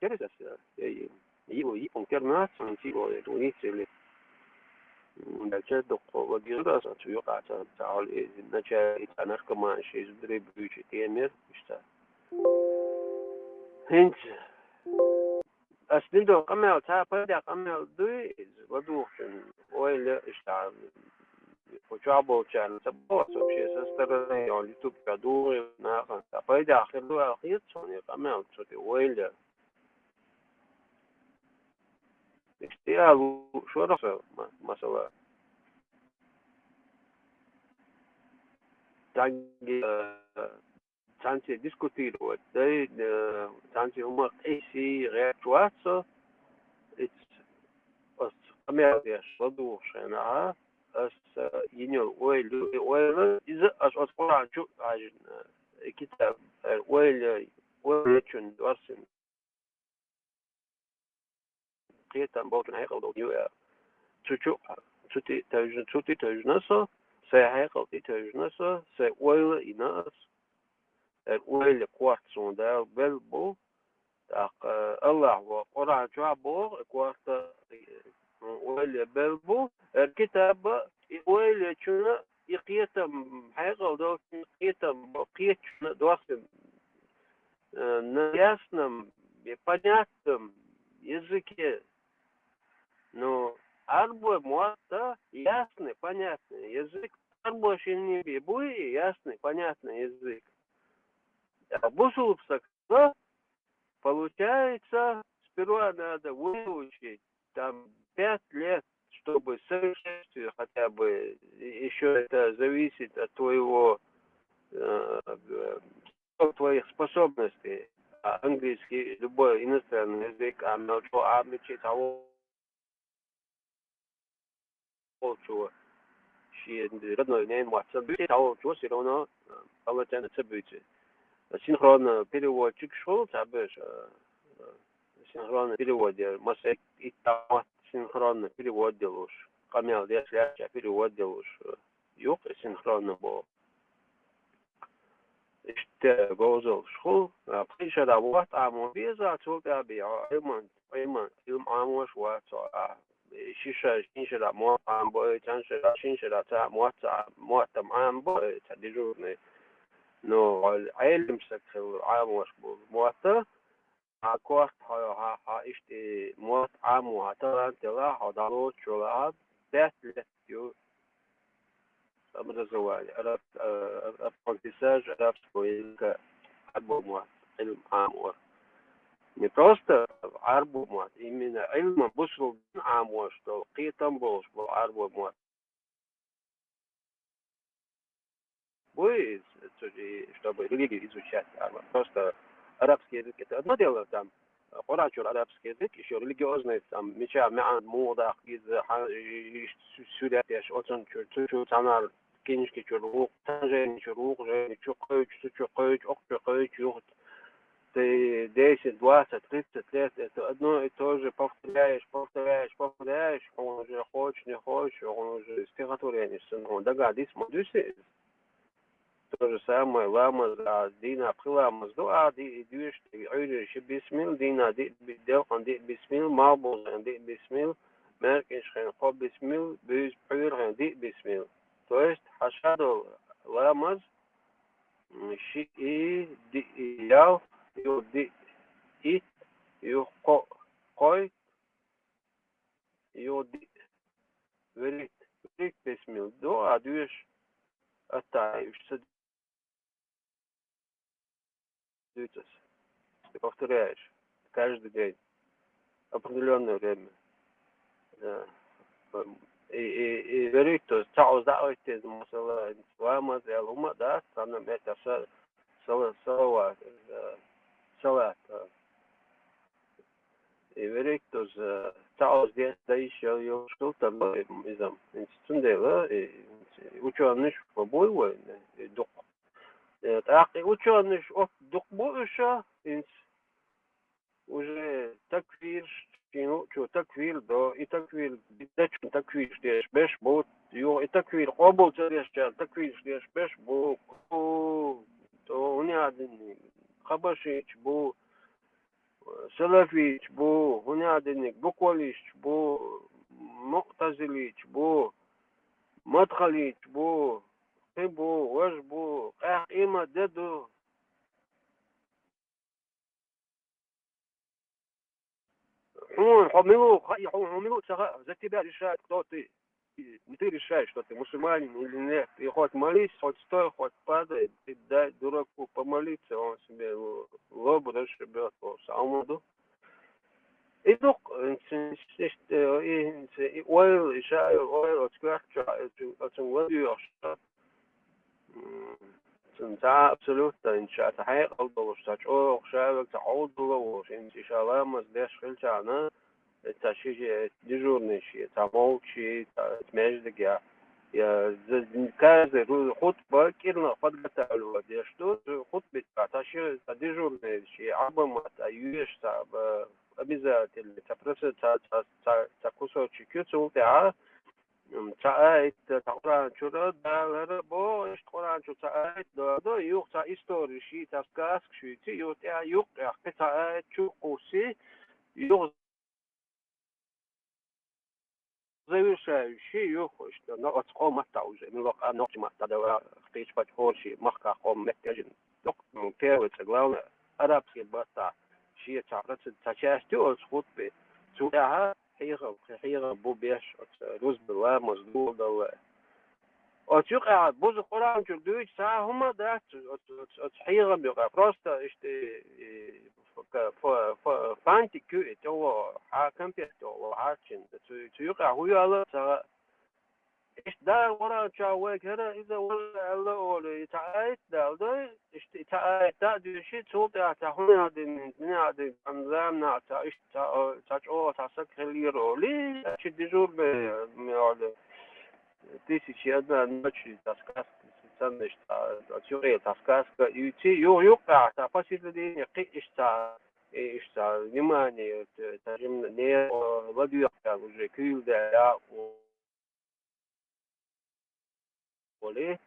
keresas i punkternas un sigo de unitsele da certo vagirda sa tu yoqata taal nacha itanar kama şey zbre büyücü diyenler işte hint aslında kamel ta pada kamel du waduxun oyle işte وجابوا كان سبوس وشي سسترني على يوتيوب كدوري ناخن تفايد آخر دو أخير صوني قمل صوتي ويلة اشتيال شو رأسه مثلا تانسي ديسكوتير وداي تانسي هما قيسي غير تواتسو اس قمل ديش ردو شنعا as ينيو ويل إذا أصبح شو عجن كتاب ويل ويلشون درسن قيتا بوتن هيقل دو يو تشو تشوتي تجنسا سيهيقل تجنسا سي ويل إناس ويل كوارتسون دا بلبو تاق الله وقرآن جابو كوارت ويل بلبو الكتاب ويل شنو يقيتم حقيقة دو يقيتم بقيت شنو دواسم ясном и понятном языке. Но арбо муата ясный, понятный язык. Арбо шиниби буи ясный, понятный язык. А бусулпсак, получается, сперва надо выучить там 5 лет, чтобы совершенствовать хотя бы, еще это зависит от твоих способностей. А английский, любой иностранный язык, شيء ردنا اثنين واتساب بيت أو جوسي لونه الله تعالى تبيته سينخرون بيلو تشكشول تعبش سينخرون بيلو ديال مسك إتاوات سينخرون بيلو ديالوش قميل ديال سلاش بيلو ديالوش يوق سينخرون بو إشت جوزل شخو قيش هذا وقت عمو بيزا توقع بيع علم عموش وقت شيشة شينشة موت عم بوي تنشة شينشة تا موت عم بوي تديجوني نو علم سكر عموش بو موت عقوق ها إشتي موت عمو ترى تلا حضروا شلاب بيت يو أمر الزواج أراب apprentissage арабского عربو موت علم عمو не просто عربو موت именно علم بوصل عمو что قيتم بوش بو عربو موت будет чтобы религию изучать просто арабский язык это одно дело там قرأت арабский язык еще религиозный там меча معن موضع из сюда яш очень чуть-чуть санар كينشكي شروق تنجين شروق جين شقيج شقيج أقشقيج يوت 10, 20, 30 лет это одно и то же повторяешь, он уже хочешь, не хочешь, он уже стихотворение, он догадись, модуси. То же самое, лама за дина, прилама сдуа, идешь, عيش بسميل دينا دي بدل عن دي بسميل معبوز عن دي بسميل مركش خن قب بسميل بيز بحير عن دي بسميل то есть حشد لامز شيء دي ياو يو دي إت يو قوي يو دي وريت بسميل دو عدوش أتايش سدوتس ты повторяешь каждый день определенное время и говорит, что تعوز دعوة مثلا وما زي الأمة ده صار متى صلاة и говорит, что تعوز ده еще يوصل تبع إذا إنسان ученый побои дух так ученый дух больше уже таквир что таквир до и таквир дачу таквир здесь беш бот ё и таквир обол здесь таквир здесь беш бо то у меня один хабашич бо سلفيش بو هنادنك بكوليش بو مقتزليش بو مدخليش بو خبو وجبو قيمة ددو حون حملو تغا زتي بقى الشاي توتي مثير الشاي توتي مسلماني اللي يخوت ماليس خود ستوي خود باد تبدا دوركو بماليس on себе лобраш бето самодо идок انت oil شاي oil отскарча это وديو سنتا absoluta إن شاء تحقيق الضوء أو شابك تعود ضوء إن شاء الله مزدش خلشنا تشيء ديجورني شيء تعمل شيء تمجد يا كذا خطبة كنا فضل تعلو ديشتو خطبة تشيء ديجورني شيء عبما تأيش تاب أبيزات اللي تبرس تكوسو شكيتو تاع تعايت تقران شو دا بو إيش تقران شو تعايت دا يوق تا إستوري شي تاسكاسك شو تي يوق تا يوق تعايت شو قوسي يوق زي شي يوق إيش نقص قوم متعوجة من وقت نقص ما تدور اختيش بتقول شي مخك قوم محتاجين نقص من كير تقلون أراب سي بطا شي تعرف تشاش تو خطبة سوها حيغة بو بيش روز بلا مزدور دو أتوقع بوز القرآن جلدوش ساعة هما ده حيغة بيقع براستا إشتي فانتي كو تو حاكم بيتو حاكم تيوقع هو على ساعة إيش ده ورا شاوك هذا إذا ولا الله ولا يتعايد ده إيش يتعايد ده شيء توقع تهون هذا من هذا أنظام نعتا إيش تاجو تاسك خليرو ليه شيء ديجور بمعاد تيسي شيء أدنى نمشي تاسكاس تسمش تشوري تاسكاس يتي يوقع تفاصيل الدين يقي إيش نماني تجمع نير ودي يقع وجكيل ده وليه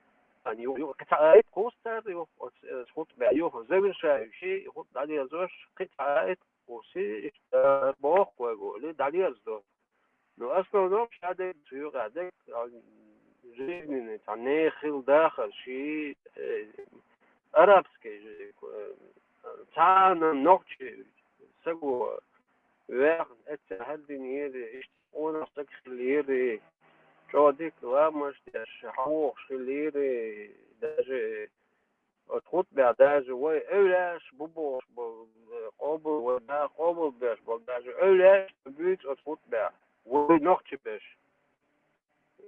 أن قطعات كوستر يخط بعيوه زمن شيء يخط عليه زوج قطعات كوسي باخ ويقول عليه زوج لو أصلا نوم شادك سيوق عندك جيني تعني خل داخل شيء أرابسكي تعانا نقطة سقوا واحد أتهدين يدي إيش أنا استكخل يدي شادك وامش داش حوق شليري داش تخط بعداش وي أولاش ببوش قابل ودا قابل باش بداش أولاش بيت تخط بعد وي نقطة باش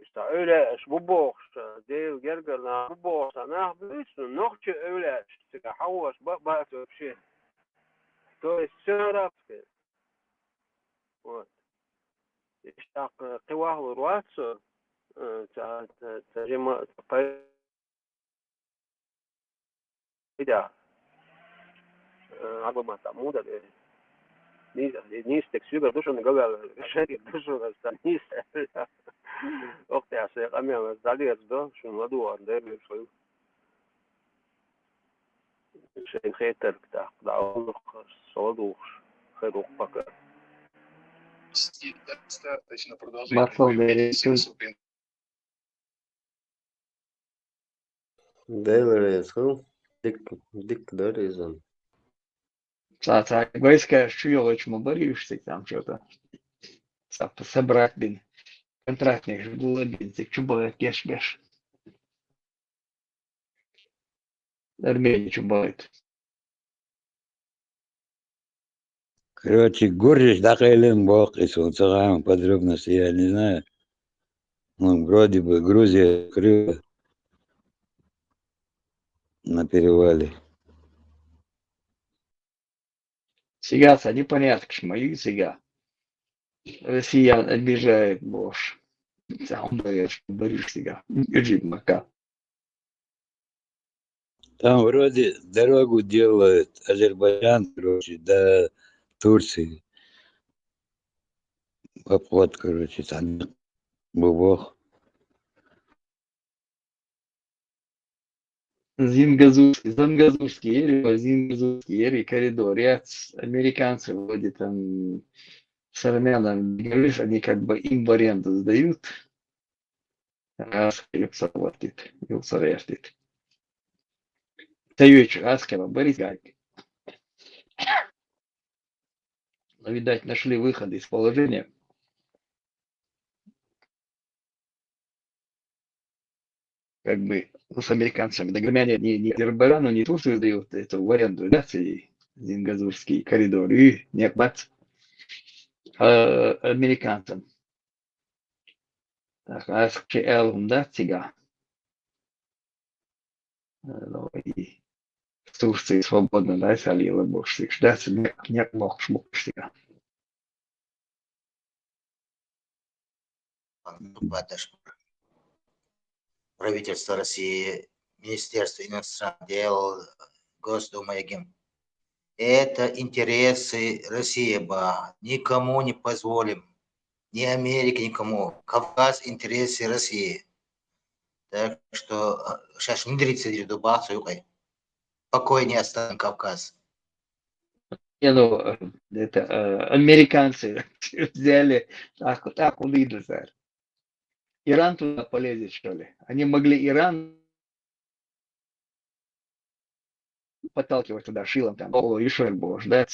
İşte öyle bu boş değil gerçekten bu boş ana büyüsün nokta öyle işte havas bak bir şey то есть все арабское вот işte قواه الرؤساء ترجمة قيدة عبما تعمودة نيستك سيجر دوشون قبل شركة دوشون استنيس وقت يا شيخ أمي أنا زعلي أجدا شو الموضوع ده بيشوي شيء خير ترك دعوة صادوش خير وقبك достаточно продолжительный. There is Войска шьёлочь мобарившься там что-то. Собрать бин. Контрактник же было бин. Чубает кеш-кеш. Армения чубает. Короче, Гуриш Дахайлин Бокис, он сам подробности я не знаю. Ну, вроде бы Грузия крыла на перевале. Сега непонятно, к мои сега. Россиян обижает Бош. Сам боишь сега. Иди мака. Там вроде дорогу делают Азербайджан, короче, до Турции. Обход, короче, там бубох. Зангазурский ери, Зингазурский ери коридор. Я американцы вроде там с армянами договорились, они как бы им в аренду сдают. Yükselttik. Yükselttik. Таюч, Аскера, Борис Гайк. Но, видать, нашли выход из положения. Как бы с американцами. Договорня не Азербайджану, не Турцию дают эту в аренду, да, Зингазурский коридор. И не бац, американцам. Так, АСКЛ, да, тига. И в Турции свободно, да, салила больше. Да, не мог шмуктига. Правительство России, Министерство иностранных дел, Госдума ЕГЭМ. Это интересы России, никому не позволим, ни Америке, никому. Кавказ – интересы России. Так что сейчас не дрится до базу, покой не оставим Кавказ. Не, ну, это американцы взяли, так увидели. Иран туда полезет, что ли? Они могли Иран подталкивать туда шилом, там, еще было ждать,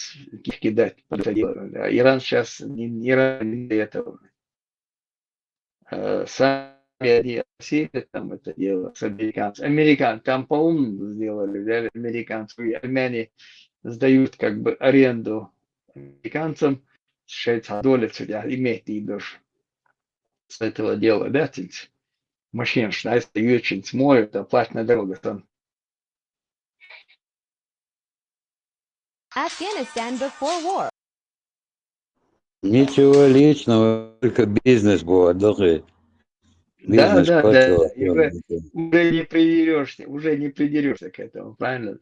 кидать. Да. Иран сейчас Иран не для этого. Сами они Россия там это дело с американцами. Американцы там по-умному сделали, взяли американцев. И армяне сдают как бы аренду американцам, $6 судья имеет и даже с этого дела, да, машин, что если очень смоют, то платная дорога там. Afghanistan before war. Ничего личного, только бизнес был, отдохни. Да, Бизнес да, по да, уже телефону. уже не придерешься к этому, правильно?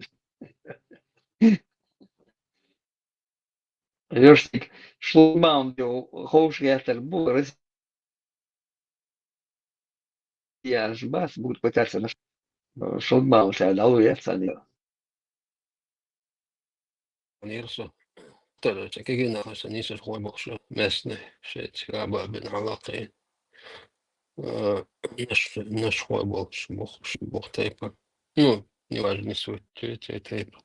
Лешник шлагбаум делал, хоушреатор был, Россия аж бас, будут пытаться на шлагбаум себя долуяться. نيرسو طلع كيكينا خاصة نيسر خوي بخشو مسنا شيت غابة بن علاقين نش خوي بخ تيبا ну неважно не суть тейпа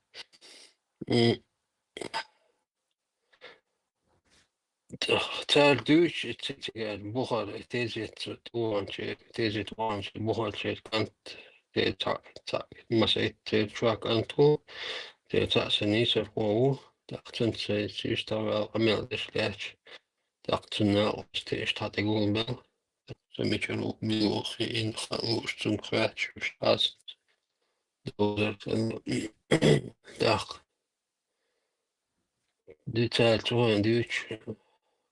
تعال دوش تيجي بخار تيجي توان بخار كانت تيجي مسيت تيجي شواك أنتو تيجي سنيسر هو تقتن تيشتغل عمل إشكاش تقتن تيشتغل تقول بل سميتشلو ملوخي إن خلوش تنخراتش وشاس دولار داق دي تعال توان دوش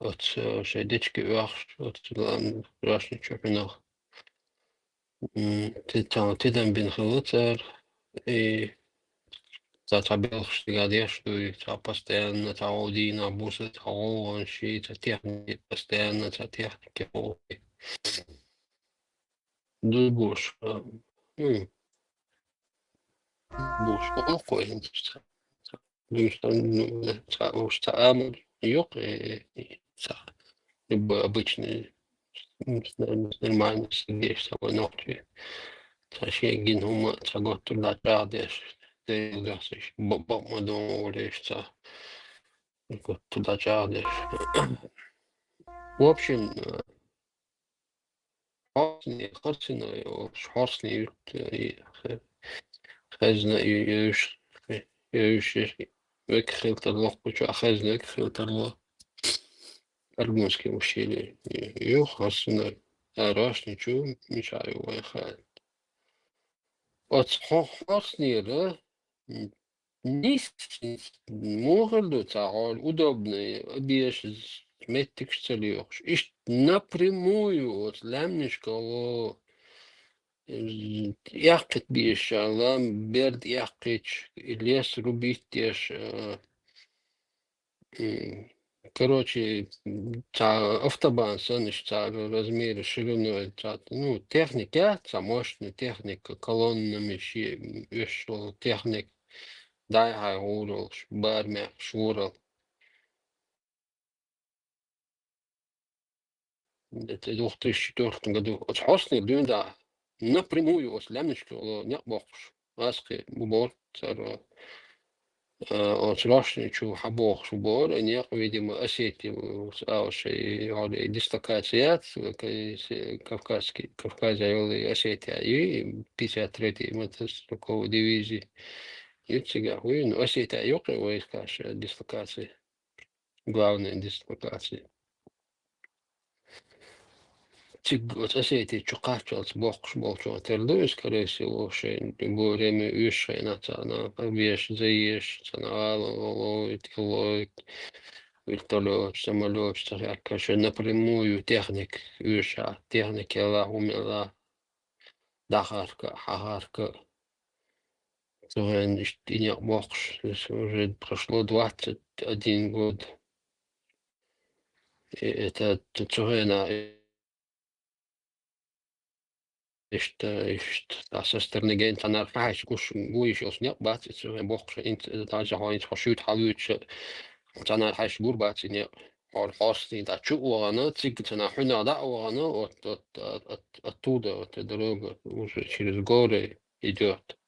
от шедечки вахш от лам рашни чопинах тидам бин хлуцер и затабелш тигадеш и та постоянно таудина бусет хаон ши та техники постоянно та техники дубуш буш он коин уж таамл ёк любой обычный нормально сидишь с собой ночью. Ташегин хума цагот туда чадеш. Ты гасишь бобом думаешь, туда чадеш. В общем, حسني خزنة يوش وكخلت الله بشو أخزنة كخلت الله армянский мужчина юхасна арашничу мешаю вайхай. От хохоснира могут цагал удобные объешь метик целёш. Ишь напрямую от лямнишкова яхт бишалам берд яхтич лес рубить теш короче, автобан, значит, размеры шириной, ну, техника, мощная техника, колоннами, еще техник, дай урал, бармя, шурал. Это в 2004 году. От Хосны, да, напрямую, от Лямничка, не бокс. Аски, бубор, от Рашничу, Хабох, бубор, и не, видимо, Осетии, и дислокация, Кавказия, Осетия, и 53-й мотострелковой дивизии. И сега, ну, Осетия, Йокра, войска, дислокации, главные дислокации. Вот эти чукачелс бокс болчу терду, скорее всего, шейн время ушейна на побеж заеш на ловит вертолет, самолет, конечно, напрямую техник уша, техники ла умела дахарка, хагарка. И не бокс, уже прошло 21 год. И это Цугена. Со стороны гейнта на райш куш гуишос не бацит so бокс инт даже хойнт хошут халуч тана райш гур бацит не or хости да чуана цигтана хуна да уана оттуда вот дорога уже через горы идет.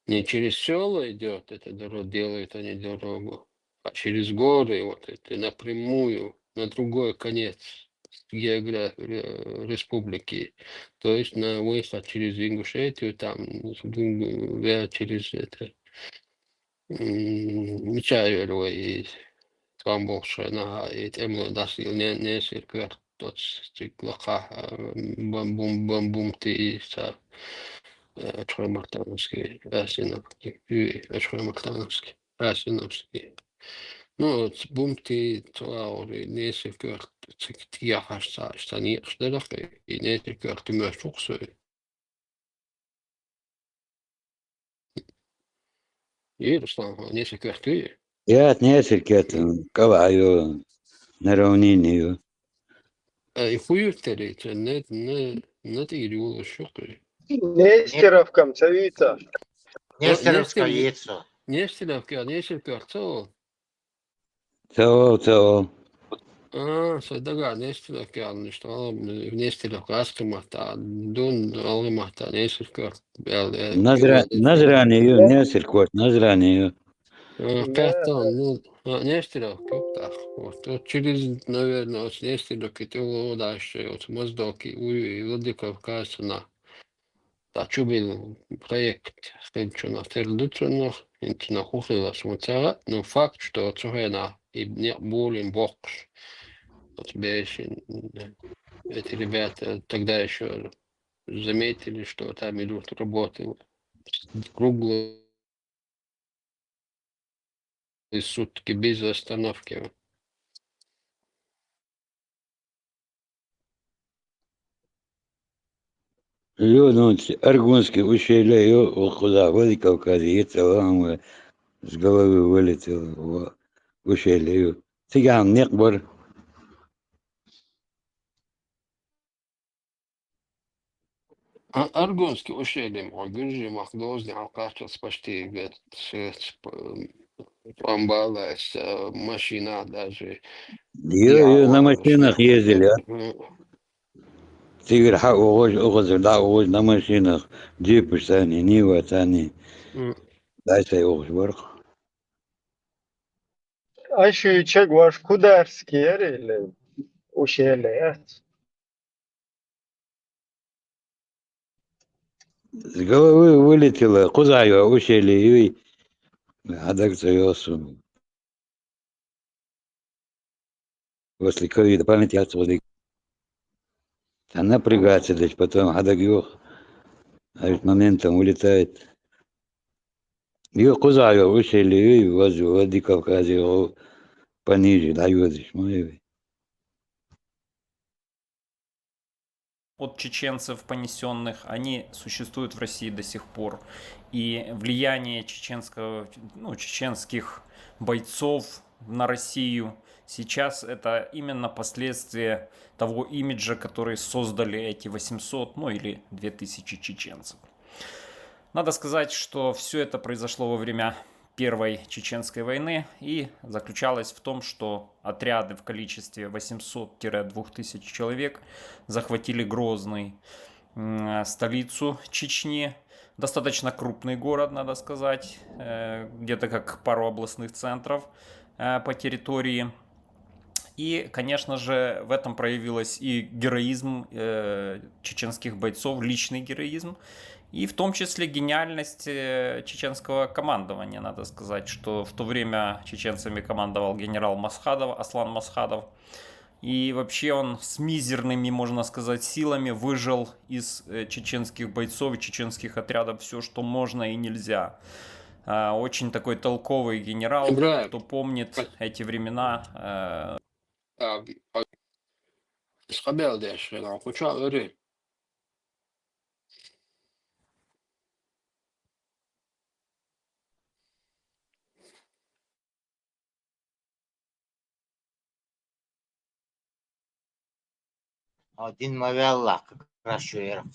Не через село идет, это дорога делают они дорогу, а через горы вот это напрямую на другой конец республики. То есть на выход через Ингушетию, там через это Мичаево и там больше на Эмло дасил не сирквер тот стеклоха бомбумты са Мартановский, Асиновский, Мартановский, Асиновский. Ну, вот бумти туаори несекер тиахарса стани штелахе и несекер тимешуксой. И Руслан, несекер ты. Я отнесер к этому, каваю на равнине. И хуютери, це не ти юло шукай. Нестеровкам, Цавица. Нестеровское яйцо. Нестеровка, несекер, це. Цао. Садага, нестеровка, что нестеровка, аскамата, дун, алимата, несекер. Назранию, несер кот, назранию. Пятон, ну, Нестеров, так, вот, вот через, наверное, от Нестеровки ты дальше, от Моздоки, у Владикавказа на Тачубил проект, что на Тердуцунах, и на Хухила Смуцера, но факт, что Цугена и не более бокс, вот эти ребята тогда еще заметили, что там идут работы круглые сутки без остановки. Людь, Аргунский ущелье, куда, в Кавказе, и целом с головы вылетел в ущелье. Цыган некбор. Аргонский ущелье, Гюржи, Махдозни, Алкашас почти пломбала, машина даже. Ее на машинах ездили. Тигр угозер, да, угоз на машинах. Джипы сани, Нива сани. Дальше угоз варх. А еще и Чагваш Кударский, или ущелье. С головы вылетело, кузаю ущелье, и адак завелся. После ковида память отсюда. Она напрягается, дальше потом адак юх. А ведь моментом улетает. Ее кузаю ущелье, и возле воды Кавказе пониже, дает. От чеченцев понесенных, они существуют в России до сих пор. И влияние чеченских бойцов на Россию сейчас это именно последствия того имиджа, который создали эти 800, ну или 2000 чеченцев. Надо сказать, что все это произошло во время Первой Чеченской войны и заключалось в том, что отряды в количестве 800-2000 человек захватили Грозный, столицу Чечни, достаточно крупный город, надо сказать, где-то как пару областных центров по территории. И, конечно же, в этом проявилось и героизм чеченских бойцов, личный героизм, и в том числе гениальность чеченского командования. Надо сказать, что в то время чеченцами командовал генерал Масхадов, Аслан Масхадов. И вообще он с мизерными, можно сказать, силами выжил из чеченских бойцов и чеченских отрядов все, что можно и нельзя. Очень такой толковый генерал, Ибраим, кто помнит эти времена. Isqabel deşiyor. Kuça öyle. Один мавиаллах, как раз шуеров.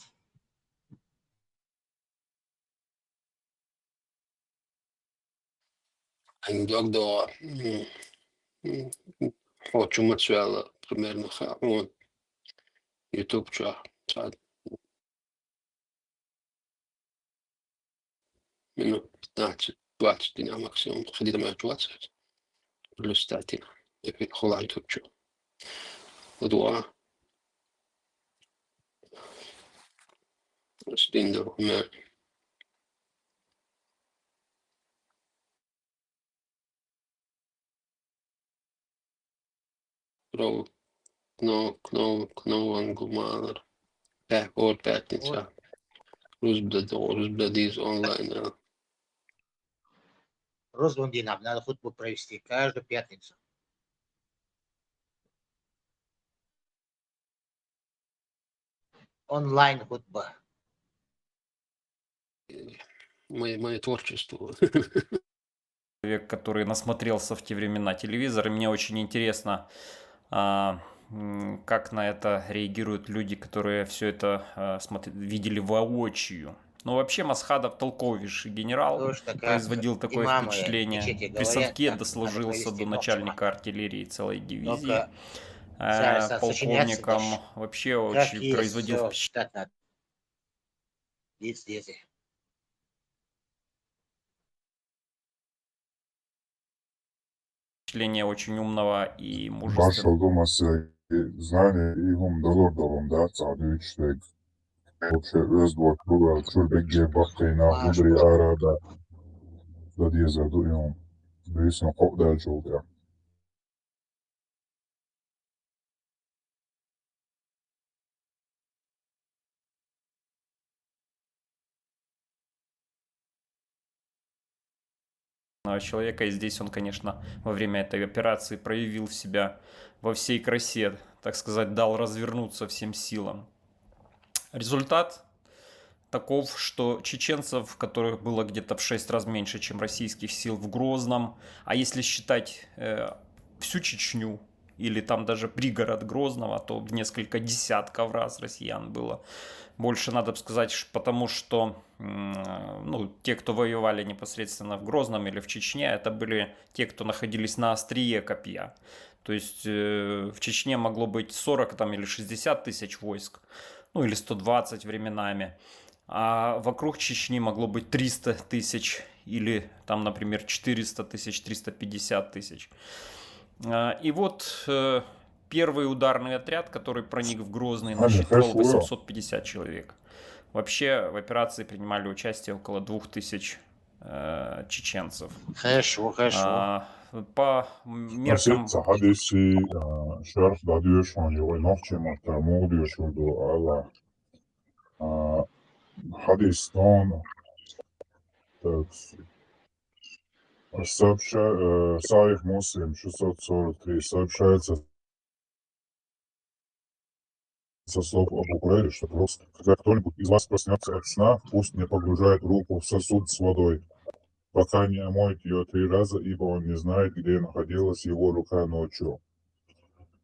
Когда хочу материала примерно вот YouTube ча 15-20 дня максимум. Ходить на 20 плюс статьи. Я холаю тут чу. Два. Стиндер. Про Ангуманер. Вот пятница. Русблядиз онлайн. Розвондинам надо футбол провести каждую пятницу. Онлайн футбол. Мое творчество. Человек, который насмотрелся в те времена телевизор, и мне очень интересно, как на это реагируют люди, которые все это видели воочию. Но вообще Масхадов толковейший генерал, производил такое впечатление. При Совке дослужился до начальника артиллерии целой дивизии. Полковником вообще очень производил впечатление. Впечатление очень умного и мужественного. Başarılı olması знания и ум долордовында цадычлык. Вообще özborçlu çölbekçe baktığına hudri arada da diye zaduyorum. Büyüsün kopdalcı oluyor. Человека, и здесь он, конечно, во время этой операции проявил себя во всей красе, так сказать, дал развернуться всем силам. Результат таков, что чеченцев, которых было где-то в 6 раз меньше, чем российских сил в Грозном, а если считать всю Чечню, или там даже пригород Грозного, то в несколько десятков раз россиян было больше, надо сказать, потому что те, кто воевали непосредственно в Грозном или в Чечне, это были те, кто находились на острие копья. То есть в Чечне могло быть 40 там, или 60 тысяч войск, ну или 120 временами. А вокруг Чечни могло быть 300 тысяч или там, например, 400 тысяч, 350 тысяч. И вот первый ударный отряд, который проник в Грозный, насчитывал 850 человек. Вообще в операции принимали участие около 2000 чеченцев. Хорошо, хорошо. По меркам... Hadisi şarf da diyor şu an yok. Nokçe mahtarmı diyor şurada Allah. Hadistan Sahih Muslim 643 сообщается со слов Абу Гурейры, что просто, когда кто-нибудь из вас проснется от сна, пусть не погружает руку в сосуд с водой. пока не омоет ее 3 раза, ибо он не знает, где находилась его рука ночью.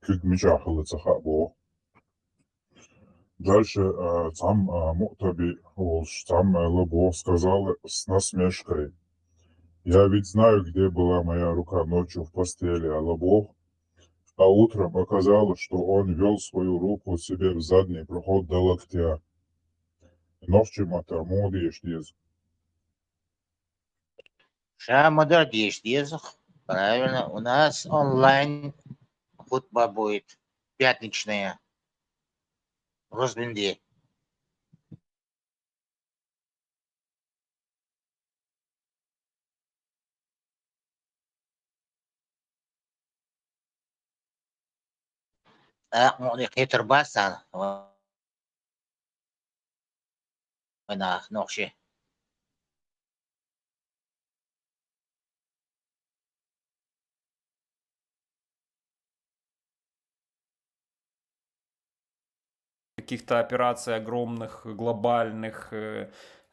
Кюк мечахал цахабо. Дальше сам Му'таби, сам Лабо сказал с насмешкой: «Я ведь знаю, где была моя рука ночью в постели, а Лабо, а утром оказалось, что он вел свою руку себе в задний проход до локтя. Ночью Матамуди Иштиз». Шамадар Диездезах. Правильно. У нас онлайн хутба будет пятничная. В Росбенде. Муни хитр басан. Вона ночи. Каких-то операций огромных, глобальных,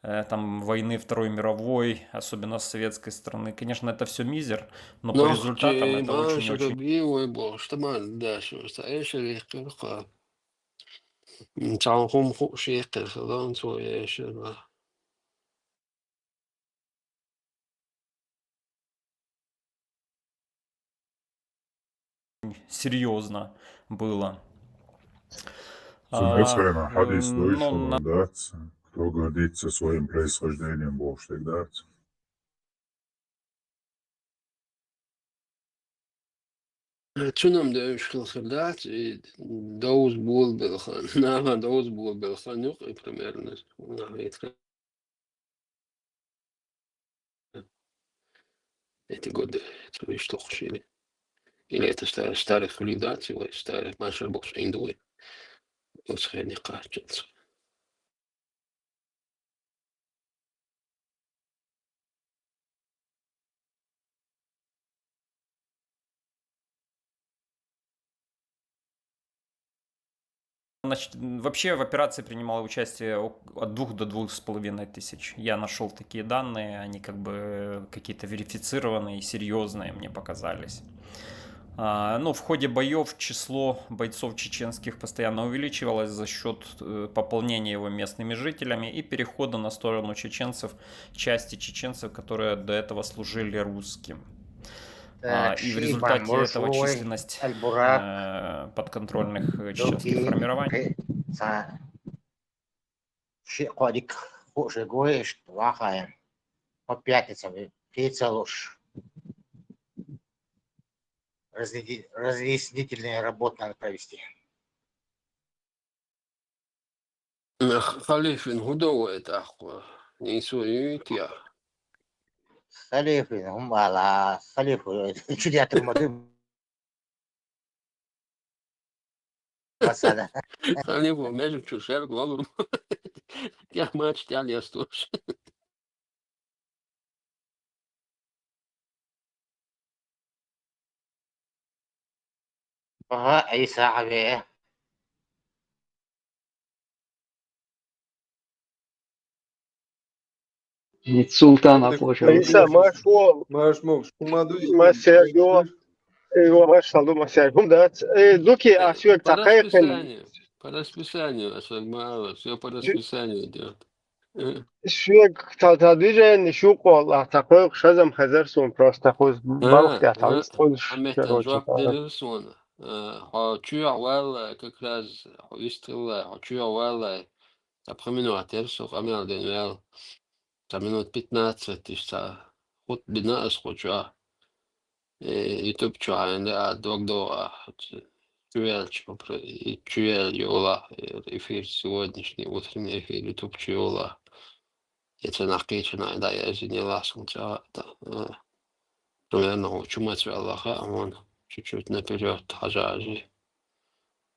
там войны Второй мировой, особенно с советской стороны. Конечно, это все мизер, но по результатам نختي это ما очень-очень شربي ويبوش تمام داشو سايش اللي يقلقها نتاعهم خوش شيقل خضان سويا شربا серьезно было. Соответственно, хадис Ну, вышел, да, кто гордится своим происхождением, Бог всегда. تشنم ده مشكل خلات دوز بول بالخان نعم دوز بول بالخان يقي بريمير نعم يتكلم يتقول تبيش تخشي إلى تشتري خليدات ويشتري ما شربوش عندوي وسخي نقاش جلسة Значит, вообще в операции принимало участие от 2 до 2,5 тысяч. Я нашел такие данные, они как бы какие-то верифицированные и серьезные мне показались. Ну, в ходе боев число бойцов чеченских постоянно увеличивалось за счет пополнения его местными жителями и перехода на сторону чеченцев, части чеченцев, которые до этого служили русским. И в результате этого численность подконтрольных чеченских формирований Кодик хуже гоешь, плохая. По пятницам пицца ложь. Разъяснительные работы надо провести. خليفين هدوء تأخوة نيسوي تيا خليفة هم على خليفة شديات المدن مثلا. خليفة ماجد شو شارك والله يا ما تشتغل يا ستوش أي ساعة بيه. سلطان أفوش عيسى مشهور مش مادوي ما سيرجو ايوه ما شاء الله ما سيرجو دات دوكي اسيو по تقايقن расписанию أسمع все по расписанию идет شوية تدريجا نشوق والله تقايق شازم خزر سون براست خود بالخ يا تعويز خودش عم كروجي جواب درسون хочу ولا как раз хочу ولا après minut يرسخ عمل دنيال минут 15 تشتا خد بناقص خد يوتيوب чуа догдо чуэл Йола эфир сегодняшний утренний эфир YouTube Йола это нахкичена да я извинилась примерно учу мать Аллаха он чуть-чуть наперед хажажи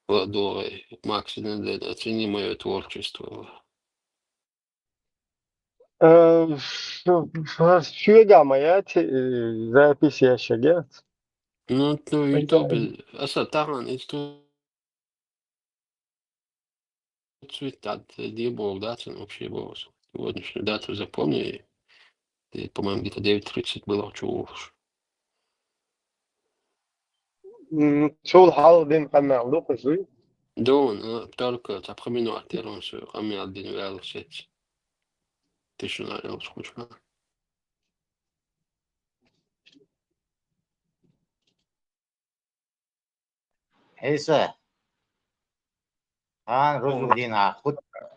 Владой максимум оцени мое творчество شوية قاميات запись я شجعت ну то YouTube أصلا это цвет дат дебол дату вообще босс сегодняшнюю дату запомни И, по-моему, где-то 9:30 было, чувствуешь. شو الحال دين قناع لوق زوي Дон, только запоминал, он все, а мне один велосипед. Ты что, наверное, скучно. عيسى ها رز مدينة خد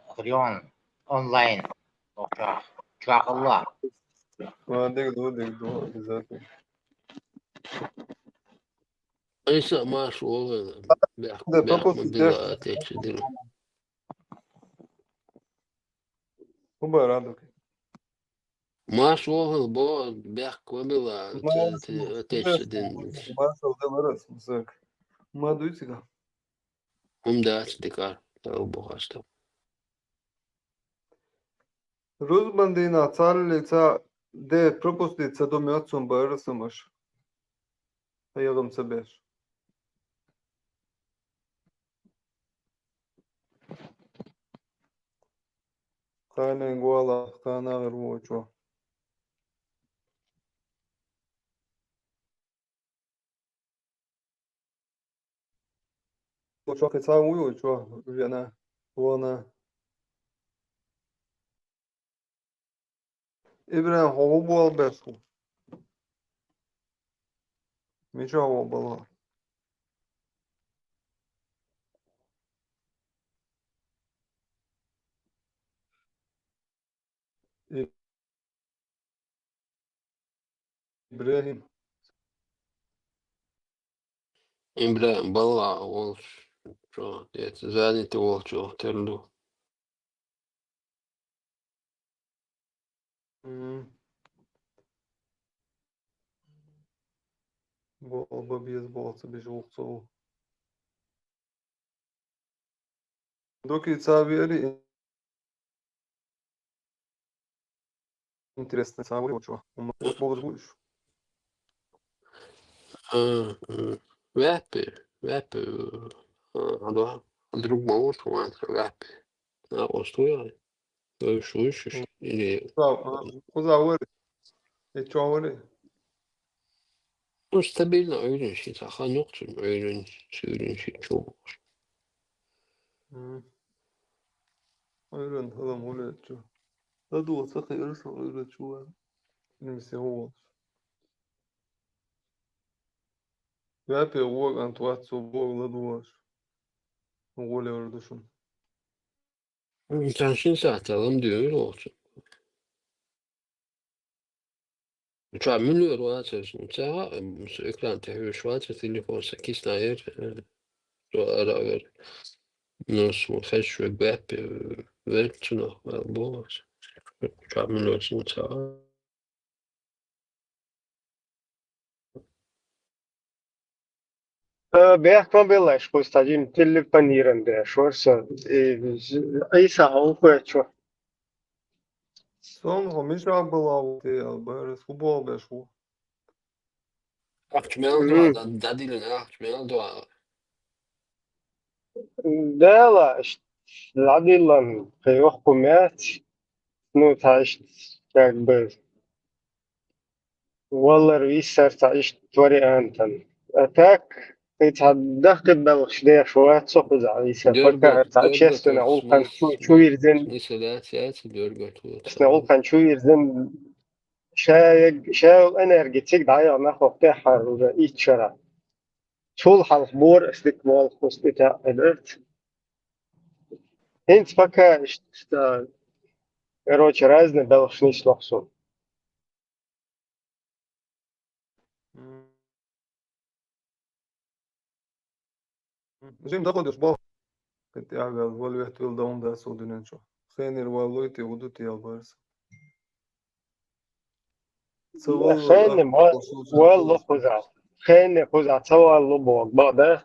خريون أونلاين وشاخ شاخ الله Esa más o beh, ma bila teče delo. Más o bo beh, ko bila teče den. Da tikar, ta bohasta. Ruzbandina carlica de propustica do meu atsumbar sumash. Ayagam sabesh. Kana iguala, kana vermocho. Ocho que sa uyo cho, viena, wana. İbrahim hava bu al besu. Mica hava bala. İbrahim. Бля, бала, волч. Что, это занято волчо, терду. Bol babiz bolsa bir жолцов. Доки цавери интересно цавери очо. Болс будешь. Вепе, друг мого слуанца, вепе. А остоя, то слышишь, или, Кузавери. Ечовери. ну, стабильно öğrenişi, daha yoktur öğrenişi çok. Öğren adam öyle ço. Hadi olsa hayırsa öyle ço. Neyse o. Вяпе уог антуатсо бог ладуаш. Голе ордушун. Sen satalım diyor olsun. Uçağı milyon varsın. Uçağı ekran tehvüş varsa telefon 8 tane ara nasıl kaç ve bep ve tuna bu uçağı milyon uçağı. بيحكم بالله شو استاجين تل بانيرن ده شو سا أي ساعة شو Сон хомиша была у тебя, бэрс футбол бэшу. Akçmel doğa da dilin akçmel doğa. ده لا العديل في حكومات نو تعيش كأكبر والله رئيس تعيش طريقة أنت أتاك يتحدث بلغش ده شوية صحو زعيسة فكا تعيش يستنى أول كان شو يرزن Mesela siyasi dörgöt يستنى أول كان شو يرزن شايل energetik دعاية نحو بتاعها رئيس شرع طول حالبور استقبال خص بتاع الأرض انت فكا короче разные بلغش نيش لحصو Жим доходиш бол. Kad jāgā volviet vēl daundā sūdinenčo. Хēni ir valoiti udut jābārs. خيني ما والله خزع خيني خزع سوا اللبوك بقدر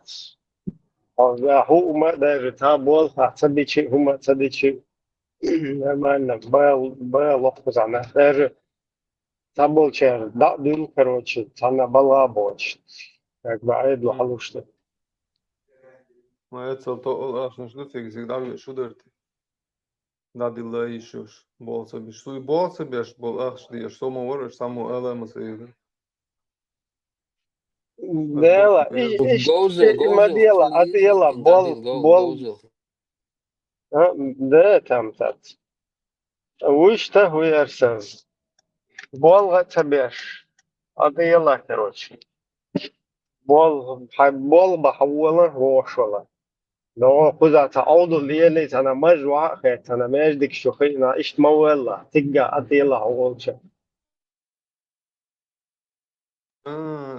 هو ما قدر يتعب والله تصدق شيء هو ما تصدق شيء ما أنا بيا لفظ عن آخر تابل شيء دا دل كروتش تانا بلا بوش يعني بعيد وحلوشته ما يتصل طول عشان شو تيجي زي دعوة شو درتي. dadillayışır. Bolsa bir suyu bolsa bir bol akşdiyor. Somu var samu alaması yedi. Dela, Gozel, ma gozel. dela, a dela, Dadil, bol, gozel. да, там, так. Вышта хуярсаз. Болга табеш. А дела, короче. بول بحولها روشولا لو خذها تعوض الليلة أنا مجوعة خيت أنا ماجدك شو خينا إيش مولا تقع أطيلا هوالشا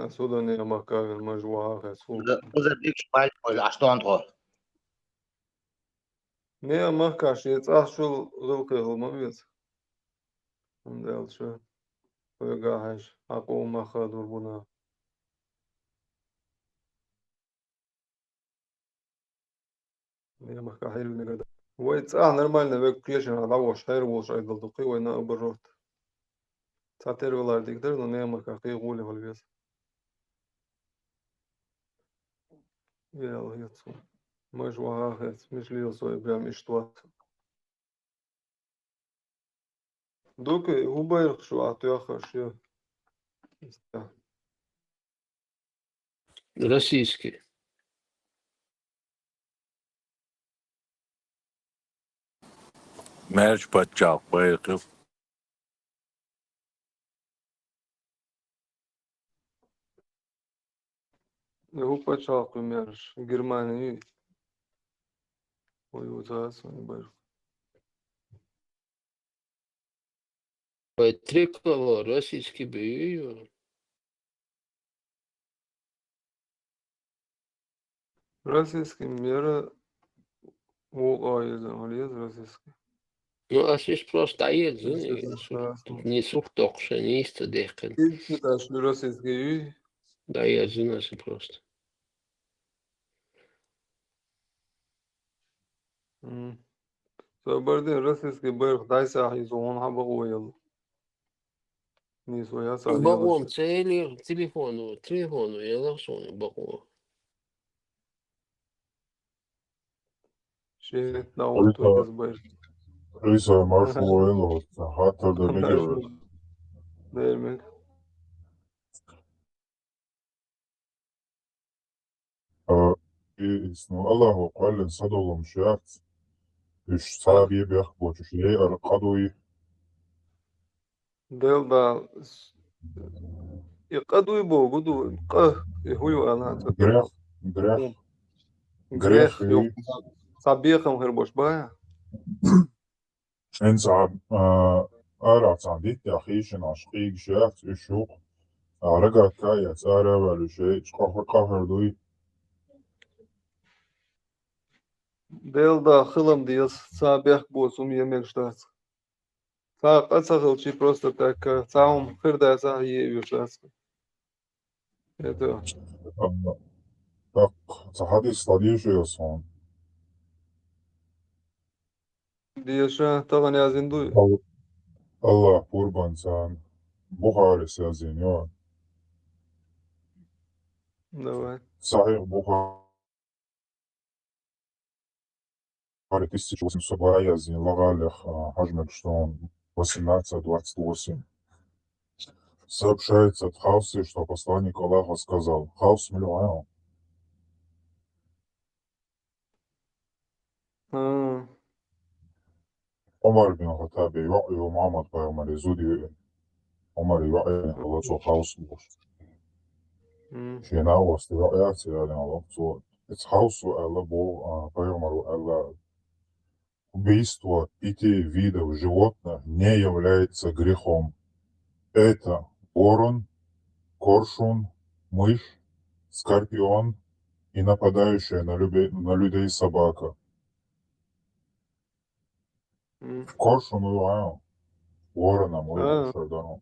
Sudan ya makavir majwa su. Uza dik spalt pol astondro. Ne ya makaş yet asıl rılkı olmamız. Ondel şu. Koygahaş. Ako makadur buna. Ne makahil ne kadar. Войц, нормально, век клешен, а лавош, хайр волш, айдал дукы, вой на оборот. Цатер вилар диктер, но не мака, кый гули голвес. Вел, яцу. Мыш вага, яц, мишлил свой, прям иштват. Дукы, губайр шу, а тюаха, шо. Российский. Merge подчал, поехал. Гу почал, кумерш, Германии. Ой, узас, он байр. Триколор, российский бью. Российский мера, о, алиез, российский. Ну, а здесь просто аед, Тут не сухток, не исто дехкен. Ты дашь российский, Да, я зинасы просто. Собардин российский байр, дай сахи, он хабагу ел. Не своя сахи. Багом цели, телефону, я лавсону багом. Шеет на уту из байр. Risa marshmallow, hatta da biliyor. Değirmek. اسمه الله وقال صدق مشيات إيش صابي بيخبط شيء القضوي Del da يقضوا يبوغدوا قه يهوي أنا جريخ جريخ Грех, جريخي sabiham herboş baya. إنسى أرى عندي تأخيش عشقي شيات إيشوق رجع كايا سارة ولا شيء قهر دوي Del da хылам диес sabih босум yemek штац. Са qasagılçı просто так саум хырда са ебю штац. Это так صحادي صديق يصون диеша таган язинду. الله قربان سان بخاري سازين Давай. صحيح بخاري 1800 язин лагалих хажмек что он 18-28. Сообщается от Хаусе, что посланник Аллаха сказал: Хаус миллион. Omar bin Khattabi يوقي ومعمد بيوم يزودي عمر يوقي خلاص Haus boş. Genau was die erzählen aber so jetzt Haus eller bo Поймар eller убийство 5 видов животных не является грехом. Это ворон, коршун, мышь, скорпион и нападающая на людей собака. Коршун убиваю, ворона мой шардану.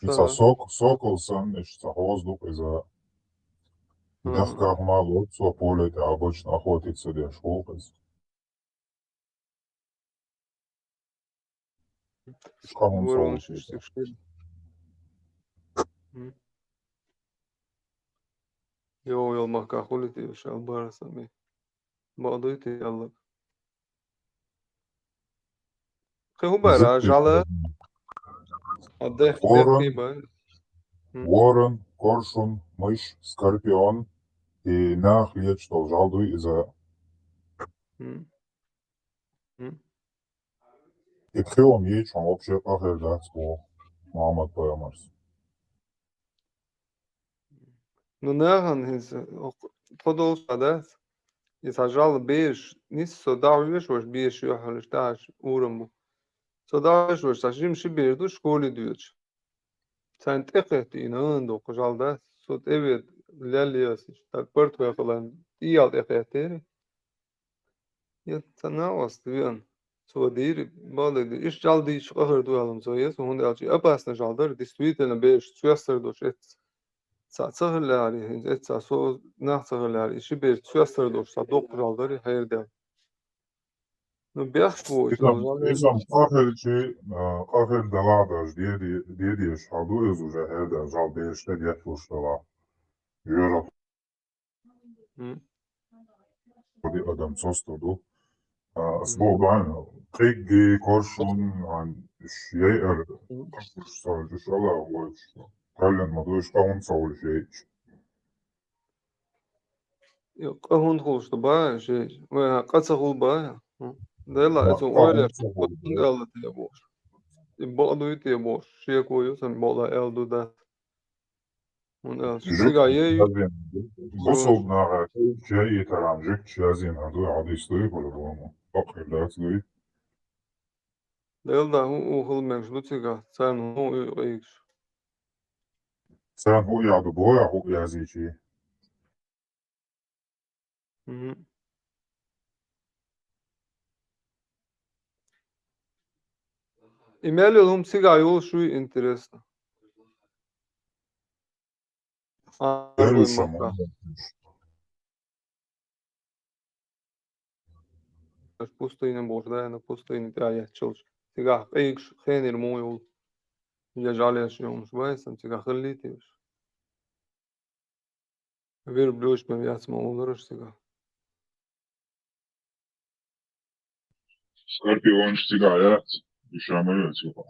И сокол сам, значит, воздух из-за мягкого молодца поля, это обычно охотится для шелкость. Ворон шишек. Yo yolmak kahul eti şalbar sami. Bağdaydı yallah. Хубара, жала. Отдых Ворон, ворон, коршун, мышь, скорпион и нахлеч, что жалдуй из-за... И кривом яичом вообще похождать по Мамад Поймарс. Ну, наверное, продолжать. И сажал беш, не содавишь, ваш беш, я халшташ, ураму. Содавишь, ваш сажим шибер, ду школе дюч. Сайн тэхэт инан до кожалда, сот evet лялиас, так портве falan. Иял тэхэтэр. Я цанаос твен. Så dir både is jaldi schwacher du allem so jetzt und als ich abasna jalder действительно беш свестер до шет. Сацагылар, это со нахсагылар, иши беш свестер до садок jalder хайрда. Ну бяхтво, Изам кахельчи, кахель даладаш, деди шаду из уже хеда, жал беш те дьятву штала. Жора ходи адам состоду. Сбобан, кригги, коршун, шейер, сауж шала, вот. Тален мадуш каун сауж шейч. يو قهون خوش تبا شيء وقصة غلبا ده لا اسمه ولا قهون ده تيابوش يبغى تيابوش شيء كويس ان بقى ال دو ده من سيجايي وصل naar شيء ترى جك شازين هذول عادي يستوي ولا بوما أقل لا تستوي ده هو خل من شو تيجا سان هو ايش سان هو يعد بويا هو يازي شيء Имели лум сега йол шуй интересно. Перу шамон. Пустыня божда, на пустыне тая чилш. Сега эйкш хенер мой ул. Я жалеешь юм швайсам сега хлитиш. Вер блюш мем яц маулрыш сега. Скорпион стигает. Еще мое типа.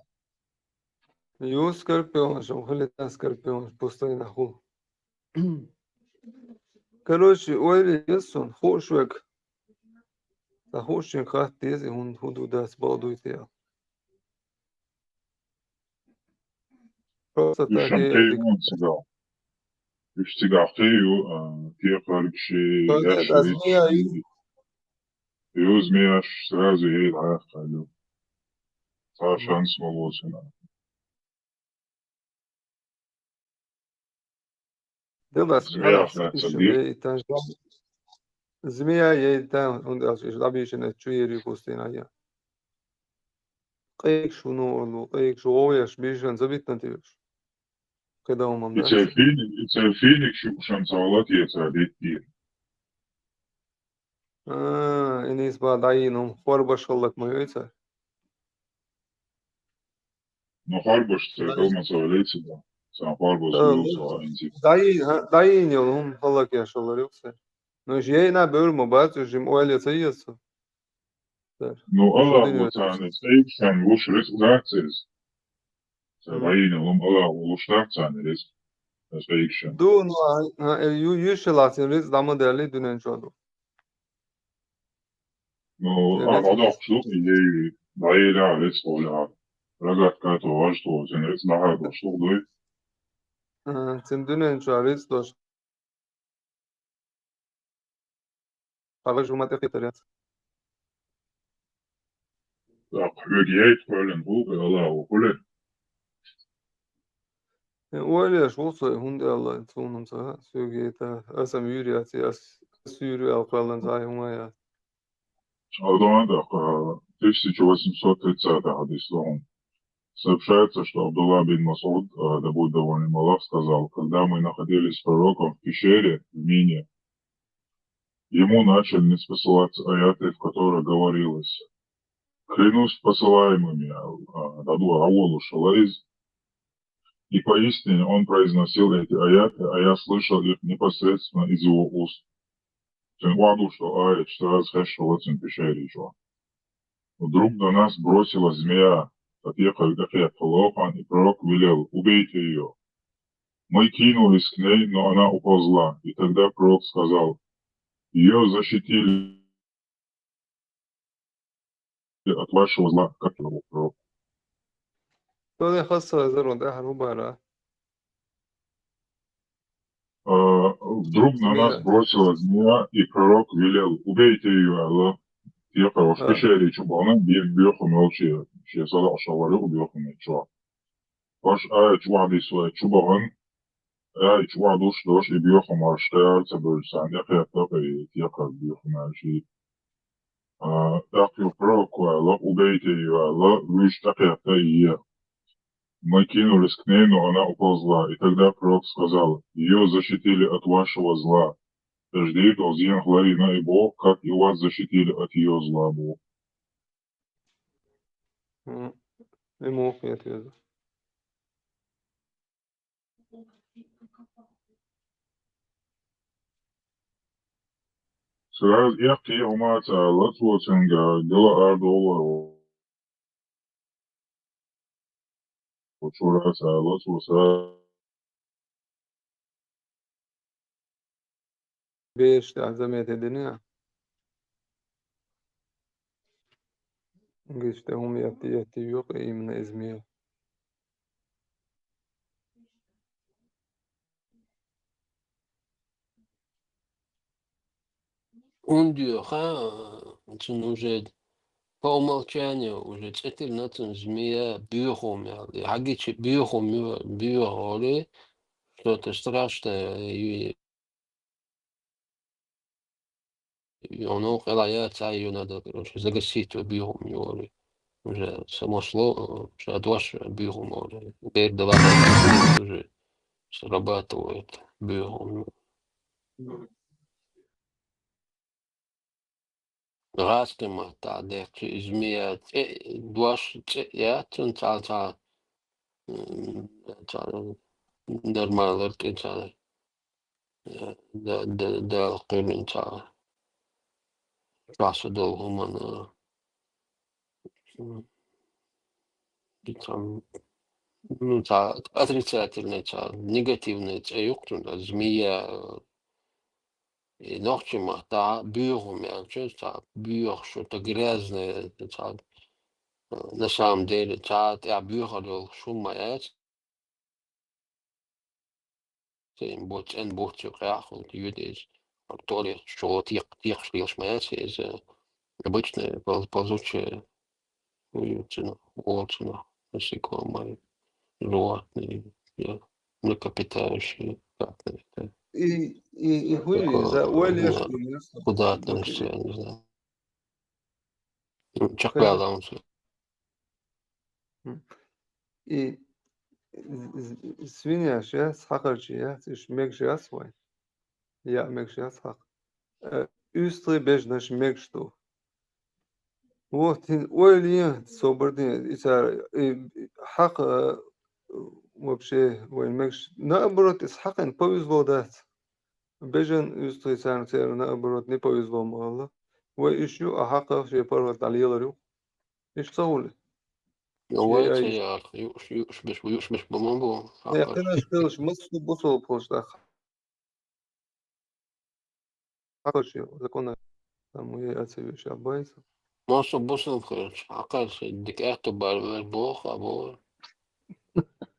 Ю скорпион, шо хлита скорпион пустыня хул. Короче, ойли есон хошвек. Da hoschen kracht diese Hund du das Bauduit ja. Просто так и стигал. И стигал тею, кефарчи, яшвичи. И змея сразу ей лахалю. Сашан смолосина. Делас Змея Zmija je tam, onda je zabišene čujeri pustina ja. Qeik šuno olu, qeik šo ojaš bišan zabitna ti još. Kada umam da. Феник шансалат яцадетти. Enis ba dayinum forbaşallık mı yoksa? Но харбаш це дома совалеться да. Сам харбаш сувался. Dayin yolum halak yaşalar yoksa. Ну, я на бюрму бачу, жим уэльца есть. Ну, Allah вот они сейшан уж результатс. Саваина лом Allah улуштаксан рез. Сейшан. Ду ну юшеласин рез дамы дали дүнен чоду. Ну, Allah что и дайра рез оля. Рагатка то важно, сен рез нахар что дой. Сен дүнен чоду дош. Alles wat ik het. Ja, reageert wel en hoe Allah hoe. Oyle şolsa hund Allah sonum sa sögeta asam yürüyatı as yürü alqalan zayuma ya. Алдан да 1830 хадислом сообщается, что Абдулла бин Масуд, да будет доволен Аллах, сказал, когда мы находились с пророком в пещере, в Мине, ему начали ниспосылаться аяты, в которых говорилось: «Клянусь посылаемыми Даду Аулу Шалайз». И поистине он произносил эти аяты, а я слышал их непосредственно из его уст. Тем ваду, что аят, что раз хэшо в этом пещере еще. Вдруг до нас бросилась змея, отъехал Лохан, и пророк велел: убейте ее. Мы кинулись к ней, но она уползла, и тогда пророк сказал: ее защитили от вашего зла, как его пророк. Todo خاصة زر ده حروبها Вдруг на нас زميلة бросилась змея, и пророк велел: убейте ее, Аллах. Тихо, в пещере чубана, бьеху молчи, ще сада шаварю, бьеху ничего. Ваш чуади свой чубан, чуадуш дош, и бьеху марштер, цебульсан, я хефтак, и тихо, бьеху молчи. Так и пророк, Аллах, убейте ее, Аллах, виш так и мы кинулись к ней, но она уползла, и тогда пророк сказал: ее защитили от вашего зла. Жди, Толзин, Гларина и Бог, как и вас защитили от ее зла, Бог. ему ответил. Сразу я уматься, латвоцинга, дела ардола, учураться, латвоца. بيش تعزمت الدنيا قشت هم يأتي يقي من إزمير Он уже по умолчанию уже действительно змея биохумя. Агичи биохумя биохоли, что-то страшное, и оно хилается, ее надо, короче, загасить биохумя. Уже само слово, что от вашего биохумя. Теперь два уже срабатывает биохумя. Растема та дехче змея дуаш я та нормально та да qilin ta рассудил гумана там ну та отрицательный та негативный та юктуна змея и ночима та бюром я чувствую бюр что-то грязное та на самом деле та я бюродол шумает тем бот en bot je graag want je is то что тех что шмаясь из обычные ползучие уютно очень насекомые животные млекопитающие как это и хули за уэльш куда относится я не знаю чакала он и свинья сейчас хакарчия тиш мегшиас вай я мегшиас хак üstri бежнаш мегшту вот уэлья собордин исар хак вообще وين مش наоборот из хакан повезло дать бежен üstri сан цер наоборот не повезло мало вы еще хака все порват алиеларю ايش تسوي نوعية يا أخي يشبش بموضوع يا أخي أنا أشتغلش مصر بوصل بوش حقشي إذا كنا موية أتسوي شعبايس مصر بوصل خير عقل ديك اعتبر البوخ أبو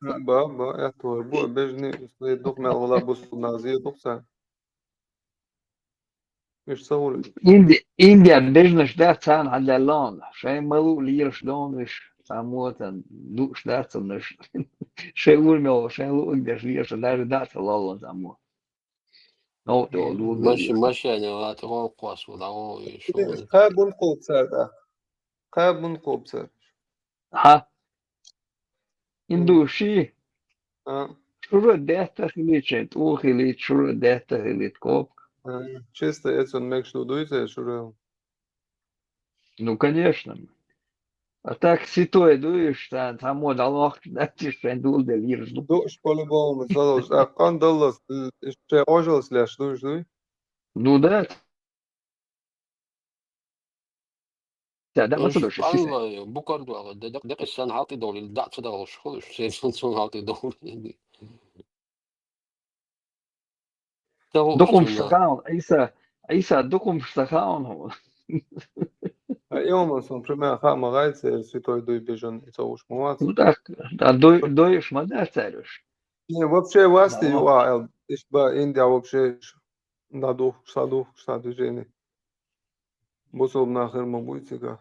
با اعتبر بو بجني دوق مع والله بوصل نازية دوق ساعة إيش تسوي Индия бежно ждать сан халялон. Шей малу лирш донвиш самотан душ датсан наш. Шей урмел, шей лугдеш лирш даже датса лолон саму. Ну то лугдеш. ماشي يعني هو قواس ولا هو شو قابون قوب ساعة قابون قوب ساعة Ha. Indushi. آه Шура дета хиличет, у хилит, шура дета хилит коп. чисто Эдсон Мекшну дуйте шурел Ну конечно. А так ситое дуешь, там мод алох, да ты шендул де лирш. دوش по-любому задолж أقان دلس إيش عجل سلاش دوش دوي Ну да, ده إيش أصله شو سيسه الله بكرة ده السنة هاتي دولي ده صدق وش خلص سيسون هاتي دولي ده هو دقم أحسن شتخان عيسى دقم شتخان هو היום są przymiacha magajce, святой дуй бежен и цауш муац. да доешь мада царюш Не, вообще власти да ЮАЛ, ишба Индия вообще на дух, штаду жени. Бособ нахер мабуйцика.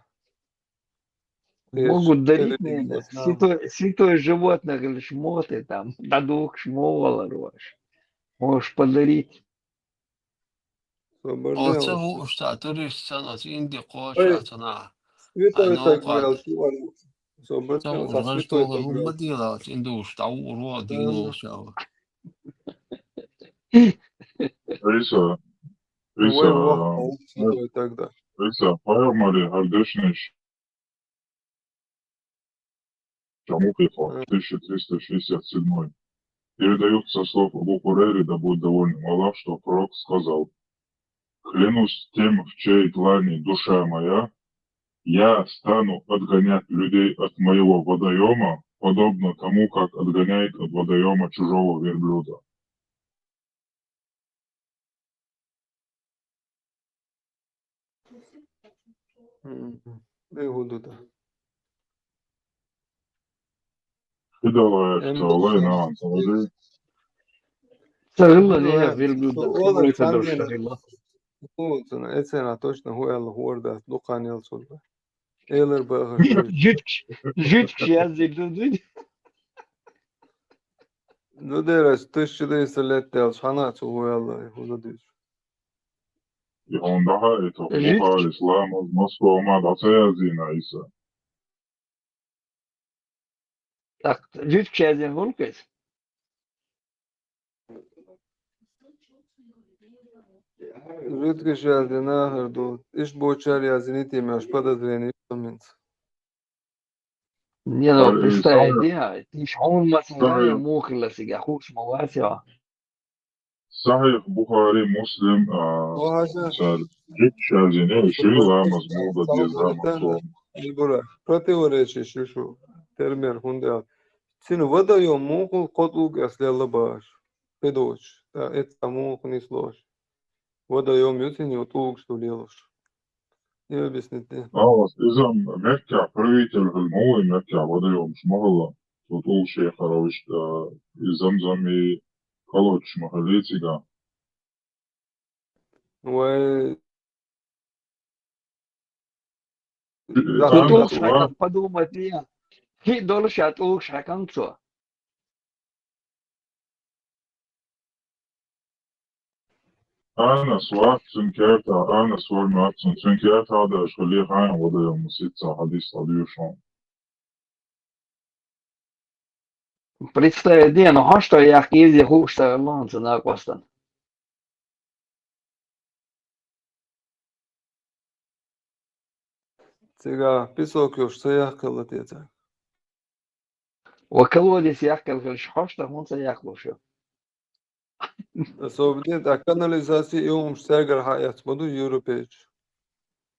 могут дарить Эллинги мне баснам. святое животное говоришь шмоты там дадух шмола рош можешь подарить Оце Освобожден. у штатuri sana indi Ой, koša sana святой ano так kad вел, чувак. sa Освобожден, со святой urgastola так вел. humadila indu štau uro dino sa Isa, Ой, Isa, ох, святой тогда. Isa, Пайомари, Ардешнич, Чамукефа, 1367. Передают со слов Абу Хурейры, да будет доволен Аллах, что пророк сказал: «Клянусь тем, в чьей длани душа моя, я стану отгонять людей от моего водоема, подобно тому, как отгоняет от водоема чужого верблюда». Бегудуда. Хидалаев, Hem Таулайна, Антавади, сагылла не Bilmiyorum. верблюда Oğlum хиброй sen кадош diyen сагылла Olsun. Etsena точно хуял хуорда. Дукан ел солда. Эйлер бахаштай. жидкий я зайду Ну дерес 1900 лет ел шана цу хуял хузадиш. Яхондаха, это жидкий Бухар, Ислам, Москва, Мад, Ацаязина, Иса. так жидкий я зайду волкайс Rütgeş geldi nahır du. İş boçar yazını temiyor. Şpada dreni minц. не ну представь Сахих, идея ты шон масгая Сахих, мухла сега хуш мавасия Сахих, Бухари, Муслим, O haşa. misal, Cid Şazine, Şila, Mazmuda, Diyazha, Savunmaktan Maksum. ilbura. Protivoreći şu termer hunde. Sinu vadayo muhul kotluk aslela baş. Pedoç. Ta et samuh nisloş. Vadayo mutini otluk što lijeloš. Ne объясните? إذا مكة правитель الموي مكة وديهم شمغلا وطول شيخ روش زمزم قلوش محليتيغا Ve أنا Tutuluk захватывал. سواء şakan подумать я. Ki dolu şatuluk şakan so. أنا سواء سنكرتا أنا سواء ما سنكرتا هذا شغلي خاين وديهم مسيتسا حديث صديوشون Представь, где, ну что я ездил хуже ланца на костан. Сега писок još sayah kılıtıyacak. وكلوديس يحكي الغش حشتا هون سيحكي شو. Особенно da kanalizasyon yoğunmuş sergar hayat modu Europej.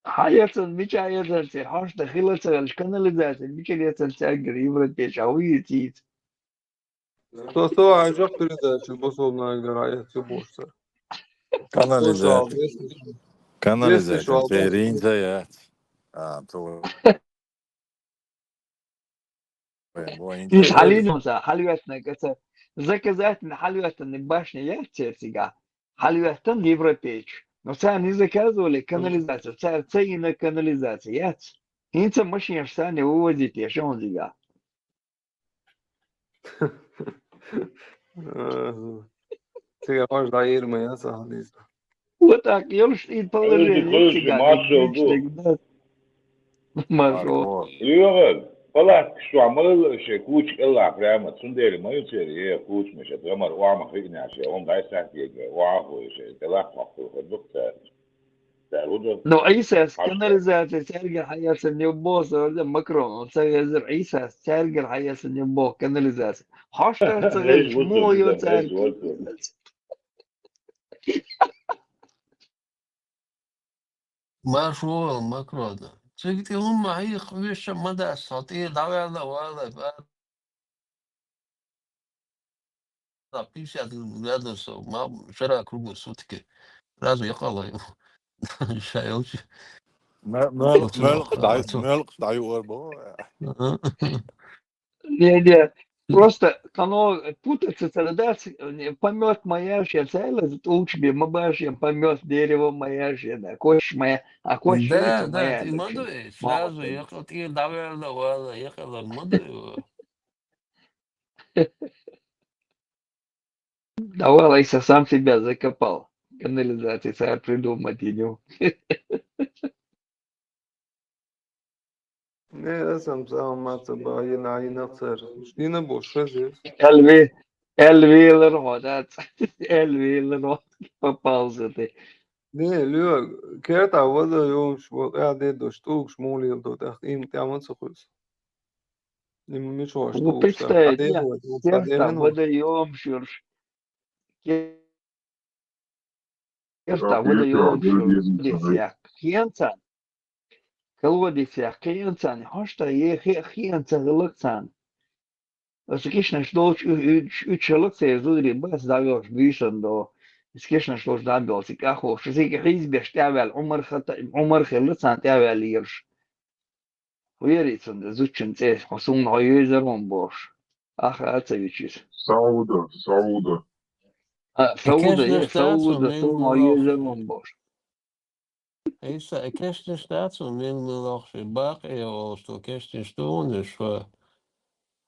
حياة مش حياة سي حشتا خلص الكناليزات مش اللي تنسجل يبرد بيشاوي تيت. To ajak передачи босолна игра hayat boşsa. Kanalizēt, Vesti kanalizēt, şu un tie ir alban. indzējāts. To vai مش indzējāt. حاليا مسا حلوتنا كسر. زكزاتنا حلوتنا باشنا يحتر سيجا. حلوتنا يبرد بيش. مثلا إذا كذا ولا كناليزات صار تسينا كناليزات يات. انت مش يفساني ووديت يا شلون زيجا. Сега може да ирма я сахализа. Вот так, ёлш и положение Kılıç всегда, как maç oldu. мечтик, да. Машу. Marko, Yok. Valla şu amalı şey kuç illa prema sundeli mayu çeri ya kuç meşe ama wama higna şey on da sak diye wa bu şey tela fakir doktor. Darudo لو عيسى كناليزات تلقى حياة النبوس ولا مكرون تغير عيسى تلقى الحياة النبوس كناليزات حاشتا تغير leş شمو vurdu يو da leş تلقى vurdu. ما شو مكرو ده Цигти умма хи хвиша мада сати давала вала ба пиша дулада со ма шара кругу сутки. Разу якала шаёчи сутро хату. ملق دعيو أربعة. Не, просто оно путаться тогда, помет моя же целая, учби, мабашья, помет дерево моя же, да, кость моя, а кость Да, шуйца да, моя, ты лучше, молодой, мама сразу твоя. ехал, ты давала вала, ехала молодой. Давай, Лайса, сам себя закопал. Канализации, царь придумать и не. Ne esam macībā, ja nāina cer. Šķina būs šrezies. Elviler hodat, elviler hot, попал за ты. Ne, lyö, kertaa vada jums, ja dedo stūkš mūlīl, tā im tā macakus. Im mičo Ну, stūkš, tā представь, я adēvot, tā керта adēvenot. выдаем шурш, керта Ракеты, выдаем шурш, агрессия. хенца, колодися, хенца, хошта е хенца галаксан. Skishna shlosh uchelotse zuri bas davos bishando. Skishna shlosh davos ikaho shzik khiz bishtavel Umar khiltsan tavel yirsh. Uyeritsund zuchen tse hosum hoyezer on bosh. Ach atsevichis. Сауда. Sauda Конечно, ye штацию sauda мил sum лох. hoyezer on bosh. Isa, конечно, штацию мил лох. Баки, о, что, конечно, что он еще.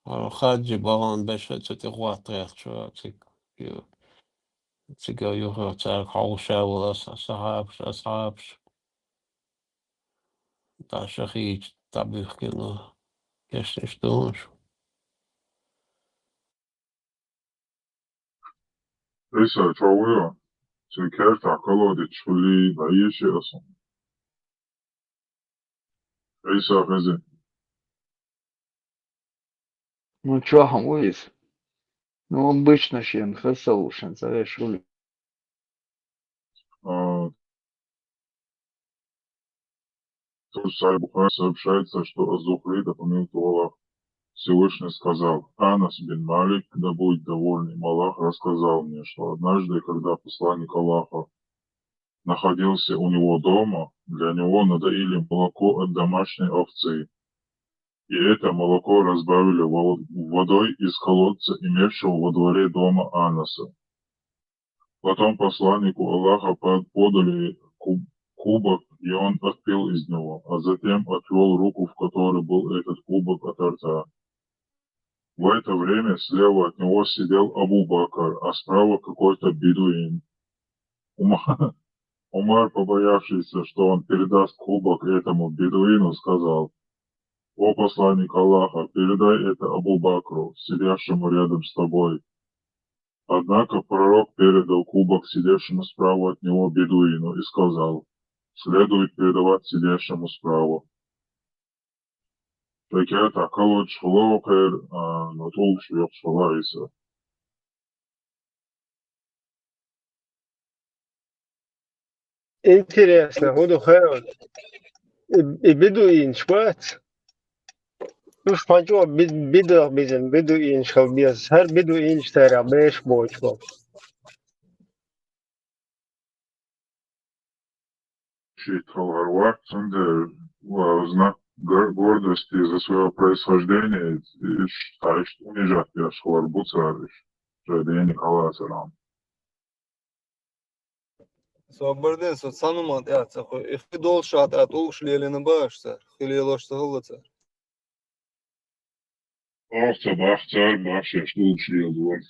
Хаджи барон беша цути хуатрях, что, تيجا يوغا تاع حوشة ولا أصحابش تاع شخيج تاع بيخكينا كاش نشتوش Esa, čaujo, se kerta kalodi čuli da ješi asom. Esa, veze. Ну чё, хамуис? Ну обычно шен хасаушен, знаешь, ули. Тут Сайбухай сообщается, что Азухри допомиловал Всевышний сказал: Анас бин Малик, да будет довольный, Аллах рассказал мне, что однажды, когда посланник Аллаха находился у него дома, для него надоили молоко от домашней овцы, и это молоко разбавили водой из колодца, имевшего во дворе дома Анаса. Потом посланнику Аллаха подали кубок, и он отпил из него, а затем отвел руку, в которой был этот кубок, от рта. В это время слева от него сидел Абу Бакр, а справа какой-то бедуин. Умар, побоявшийся, что он передаст кубок этому бедуину, сказал: «О посланник Аллаха, передай это Абу Бакру, сидящему рядом с тобой». Однако пророк передал кубок сидящему справа от него бедуину и сказал: «Следует передавать сидящему справа». Такая такая чхлокер, но толк швёк швалайся. Интересно, буду хорош. И бедуин шват. Ну, шпанчо бедуах безен, бедуин шалбез. Her бедуин штара беш бочко. Шитхаларвак, знак гордости за свое происхождение, и считаешь, что унижать я шхаларбу цариш. Жадени халасарам. Sabırden so sanımat ya çakı. İxti dol şat at ol şlelini başsa. Xililoş sağlıca. Ахца бахцар бахша штулши ядвар.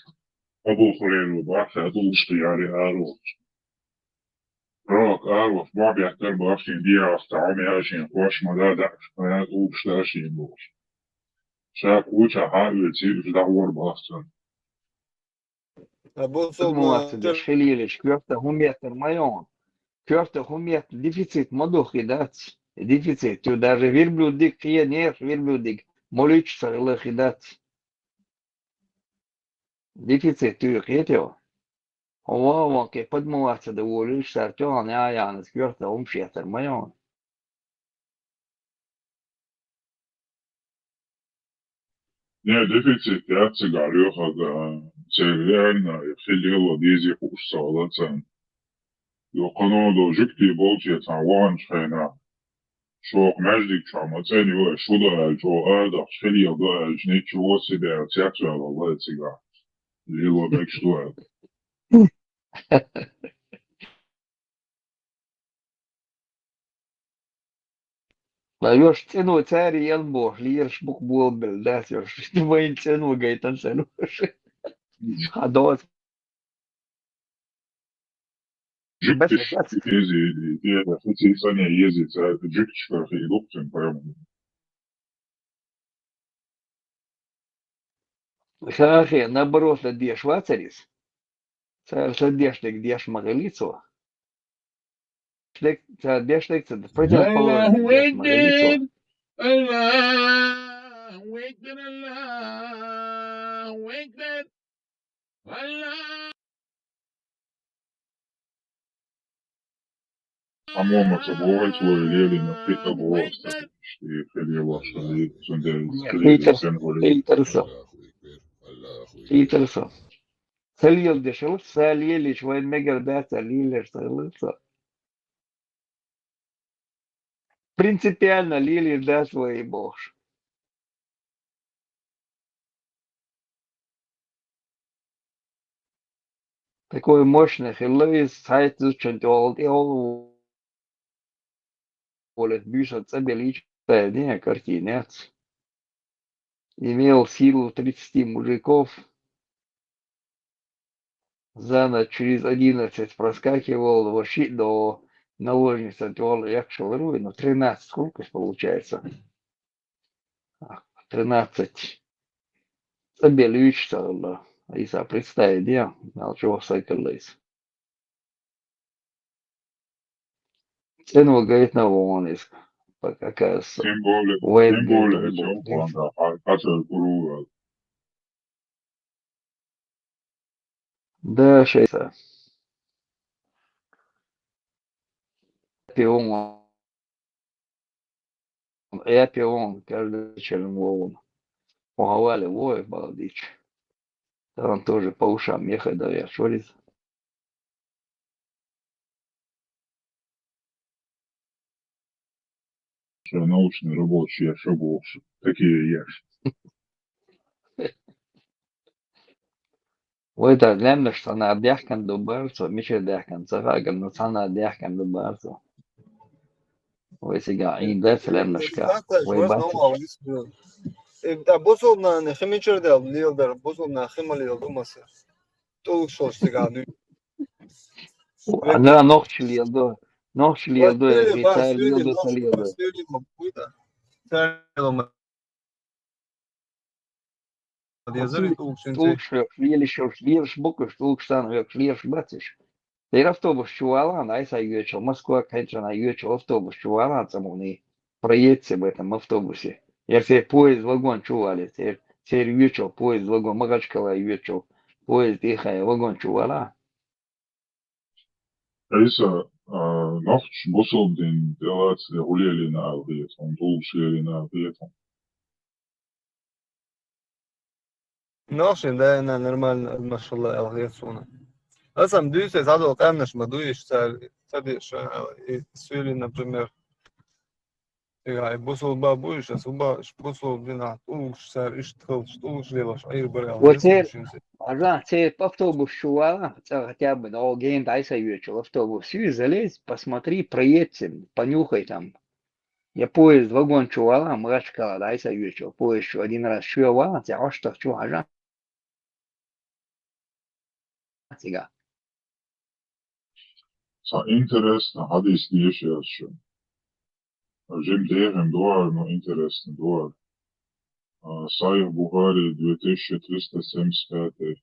Абу Хурейру бахша дулши яри ару. Пророк Аров бабяхтар бахши диаста амяшин хош мададаш. Аят улшташин бош. Шак уча хави дауар бахцар. Bu Муатсы да soba шелилич, кёрта хуметр майон. Кёрта хуметр дефицит мадухи дать. Дефицит. Тю даже верблюдик, нет, верблюдик. Молич сарлых и дать. Дефицит тю хетел. Ова, ке подмуатсы да улич сартён, я скёрта умшетр майон. Не, дефицит, я цигарёха, да. Реально, филиала дизи хушсалацан. يقنودو جكتي بولتي تاوان شخينا شوق مجدك شامتين يوه شودا جو آدق شخلي يضاء جنيك شو سيدا تياتو على الله تيغا اللي هو بيك شوال Jos cenu cēri ielboš, liež buk bolbildēs, jos vain cenu gaitan cenu. Hados. Bez جكتي nekāds. يزي دي فتي ثانية يزي جكتي في دوكتين فاهم Хахе, наоборот, дешь вацарис. Царь садешник дешь магалицу. Дешник, противоположный дешь магалицу. الله أكبر الله أكبر الله. По-моему, собой твой лели на притого оставить, что и филиала шали сундель Хейтерсо. Хейтерсо. Салил дешел, салилич, вайн мегарда, салилиш, салилсо. Принципиально лили да свой бож. Такой мощный хилой сайт изучить all волит бюджет забелич не картинец. Имел силу 30 мужиков. За ночь через 11 проскакивал вообще до наложницы отвал якшал руи, но 13 сколько получается? 13 забелич стало. Isa представить, я чего сайкалейс. Цену говорит на вонис. Какая тем более, да, шесть. Пион. Я пион, каждый член вон. Поховали вой, балдич. Он тоже по ушам ехать давят, шорит. научные рабочие ошибок. Такие есть. وإذا لمش صنع بيحكم دبارسو مش بيحكم صفاقم نصنع بيحكم دبارسو ويسي قاعدين بس لمش كا ويباتش بوصل نخي ميشر دل ليلدر بوصل نخي ماليل دوماسي طول شوش تقعدوا أنا نوخش ليلدو غيتا ليلدو سليلدو Лишь буквы, штан, лишь бациш. Тер автобус чувала, найса юечил, Москва, конечно, юечил автобус чувала, самуни проедьте в этом автобусе. Если поезд, вагон чували, теперь юечил, поезд, вагон, Магачкала юечил, поезд, ихая, вагон чувала. Айса, нахч босол день делать гуляли на алгет, он шли на алгет. ناشين ده أنا نورمال ما شاء الله ألغيت سونا أصلا دويس هذا قامناش ما دويش تادي سوري например يعني بوصل بابوش أصلا بوصل بنا طولش سار إيش تخلص طولش ليش أي برا وتير عشان تير автобус чувала, хотя бы на Олгейн дайса юечил автобус, залезь, посмотри, проедьте, понюхай там. Я поезд, вагон чувала, Магачкала дайса юечил, поезд один раз чувала, тебя что чуважа. Интересно, hadis еще. Жим дерем дуар, но интересный дуар. Сайх Бухари 2375.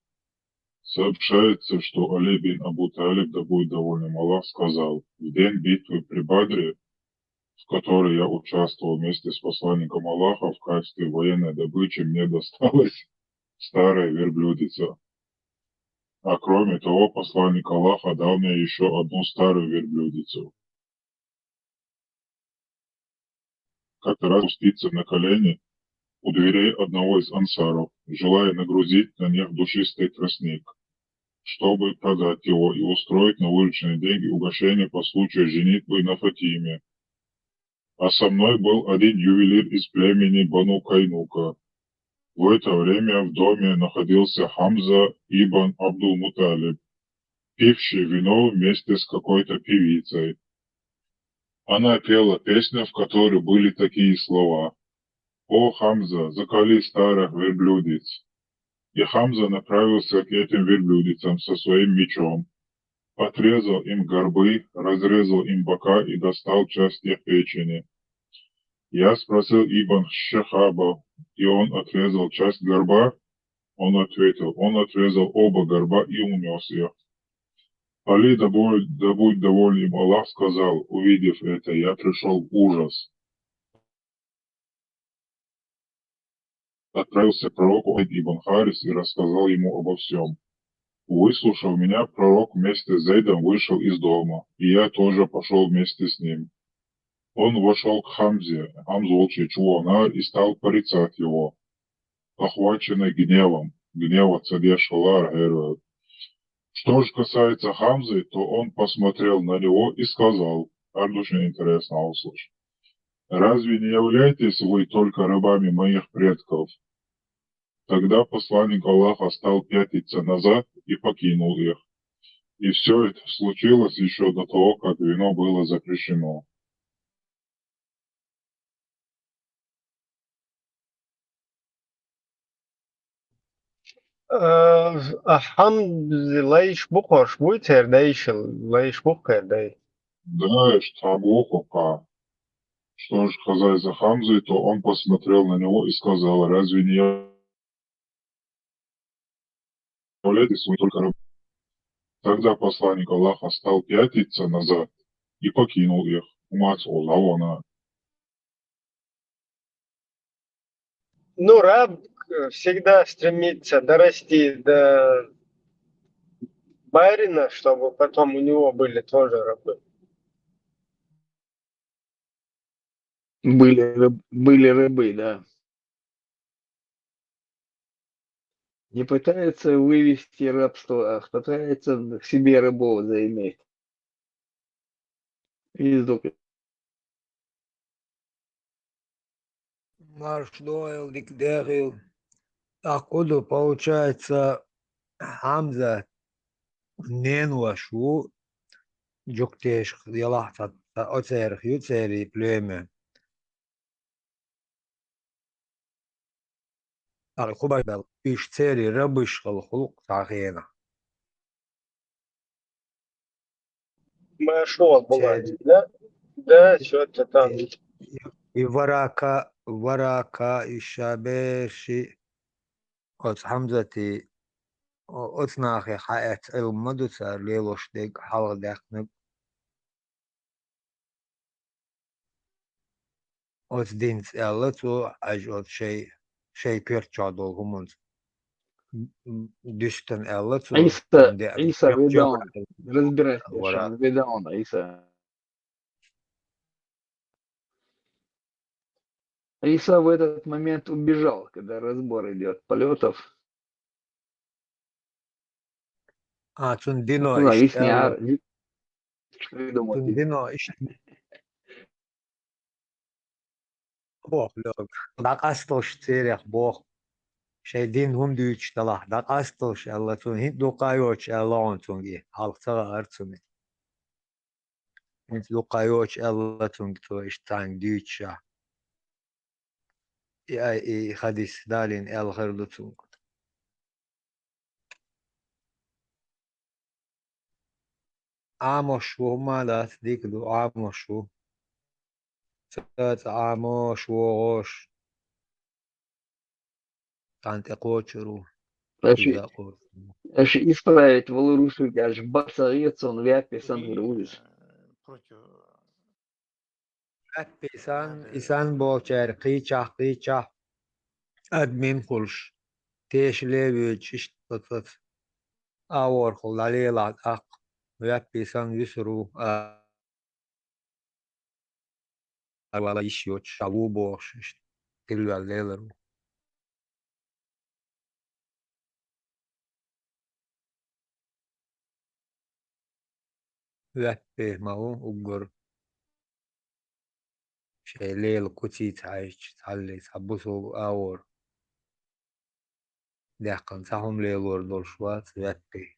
Сообщается, что Али бин Абу Талиб, да будет доволен Аллах, сказал: в день битвы при Бадре, в которой я участвовал вместе с посланником Аллаха, в качестве военной добычи мне досталась старая верблюдица. А кроме того, посланник Аллаха дал мне еще одну старую верблюдицу. Как-то раз спуститься на колени у дверей одного из ансаров, желая нагрузить на них душистый тростник, чтобы продать его и устроить на вырученные деньги угощение по случаю женитьбы на Фатиме. А со мной был один ювелир из племени Бану Кайнука. В это время в доме находился Хамза ибн Абдул-Муталиб, пивший вино вместе с какой-то певицей. Она пела песню, в которой были такие слова: «О, Хамза, закали старых верблюдиц». И Хамза направился к этим верблюдицам со своим мечом, отрезал им горбы, разрезал им бока и достал часть их печени. Я спросил Ибн Шахаба, и он отрезал часть горба? Он ответил, он отрезал оба горба и унес их. Али, да будь доволен им Аллах, сказал, увидев это, я пришел в ужас. Отправился к пророку Ибн Харис и рассказал ему обо всем. Выслушав меня, пророк вместе с Зейдом вышел из дома, и я тоже пошел вместе с ним. Он вошел к Хамзе, Хамза Чуанар, и стал порицать его, охваченный гневом. Гнев от Цадешалар, говорит. Что же касается Хамзы, то он посмотрел на него и сказал, очень интересно услышать, разве не являетесь вы только рабами моих предков? Тогда посланник Аллаха стал пятиться назад и покинул их. И все это случилось еще до того, как вино было запрещено. Hamd leish bukhorsh buiter deish leish bukher dei. Да, Штабухука. Что же касается Хамзы, то он посмотрел на него и сказал, разве не являетесь вы только рабами? Тогда посланник Аллаха стал пятиться назад и покинул их. Мать Аллаха. Ну, раб всегда стремится дорасти до барина, чтобы потом у него были тоже рабы. Были рабы, да. Не пытается вывести рабство, а пытается к себе рабов заиметь. Маршдойл, Дикдерил, Акуду, получается, Хамза, Ненуашу, Джуктеш, Ялахта, Оцерх, Юцери, племя. Алхубайбел, Ишцери, Рабыш, Алхулук, Тахена. Машол была, да? Да, что-то там. И варака, и шаберши, от Хамзати, от нахи, хаят, Мадуца, Лелоштег, Халадахнег. От динс эллату, аж от шей перчадол гумунс. Düştün эллату, Иса Ведаон. Разбирайся, Ведаона, Иса. Иса в этот момент убежал, когда разбор идет полетов. Цундино, Цундино, Бог, лёг. Дакастош церях Бог. Шейдин хум дүйч талах. Дакастош эллатун. Хит дукайоч эллаонтунги. Халцага арцуни. Хит дукайоч эллатунги то иштан дүйча. И хадис далин эл херлутунг. Амошу малат дикду амошу. Цат амошу ош. Тантекочеру. Аж исправить Валурусу, аж бацарец он вяписан груз. İsan boğçer, qıyçah, admin kulş, teşlevi çişt tıt, avor kul, dalilat ak, yappisan yusru, wala iş yok, şavu boğş, tilvel leleru. ويبه ماو أجر شيء ليل كتيت عايش تعلي تعبسو أور دهقن سهم ليل وردول شوات ويبه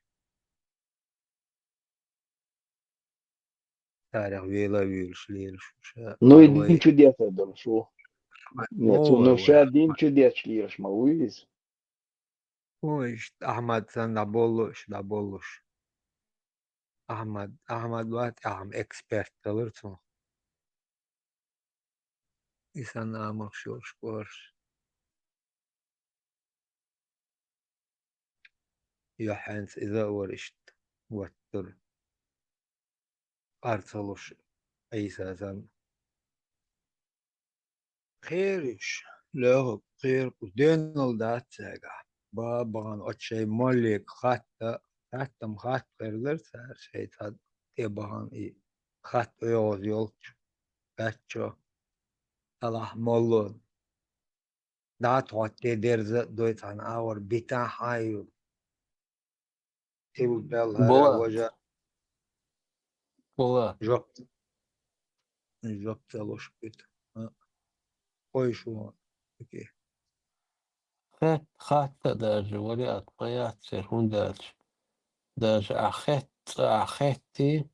تاريخ ويلا ويلش ليلش Ну и أروي дин чудес это шо. Нет, مو ну أروي ша дин чудес шлиш мауиз. وش أحمد سن دابولش أحمد وقت إكسبرت تلرتو إنسان أمك شوش كورش يحنس إذا ورشت وتر أرسلوش أي سازن خيرش لا خير ودين الدات ساقع بابغان أتشي موليك خاتم خات خير سار شيء تاد يبغان إي خات يوز يولش باتشو الله مولون دات واتي ديرز دويت عن اور بيتا حايو تيبو بيل هرا وجا Polat. جوب تلوش بيت كوي شو اوكي Hatta даже вариант бояться хундать. Даже ахетти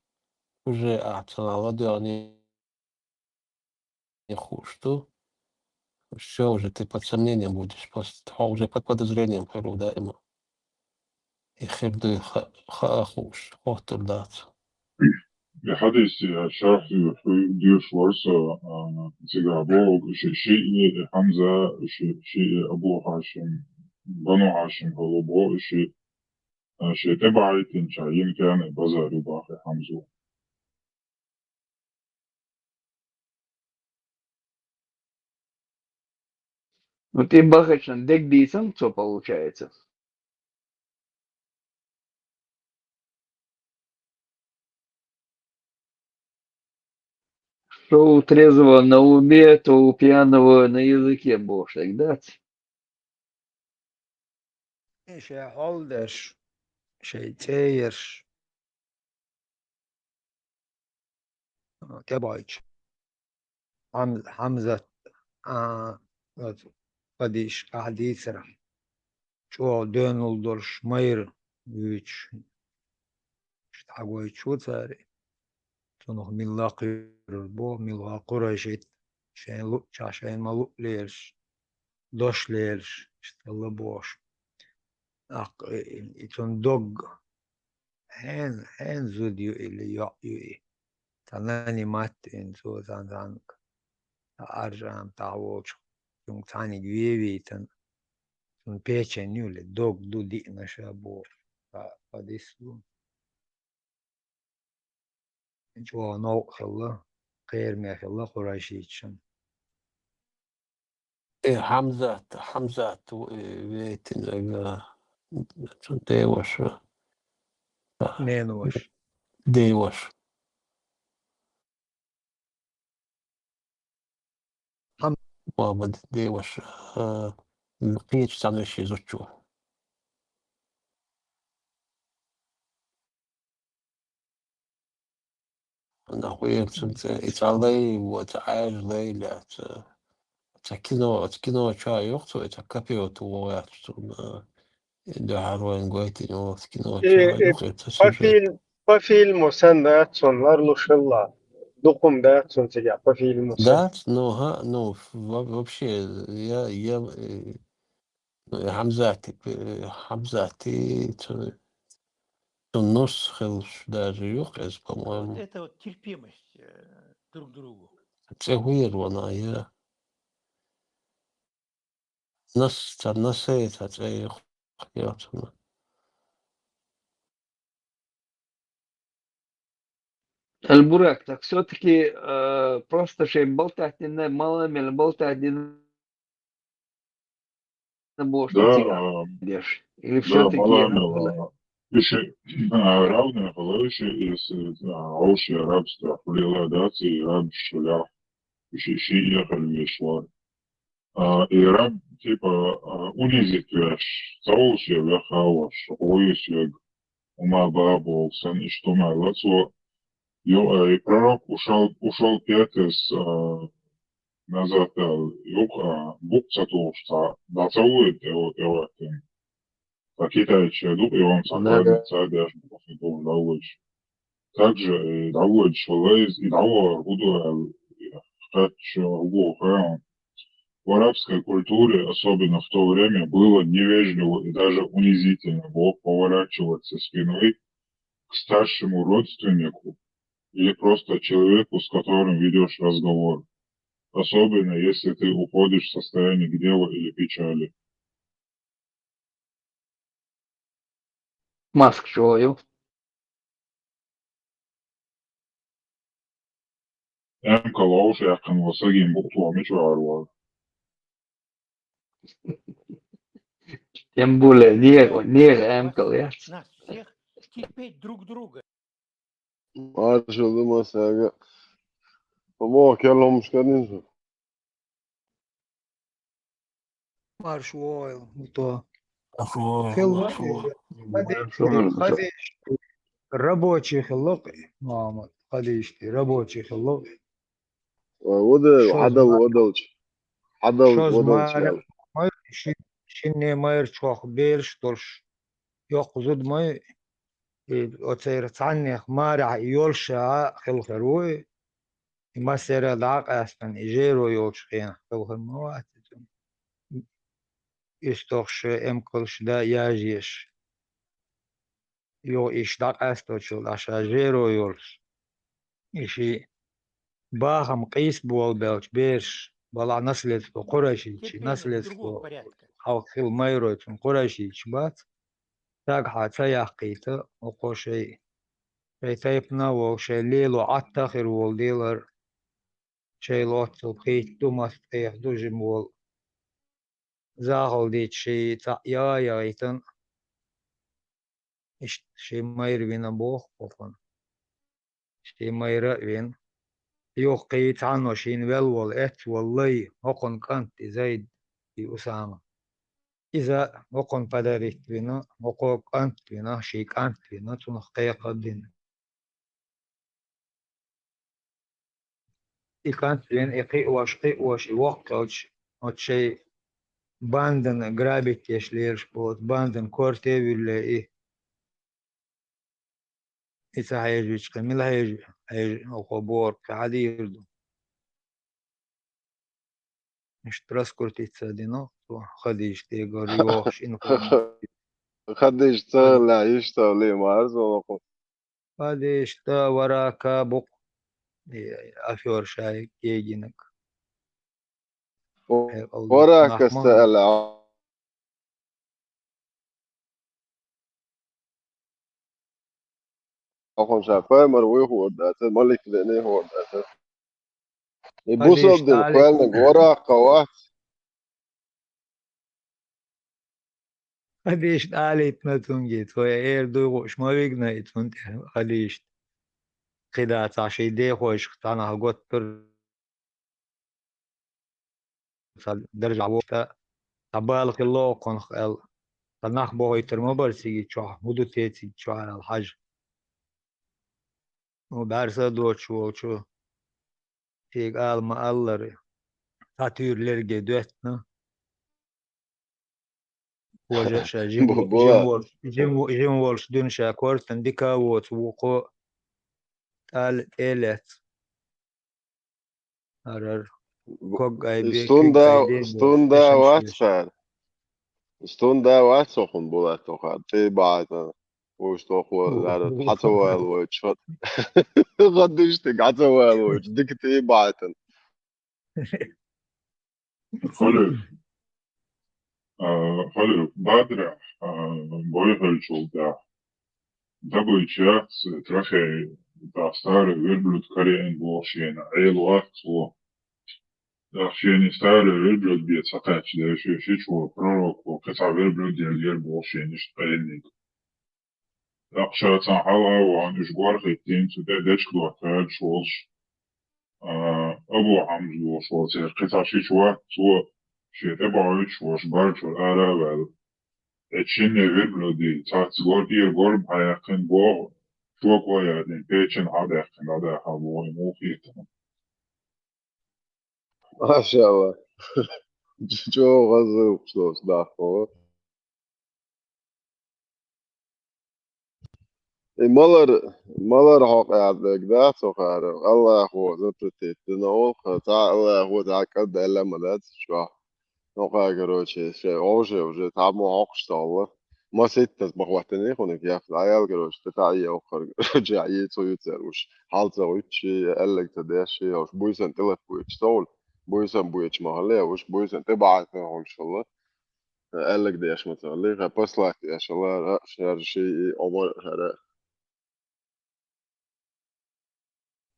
уже оценила не хушту. Все, уже ты под сомнением будешь, просто уже под подозрением херу, да, ему. И херду хуш, хохтур дать. بحدث شرح ديوش ورسة تجابو شيء حمزة شيء أبو هاشم بنو هاشم غلبو شيء تبعي تنشاين كان بزار باقي حمزة Ну ты бахачан дек дисам, что получается? Что у трезвого на уме, то у пьяного на языке бошек, да? شي هولدش شي تايرش تبعيش حمزة قديش قاعد يسرح شو دينول دورش مير ويش شتاقوي شو تاري تنوح من لاقي البو من لاقورة شيت شين لو شين ما لو ليرش دوش ليرش شتلا بوش يتون دوغ هن زوديو اللي يو تناني مات إن زو زانك أرجع تعوش يوم تاني جويبي تن بيتشن يولي دوغ دو دي نشابو فديسو جو نو خلا غير ما خلا قراشيتشن حمزة ويتن ديوش نينوش ديوش بابا ديوش لقيت تعمل شي زوجو أنا خويا إيطالي وتعال ليلة تكينو شاي يوقتو إتكابيو توات دو هاروين قويتي نو تكينو شاي يوقتو تسوجي بفيلم وسن داتسون لارلوش الله دقم داتسون تجا بفيلم وسن دات نو вообще я حمزاتي نص خلش даже يوقز по-моему Это вот терпимость друг к другу. تغوير وانا يا نسيت هتلاقي خياراتنا Альбурак, так все-таки просто шей болтать не малыми болтать не бошь Да, тигадеш. Или да, все-таки малами еще равные половища из ауши рабства прилádаций раб шулях еще ехали вешло. И раб типа унизит веш, зауши вехаваш, оюсег, ума бабу, сан и что мало, И пророк ушел Петрус назад, букца толшта, да целует его, какие-то дуб, и он сохранит царь, после того довольше. Также довольше лез, и того буду в арабской культуре, особенно в то время, было невежливо и даже унизительно поворачиваться спиной к старшему родственнику или просто человеку, с которым ведешь разговор. Особенно, если ты уходишь в состояние гнева или печали. Маск шою. Калауш яқын болса кейін бұл туамы чуаруар. Тем более не колец. Нас всех терпеть друг друга. Marshall مساقة وما كلهم مش كان Марш войл, то Шо. خديش ربوشي خلق ماما خديش ربوشي خلق ودل شوز عدل ما عدل شوز ودل ما شيني ما يرتشوخ بيرش تولش يقصد ما أتصير تصنع مارع يولشا خلق روي ما سير داق أسفن إجيرو يولش خيان خلق الموات يستوخش أمكلش دا ياجيش يو إيش داق أستوشل عشا جيرو يولش إشي باهم قيس بول بيلش بيرش بلا نسلت في قرشي نسلت في أو خيل مايروت من قرشي بات تاق حتى يحقيته وقوشي شي تايبنا وشي ليلو عتاخر والديلر شي لوت القيت دوماس قيح دوجم وال زاغل ديت شي تا يا ايتن إش شي ماير بينا بوخ بوخن شي ماير بين يوقيت عنو شين والول ات والله وقن كانت زايد في أسامة إذا وقن بدرت بنا وقوق أنت بنا شي كانت بنا تنخقي قدين كانت بين إقي واش وقتش وشي باندن جرابت يشليرش بوت باندن كورتي ولا إيه إذا هيجيش كمل هيج وقبور كعادي يردو مش ترسكرتي تصدينا خديش تيجر يوخش إنكم خدش طلع يشتغل مارز ونقول خديش تا وراك بق أفيور شاي يجينك وراك استقل أخون شافه مروي هو داته مالك لأنه هو داته يبوسوا بدل كوالنك وراك وات خديش عليت ما تنجيت هو إير دوغوش ما بيجنايت فنت خديش خدات عشي دي خوش اختانا هقوتر درجة وقتا تبالغ الله قن خال تناخ بوهي ترمو برسيجي تشوح مدو تيتي تشوح على الحج وبارسا دوتشو وشو تيق آل ما ألر تاتير لرجي دوتنا وجشا جيم وولش دون شاكورت انديكا ووقو تال إيلت أرر كوغ أي بي stunda واتفال stunda واتسوخن بولات توخا تي بعد وش توخو لا حتى والوش غدش تقعد والوش ديك تي بعد خلي بدر بويهل شولدا دبل чакс трохи да старый верблюд корень волшен эл вахту да шени старый верблюд бьет сакач да еще чего пророк каса верблюд дер волшен штайник акшатсан хава ван ишгвар хитин сюда дечкло тад шолш أبو حمزة وصوتي قطع شيشوا سو شيء بايش وش بارش والأرابل اتشين نفر بلودي تاتسغور دير غور بحيقين بو شو يعني بيتشن هذا هو موخيت ما شاء الله. شو غزل بصوص داخل. مالر حق عندك ده سخر الله هو زبطت تنو خطا الله هو ذاك ده إلا مدد شو نوقع قروشي شيء أوجه تعبوا عقش الله ما ست تصبح وقتني خونك يا في العيال قروش تتعي أخر جاي تسويتر وش حال تسويتشي قالك تداشي وش بويسن تلف بويتش تول بويسن بويتش محلية وش بويسن تبعت إن شاء الله قالك داش مثلا بس لك يا شاء الله شهر شيء عمر هذا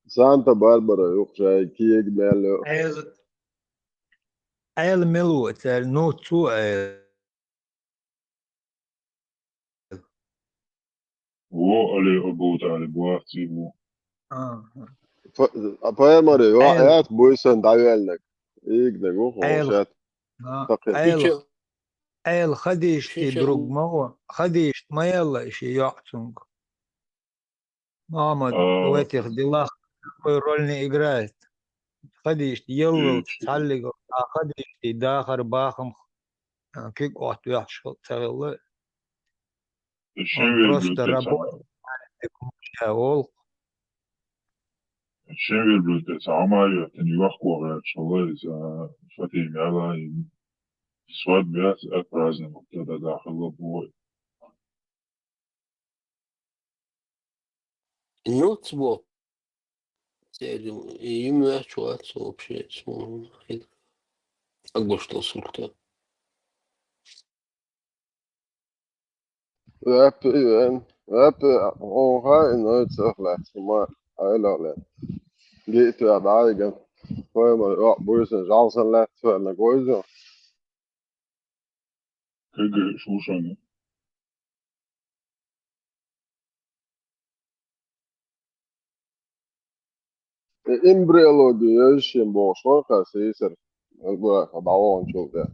سانتا باربرا يخشى كيك دالو أيل ملو تال نو تو هو اللي أبوت على بواتي مو باربرا يو أيل آيات بويسن دايلك إيك نجوخ أيل وشات تقل أيل أيل خديش تي دروج شو مو خديش ما يلا إشي يعطونك محمد ويتيخ دلاخ رولني إجرات خديش يلا تعلق خديش تي داخر باخم كيك وقت يحشل تغلى الشمال просто بلوتة работать شاول الشمال بلوتة عماية تاني وحكو غير شالله إذا فتي على سواد بيات أبرزن مبتدا داخل البوي النوت بوك имя чувак вообще أكبر что сульта. راب هاي إنه يتسخلع ما هاي لا جيت بعد فما بويسن جالسن لا فما كويسو كيجي شو شاني إمبريولوجي يشين بوشور كاسيسر البوا خدعوان شو ده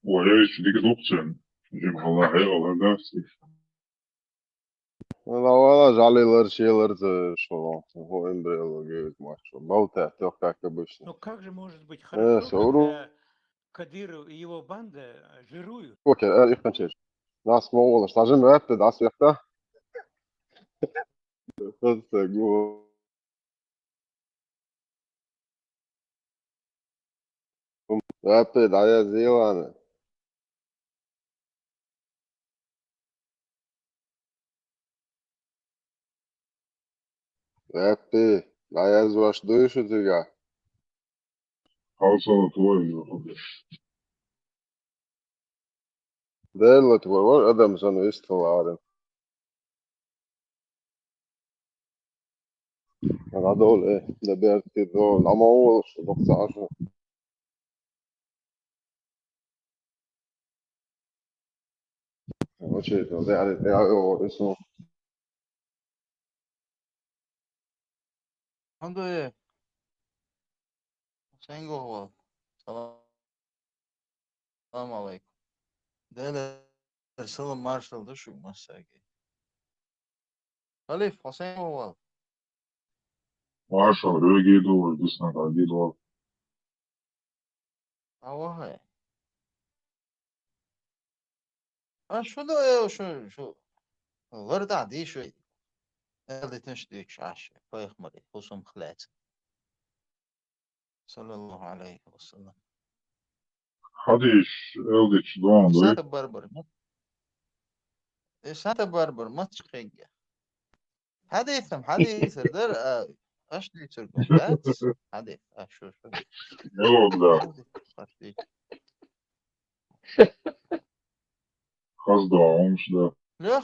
وعيش ديك دوبسن جيب الله هي والله نفسي والله جالي شيلر شو هو إمبريولوجي ما شو بوته توقع كبش Ну как же может быть хорошо, سورو когда Кадыров и его банда жируют? اوكي ich kann schon das mal ولا استعجل راب das يحتى بس جو راب ده زيوانه راب لا يزوش دوش تيجا حوصل طويل ده اللي تقول ادم سنو يستوى أنا دول إيه ده بيرتي دول أما هو نقطة 10 وشي ده يعني اسمه الحمد لله حسين قهوة السلام عليكم ده السلام مارشال ده شو مساكي خليف حسين قهوة 10 رجي دول جسنا تعدي دول هاي شو ده شو غير عادي شوي اللي تنشديك عشا فايخ مري خصوم خلات صلى الله عليه وسلم حديش إلديش دوان دوي سانتا باربر ما تشقيق حديث در اش دي تركم بات حديث شو يلو بلا خاص دعومش ده لا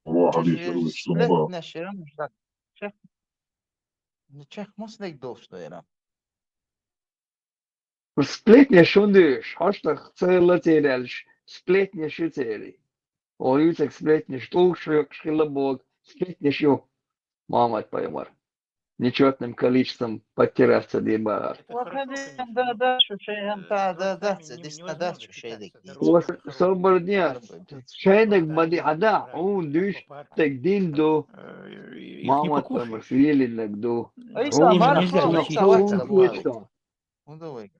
هو حديث إلديش دوان نشرم Čeh mosnek došlo je Splitnje šundiš, haštag cēlētīrēļš, splitnje šitēri. O jūtek splitnje štūkšļok, škilabog, splitnje šo. Māmāt pajamar. нечетным количеством подтираться либо Это хорошо, конечно, Да, но да, что шей هم تا просто да сами здесь на невозможно дачу шей питаться. лик Дорога хорошая, صبر شاينك بدي حدا عون دوش تقدين دو их не ماما покушаешь. تمرسيل انك دو ايسا Ими عون مالك нельзя هو احسن ايسا лечить وقت اخوهم это. لبوالك كويسة ودوي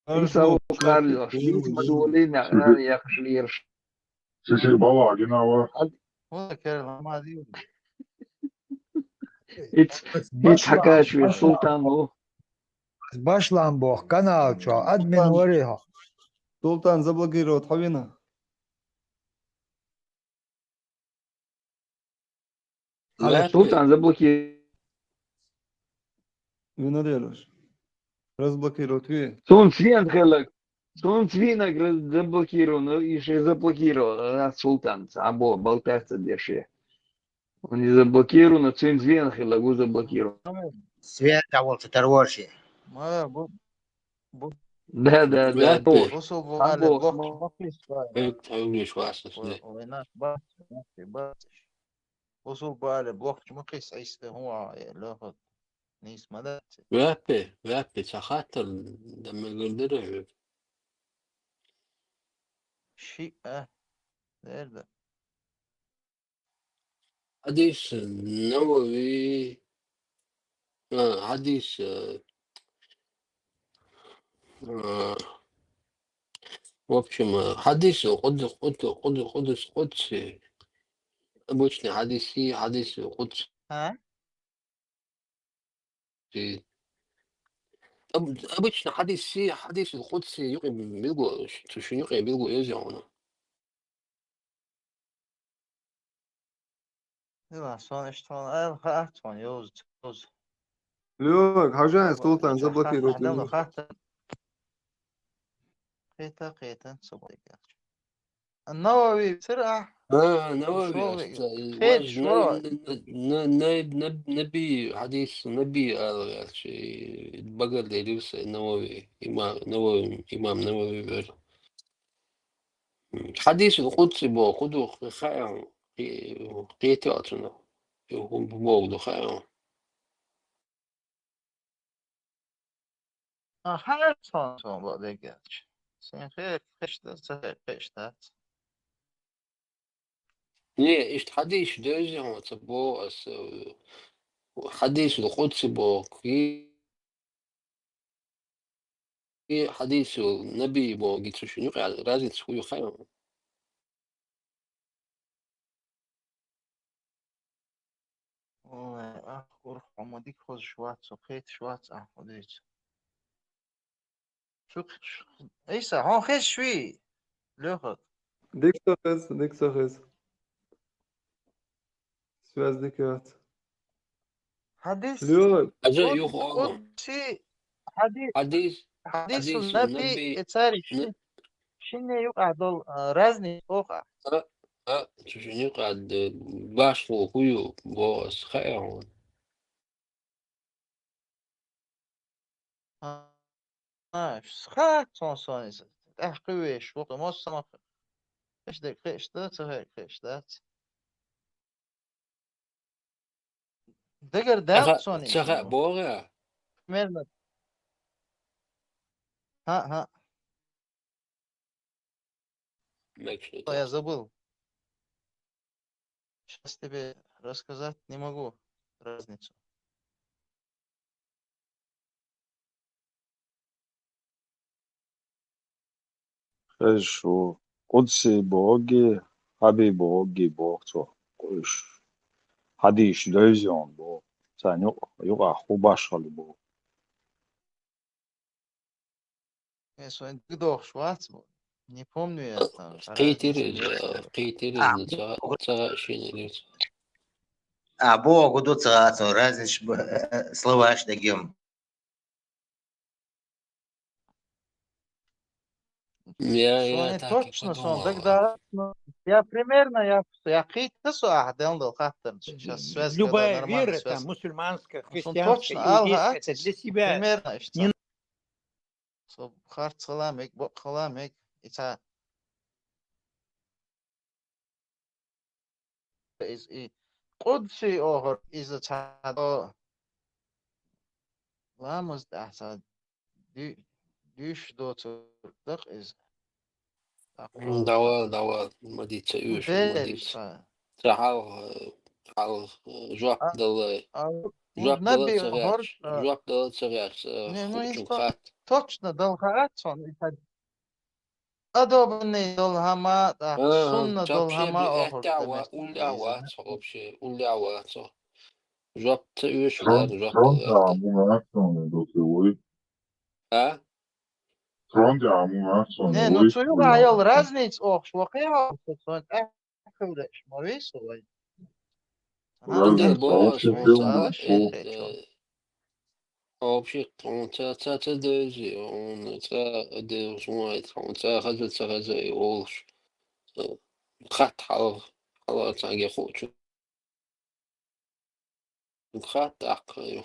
ايسا Хорошо, шляпки, وكارل شليت مدولين يخشليرش Şişi bala yine var. هو كيرل ما دي هيتس حكاش في السلطان هو Başlan bu kanal ço admin wariha. Султан заблокировал Хавина. Рапи, سلطان заблокировал Вина делаешь. Разблокировать ви. сон свин خلك сон свинок заблокирован еще заблокировал султан або болтается дешевле он не заблокирован сон свин خلك هو заблокирован سويت أول تتروشي. ما بو بو да رابي тоже بوصل بوالي або بلوك ما فيش هيك هيك شواسس ليه وهناك بس وصل بوالي بلوك ما فيش ايس هو له نيس مدات رابي سخاطر لما قدر شيء ده حديث نووي حديث в общем حديث قدس обычный حديث قدسي ها обычно حديث القدسي يقيم بيلقوا شو يقيم بيلقوا يرجعون لا صون اشتون اتون يوز Лёг, хожай, Султан заблокировать خاتم вину. خاتم قيتا صبري النووي بسرعة نووي شو واج خيل شو نبي حديث نبي شيء بقر ليلوس نووي إمام نووي بير حديث القدس بو قدو خير قيتاتنا هم بوغدو خير حاجة صون بعد سين خير خشت ني إشت حديث دوزي تبو حديث القدس بو حديث النبي بو قلت شنو رازي تسوي خير أخور حموديك خوز شوات سوقيت شوات أخوديت شو إيسا هون خش شوي لوخد Дик сахез. Связь дикат. حديث Лёг, أجا يوخ أغم قدسي حديث حديث حديث حديث النبي النبي اتساري شنو يقع دول رازني فوقع شنو قاعد باش خويو بوس خير خات صون أحقويش فوق موس سمخ خش دك خش ده تهيك خش ده دقر داب صوني شغا شنو بوغا ميرنا ها ماكش я забыл. Сейчас тебе рассказать не могу разницу. Хорошо. قدسي بوغي حبي بوغي بوغتو قوش حديش لوزيون بو سان يقع خوباش خلي بو Если он дох швац, не помню я там разницу قيتيرز версия. قيتيرز نتا شينيرز Богу тут разница слова дагем. я Сони так и точно сон, подумал тогда я примерно я какие-то суахден дал хаттем. Сейчас связь, когда Любая нормальная вера, там, связь. мусульманская, Сон христианская, точно алга иудейская, это для себя. примерно Не что харт халамик, бок халамик, это قدسي آخر إذا تعالى لامز أحسن ديش دوتر إز دوا ما دي تسويش ما دي ديش تعال جواب دل جواب دل نبي آخر سريعش جواب دل سريعش نو چون إنسان خات توچنا دل خاتون أدوبني دل هما سنة دل تابشي هما آخر بأهدعوا دمت إز أولعوا تابشي أولعوا جواب تسويش لا Trond, جواب Trond دل er ammunationen då till oj. ها Trond är ammunationen Не, ну oj цуюга skulle аял jag. разниц ох, швакеha, أكلش ما весело. ده Разница باش очень он сильная. Саваш эндечо. вообще он تا دزي он تا دز وايد он تا خزي اولش خط حال تاگه خوچو خط اقيو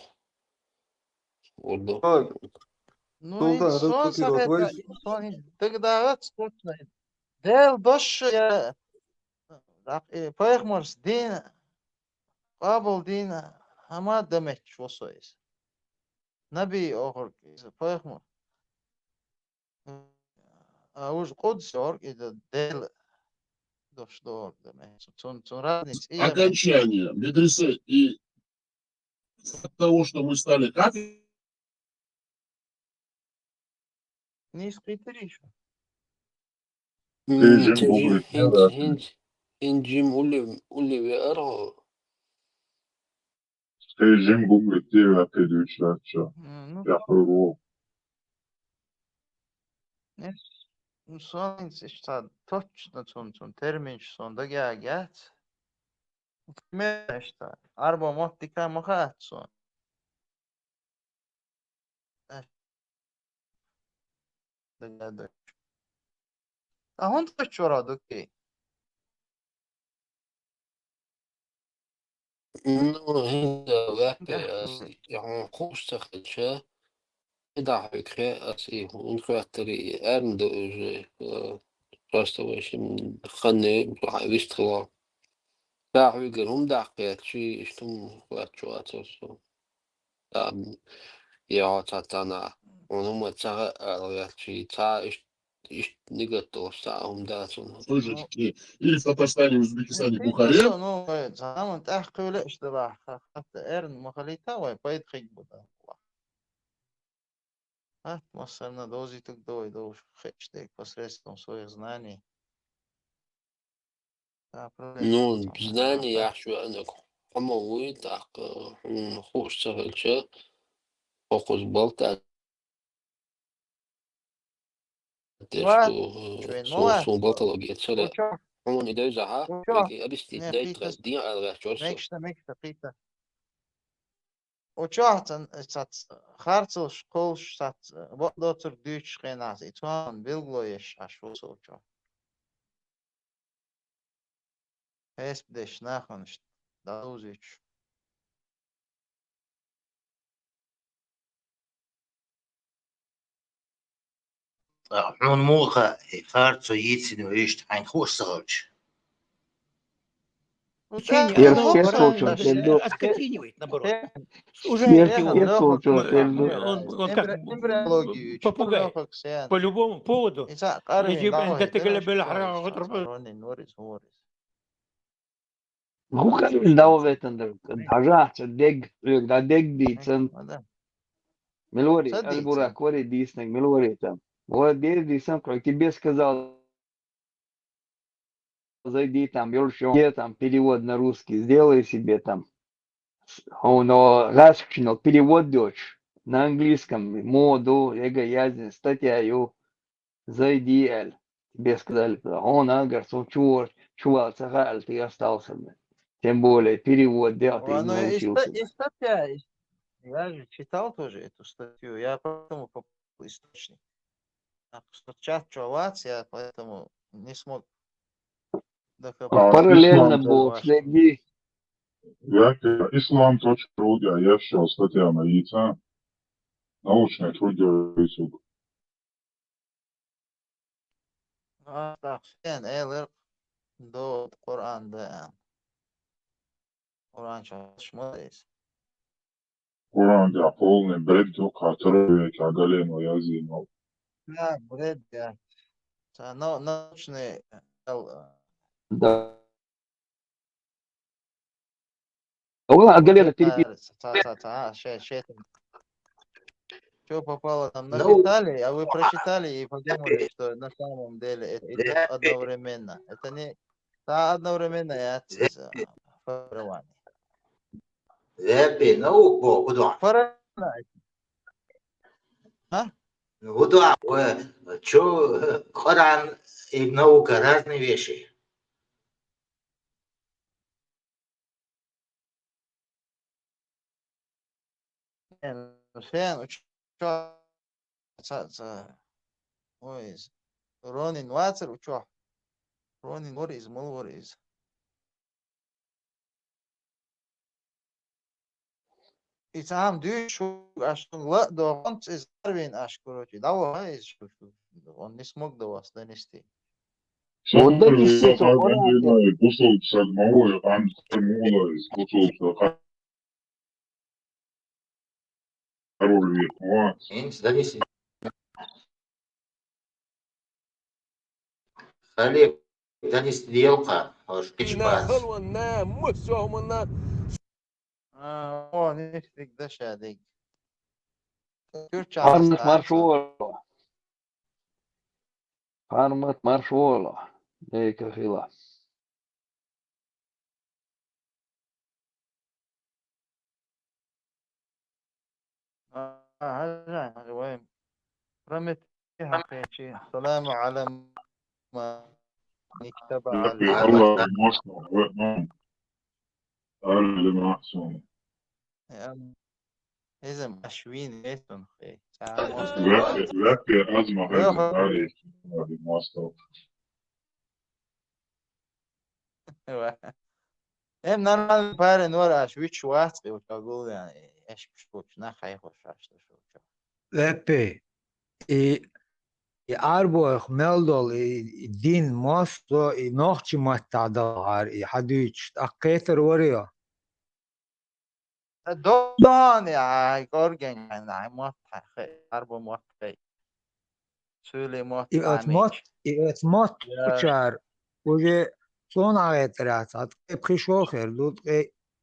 ولو Ну, Султан, инсон разблокировать сахета, войс. инсон тогда точно. Дел дош я поехморс дин, قابل دين هما دمت شو سويس. نبي آخر поехмор. أوج قدس أورك إذا دل дош دور دمت. تون разниц إيه من. Окончание. Медресы. И от того, что мы стали кафедрой, Не скритеришь. Staging Google Therapy. هنجم قولي بيقرا Staging Google Therapy diyor şartça. Ну, Yapıyor. инсон işte точно тун термин sonda get. İşte arba moddika makat son. هون تشورا دوكي. هنده وقت أسي يعني خوش تخدشه إذا حكرة أسي ونكراتري أرندوج راستوش من خنة بروح ويستخوا داعوجر هم داقيت شي اشتم وقت شواتو يا تاتانا ونهم تاغا أرغات شي تا إش نيجاتو ساهم داتون слышишь, или в Татарстане, в Узбекистане, Бухаре, Пицца, ну, زمان تحقي لا اشتباه حتى إيرن مخليتها وبيد خيج بدا. Атмосферно дози тук дойду хечтек посредством своих знаний. Да, Ну, знание я شو أنا قموي تاق خوش تغلشه فوقس بلتا Млад, دشتو شوين سو ملاد. بلتا لو جيت سلا Учё, همون يدوزها учё. لكن أبستي Не, دايت питас. دي على جوسو Мекшта, пита. Учётан, сат, харцл, школ, сат, вот дотер дюч хенас. И туан билглоеш, аш вос учё. Эс бдеш нахонш. Да узич. حون موقع خارج يتسن ويشت عين خوش صغرش. Учение, Случай, тельду. Оскотинивает, наоборот. Уже Случай, он как попугай. По любому поводу. يجيب عند تقلب الحرارة. Hoe kan je dat weten? Dat raakt, dat dek die zijn. Мелори, Альбурак, говори дисник, Мелори там. Вот здесь дисник, как тебе сказал, зайди там, где там перевод на русский, сделай себе там. Он раскинул перевод дочь на английском, моду, эго язин, статья, зайди, Эль. Тебе сказали, он говорит, чувак, сахал, ты остался. Тем более перевод делал, ты не Ну, научился. и статья, я же читал тоже эту статью, я поэтому попал источник. Чат чувак, я поэтому не смог докопаться. Параллельно был, следи. Islam.ru diye yaşıyor статьяна яйца. Научный трудер YouTube. Так, sen eğer doğu Kur'an'da Kur'an çalışmalıyız. Kur'an da полный бред, который Галину Язину. Да, бред, да. Научный Да. والله Галина переписывает. Что попало там, Ну, написали, а вы прочитали и подумали, что на самом деле это идет одновременно. Это не одновременная акция формирования. ذهبي نو بو خدوع خدوع وشو قرآن نو разные вещи. فين ويز رونين واتر وشو رونين وريز مو وريز İtham diyor şu aşkınla doğan izler aşkı dava şu on ne smog da was da nesti. Вот да не все Кусал садмовой, ан садмовой, кусал король век. Инс да неси. خلي да неси дiyalqa. Hoş geç bas. O neftik de şadik. Türkçe Формат маршола. Эй, Кахила. وين رمت حقيقي السلام على ما نكتب الله مصنع اللي ما أحسن إذا مشوين إيتون خي لك أزمة هذه مصنع هم نرمال بار نور أشويش وقت وتقول يعني إيش بشوش نخاي خوش عشت شو Lepe, i Arborg meldol i din mosto i nochtje matadar i haduch akketer orio. دون يا جورجن يعني موت حرب موت سولي موت I et mot char uje son agetrat at prishocher dut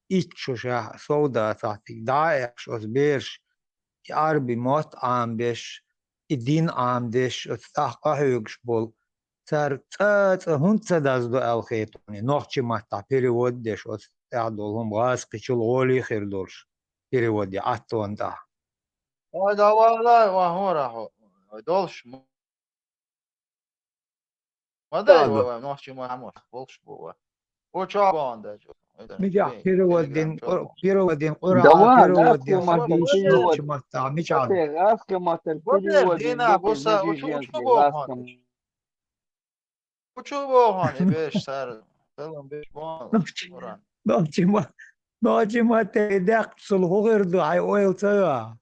itchosha soda at daesh os besh i arbi mot ambesh i din amdesh os taqahugs bol tar tat huntsa das do alkhetoni nochtje matta period desh os adolhum gas qichul goli khirdolsh period ya atonda هذا والله وهو راح دولش ما ده نوحش ما عموش بولش بوا وشو بانده مجا periodin Kur'an Давай, periodin раскоматер hadis перевод. nochtje matta michad Раскоматер Вот перевод. دينا بوسا وشو بوهان وشو بوهان بيش صار تلهم بيش بوهان قرآن nochtje matta dak sulhu girdu ay oil taga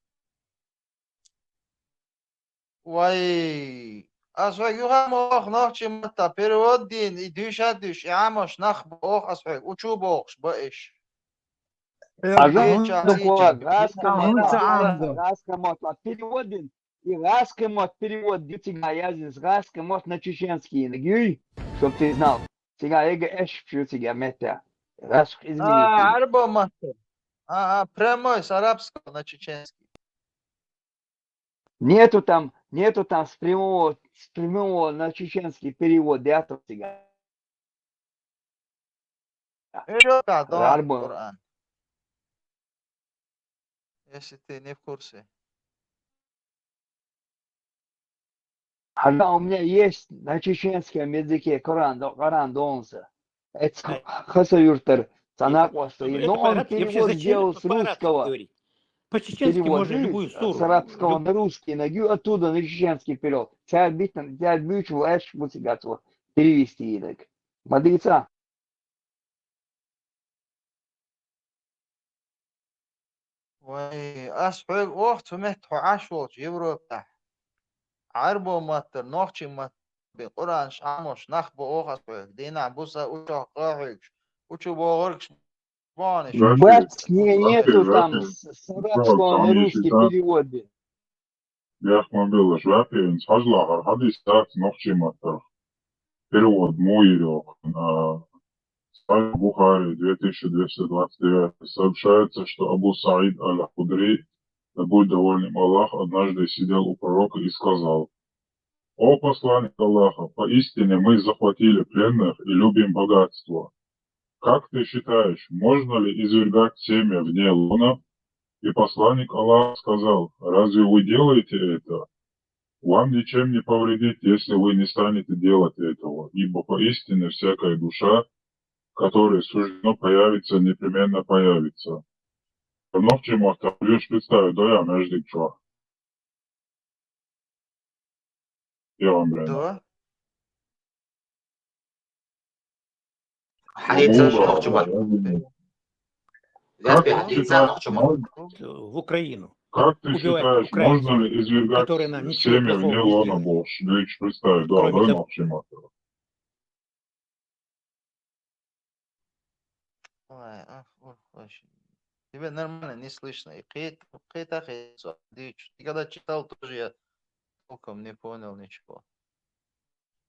واي أصحى يوها موخ نوحش متا period دين يدوش هدوش يعمش نخ بوخ أصحى وشو بوخش بإيش доклад, раскомат переводин, и раскомат перевод дитига язис, раскомат на чеченский язык, чтоб ты знал. Сега эго эшпшу тебя метя. Раск изменить. عربو متا прямой с арабского на чеченский. Нету там с прямого на чеченский перевод, этого сега. Коран. Если ты не в курсе. Когда у меня есть на чеченском языке Коран Донса, это Хасавюртер, Санакваса, но он перевод сделал с русского. По-чеченски можно любую суру. С арабского на русский, оттуда на чеченский перевод. Тебя бьют, эш, мусигатство, перевести язык. Мадрица. وي أسحق وقت متحو عشوش يوروبا عربو ماتر نوخشي ماتر بقرآن شاموش نخبو أوخ أسحق دينا بوسا وشو قاحيش وشو بوغركش Вон еще. Бац, нету Жапи, там жапи. с арабского на Там русский ешита. переводы. Яхмабила жапи. Схожла. Хадис так нохчимата. Перевод мой Сахих Бухари 2229 сообщается, что Абу Саид аль-Худри, да будь доволен Аллах, однажды сидел у пророка и сказал: «О посланник Аллаха, поистине мы захватили пленных и любим богатство. Как ты считаешь, можно ли извергать семя вне лона?» И посланник Аллаха сказал: «Разве вы делаете это? Вам ничем не повредит, если вы не станете делать этого, ибо поистине всякая душа, которой суждено появиться, непременно появится». Вновь чему-то лишь представить, да я между чего. Я вам говорю. Да. حديث نخشمات. Как ты считаешь, В Украину. как ты Убивать считаешь, украинцев, можно ли извергать которые нам ничего семя вне плохого не лона сделали. Божьего? Лишь представить, да, Кроме да, того- Махчимата. Ой, вообще. Тебя нормально не слышно. И какие-то ты когда читал, тоже я толком не понял ничего.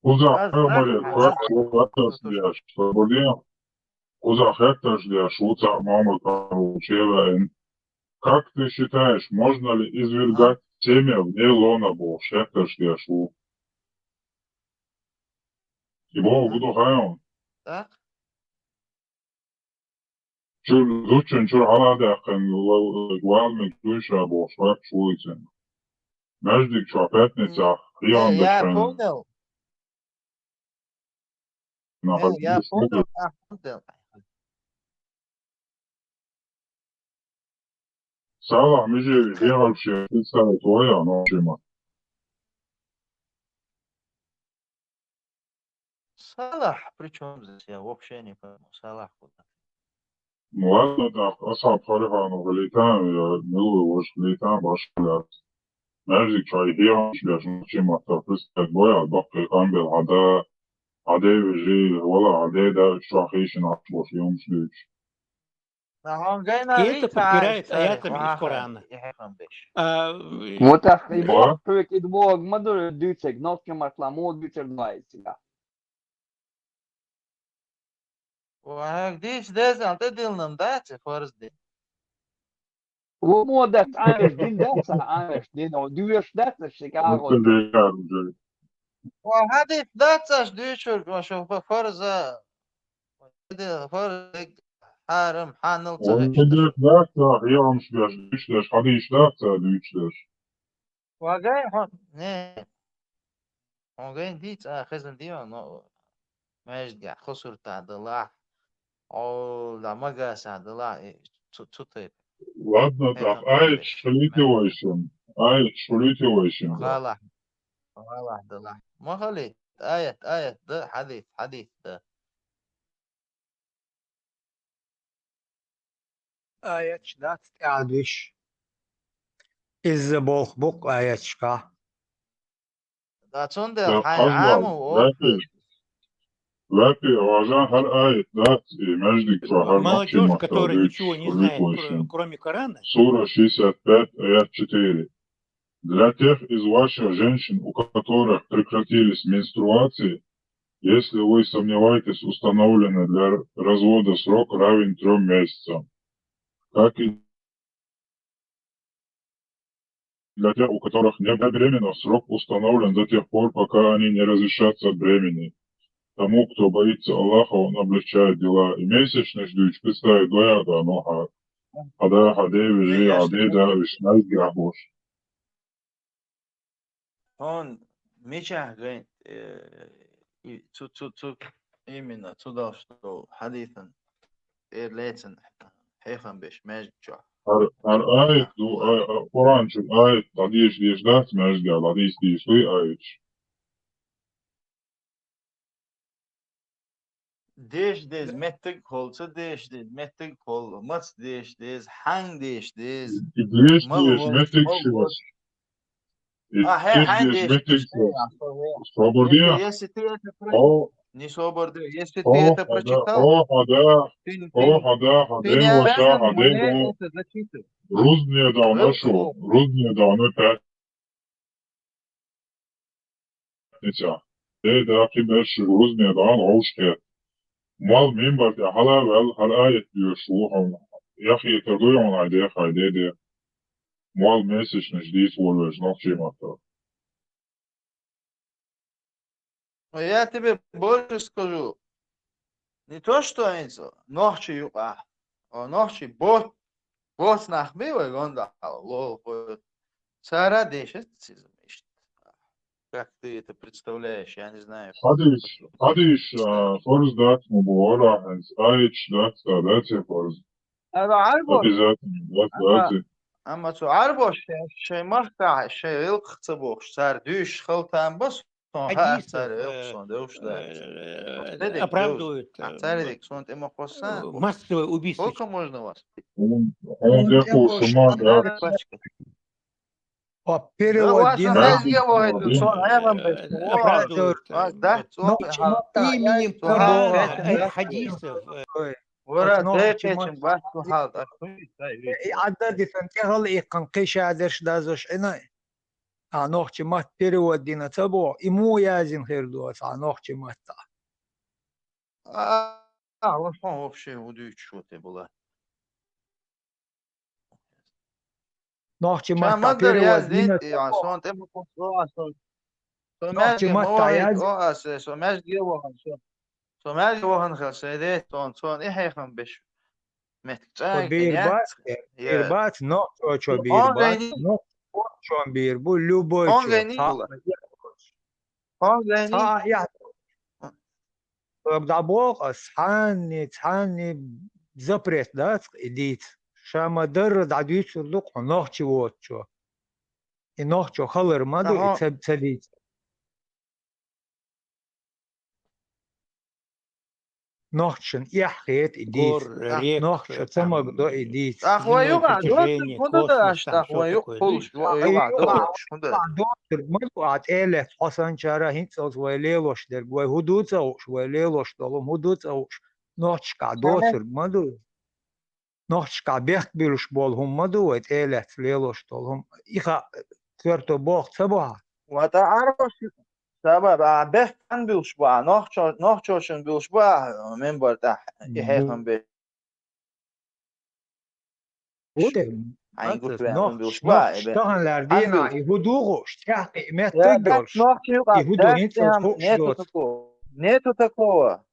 Uzak yaklaşıyor, burada uzak yaklaşıyor, шуца мама учила. Как ты считаешь, можно ли извергать семя вне лона Божьего? Yaklaşıyor şu. İbo, bu da hayal. Так? Şu züçün şu hala da yakın, valmek duyuşa Божьего, şu için. Mecdik şu пятница, Я kıyandık понял. Я понял. Sağlam müziği hiyerarşiye представить твоя ночима. Салах, при чем здесь? Я вообще не пойму. Салах куда? Ну ладно, так, أصعب طريقة أنه غليتان ملوي وش غليتان باشلات. Mecdik çay hiyamış bilaş nocima تفرست boya بقي قنبل عدا وجي ولا عدا ده شاخيش نعطوش يوم شليش. И это подпирается аятами из Корана. Вот так и Бог försöker våg man då dytsek något kan man klamå dytser dvajsiga. Диш дезал, ты дилнам дайте форсди. Wo må det annars din dessa annars din och du är detta Chicago. Mutlu değiller müziği. وهذه داتش ديشور وشوف فرزة فرز حارم حانل Onu direkt derse hiyamış bilaş düşleş. Hadi işlerse düşleş. وجاي نه وجاي ديت خزن ديو نو ماشي خسر تاع ضلاع او لا مجا ساعة ضلاع تطيب Ладно, так, ayet şulitiyorsun. Ayet şulitiyorsun. غلط غلط ضلاع ما خليت آية ده حديث ده Ayetçiler gelmiş. İzle bol bok ayetçika. ده تون Ya ده حي kazma, عام ووقت Lapi, važan har ayet dat i meždik čo har Молодежь, maksimata которая rič ничего не знает, šulitiyorsun. кроме Корана, Сура 65, аят 4. Для тех из ваших женщин, у которых прекратились менструации, если вы сомневаетесь, установленный для развода срок равен 3 месяцам. Как и для тех, у которых не беременна, срок установлен до тех пор, пока они не разрешатся от бремени. Тому, кто боится Аллаха, он облегчает дела. И месячный ждуч представит дояда, но хада хаде вижи аде да вишнай грабош. هون مشاهد تو именно туда, что حديثا ليتن حيفن بيش ماجد Har ayet du Kur'an çünkü ayet hadis diye ders mezgel hadis diye suy ayet. Desh des mettig holsa desh des mettig hol mats desh des hang desh des İdris diye metek şivas. هاي İdris diye desh metek şivas. Svobodija. O Не собор, если ты Ох, это да, прочитал, ох, да, ты ох, да, не хадей воша, обязан хадей мне бо, это зачитывать. Рузния давно шо, Welcome. Рузния давно пятница. Да, кибеш, Рузния давно ушке. Мал мимбар, я халавел, халаят бьешухом. Яхи, тردуем на идея хайдеде. Мал месяц неждись вольвеш, ночи мата. Я тебе больше скажу. Не то, что они ночью, а ночью бот нахмевый, он да, лол, цара дешет, как ты это представляешь, я не знаю. Хадиш, форс дат мубора, айч дат, дате форс. Обязательно, дате. اما تو عرباش شي مرقع شي يلق تبوخ صار دوش خلطان بس حديث صار يقصون دوش دارش оправдывают اعترضك صونت اما قصان массовое убийство. сколько можно вас Он деху шума, да. Вас перевод разъебывает сон аямам Оправдывают именем Бога. хадисов. ورا دقيقة بس وحال عدد تنتهي إيقن قيش عدش دازوش إنا نوخش مات перевод دينا تبو إمو يازن خير دوس نوخش مات вот он вообще удивит, что ты была. نوخش شان مات مقدر يا перевод دينا زيد يا صون تبو صون نوخش مات يازن سوماج جوهن خل سيدات صون إيه هيخم بش متكتاين بيربات بيربات نوخش شو بيربات نوخش شو بيربو любой он чё гайни была он гайни يا когда Бог схани запрет да идит шамадыр дадит сурлук нохчи вот чё и нохчо халыр маду и цебит нохчен яхет идит нохчо самогдо идит أخويا دوت كنت داشت أخويا كلش يوقع دوت مدو عتقلت حسن شارع هنت از ویلیلوش در گوی حدود اوش ویلیلوش دلم حدود اوش نوچ کا دوتر مدو نوچ کا بیخت بیلش بول هم مدو عتقلت لیلوش دلم ایخا ترتو باخت سبا وتعرف سبب بهتن بیلش با نخچوشن بیلش با من برده هیخم به بوده این گفت به من بیلش با نوچ تهن لردینا ای حدوغوش تحقی متگرش ای حدو هنت از خوش دوت نتو تکوه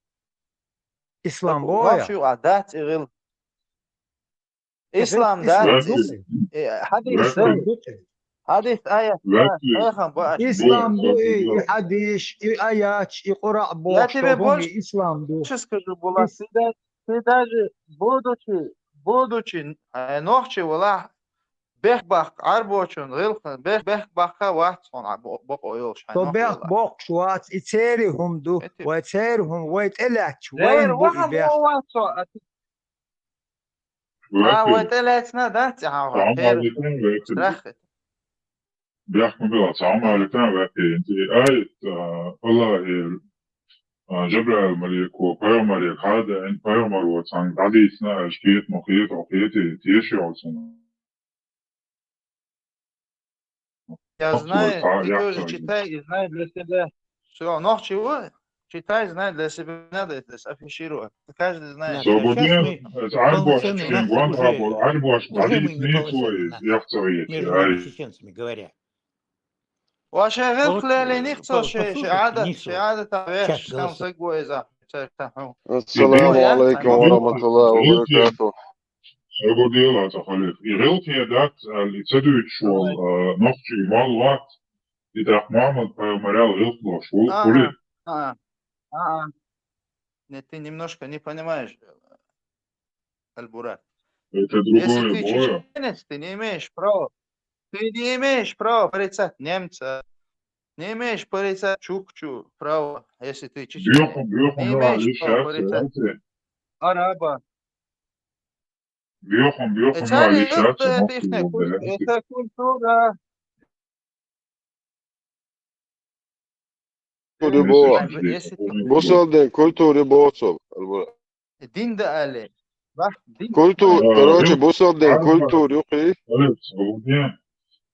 İslam boya. Nafşu adat iril. İslam dat. Hadis ayet. İslam bu hadis ayet Kur'an bu. Я тебе больше скажу, была ты даже будучи ночи вала бехбах арбочун рилхан бехбаха ватсон бокоёш. То бехбах шуат ицерихум ду вацерихум вайтелач وين бу ибех. ويتلات ندات بيحكم بلا تعمل عليكم بحكي انت آية الله جبريل مليك وقيام مليك هذا ان قيام الوطن عدي اثناء اشكيت مخيط عقيتي تيشي عوصنا Я знаю, ты тоже читай и знай для себя. Все, ночью читай, знай для себя, надо это афишировать. Каждый знает. Свободен, арбош, чингуан рабол, арбош, عدي اثنين свой, между чеченцами говоря. وشغل خلالي نخصو شهادة تعبير خمسة جويزة السلام عليكم ورحمة الله وبركاته. Свободен, خليف. يغلطي دات اللي تدويت شو نفسي مالوات إذا محمد مرال غلطلو شو خليف. Нет, ты немножко не понимаешь, Альбурат. Это Если другое ты чеченец, ты не имеешь права. Ты не имеешь права порицать немца. Не имеешь порицать чукчу право, если ты чеченец. Не имеешь права порицать араба. Это культура. Бусалден культуре боцов. Дин да али. Бах, дин. Короче, бусалден культур юқи.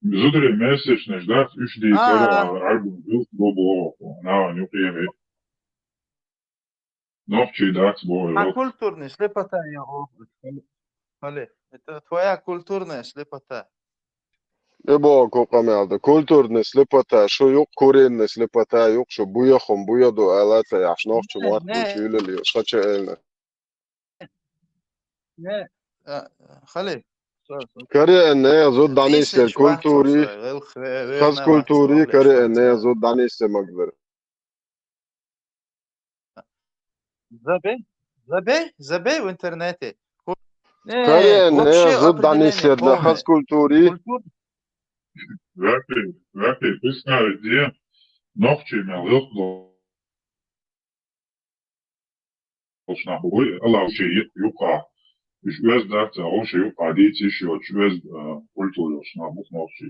Zudri mesečne ždat išli album bobo na njuqiyeme. Novči dac bojo. А культурный слепота его. Али, это твоя культурная слепота. Ебо kokamadı. Kulturne slipata, şu yok Korenne slipata yok şu buyaxum buyadu alata yaşnoqçu mat bu çüyleli şaça elne. Ne? Xali. Kare ne yazı danisler kulturi, khaz kulturi kare ne yazı danisler magver. Забей в интернете. Kare ne yazı danisler de khaz kulturi. Vaki, pisnari diye novči imel ilglo. Olšna boje, Allah uče juka. Iš vez daca, oše juka dici iši od vez kulturi olšna buk novči.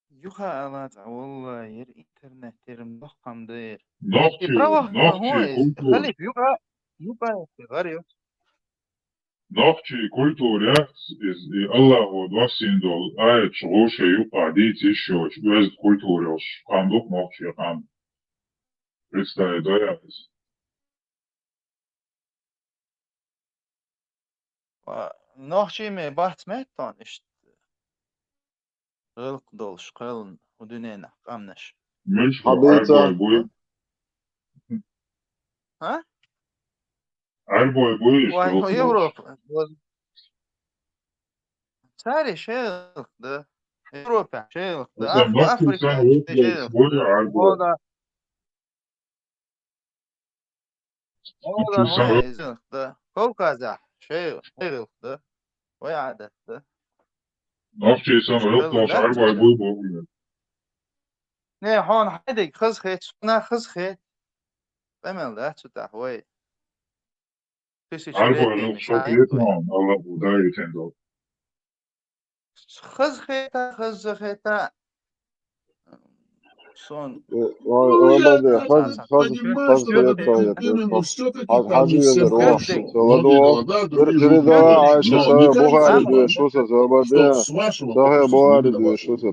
Юха алата, والله ير интернет терим бахкамдыр. Novči, kultur. Халиф, юка غاريو. Novči kultūra Allah od vasindol ajet šloše juka dici iši od vez kulturi olšna buk novči kam. Представляю, да, نوحشي مي بحث ميتون اشت غلق دولش قلن ودنينا قامنش مش عربوي ها؟ عربوي واي يوروبا ساري شيخ ده يوروبا شيخ ده أفريقيا شيخ ده كوكازا شيخ ده ويعدت ده نفسي سنة يطلع عربوي بوي نه هون هيدي خز خيت سنا خز خيت بمل ده تتحوي عربوي نفسه يتمان الله بداية تندو خز خيتا son Обалдеть, хаз передала Айша свою Бухари,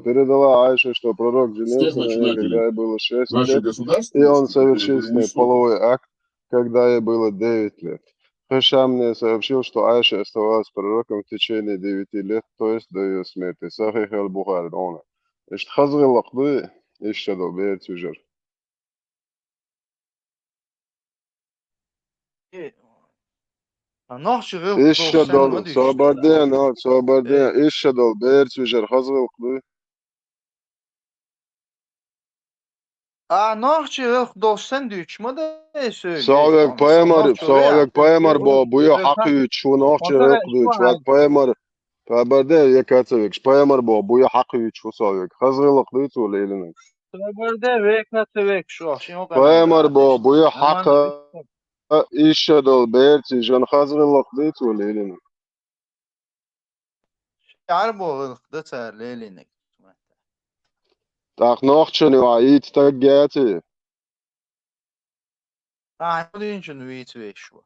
передала Айше, что пророк женился на ней, когда ей было 6 лет, и он совершил с ней половой акт, когда ей было 9 лет. Хашам мне сообщил, что Айша оставалась пророком в течение 9 лет, то есть до ее смерти. Сахих аль-Бухари, он. Ишт хазгы лакды, ишшадо бейт сюжер. Ишшадо, собарден, ишшадо бейт сюжер, хазгы лакды. Nohçı dostan düşme de söyle. Sağlık payamar bu hakkı şu nohçı şu payamar. Tabarda yakatsavik payamar bu hakkı şu sağlık. Hazırlık diyor leylinin. Tabarda yakatsavik şu. Payamar bu hakkı işadol berti jan hazırlık diyor leylinin. Arboluk da çar leylinin. Tak nohçını ait tak gati. Dünçün vitve şu.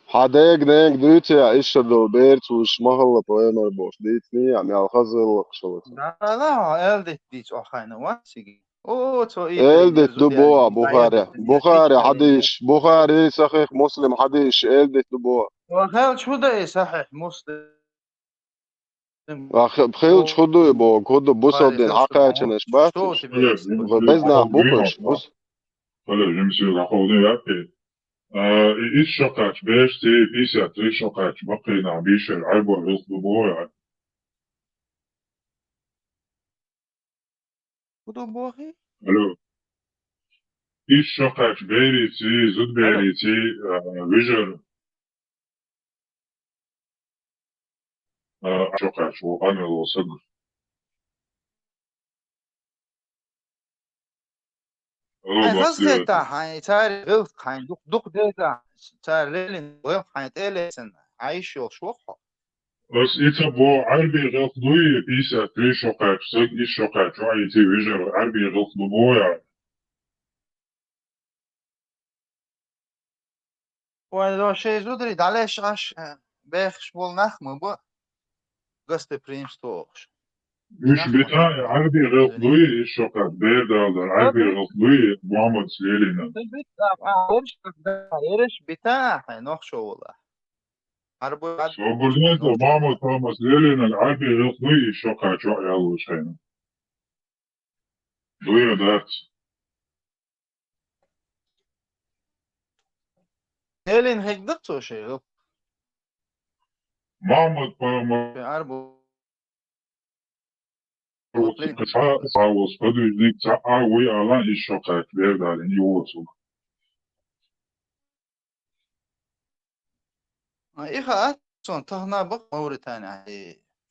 Hadeg neng dütya işadol berti uş mahalla payamar boş. Ditni yani al hazırlık şolat. Da elde ettik o hayna vasigi. O to iyi. Elde duboa Bukhari hadis Bukhari sahih Muslim hadis elde duboa. وخير شو ده صحيح مسلم بخيل شخدو يبو كودو بوسودين عقاچنش بس بزنا بوكش بوس Öyle cümlesi rahodu yaptı. İş şokaç, beş te pisat, iş şokaç, bakıyla bir şey albo hızlı boya. Kudu bohi? Alo. İş şokaç, berici, zud berici, vijör. شوكاش وأنا وصدر خزخي تا هاي تاري غلط هاي دوق ديتا تاري لين غلط هاي تيلسن عايش يو شوخو بس إتبو عربي غلطوي بيسا تري شوقات سك إيش شوقات شوي تي ويجر عربي غلطو بويا ولو شيء زودري علاش عش باخش بول نخمه بو قصد بريمستوش مش بتاعي عربي غلطوي إيش شوقات بيردا عربي غلطوي محمد سليلنا ايرش بتاع نخشو والله عربو صبرنيت محمد توماس سليلنا العربي غلطوي إيش شوقات شوي يلا شينا دويا دات هيلين هيك دكتور شيء محمد توماس عربو was produziert we alla is shokat verda in Josu. إيخا أصلا تهنا بق موريتانيا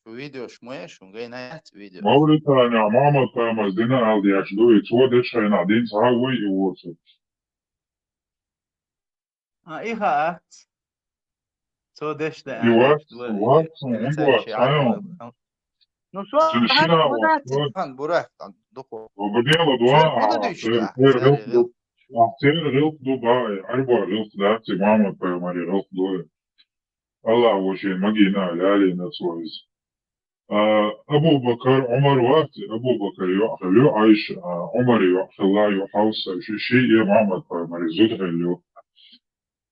شو فيديو شموية شو جاينا فيديو Mauritania mama tama dina aldi ashdo itwo de shayna din sa we Josu. إيخا سو دش ده What sayon. No شو هاد بدأت عن براك عن دكتور وبدينا دوا غير غلط دبي أربع غلط ذات ماما تماري غلط دو الله وشي مجينا لالي نسويز أبو بكر عمر وقت أبو بكر يو عايش عمر يوحي الله يحوس شيء يا محمد ماري زود حلو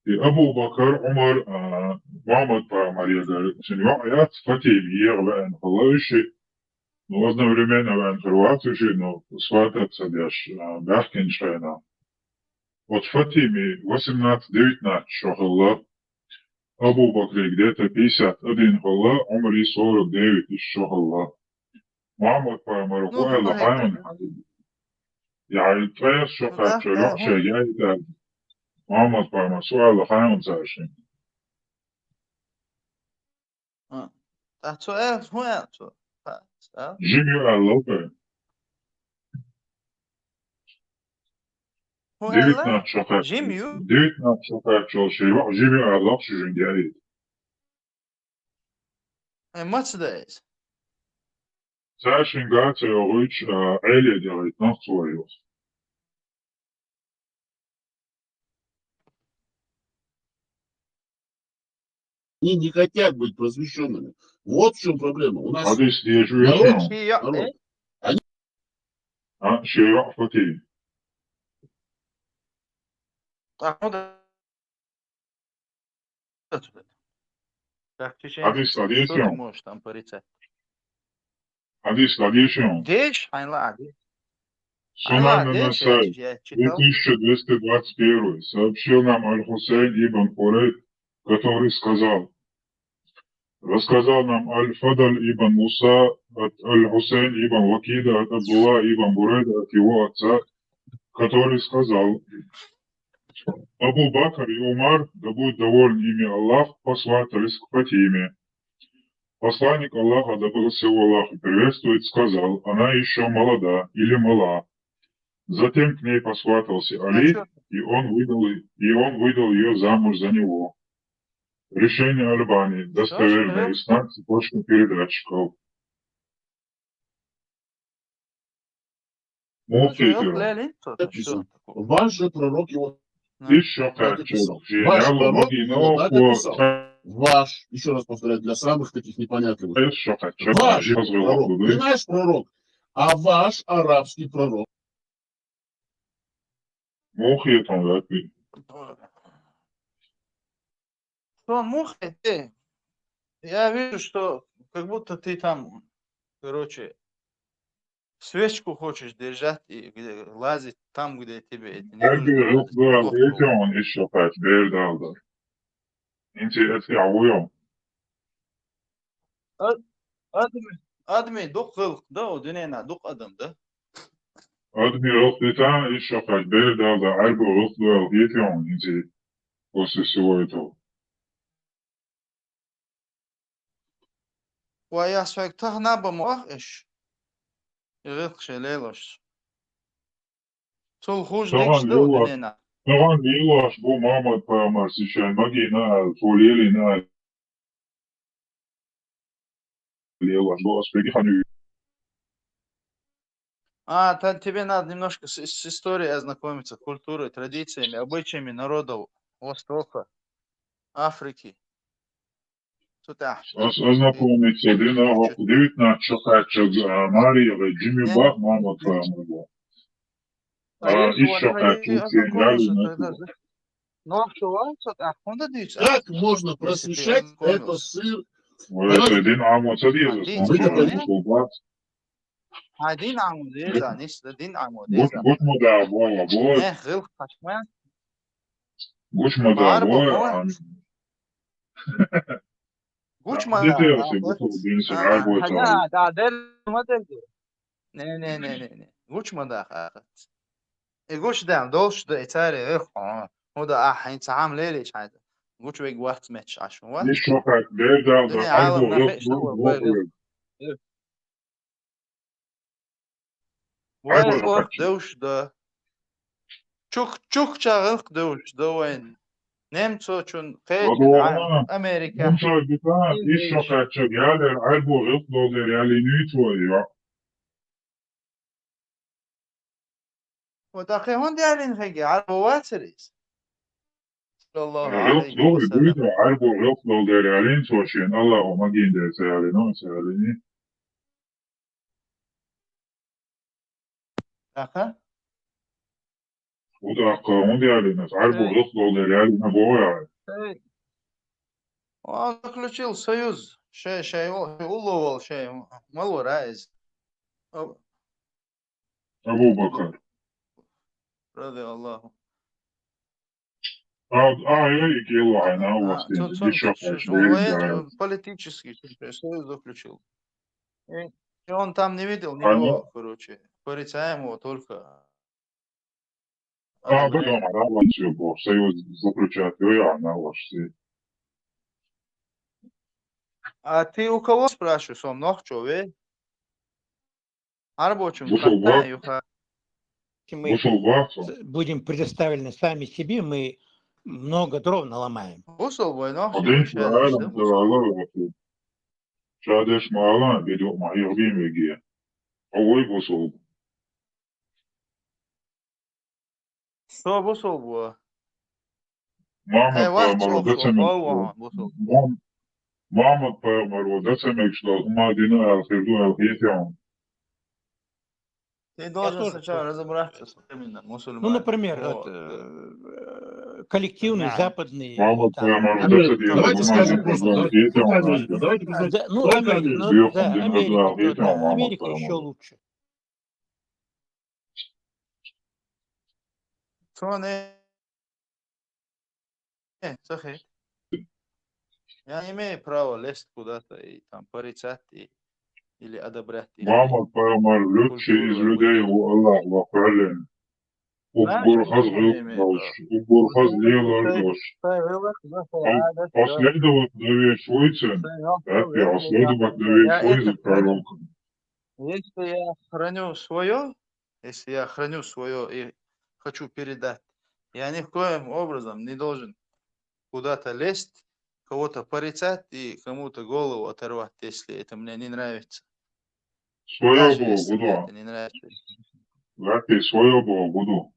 أبو بكر عمر محمد ماري قال شنو آيات فتي يغلى إن الله شيء نوزنا времена вен Хрватию жидно сватат садяш бахкин шайна. От Фатими 18-19 шохалла, Абу Бакри где-то 51 халла, Умари 49 из шохалла. Мухаммад пайгамбар хуайла хайон. يعني تغير شوقات شلون شيء جاي محمد пайгамбар سؤال хайон زاشين. سؤال سؤال Жимю Аллопе. 19 شوقات. جيميو 19 شوقات شو شيء جيميو Аллоп شو جاي. ماتش دايز Sashin gaat ze ooit Elia делает nog свою. Они не хотят быть просвещенными. Вот в чем проблема. У нас Hadis diye народ, narod. они Şey yok fakir. Hadis tradition. можешь там порицать. Hadis tradition. Дешь, айлади. Сунан Насай, 2221, сообщил нам Аль-Хусейн ибн Хурейд, который рассказал нам Аль-Фадаль ибн Муса от Аль-Хусейн ибн Вакида от Абдулла ибн Бурейда от его отца, который сказал: Абу Бакр и Умар, да будет доволен ими Аллах, посватались к Фатиме. Посланник Аллаха, да благословил Аллах и приветствует, сказал: она еще молода или мала. Затем к ней посватался Али, и он выдал ее замуж за него. Решение Альбании достоверно и знак цепочка передатчиков. написано. Ваш же пророк его Еще так как написал. что, Ваш пророк Гениал его так написал. Магинов, Ваш, еще раз повторяю, для самых таких непонятливых. еще как Ваш пророк, не наш пророк, а ваш арабский пророк. Мухи там, да, ты. Что, муха, ты? Я вижу, что как будто ты там, короче, свечку хочешь держать и лазить там, где тебе это не Herbi нужно. hızlı alıyor, еще как, bir dalda. İnce eti alıyor. Admi duk kılk da o dünyana duk adam da. Admi hızlıdan еще как, bir dalda. Herbi hızlı alıyor, инте после всего этого. ويا سويك تهنا بموخش يغيق شليلوش Сол хуж Tamam, nekşte o yavaş. dünyana. Tamam, yavaş bu Muhammed Peygamber sıçan magina, foliyeli Тебе надо немножко с историей ознакомиться, культурой, традициями, обычаями народов Востока, Африки. Ознакомиться, дивитна чокачок Мария, Джимми Бах, мама твоя моя. Еще как лучше. Ну, откуда дивиться? Как можно просвещать это сыр? Один амот садиза, Один амудеза, один амудеза. Гуш мода боя, Гыл хашман. гуш мода боя. Гучма. Детеоси, бутылки, райбой Хага, да, модель. Не. Гучма да. يقولش ده دولش ده إيطالي هو ده أنت عامل إيه ليش هذا قلت بيج وقت ماتش عشان وقت Nicht noch ein Bilder, الدنيا der عالم Albo نفيش وين دوش ده تشوك شغل دوش ده وين نمتو شون قيد من عالم أمريكا Nunca bita, iş şokacak ya der Albo Rıflo der ya Linüt ya. ودقي هون دي علين هيجي عالم واتريس صلى الله عليه Rıflo وسلم buydu Albo Rıflo der ya Linüt şeyin Allah o magin der seyali no seyali. أخا O da kanun der Linüt Albo Rıflo der ya Linüt boya. он заключил союз شيء уловил شيء مالو رايز Abu Bakar. رضي الله Я и кило, она у вас он политический союз заключил. И он там не видел никого, короче. Порицаем его только. Да, союз заключать, я на вас. А ты у кого спрашиваешь? Он ног чове? Арбочим. Мы будем предоставлены сами себе, мы много дров наломаем. شادش مالان بدو ما يغبين ويجي أول بوصل Что бусол было? мама померла, да самих что ума дина алхирду алхитян. Ты должен сначала разобраться с именно мусульман. Ну, например, коллективный западный. Мама померла, да садила. Давайте скажем просто. Америка еще лучше. Я не имею права лезть куда-то и там порицать или одобрять. Мама помер, лучше из людей у Аллаха вахален. Уборхаз уборхаз делал последовать дове швейцем, последовать дове швейцем пророком. Если я храню свое и хочу передать, я ни в коем образом не должен куда-то лезть, кого-то порицать и кому-то голову оторвать, если это мне не нравится. Свое Богу, да. Это не нравится. Лапи свое Богу, да.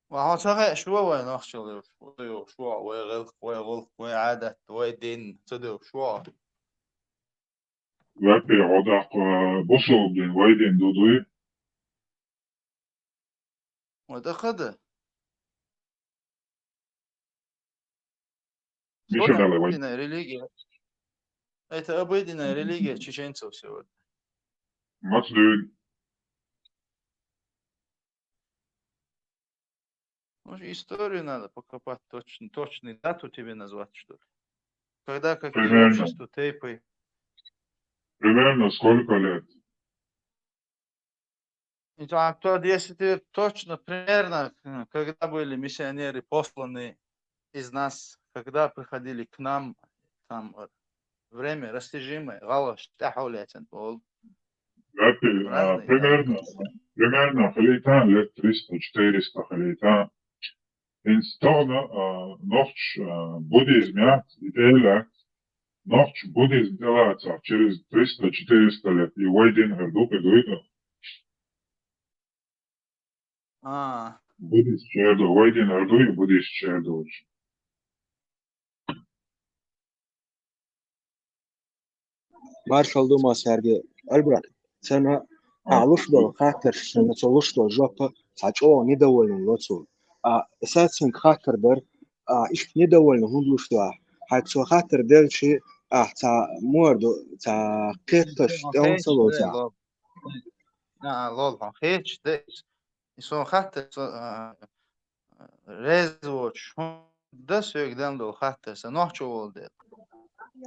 وهو شو نخشل شو وغلق وغلق وعادة ودين صدق شو Лапи عدق بصل دين ويدين دودوي ودخده обыденная религия. Это обыденная религия чеченцев сегодня. Маслюй. Может, историю надо покопать, точную дату тебе назвать, что ли? Когда какие общества тейпы? Примерно сколько лет? Если ты точно, примерно, когда были миссионеры посланы из нас, когда приходили к нам, там время растяжимое, галаш, тахауляцен, примерно халитан лет 300-400 халитан. Инстона ночь буддизмят и телят Ночь будет делаться через 300-400 лет. И Вайдин Гердук это будет черду. Вайдин Герду и будет черду. Marshall Dumas herge Albert sana alış dol xatir sana çalış dol jopa saço ne davolun lotsul esasen xatir der iş ne davolun hundluş da haço xatir der şey ta mordo ta qettaş da salota lol hiç de son hatta rezoç da sögden dol hatta sa nohço oldu.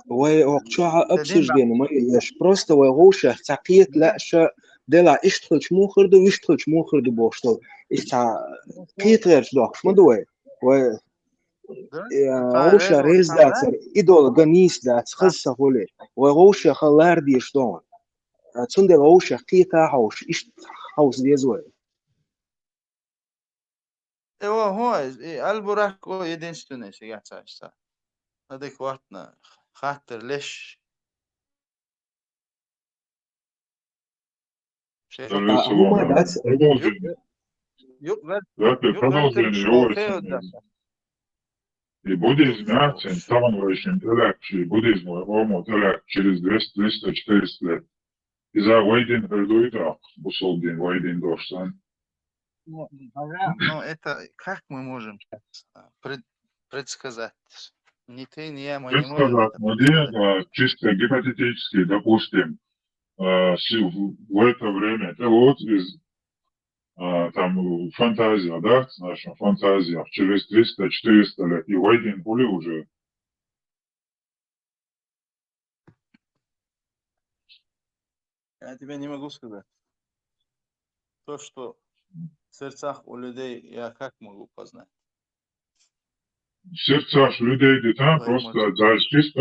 وقتها أبصر بين ما يش просто وغوشة تقيت لا شا دلا اشتغل شموخر دو يشتغل شموخر دو بوشتو إشتا قيت غير شدوك شما دوي و غوشة ريز داتر إدول غنيس دات خلصة هولي وغوشة خلار دي شدون تسند غوشة قيتا حوش إشت حوش دي زوي هو البراك единственный сега царство адекватно خاطر ليش هما دات И буддизм мясен, ставанующим телякчи, буддизму, ому теляк через 200, 300, 400 лет. И за Вайдин Гердуита, Бусолдин, Вайдин Дошсан. Ну, это как мы можем предсказать? Ни ты, ни я, мы не можем. Предсказать, чисто гипотетически, допустим, в это время, это вот из там фантазия, да, наша фантазия, через 300-400 лет, и Вайдин Пули уже. Я тебе не могу сказать. То, что в сердцах у людей, я как могу познать? В сердцах людей детей просто за чисто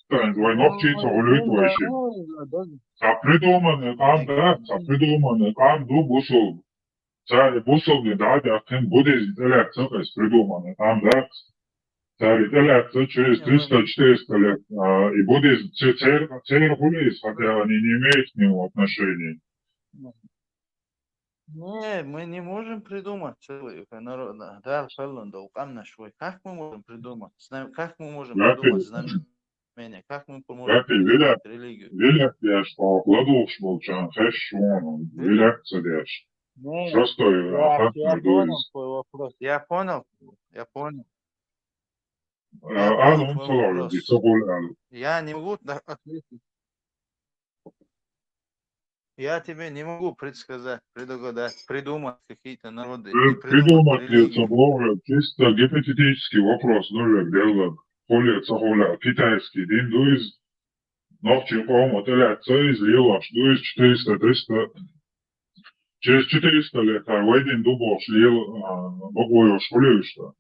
двойных чисто улетающих. А придуманный там, да, придуманный там, ну, бусол. Царь бусол не да, да, кен буддизм теляться, то есть придуманный там, да. Царь теляться через 300-400 лет. И буддизм, царь хулис, хотя они не имеют к нему отношения. Не, мы не можем придумать целый народ. Да, как мы можем придумать? Как мы можем придумать знамение? Как мы можем придумать религию? Велик я, что кладуш молчан, хэшон, велик цадеш. Просто я понял твой вопрос. Я понял. Я не могу ответить. Я тебе не могу предсказать, предугадать, придумать какие-то народы. Придумать ли собой чисто гипотетический вопрос, ну, дело, холя, китайский, индуизм, ногчи, по-моему, теляться из лила, что из 400-300, через 400 лет, а войдин дубов шлил, богою школе, что?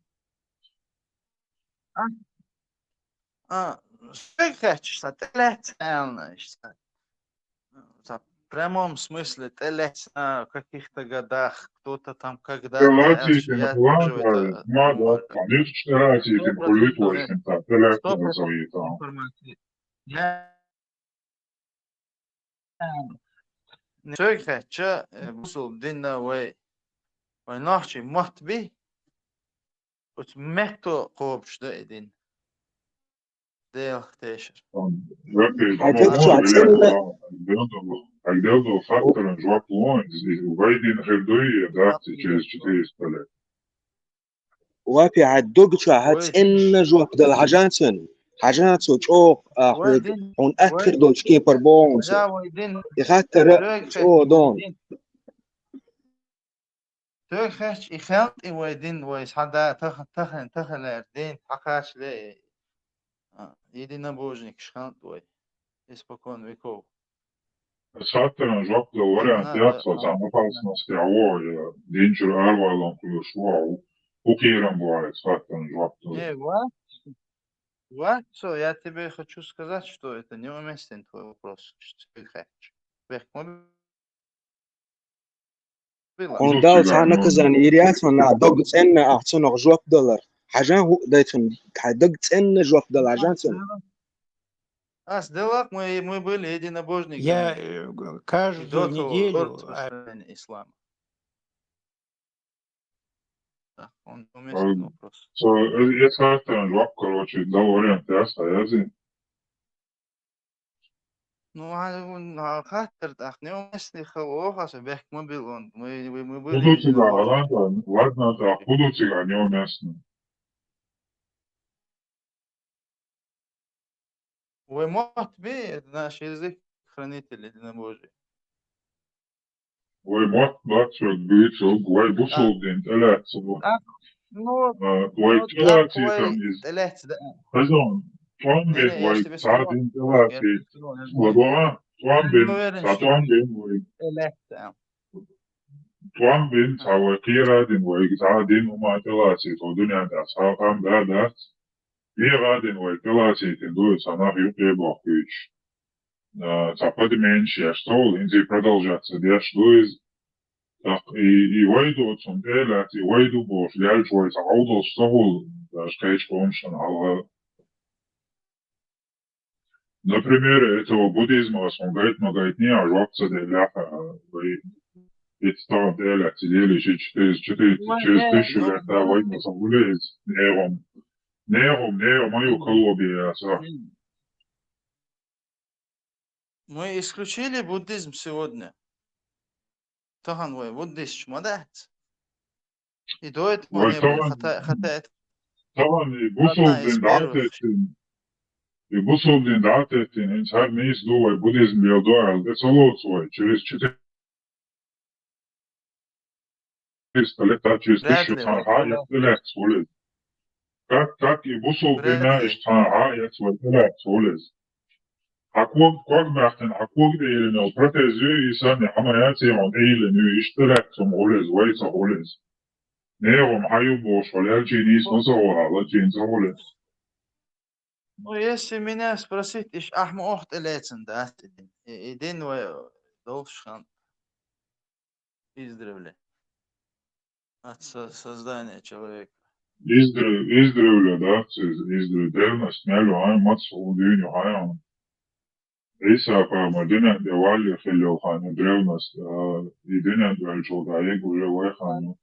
Что хочешь, теляться, в прямом смысле телец на каких-то годах, кто-то там когда-то. Söyle, busul dinle ve nahçı matbi, ut mekto kopştu edin. Değil teşer. Отделал фактором жваплон, Вайдин Гердуи, да, через 400 лет. وفي عدوك شو هتسن جوا بدل حاجاتن حاجاتو شوق هون أكثر دول كيبر بونز يخاطر شو دون تخش يخلط ويدين ويس حدا تخل دين حكاش لي يدينا بوجنك شخلط وي испокон веков. Es faktorом žvaplo varianti atsaucām opasnosti avoja, dinčur ārvailom, kurš wow, укиром бывает, фактором žvaplo. Не, вот, что я тебе хочу сказать, что это неуместен твой вопрос. Что ты хочешь? Он дал цана كزان إيريات من دق تسن أحسن جواب دولار حاجة هو دايتن دق تسن جواب دولار حاجة تسن Делак мы были единобожниками. Я каждую До неделю распространения ислама. Да, он А, уместный вопрос. Es kārtēju vakar, дал варианты, я Ну, хаттер, неуместный хавохас, бех мы был он. Мы были Худуцига, единобожниками. ладно, да, худуцига неуместно. Вы мот би, это наш язык хранитель единобожия. Vai motivācija bija, vai busūdien telēcu, Ну, vai так, telēcī вы tam iz, телец, да. nezinu, tvangien Не, я vai ж тебе сказал. tādien Я telēcī, тебе сказал, я знаю. labā, tvangien, Уверен, tā что tvangien vai, телец, да. tvangien, tā vai kierādien vai tādien umā telēcī, to duņā tā sākām dādāt, kierādien vai telēcī, tiem doju sanāk jūpiebākīši. Tāpat меньше, что инди продолжаться, я что из так и войдут он делать, и войду бош, я чего из аудо стол, да скажешь помшан, например, этого буддизма, он говорит не, а жопца деляха, вы ведь там делать, сидели через тысячу лет, да, война забулеет, нером, мою колобию, Мы исключили буддизм сегодня. Тахан вы буддист мадать. И до этого не было, хотя это طبعا одна из первых. и бусулдин датетин инсар нейс дуай буддизм биодуал децолоцуай через 400 лет, через 1000 санха я телек солез. Как и бусулдина иш санха я свой телек солез. Как бахтен, акуг дейлен, протезю и сами хамаяти он дейлен, иш телек сом олез, вайса олез. Нером хаю бош, валялчи нис носоа, лачин солез. Ну, если меня спросить, иш ахму охт элецен, да, един должен издревле от создания человека. Издревле, да, издревле, древность, мялю, ай, мацу, дюню, хайам. Исака, мадина, девали, хилю, хану, древность, единя, двельчу, да, егу, живой, хану.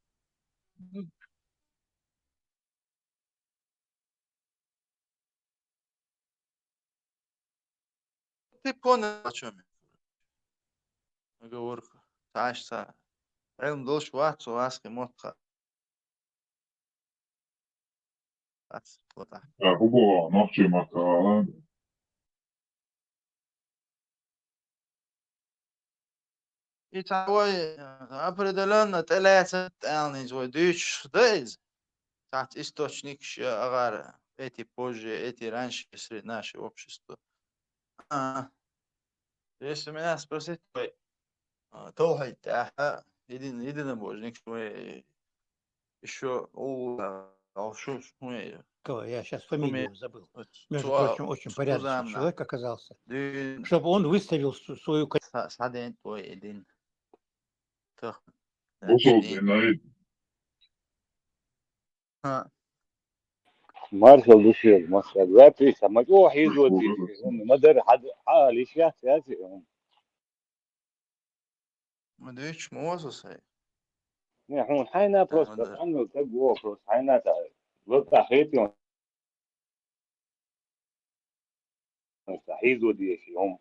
Ты понял, о чем я? Оговорка. Ташса. Элм долш ватсу аски мотха. Хубо, ночи, макала. И такой определенно телецет элни свой дыш дейз. Так источник агар эти позже, эти раньше среди нашего общества. Если меня спросить, Толхайт, единобожник, еще я сейчас фамилию забыл. Между прочим, очень порядочный человек оказался. Чтобы он выставил свою... Маршал души, Москва, запись, а мать, ох, идут, мадер, حالي سياسي. ما ديش موظف هاي. نحن حينا بروست عنه تجوا بروست حينا ضد خيتهم. مستحيل ودي يوم.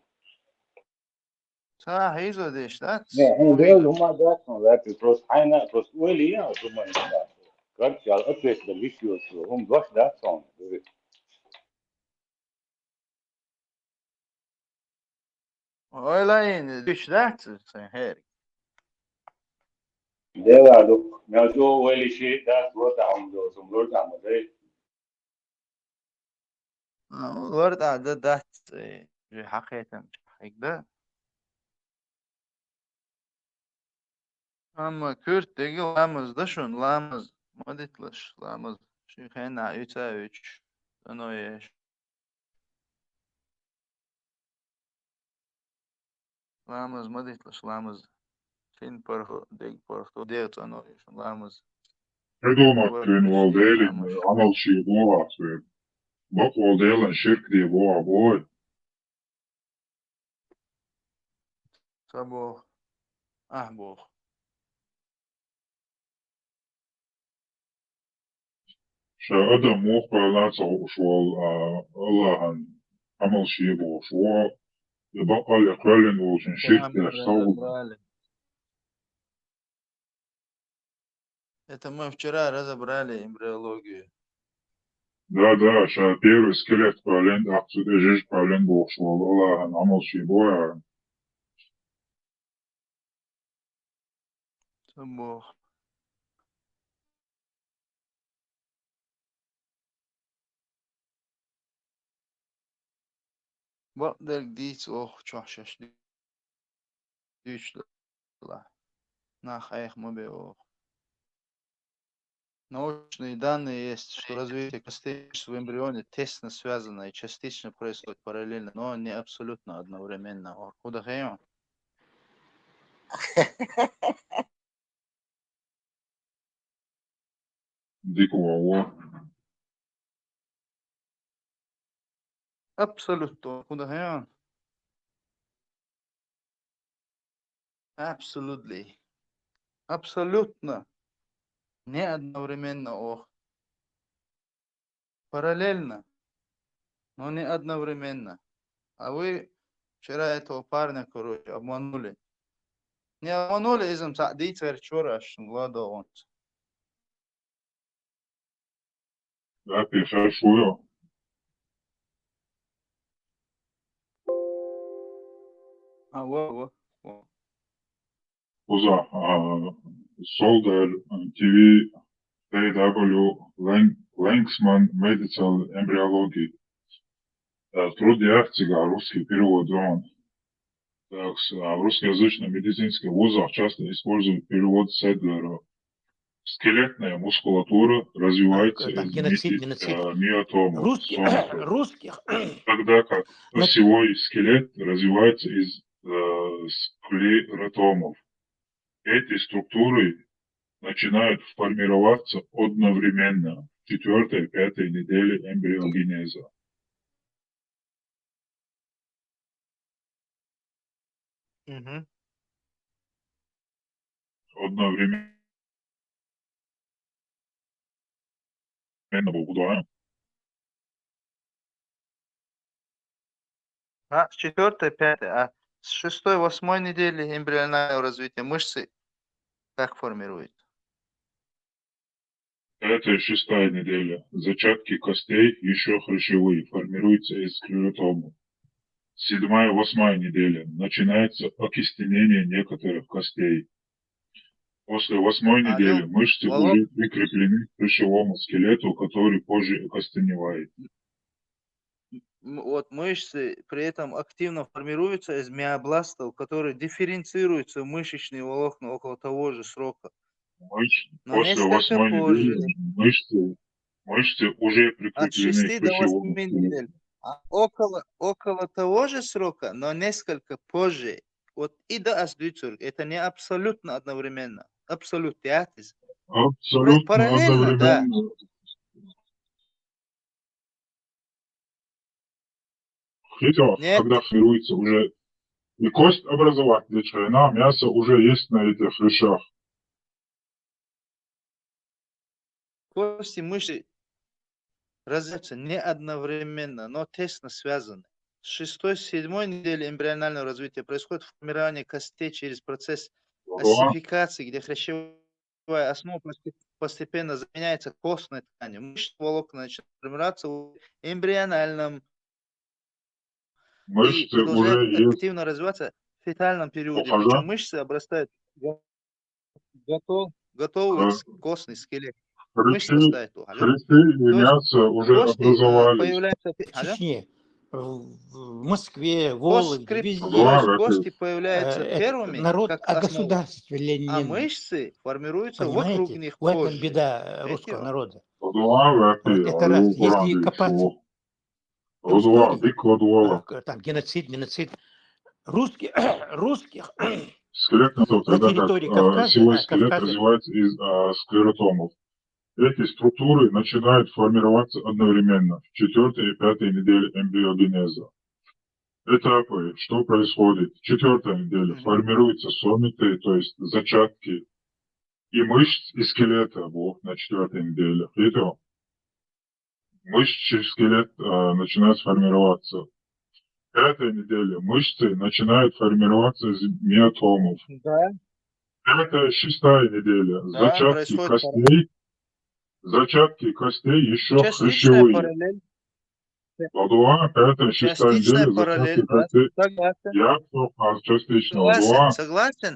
صح هيزو ديش لا. نحن ديل هم داتهم ذات بروست حينا بروست وليا ثم إنسان. كرت على أطلس بالفيشيوس هم دوش داتهم. ولا إن ديش دات هيك. ده لو نجوا ولا شيء ده صوت عمله صملول عمله. ورد عدد دات حقيقة هيك ده. أما كرت تيجي لامز ده شون لامز ما ديتلش لامز شو خينا عيوتا أنا إيش لامز ما ديتلش لامز فين برخو ديك برخو ديت أنا إيش لامز Придумать Валделин, عمل شيء بوع بق Валделин شرك دي بوع بوي Sabor. Bog. شهادة موقع لا شوال الله عمل شيء بو شو يبقى الإقرار وشن شركة صوب. Это мы вчера разобрали эмбриологию. Да, ша первый скелет проблем, отсюда жиж проблем бо швал Allah عمل شيء بو. Sabor. Багдер диц ох чашаш дичла. Нахаях мобе ох. Научные данные есть, что развитие костей в эмбрионе тесно связано и частично происходит параллельно, но не абсолютно одновременно. Куда хаем? Дикого. Абсолютно. Куда хаем? Absolutely. Абсолютно. Не одновременно, ох. Параллельно, но не одновременно. А вы вчера этого парня, короче, обманули. Не обманули, изм садить верчора, шнгладо он. Да, хорошо. Во. Уза, Solder TV AW Лэнксман Medical Embryology. Труд акция, русский перевод он. Так, в русскоязычном медицинском вузах часто используют перевод Седлера. Скелетная мускулатура развивается из миотомов, Русских. тогда как осевой скелет развивается из склеротомов. Эти структуры начинают формироваться одновременно в 4-5 неделе эмбриогенеза. Одновременно побудуем. С 4-5, а с 6-8 недели эмбрионального развития мышцы как формируют? 5-6 неделя. Зачатки костей еще хрящевые, формируются из склеротомов. 7-8 неделя. Начинается окистенение некоторых костей. После 8 недели мышцы уже прикреплены к хрящевому скелету, который позже окостеневает. Вот мышцы при этом активно формируются из миобластов, которые дифференцируются в мышечные волокна около того же срока. После 8 недели мышцы уже прикреплены от 6 к до 8 хрящевому недель. А около того же срока, но несколько позже, вот и до асдуйцур, это не абсолютно одновременно. Абсолютно. Абсолютно Параллельно, одновременно. да. Хотя, когда формируется уже и кость образовательная, мясо уже есть на этих хрящах. Кости мышцы развиваются не одновременно, но тесно связаны. С 6-7 недели эмбрионального развития происходит формирование костей через процесс осификации, где хрящевая основа постепенно заменяется костной тканью. Мышечные волокна начинают формироваться в эмбриональном и продолжают активно развиваться в фетальном периоде. Причем мышцы обрастают готовый костный скелет. Хрящи и мясо уже образовались. В Чечне, в Москве, Вологде, везде. Кости появляются первыми, народ как основа, огосударствленный. а мышцы формируются Понимаете? вокруг них В этом позже. беда русского народа. Вот Это раз. Если копаться в истории, там геноцид, русских скелетный тот, на тогда территории как Кавказа, осевой скелет развивается из склеротомов. Эти структуры начинают формироваться одновременно в 4 и 5 неделе эмбриогенеза. этапы, что происходит. 4-я неделя формируются сомиты, то есть зачатки и мышц, и скелета на 4-й неделе. Видите? Мышцы и скелет начинают формироваться. 5-я неделя мышцы начинают формироваться из миотомов. Да. 5-я, 6-я неделя зачатки костей еще Частичная хрящевые. параллель. Ладуа, 5-я, 6-я Частичная неделя параллель. зачатки костей. Согласен. Я частично. Согласен. Ладуа. Согласен.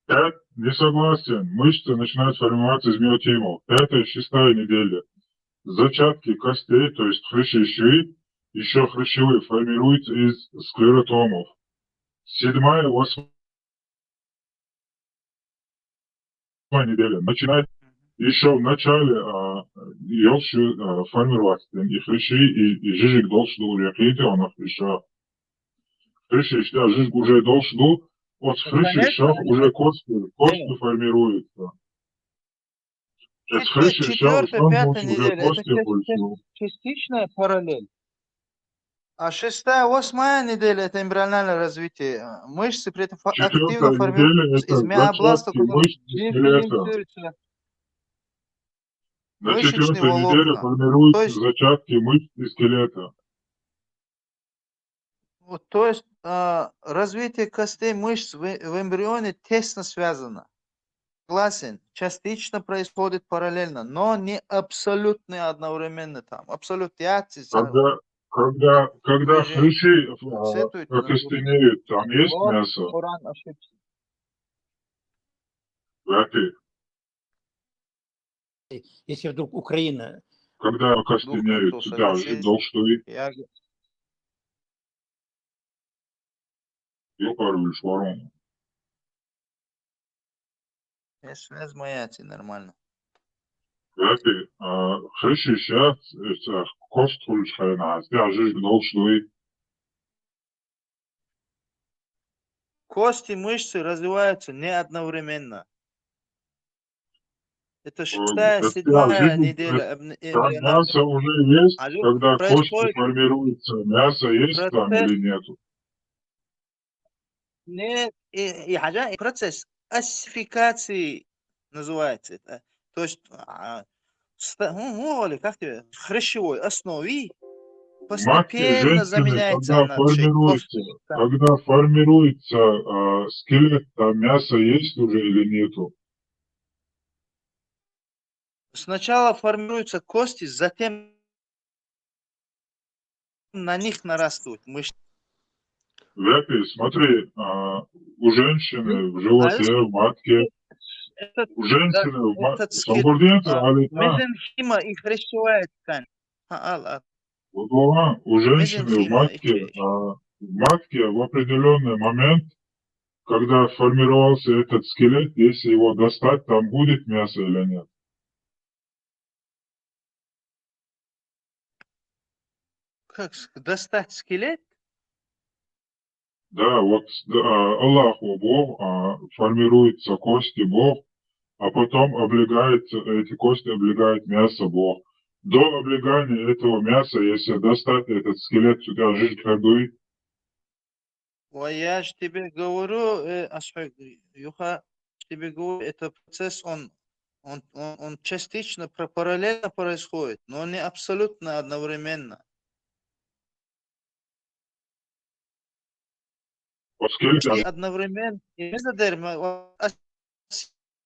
5 не согласен. Мышцы начинают формироваться из миотимов. 5-я, 6-я неделя. Зачатки костей, то есть хрящевые, еще хрящевые, формируются из склеротомов. 7-я, 8-я неделя начинает еще в начале еще формироваться. И хрящи, и жижик должен был реагировать, он еще хрящи, жижик уже должен был, от хрящи еще уже кости формируются. Это 4-5 неделя. Это частичная параллель. А 6-я, 8-я неделя – это эмбриональное развитие. Мышцы при этом активно формируются из миобласта, который дифференцируется. На 4-й неделе формируются зачатки мышц и скелета. Вот, то есть развитие костей мышц в эмбрионе тесно связано. Согласен, частично происходит параллельно, но не абсолютно одновременно там. Абсолютно. Когда хрящи окостенеют, там есть мясо? Если вдруг Украина... Когда окостенеют, да, жить должен и... Ёпарвишь, ворон. Связь моя, нормально. Vēti, hriši šeit kostfuļšainās, jā, жить должен и... Кости, мышцы развиваются не одновременно. Это 6-я, 7-я неделя. Мясо уже есть, когда кости формируются. Мясо есть там или нету? Нет, и процесс осификации называется это. То есть, как тебе, хрящевой основе постепенно заменяется она. Когда формируется скелет, там мясо есть уже или нету? Сначала формируются кости, затем на них нарастут мышцы. Вяпи, смотри, у женщины в животе, в матке, у женщины в матке, мезенхима и хрящевая ткань. У женщины в матке в определенный момент, когда формировался этот скелет, если его достать, там будет мясо или нет? Как достать скелет? Да, вот Аллаху Бог, формируются кости Бог, а потом облегает, эти кости облегает мясо Бог. До облегания этого мяса, если достать этот скелет сюда, жить ходуй. Я же тебе говорю, Юха, тебе говорю, это процесс, он частично параллельно происходит, но не абсолютно одновременно. И одновременно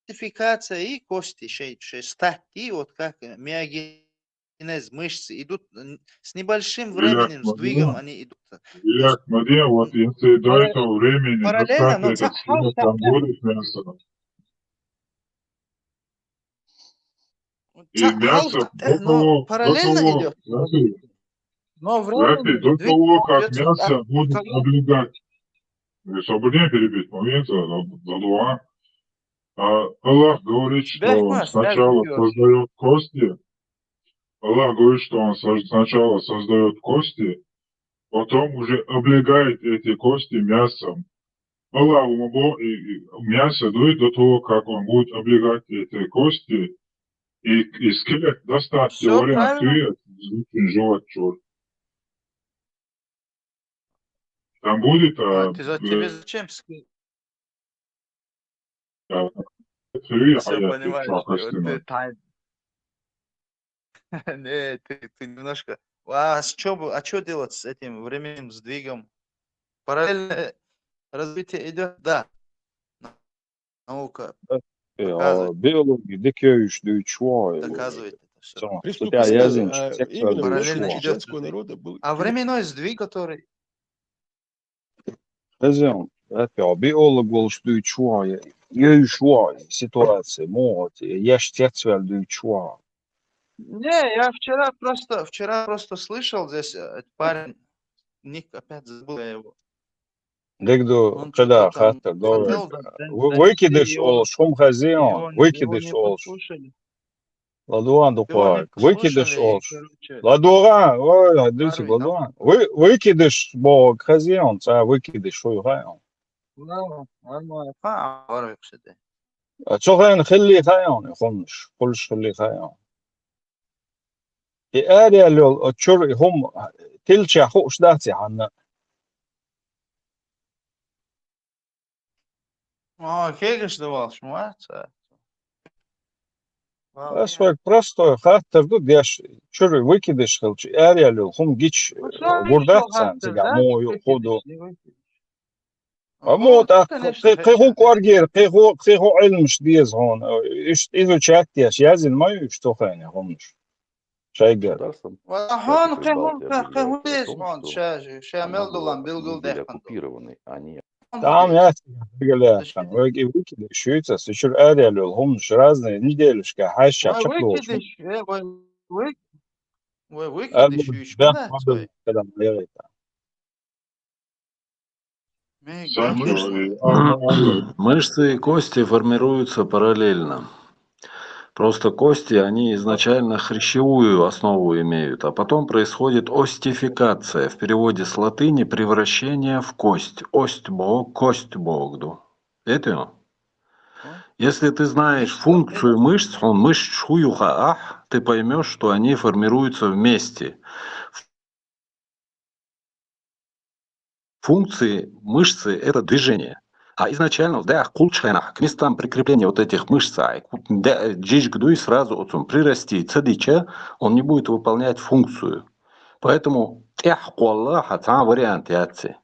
осификация и кости, стати, вот как миогенез, мышцы идут с небольшим временем, сдвигом они идут. Илья, смотри, вот если до этого времени достать этот скелет, там будет мясо. И мясо до того, параллельно идет. Но времени до того, как мясо будет облегать. Свободнее перебить момент, задуа. Аллах говорит, что он сначала создает кости. Аллах говорит, что он сначала создает кости, потом уже облегает эти кости мясом. Аллах мясо дует до того, как он будет облегать эти кости, и скелет достать, говоря, ты живот черт. Там будет Тебе зачем? цивиль Все hayat понимаешь, шаг вот ты Не, ты немножко... А что делать с этим временным сдвигом? Параллельное развитие идет, да. Наука показывает, Биологи дикеющие чего? доказывает это все. Тебя язын сексуальный Параллельно чего? идет. А временной сдвиг, который... Хозяин, это биолог был что чего? Я чего? Ситуация, вот, я сексуальный чего? Не, я вчера просто слышал здесь парень, ник опять забыл я его. Дегду, Он когда что-то там хатта, хотел выкидыш его, ол, шум хозяин, его выкидыш не ол, послушали. ладуан Его не дупак, выкидыш послушали, ол, и, короче, ладуан, ой, дыльцы, парень, ладуан, выкидыш бог хозяин, ца выкидыш шой хайон. нормально, عارف شده. شغلين خلي خيون يخونش كلش خلي خيون اريا لو تشر هم تلشا خوش داتي عنا Хегеш давал, шмуаться. اسوك простой хаттер тут деш чур выкидыш хылч اريا لو هم гич Ну что еще гурдатсан хаттер, тига да? мою ходу Выкидыш. اموت конечно, قيغو كوارجير قيغو علمش ديز هون ايش اذا شاكتيش يازن ما يشتوخين همش شايقر هون قهون ليش هون شامل دولان بيلقل ديخن. Там я говорю, выкидыш шуется, сучур اريا لو هم разные неделюшка хаща чаклош Выкидыш еще, да да, модел свой. когда мерится Санчо и Мышцы и кости формируются параллельно. Просто кости, они изначально хрящевую основу имеют, а потом происходит остификация, в переводе с латыни превращение в кость. Остьбог, кость богду. Это? Если ты знаешь функцию мышц, ты поймешь, что они формируются вместе. Функции мышцы – это движение. А изначально, да, к местам прикрепления вот этих мышц, и сразу прирасти цадича, он не будет выполнять функцию. Поэтому вариант яйца.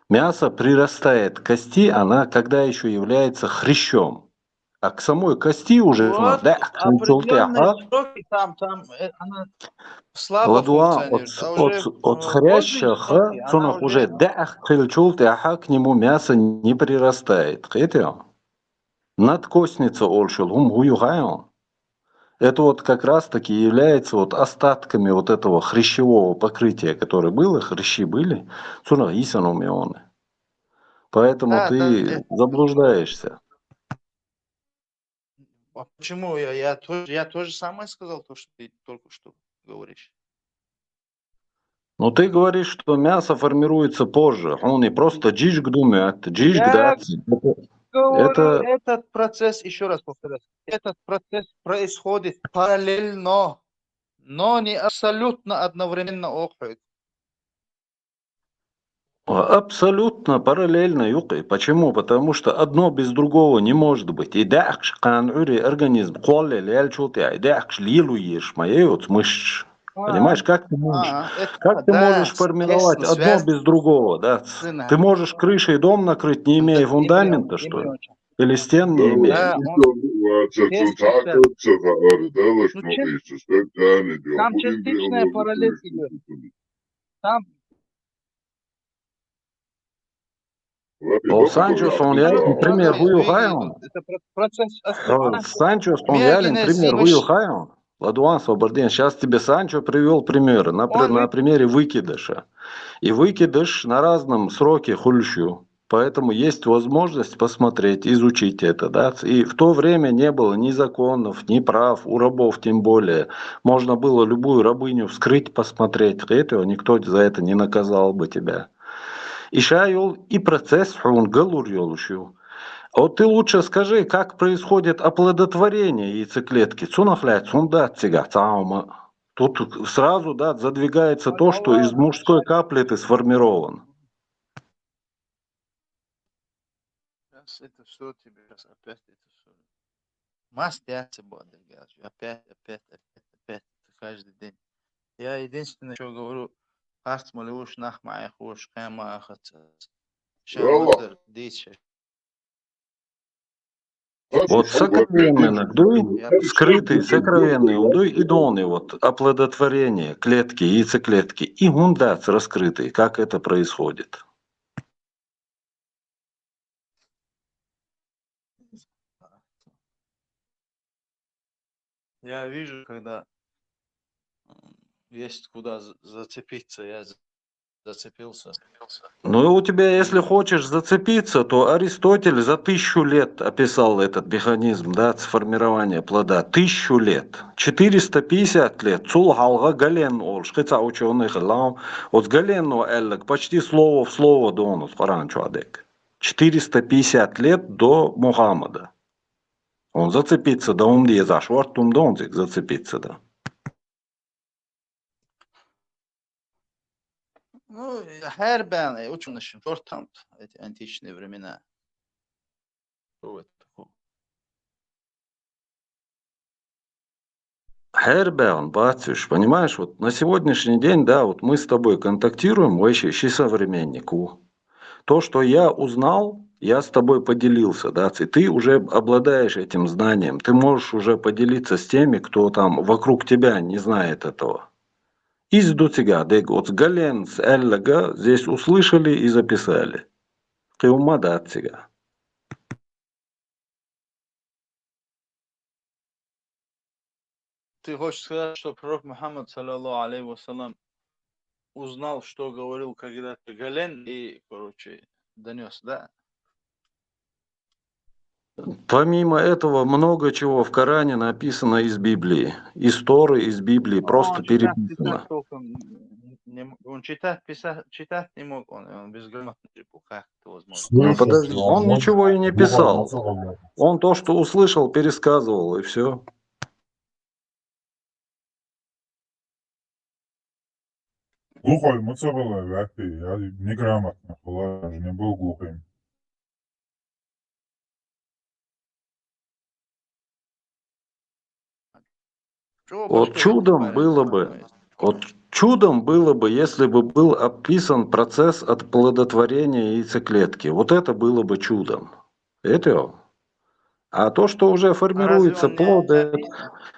Мясо прирастает к кости, она когда еще является хрящом. А к самой кости уже... Вот определенные сроки там она слабо функционирует, а уже от хрящаха, уже к нему мясо не прирастает. Надкостница ольшил, это вот как раз таки является вот остатками вот этого хрящевого покрытия, которое было, хрящи были, поэтому ты заблуждаешься. А почему? Я тоже самое сказал, то, что ты только что говоришь. Ну, ты говоришь, что мясо формируется позже. Он не просто джиш гдумят, джиш гдат. Это... Этот процесс, еще раз повторяю, этот процесс происходит параллельно, но не абсолютно одновременно окрик. Абсолютно параллельно, юкай. Почему? Потому что одно без другого не может быть. И дакш канури организм колле ляльчултя, дакш лилу ешь моеют мышц. Понимаешь, как ты можешь формировать одно без другого, да? Ты можешь крышей дом накрыть, не имея фундамента, что ли? Или стен не имея? Там частичная параллель идет. Там Санчос, он реален пример Хуюхайон. Санчос, он реален пример Хуюхайон. Ладуан Свободен, сейчас тебе Санчо привел примеры на примере выкидыша. И выкидыш на разном сроке хульщу. Поэтому есть возможность посмотреть, изучить это. Да? И в то время не было ни законов, ни прав, у рабов тем более. Можно было любую рабыню вскрыть, посмотреть. Этого никто за это не наказал бы тебя. И шайол, и процесс, он галур ёлущу. А вот ты лучше скажи, как происходит оплодотворение яйцеклетки. Тут сразу, да, задвигается то, что из мужской капли ты сформирован. Сейчас это что тебе, сейчас опять это что? Мастер будет, опять, это каждый день. Я единственное, что говорю, хаст малюш нах моих уж кэма ахаться. Шавадер дичь. Вот сокровенный надуй, скрытый, сокровенный ундуй и доны, вот оплодотворение клетки, яйцеклетки и гундац раскрытый. Как это происходит? Я вижу, когда есть куда зацепиться, я зацепился. Ну и у тебя, если хочешь зацепиться, то Аристотель за 1000 лет описал этот механизм, да, сформирования плода. 1000 лет. 450 лет. Цул халга гален ол. Шхица ученых лам. Вот гален эллек почти слово в слово донут. Паран чуадек. 450 лет до Мухаммада. Он зацепится, да он где зашвартум донзик зацепиться, да. Ну, Хербен, очень important, эти античные времена. Что это такое? Херберн, Бацюш, понимаешь, вот на сегодняшний день, да, вот мы с тобой контактируем, вообще современнику. То, что я узнал, я с тобой поделился, да, и ты уже обладаешь этим знанием, ты можешь уже поделиться с теми, кто там вокруг тебя не знает этого. Изду тебя, вот Гален с Эллага здесь услышали и записали. Ты ума да от тебя. Ты хочешь сказать, что пророк Мухаммад, саллаллаху алейхи вассалам, узнал, что говорил когда-то Гален и, короче, донес, да? Помимо этого, много чего в Коране написано из Библии. Из Торы, из Библии, просто переписано. Он читать не мог, он безграмотный, как это возможно? Ну подожди, он ничего и не писал. Он то, что услышал, пересказывал, и все. Глухой муцабала вяпи, я неграмотно была, не был глухим. Вот чудом было бы, если бы был описан процесс оплодотворения яйцеклетки. Вот это было бы чудом. Это. А то, что уже формируется плод,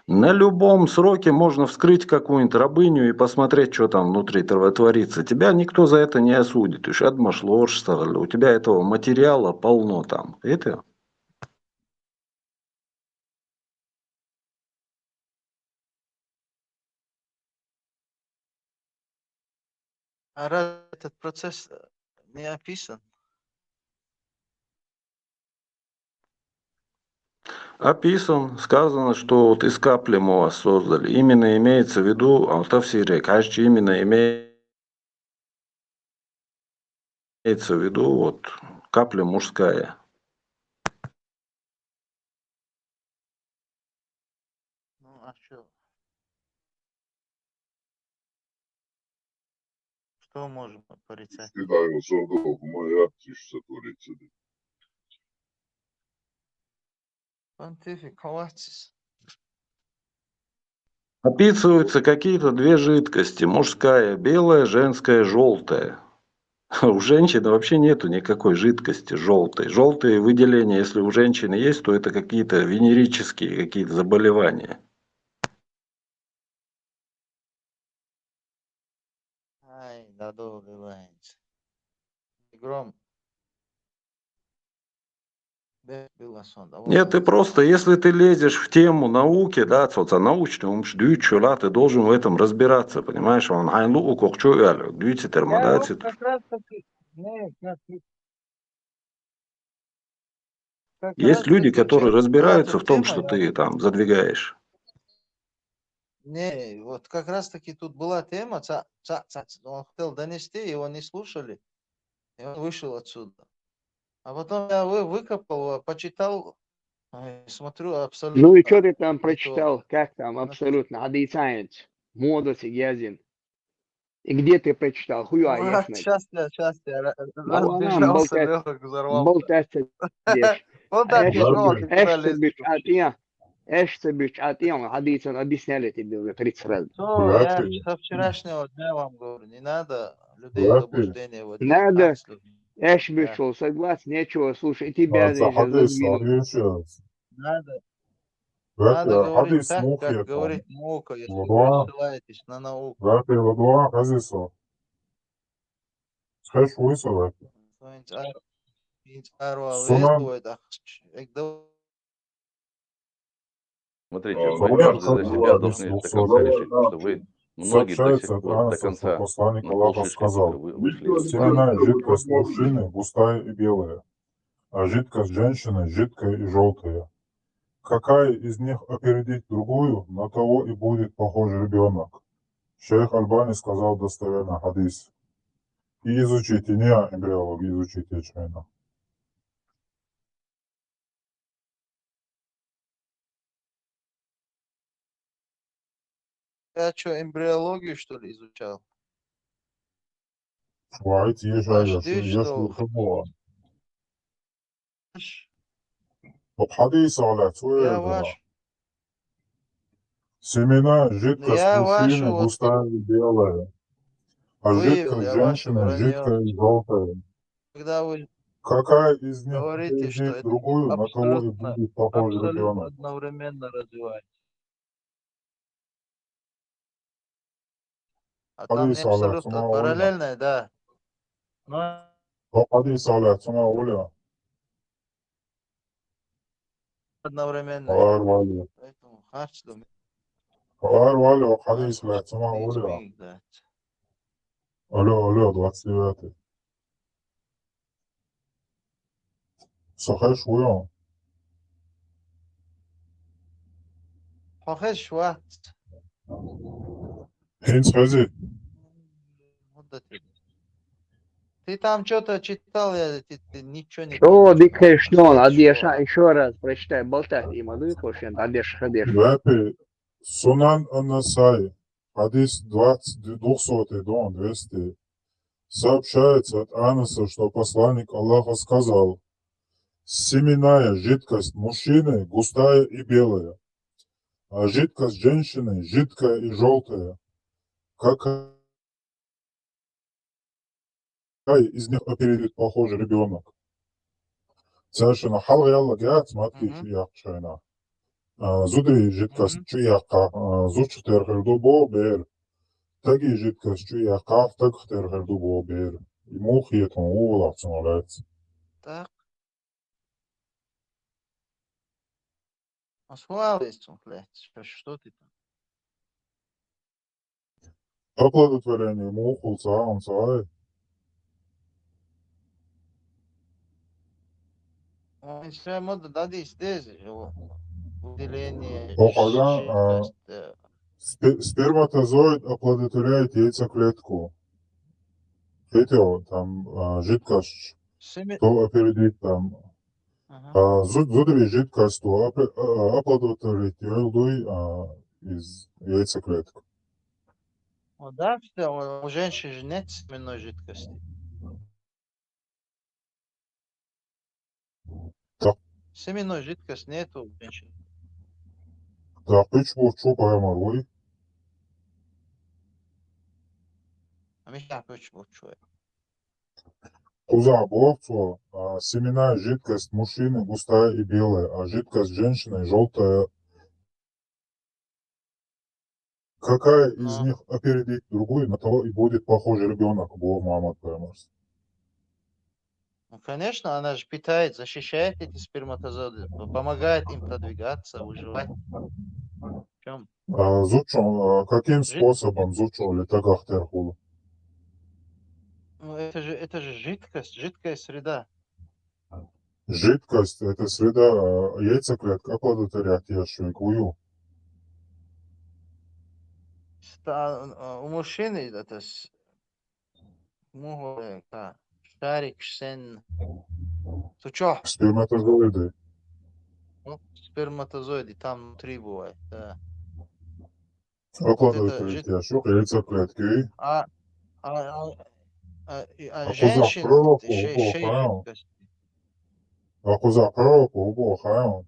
на любом сроке можно вскрыть какую-нибудь рабыню и посмотреть, что там внутри творится. Тебя никто за это не осудит. У тебя этого материала полно там. Это. А раз этот процесс не описан? Описан, сказано, что вот из капли мы вас создали. Именно имеется в виду, Алтавсире, кажется, именно имеется в виду вот капля мужская. Ну, а что? Что можем порицать? Понтификалацис. Описываются какие-то две жидкости. Мужская белая, женская желтая. У женщины вообще нету никакой жидкости желтой. Желтые выделения, если у женщины есть, то это какие-то венерические какие-то заболевания. Ай, да долго лается. Гром. Нет, ты просто, если ты лезешь в тему науки, да, научный ты должен в этом разбираться, понимаешь? Он есть люди, которые разбираются в том, что ты там задвигаешь. Не, вот как раз таки тут была тема, он хотел донести, его не слушали, и он вышел отсюда. А потом я выкопал, почитал, смотрю, абсолютно. Ну и что ты там прочитал? Как там абсолютно? Адисайнс, Модус и Гязин. И где ты прочитал? Хуя Ну, ясно. сейчас я Ну, она разбежался, Леха взорвался. болтаться дешь. Он так и шел, куда лезть. Эшца бич атион, хадисон объясняли тебе уже 30 раз. Ну, я со вчерашнего дня вам говорю, не надо людей в заблуждение вводить. Надо, Так с людьми. Эш Да. бишел, согласен, нечего, слушай, тебя же задвинул. Надо Рэпи, говорить хадис так, мух как ятам. говорит наука, если вы Ладуа, ссылаетесь на науку. рэпи ладуа хазисо. Скажешь высо рэпи. Сунан. Смотрите, вы каждый за себя должны до конца решить, что вы многие до сих Сообщается от пор до Анаса, что конца посланник на Аллаха полшишки сказал: вышли из ислама. семенная жидкость мужчины густая и белая, а жидкость женщины жидкая и желтая. Какая из них опередит другую, на того и будет похож ребенок. Шейх Альбани сказал достоверно хадис. И изучите, не эмбриологию, изучите ячмена. Я что, эмбриологию, что ли, изучал? Вайт ежайля, Подожди, еш что... лухабуа. Хадис аля, Я ваш. семена жидкость Я мужчины вашу вот густая и белая, а вывел, жидкость я ваше женщины вранье. жидкая и желтая. Когда вы Какая из них говорите, что опередит это другую, на того и будет похож абсолютно ребенок. одновременно развивается. А там не Хадис аля, абсолютно цума уля. параллельное, да. Но Хадис аля, цума уля. одновременно. Алар вали. Поэтому харчдом. Алар вали, хадис аля, цума уля. Алло, 29. Сахаш уя. Хохеш ват. Хинц хази. Ты там что-то читал, ты ничего не Что, дикаешь, ну, Адеша, еще раз прочитай, болтать им, Адеш. Рэпи, Сунан Анасай, хадис 200 до 200. Сообщается от Анаса, что посланник Аллаха сказал: семенная жидкость мужчины густая и белая, а жидкость женщины жидкая и желтая. Какая из них опередит похожий ребенок? Совершенно халгаяла гят, смотри, чуяк шайна. Зудри жидкость чуяка, зуч терхерду бо бер. Таги жидкость чуяка, так терхерду бо бер. И мух етон ула цуналец. Так. Освалился, блядь. Что ты там? Оплодотворение муху, цаун, цай. Все мода дади здесь, выделение, Охага, жидкость. сперматозоид оплодотворяет яйцеклетку. Хотел там жидкость, то опередит там. Зудри жидкость, то оплодотворить из яйцеклетки. Ну да, все, у женщин же нет семенной жидкости. Так. Семенной жидкости нету у женщин. Так, ты чего поймал? А меня почему чё? Куза борцу, семенная жидкость мужчины густая и белая, а жидкость женщины желтая. Какая из них опередит другую, на того и будет похожий ребенок, был мама твоя. Ну, конечно, она же питает, защищает эти сперматозоиды, помогает им продвигаться, выживать. В чем? Каким способом зучу летагах терхулу? Ну, это же жидкость, жидкая среда. Жидкость – это среда яйцеклетка, оплодотворять яшвикую. У мужчины это шарик, сен. Ты чё? Сперматозоиды. Ну, сперматозоиды там внутри бывает, да. Оплодотворить яшвик, яйцеклетки. Ако за женщин пророку ще убо хајон, жидкость. ако за пророку убо хајон,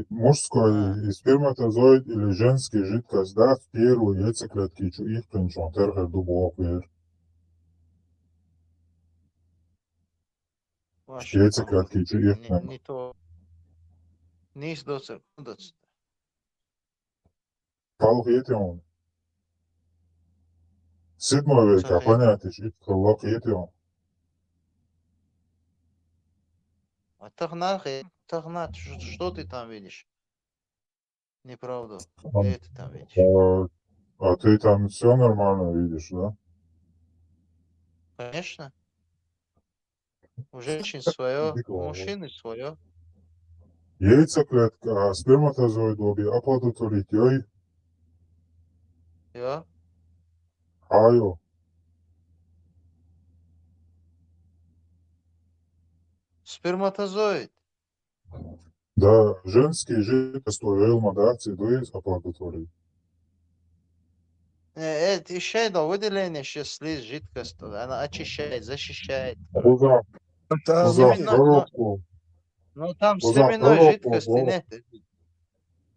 мужской сперматозоид или женский жидкость даат первую яйцеклетки ихтунчон терхер дубо оквер. Яйцеклетки ихтун. Не то. Nis docer, docer. Палх етион. Седмой век, понятие, лак етион. А Тахнат, что ты там видишь? Неправду. Где ты там видишь? А ты там все нормально видишь, да? Конечно. У женщин свое, у мужчины свое. Яйцеклетка, сперматозоидоби, аплодотворить, йой. Ja. Айо. Сперматозоид. Да, женские жидкость Элма, да, цидует оплодотворить. Это еще одно выделение слиз жидкость. Она очищает, защищает. Куза пророкку. Ну там семенной жидкости нет.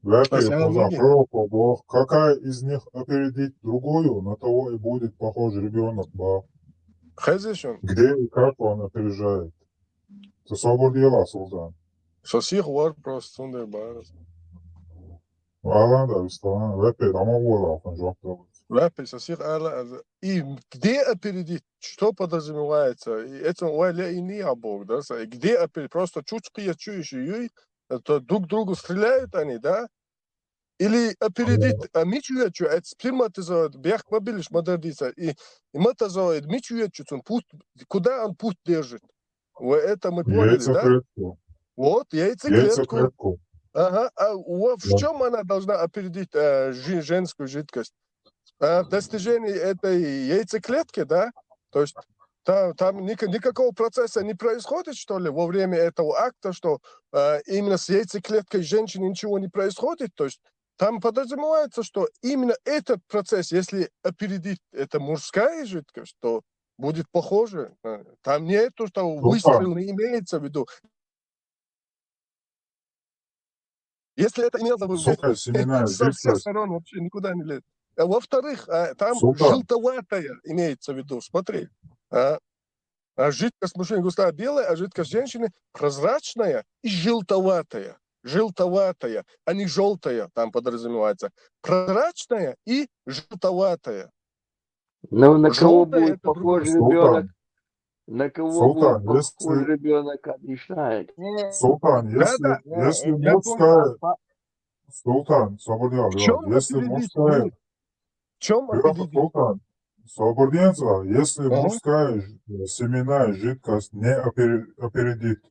Куза пророкку Бог. Какая из них опередить другую, на того и будет похож ребенок, ба. Где и как он опережает? Это собор дела, Султан. Сосих var просто сондай бар. Аланда, Висталан, вепе, дома вола, он жоктал. Вепе, сосих ала. И где опередить? Что подразумевается? И это уайля и не Бог, да? И где опередить? Просто чучки чуешь и то друг другу стреляют они, да? Или опередить, а мичуячу, это сперматозоид, бях побилиш модердица, и матозоид, мичуячу, он путь, куда он путь держит? Это мы поняли, да? Вот, яйцеклетку. Ага, а в чем она должна опередить женскую жидкость? В достижении этой яйцеклетки, да? То есть там никакого процесса не происходит, что ли, во время этого акта, что именно с яйцеклеткой женщины ничего не происходит? То есть там подразумевается, что именно этот процесс, если опередить это мужская жидкость, то будет похоже. Там нету, что выстрел не имеется в виду. Если это имело в виду, со всех сторон вообще никуда не лезет. А во-вторых, там желтоватая имеется в виду. Смотри. А жидкость мужчины густая белая, а жидкость женщины прозрачная и желтоватая. Желтоватая, а не желтая, там подразумевается. Прозрачная и желтоватая. Но на кого будет похож ребенок? На кого будет похож ребенок, объясняет? Султан, если мужская... Султан, свободен, если мужская... Султан, свободенца, если мужская семенная жидкость не опередит,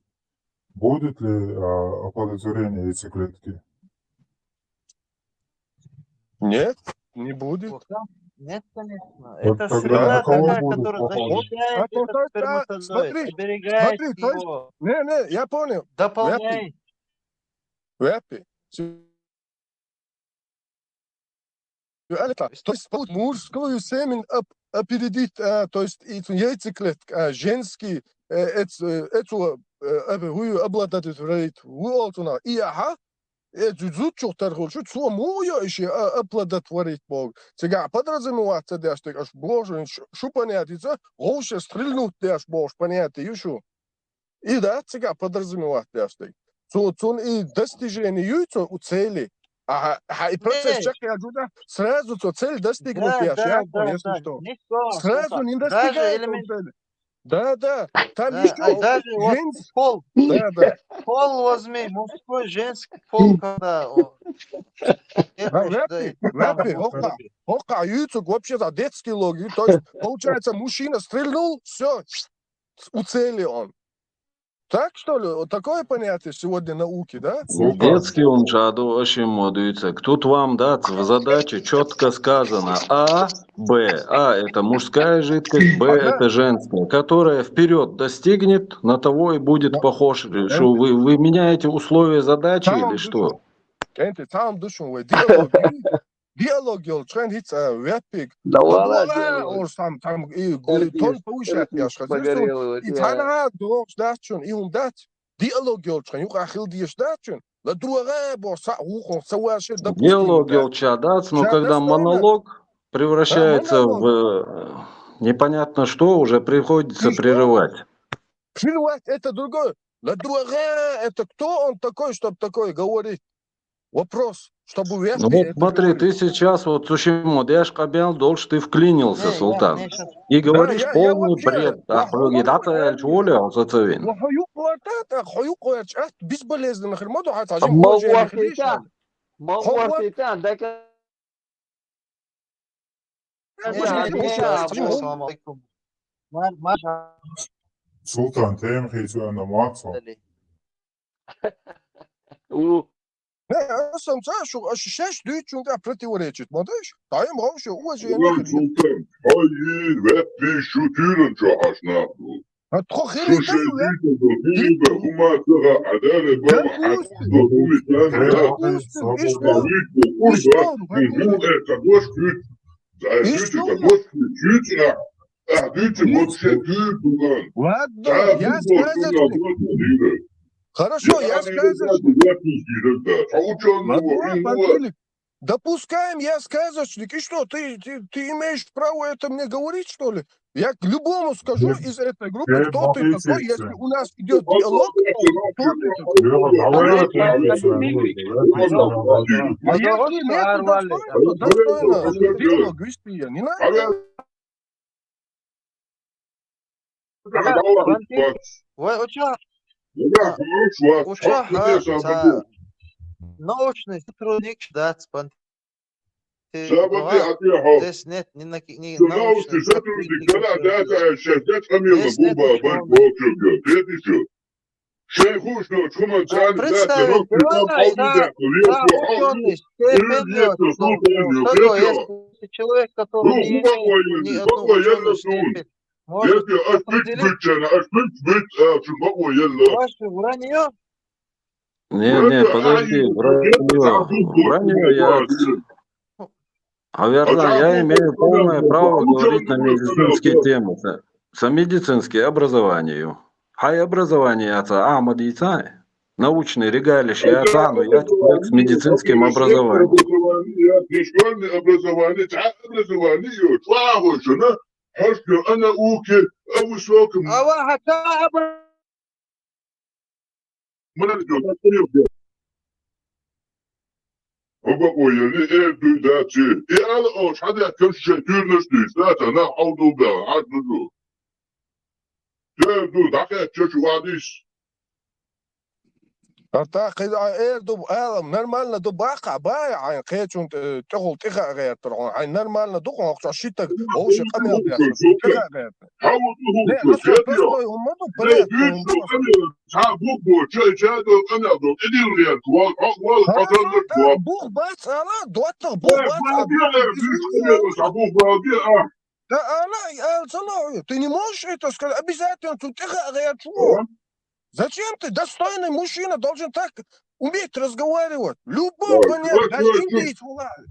будет ли оплодотворение яйцеклетки? Нет, не будет. Нет, конечно. Вот это среда такая, которая защищает этот сперматозоид, смотри, оберегает то есть, его, не, я понял. дополняет. Вяпи. То есть мужскую семень опередить, то есть яйцеклетка, женский, эту обладатель вуалтуна. И зуд чухтар холшу, цо моя еще оплодотворить Бог. Сега подразумевается, да, что аж Боже, шу понятится, лучше стрельнуть, да, аж Бог понятие, еще. И да, сега подразумевается, да, что цон и достижение яйца у цели. И процесс чакай аджуда сразу цель достигнут, если что. Сразу не достигает цели. Да. Там еще даже женский пол. Да. Пол возьми, мужской, женский пол, когда... Рэпи, хока, яйцо вообще за детский логик. То есть, получается, мужчина стрельнул, все, у цели он. Так что ли? Вот такое понятие сегодня науки, да? Детский он жаду очень модуется. Тут вам дать в задаче четко сказано А, Б. А это мужская жидкость, Б это женская, которая вперед достигнет, на того и будет похож. Что вы меняете условия задачи или что? диалог ёлчхан hiç веб-пик. Да ладно, Or там и тон повышать яшка. погорелый, И тана догш дачун и дат. Диалог ёлчхан юк ахил диеш дачун. La друга борса ухо саваши допустим. Диалог Елчадац, но когда монолог превращается в непонятно что, уже приходится прерывать. Прерывать это другое. La друга это кто он такой, чтобы такое говорить? Вопрос, чтобы веб. Ну вот смотри, ты сейчас вот Сушимо Дяш Кабял Долш, ты вклинился, Султан, и говоришь полный бред. Бесполезно нахер. Малвартитан, да Султан, тем хочу на Максу. Я сам что ощущаешь, что что-то противоречит. Смотришь? Да им вообще уважение. Султан, ай, веб шутирен чахаш нахуй. Ладно, я сказочник. Хорошо, я сказочник. Допускаем, я сказочник. И что, ты имеешь право это мне говорить, что ли? Я к любому скажу из этой группы, кто ты такой, если у нас идет диалог, кто ты такой. А если нет достойно диалог вести, не надо. Научный сотрудник, да, здесь нет ни научных сотрудников. Представить, ученый, если человек, который не имеет ни одну ученую степень, может определить ваше вранье? Не, подожди, вранье я... Наверное, я имею полное право говорить на медицинские темы. Со медицинским образованием. Хай образование это Ахмадица, научный регалиш, я но я человек с медицинским образованием. أعتقد دو نورمально до бака бай ай кечун тегол тиха гайтер ай нормально до қоқ шитак оше камел бия тиха гайтер не просто просто умаду порядок бух бац ала доттер бух бац да ала алсалой ты не можешь это сказать обязательно тут тиха гайтер. Зачем ты, достойный мужчина, должен так уметь разговаривать? Любого нет, даже индейец власть.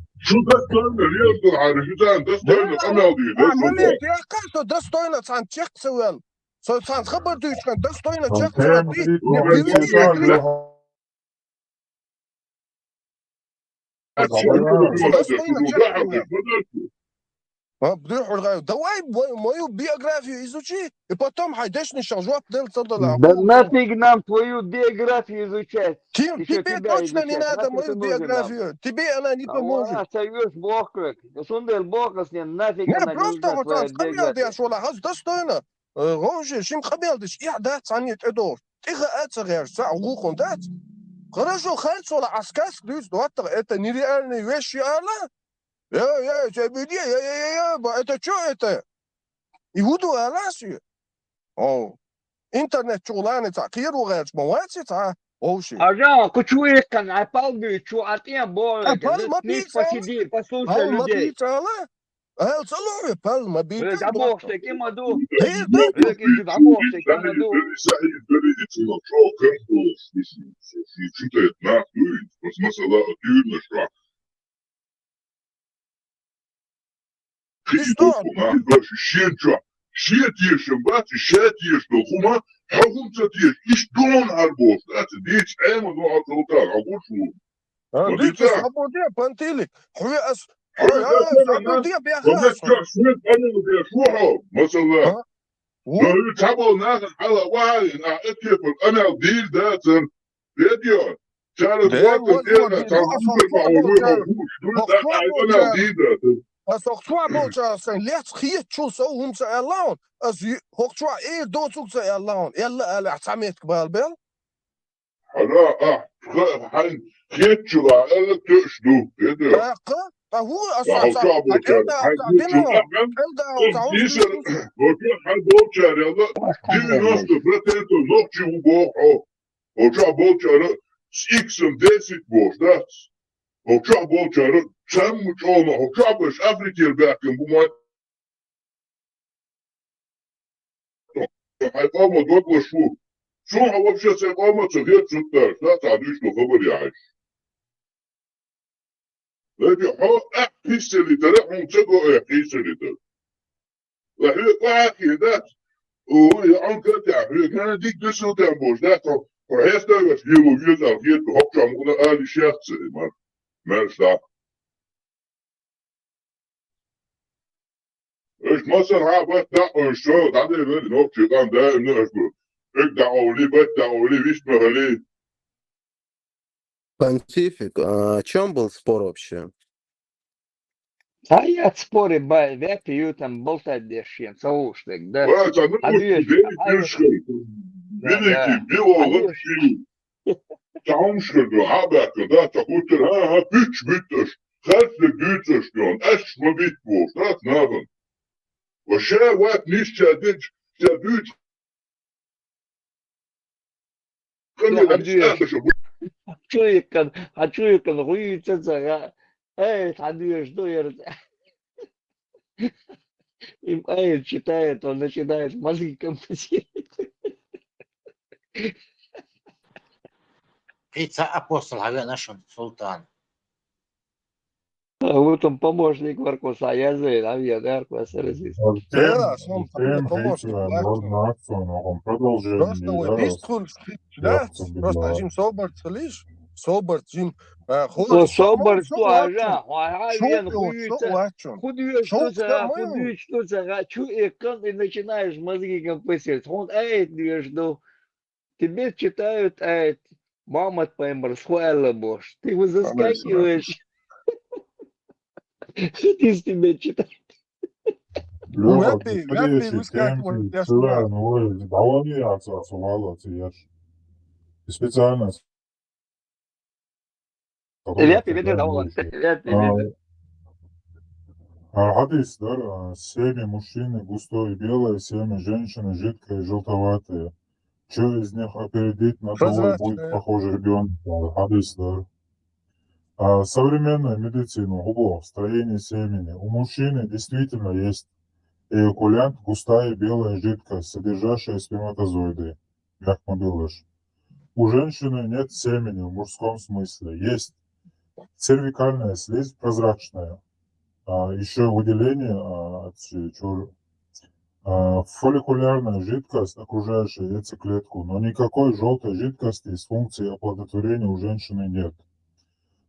Момент, я кажется, достойно сан чек цевел. Сан хабардуйчкан, достойно чек цевел. Ты не приведи, достойно чек цевел. Давай мою биографию изучи, и потом хайдешный шажуап дел цадала. Да нафиг нам твою биографию изучать. Тебе точно не надо мою биографию. Тебе она не поможет. Союз Бохкрек. Сундел Бохкасне, нафиг она не нужна твоя биография. Достойно. Ровже, шим хабелдиш. Я да, цанит эдор. Тихо эцерер, са угухон дат. Хорошо, хальцола аскас, дюз, дуаттер, это нереальные вещи, алла. Это что это? И буду аласию. О, интернет чуланы такие ругают, мовцы та. Оуши. Ажа, кучуешь кан, апалды, чуатия более. Посиди, послушай людей. Салове, палма бит. Забохте, кимаду. Забохте, İşte Şiyet yeşim bat, şiyet yeşim kuma, havum çatiyet, iş don arbos, that's diç ema no akıltar, agur şu. ديك صابودية بانتيلك خوي صابودية بيا ومت خلاص شوية أنا بيشوحه مثلا لو يتعبوا ناس على واحد أكيد أنا دير داتن فيديو كانت وقت إيه تعرفون معويه وش دول أنا دير داتن Als toch twee bootjes zijn licht giet zo هم سألون als هوك twee دوت سوق سألون يلا احتميت قبال بيل لا حين خيتشوا أنا تشدو فيديو هو أصلا شو هو بشي سيقامة صغير ستة لا تعديش له خبر يعيش لكن حق احكيس اللي تريحهم تسقوا احكيس اللي تريح وحيق واحكي ده وهي عنك تعرف كان ديك بسو تنبوش ده وحيث ده يسيبوا يزال خيط بحبش عمونا قال شخصي مالش ده ايش مصر عابت ده الشوط عدي بني نوبشي كان دائم نشبه ادعوا لي بدعوا لي بيشبه لي Понтифик, а о чем был спор вообще? А я спорю, я пью там болтать дешьем, соушник, да? А великий белолобщий таумшкерду абака, да, такутер, пич биттеш, хальфлик дюцештон, эш мобитвош, да, наван. Вообще, вот, нища дич, дюц. Чуйкан, хуйца, Андрей, что я... Им Айд читает, он начинает мозги компенсировать. Пицца апостол, а нашон султан. А вот он помощник Маркуса, я знаю, а я Маркуса разъяснил. Просто вот дистхул да, просто Джим Соберт лишь Соберт Джим Соберт тоже, худеешь, чу экран и начинаешь мозги компенсировать. Он между тебе читают Мамад Паймер, схуэла бош. Ты его заскакиваешь. Ты с тебя читаешь. Лёха, давай отсувала тебе. Специально. Хадис, да, семя мужчины густое белое, семя женщины жидкое желтоватое. Что из них опередить на того будет похоже ребенок? Хадис, да. Современная медицина, строение семени. У мужчины действительно есть эякулянт, густая белая жидкость, содержащая сперматозоиды, мягкобелыш. У женщины нет семени в мужском смысле. Есть цервикальная слизь прозрачная. Еще выделение фолликулярная жидкость, окружающая яйцеклетку, но никакой желтой жидкости с функцией оплодотворения у женщины нет.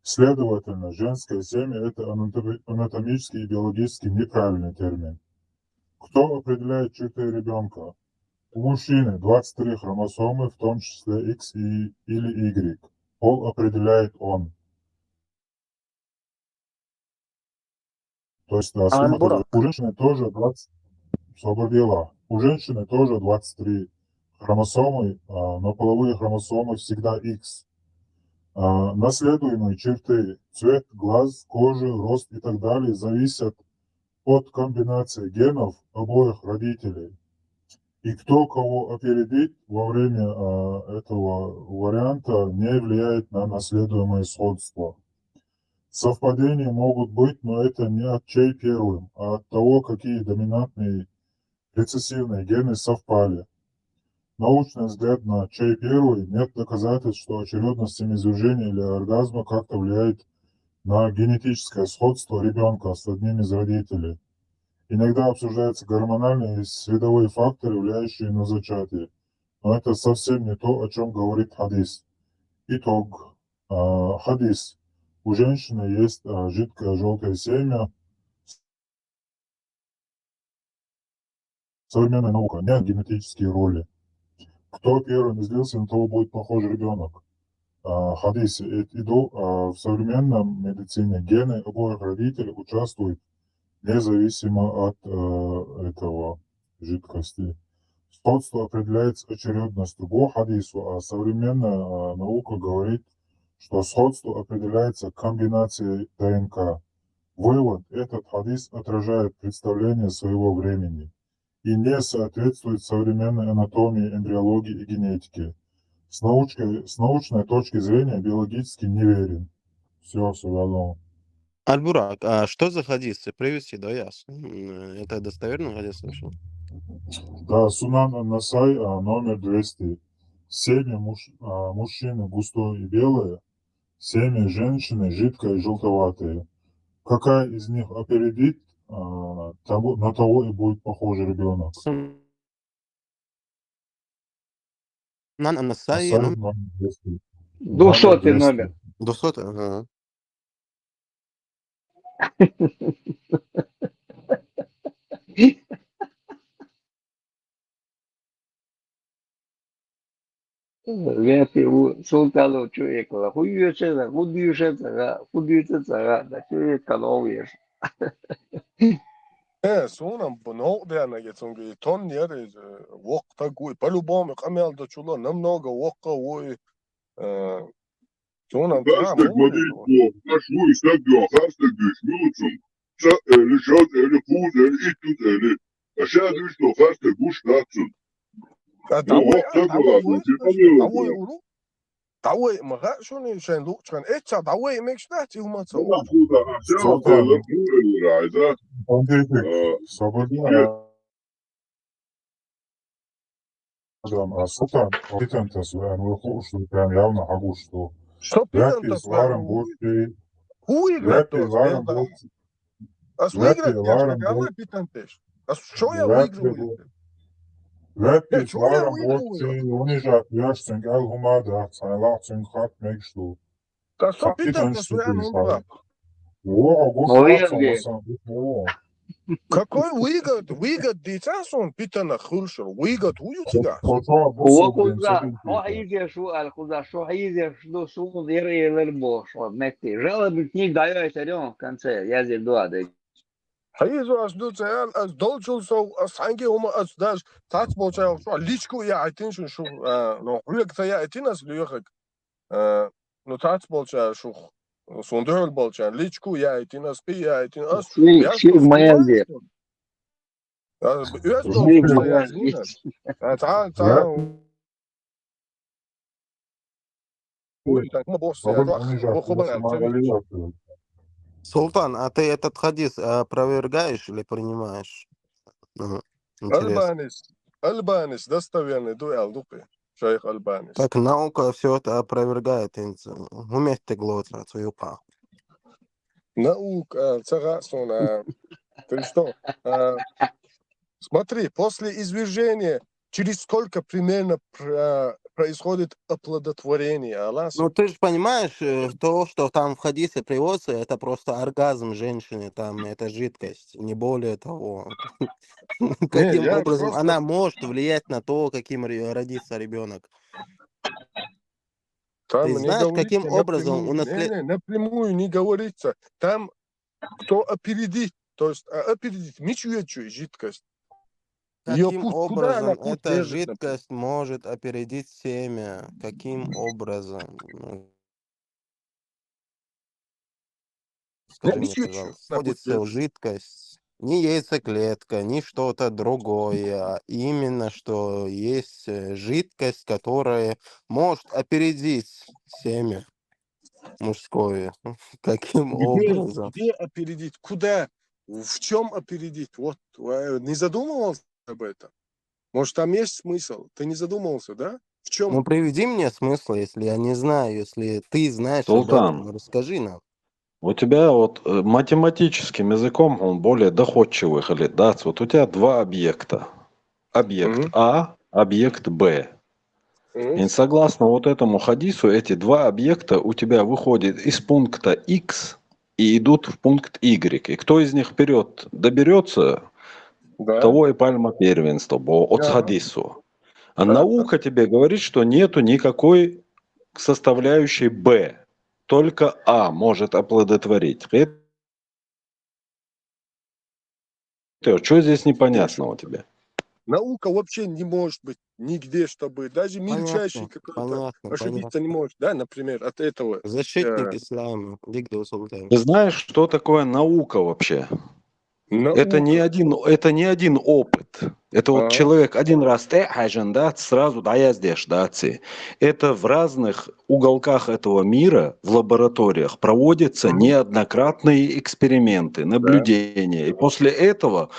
Следовательно, женское семя – это анатомически и биологически неправильный термин. Кто определяет черты ребенка? У мужчины 23 хромосомы, в том числе X или Y. Пол определяет он. То есть у женщины тоже 20 У женщины тоже 23 хромосомы, но половые хромосомы всегда X. Наследуемые черты, цвет глаз, кожи, рост и так далее зависят от комбинации генов обоих родителей. И кто кого опередит во время этого варианта не влияет на наследуемое сходство. Совпадения могут быть, но это не от чей первым, а от того, какие доминантные рецессивные гены совпали. Научный взгляд на чей первый, нет доказательств, что очередность семяизвержения или оргазма как-то влияет на генетическое сходство ребенка с одним из родителей. Иногда обсуждаются гормональные и средовые факторы, влияющие на зачатие. Но это совсем не то, о чем говорит хадис. Итог. Хадис. У женщины есть жидкое желтое семя. Современная наука, не генетические роли. Кто первым излился, на того будет похож ребенок. Хадис. В современном медицине гены обоих родителей участвуют независимо от этого жидкости. Сходство определяется очередностью по хадису, а современная наука говорит, что сходство определяется комбинацией ДНК. Вывод: этот хадис отражает представление своего времени и не соответствует современной анатомии, эмбриологии и генетике. С научной точки зрения биологически неверен. Все, Савалон. Альбурак, а что за хадисы? Привести, да, ясно. Это достоверный хадис вообще? Да, Сунан Ан-Насай, номер 200. Семя мужчины густое и белое, семя женщины жидкое и желтоватое. Какая из них опередит, на того и будет похож ребенок. Сунан Ан-Насай, Насай номер 200. 200 номер. 200, ага. Вряд ли у султана человека. Хуючеца, худючеца, худючеца, да человека новый. Сонан бунок дяна гецунги тон неры вокта гуй по-любому камел до чуло намного вокка ой сонан та Смотри, наш мой стабил, хастер düşmüyorsun. Şat eli kuz eli itut eli. Aşağı düştü hastır kuş tatsın. давай Давай, уру давай мага шони шен лукчан эча давай мекштати умаца Sultan, pitantas vähän huustutaan javna hakustu. Что Läpi laaran puhuttiin. выиграть Läpi laaran puhuttiin. выиграть я laaran давай питантеш что я выигрываю Läpi laaran puhuttiin. Unisat jästünk elhumada, sain lahtsin katmekstu. да что питантеш какой выгод дитясон питана хулшер выгод уютига وخذ حيزي شو الخذ شو حيزي شو شو ديري للبوش مكتي جرب تنيك دايو تريون كان سي يازي دوادي حيزو as du цел as dolchul so as hangi homa as das tats bocha so lichku ja attention shu no hulk ya atinas lyrik no tats bocha shu sondol bocha lichku ja atinas pi ja atinas شي مايزي تعال Султан, а ты этот хадис опровергаешь или принимаешь? Интересно. Альбанис, достоверный дуэл дупы, шейх Альбанис. Так наука все это опровергает. Умеете глотать свою паху. Наука, царасуна. Ты что? Смотри, после извержения через сколько примерно происходит оплодотворение? Ну ты же понимаешь, то, что там в хадисе приводится, это просто оргазм женщины, там это жидкость, не более того. Каким образом она может влиять на то, каким родится ребенок? Там Ты знаешь, каким образом напрямую не говорится. Там кто опередит, то есть опередит мечуючую жидкость. Каким образом эта жидкость может опередить семя? Каким образом? Скажи мне, пожалуйста, входится в жидкость не яйцеклетка, не что-то другое, а именно, что есть жидкость, которая может опередить семя мужское. Каким образом? Где опередить? Куда? В чем опередить? Вот, не задумывался об этом? Может, там есть смысл? Ты не задумывался, да? В чем? Ну, приведи мне смысл, если я не знаю, если ты знаешь Султан. об этом, расскажи нам. У тебя вот математическим языком он более доходчивый, Халид, да? Вот у тебя два объекта. Объект А, объект Б. И согласно вот этому хадису, эти два объекта у тебя выходят из пункта X и идут в пункт Y. И кто из них вперед доберется, Да. того и пальма первенства, от Ага. хадису. А Да. наука тебе говорит, что нету никакой составляющей Б. Только А может оплодотворить. Что здесь непонятного тебе? Наука вообще не может быть нигде, чтобы даже мельчайший Понятно, какой-то понятно, ошибиться не понятно. может, да, например, от этого. Защитник ислама, Лигдо Султан. Ты знаешь, что такое наука вообще? Это не Наука. один опыт. Это вот Ага. человек один раз да, сразу да, я здесь, да, это в разных уголках этого мира, в лабораториях проводятся неоднократные эксперименты, наблюдения. И после этого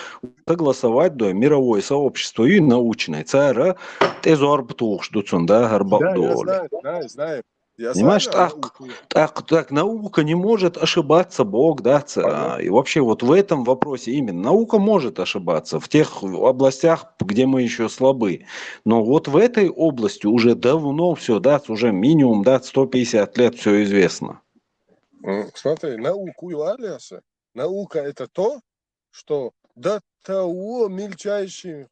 согласовать до мировое сообщество и научное. Цара тезорбтухштуцун, да, Да, я гарбабдоли. знаю. Я Понимаешь, знаю о науке. так наука не может ошибаться, Бог, да, и вообще вот в этом вопросе именно наука может ошибаться в тех областях, где мы еще слабы, но вот в этой области уже давно все, да, уже минимум, да, 150 лет все известно. Смотри, науку Алиаса. Наука это то, что до того мельчайших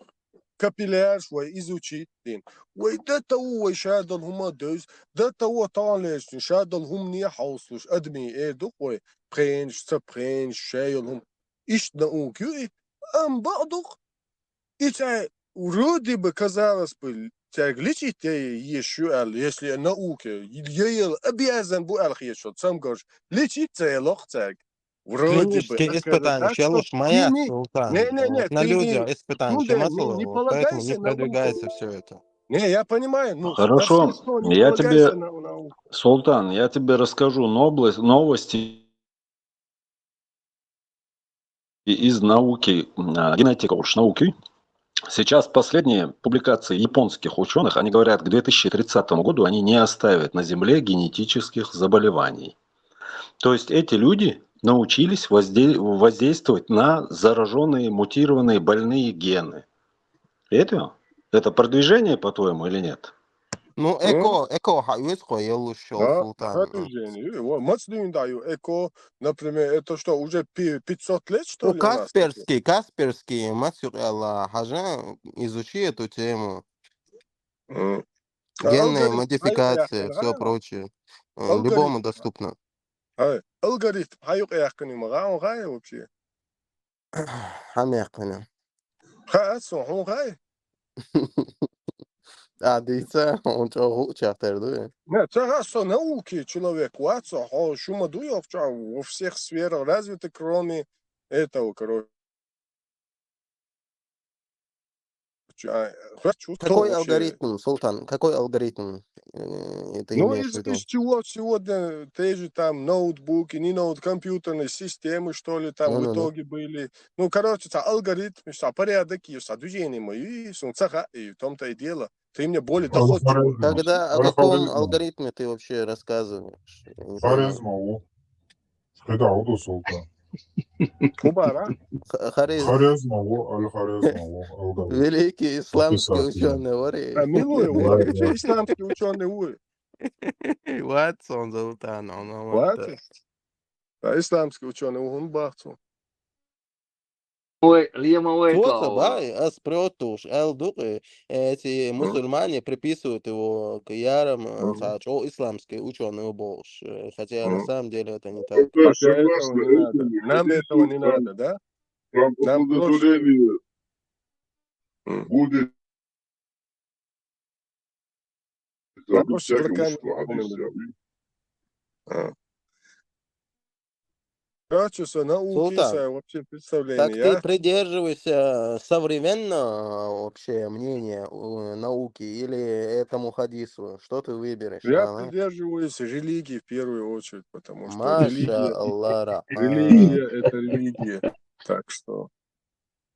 капилляр шوي изучить دين وده تو شادل هما دوز ده تو طالش شادل هم ني حوصلش ادمي ايه دو وي برينش سبرينش شايل هم ايش ناوك يو ام بعضك ايتا вроде бы казалось бы тягличить еще если наука ел обязан был алхиешот сам говоришь лечить целых тяг вроде бы Клинические испытания, так что челуш моя, не Султан. не На ты людях испытания, не поэтому не полагайся на продвигается все это. Не, я понимаю, ну, на все Хорошо, сто не я полагайся тебе, на науку. Султан, я тебе расскажу новости из науки, генетика уж науки. Сейчас последние публикации японских ученых, они говорят, к 2030 году они не оставят на Земле генетических заболеваний. То есть эти люди научились воздействовать на зараженные, мутированные, больные гены. Это продвижение, по-твоему, или нет? Ну, эко хаюцко елушо, Да, Султан. продвижение. Вот, мацдуин даю, эко, например, это что, уже 500 лет, что Ну, ли, у нас такое? Касперский, мастер Аллах, изучи эту тему. Генные Алгоритм, модификации, все прочее. Любому доступно. алгоритм, хайок яхкани мага, он гай вообще. Хамяканя. Хасо, он гай. А, дивіться, он чого чатердує. Не, це гасо науки человек, ватсо, шума дуев, во всех сферах развиты, кроме этого, короче. Какой алгоритм, Султан, какой алгоритм ты Ну, имеешь в виду? из чего сегодня те же там ноутбуки, не компьютерные системы, что ли, там в итоге были. Ну, короче, это алгоритм, порядок, и движение мои, и в том-то и дело. Ты мне более доходчиво. Когда, о каком алгоритме ты вообще рассказываешь? Я не понимаю. Хорезмову. Скидауду Султан. Кубара. Хорезмову, Аль-Хорезмову, алгоритм. Великий исламский ученый, А милую, что исламский ученый уй. Ватсон, Султан, он Ватсон. А исламский ученый он бахцу. Ой, Лема Творца, бай, аспротуш, элдуки, эти мусульмане приписывают его к ярам, исламский ученый Бош, хотя на самом деле это не так. Хотя этого не надо. Нам этого не надо, да? Нам проще. Будет Нам проще руками. Короче, науки, вообще Так представление. ты придерживаешься современного вообще мнения науки или этому хадису? Что ты выберешь? Я придерживаюсь религии в первую очередь, потому что Маша Аллах. религия это религия. Так что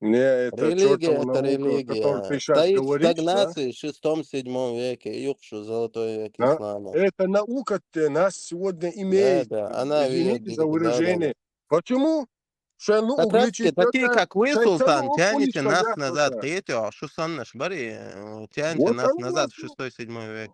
Не, это чертова Это наука, о которой ты религия. сейчас Стоит в говоришь, да? стагнации в 6-7 веке. Юкшу, золотой век Да? ислама. Эта наука нас сегодня Да, имеет. да, она ведет, Извините за да, да, да. выражение. Почему? Шайну Как раз таки угличит такие, это, как вы, шайцану Султан, тянете уличка нас ясно, назад. да. Третьего, Шусан Нашбари, тянете Вот нас оно назад в нас. 6-7 век.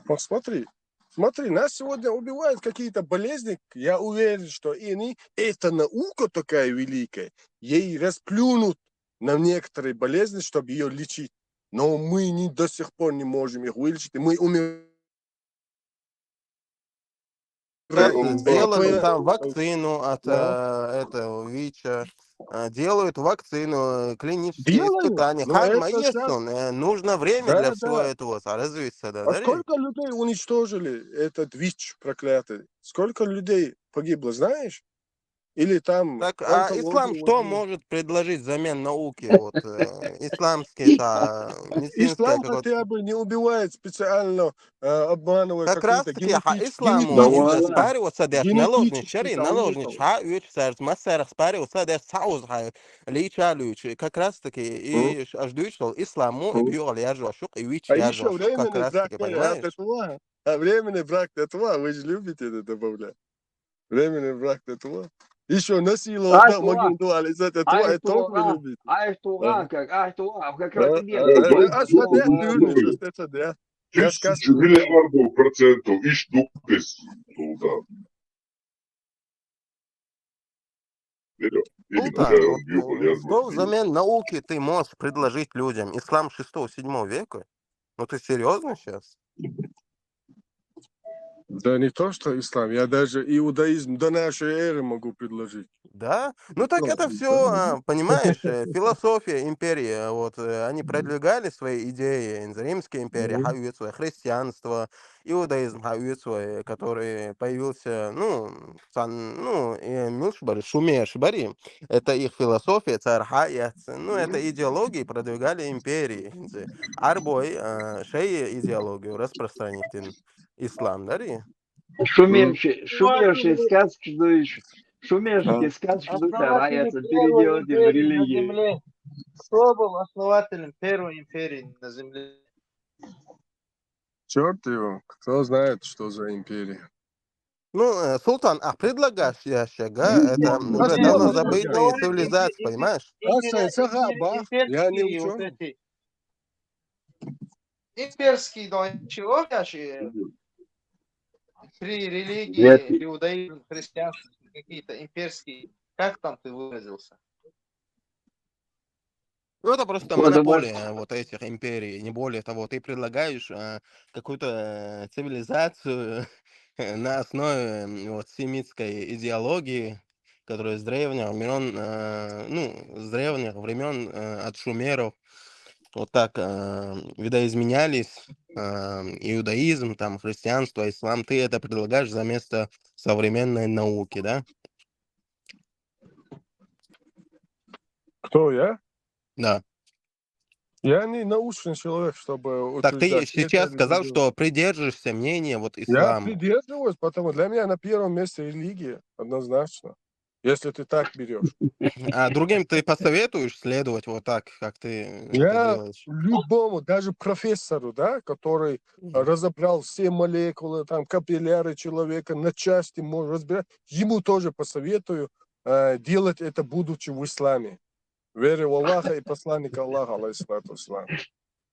Посмотри. Смотри, нас сегодня убивают какие-то болезни. Я уверен, что они, эта наука такая великая, ей расплюнут на некоторые болезни, чтобы ее лечить. Но мы до сих пор не можем их вылечить. И мы умираем. Раз И сделали твоя... там вакцину от Да. этого ВИЧа, делают вакцину, клинические Делают, испытания. но Хан это сейчас... Маесун, нужно время для Да, всего да. этого. Развиться, да, А да? сколько людей уничтожили этот ВИЧ проклятый? Сколько людей погибло, знаешь? Или там Так, а онкологию ислам что возьми. может предложить взамен науки? Вот, исламский-то, медицинская Ислам какой-то... хотя бы не убивает специально, обманывая Как раз какие-то таки генетические исламу методы. спарился деш наложниц шари Генетически-то наложниц уникал. ша üç сар масар спарился деш сауз хай лича лüç. Как раз таки и аждуч что исламу и бьёл яжу шук и вич А яжу еще шук как временный раз брак таки, от понимаешь? этого. А временный брак от этого, вы же любите это добавлять. Временный брак от этого. Еще насиловать на Айтуа, могилу, а из этого, это тоже вы любите. Айтуа, как раз таки Tuurnis, täitsa jah. Ja kas... 1000 miljardов процентов и штукes туда. Султан, вот, что взамен науки ты можешь предложить людям? Ислам 6-7 века? Ну ты серьезно сейчас? Да не то, что ислам, я даже иудаизм до нашей эры могу предложить. Да? Ну так это все, понимаешь, философия империи. Вот они продвигали свои идеи. Римская империя, хавицу, христианство, иудаизм, хавицу, который появился, Милшбари, Шумер Шбари. Это их философия, царха, ну это идеологии продвигали империи. Арбой, шеи идеологию распространить ислам, да? Шумерские сказки, что еще? Шумерские сказки, что стараются переделать из религии. Кто был основателем первой империи на земле? Черт его, кто знает, что за империя. Ну, Султан, предлагающего, это уже давно забытые цивилизации, понимаешь? Я не ученый. Имперский, чего при религии, иудаизм, христианство, какие-то имперские, как там ты выразился? Ну, это просто монополия вот этих империй, не более того. Ты предлагаешь какую-то цивилизацию на основе вот семитской идеологии, которая с древних времен, от шумеров вот так видоизменялись, иудаизм, там, христианство, ислам. Ты это предлагаешь за место современной науки, да? Кто, я? Да. Я не научный человек, чтобы Так ты утверждать. сейчас сказал, что придерживаешься мнения вот Я ислама. придерживаюсь, потому для меня на первом месте религия, однозначно. Если ты так берешь. А другим ты посоветуешь следовать вот так, как ты это Я делаешь? любому, даже профессору, да, который разобрал все молекулы, там, капилляры человека на части, может разбирать, ему тоже посоветую делать это, будучи в исламе. Вере в Аллаха и посланника Аллаха, алейхиссалату вассалам.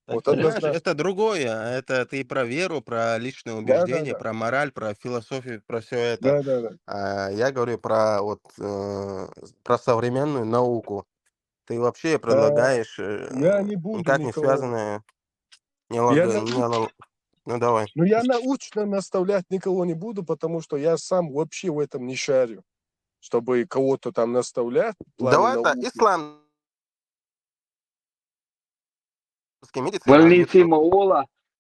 Так, Вот понимаешь, однозначно. это другое. Это ты про веру, про личное Да, убеждение, да, да. про мораль, про философию, про все это. Да, да, да. А я говорю про вот про современную науку. Ты вообще предлагаешь Я не буду никак не никого. связанные, ну давай. Но я научно наставлять никого не буду, потому что я сам вообще в этом не шарю, чтобы кого-то там наставлять в плане Давай-то науки. ислам.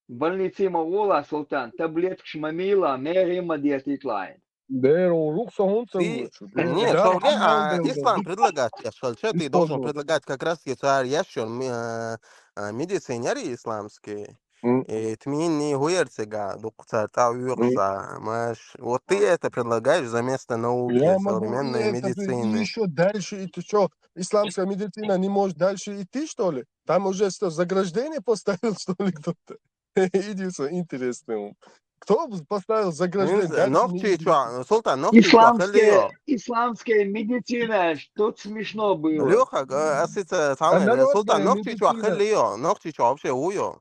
Больницы Маула, Султан, таблетки шмамила, мерима диатиклайн. Нет, ислам предлагает, что ты должен предлагать как раз медицинеры исламские. Тминни Хуерцега, Дукцата Уюрса, Маш. Вот ты это предлагаешь за место науки, Я могу современной это медицины. еще дальше идти. Что, исламская медицина не может дальше идти, что ли? Там уже что, заграждение поставил, что ли, кто-то? Идиотство интересное. Кто поставил заграждение? Дальше не Ногти, идти. что? Султан, ногти, что? Исламская медицина, тут смешно было. Леха, асица, самое, Султан, Народная ногти, что? медицина. Хелио, ногти, что? Вообще уё.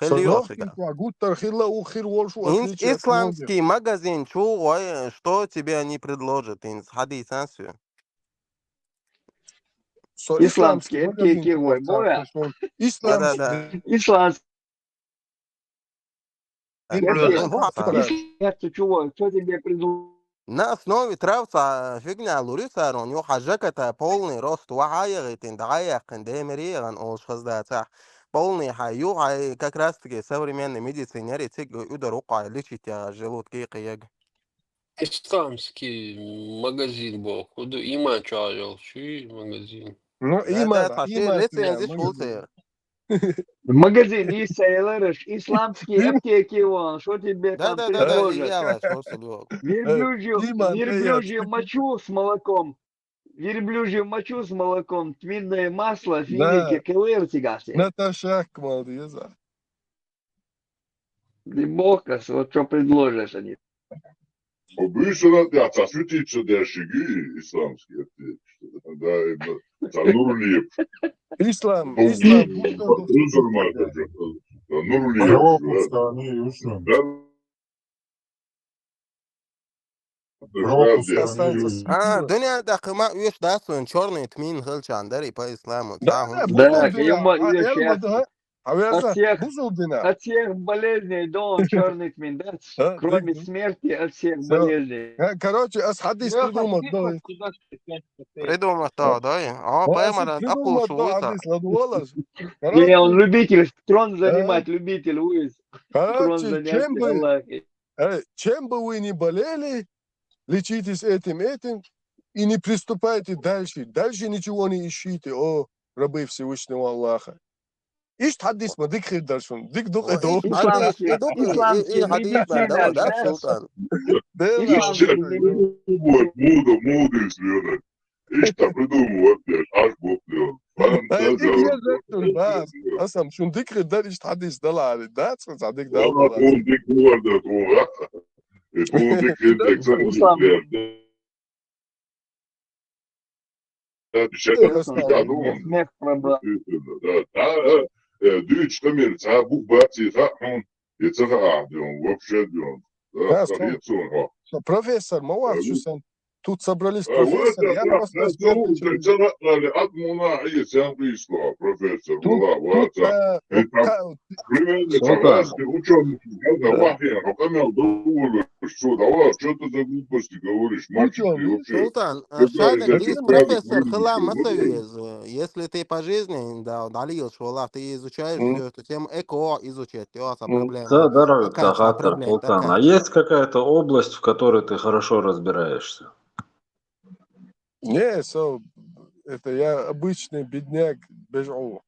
Хелио, Ногти, сега. что? Гуттер, хилла, ухир, волшу, отличие от многих. Исламский магазин, что тебе они предложат? Хади сансию. Исламский, это магазин, кивой, боя. Исламский. Да. Исламский. Это чего? Что тебе предложат? На основе травца фигня лурисар, у него хажак это полный рост вахая, тиндая, кандемерия, он шаздата. Полный хаю, как раз таки современный медицинер, тик ударука, лечить желудки кияг. Исламский магазин был. Куда иман чарил, чей магазин? Ну, иман, лицензия шулсер. Магазин есть сейлерыш, исламские аптеки вон, что тебе там Да, предложат? я что слёг. Верблюжью мочу с молоком. Верблюжью мочу с молоком, тминное масло, финики, кэлэртигаси. Наташак, молодец. Бокас, вот что предложишь они. Обычно, да, сосветиться дешеги исламские, да, Нурлиев. Ислам. Dünyada kıma üç dasın çorny tmin hılçan deri pa İslam'ı. Да, от всех болезней до черный тмин, да? Кроме смерти, от всех болезней. Короче, хадис придумал. Придумал, да? Поймал, опушивается. Не, он любитель, трон занимать, любитель, Уиз. Трон Короче, занять, чем бы вы ни болели, лечитесь этим, и не приступайте дальше. Дальше ничего не ищите, о рабы Всевышнего Аллаха. Ишь хадис ма, дик хир даршун, дик дук это. Исламский медицина, Да, Султан. Мудрый свет. Ишь-то придумал, аж Бог Асам, шун дик хир дар ишь хадис дала, да, цадик да. дала. Он дик муарда, он дик хир дик смех пробрал. Дыч, тамир, ца бухбати, он, и ца он вообще он. Профессор, моват, что тут собрались профессоры, я просто профессор, что ты за глупости говоришь, мальчик, Султан, шагать профессор Хила Масавез, если ты по жизни, да, долил, что Аллах, ты изучаешь эту тему, эко изучать, проблема. Да, здоровье, Султан. А есть какая-то область, в которой ты хорошо разбираешься? Не, это я обычный бедняк, бежу.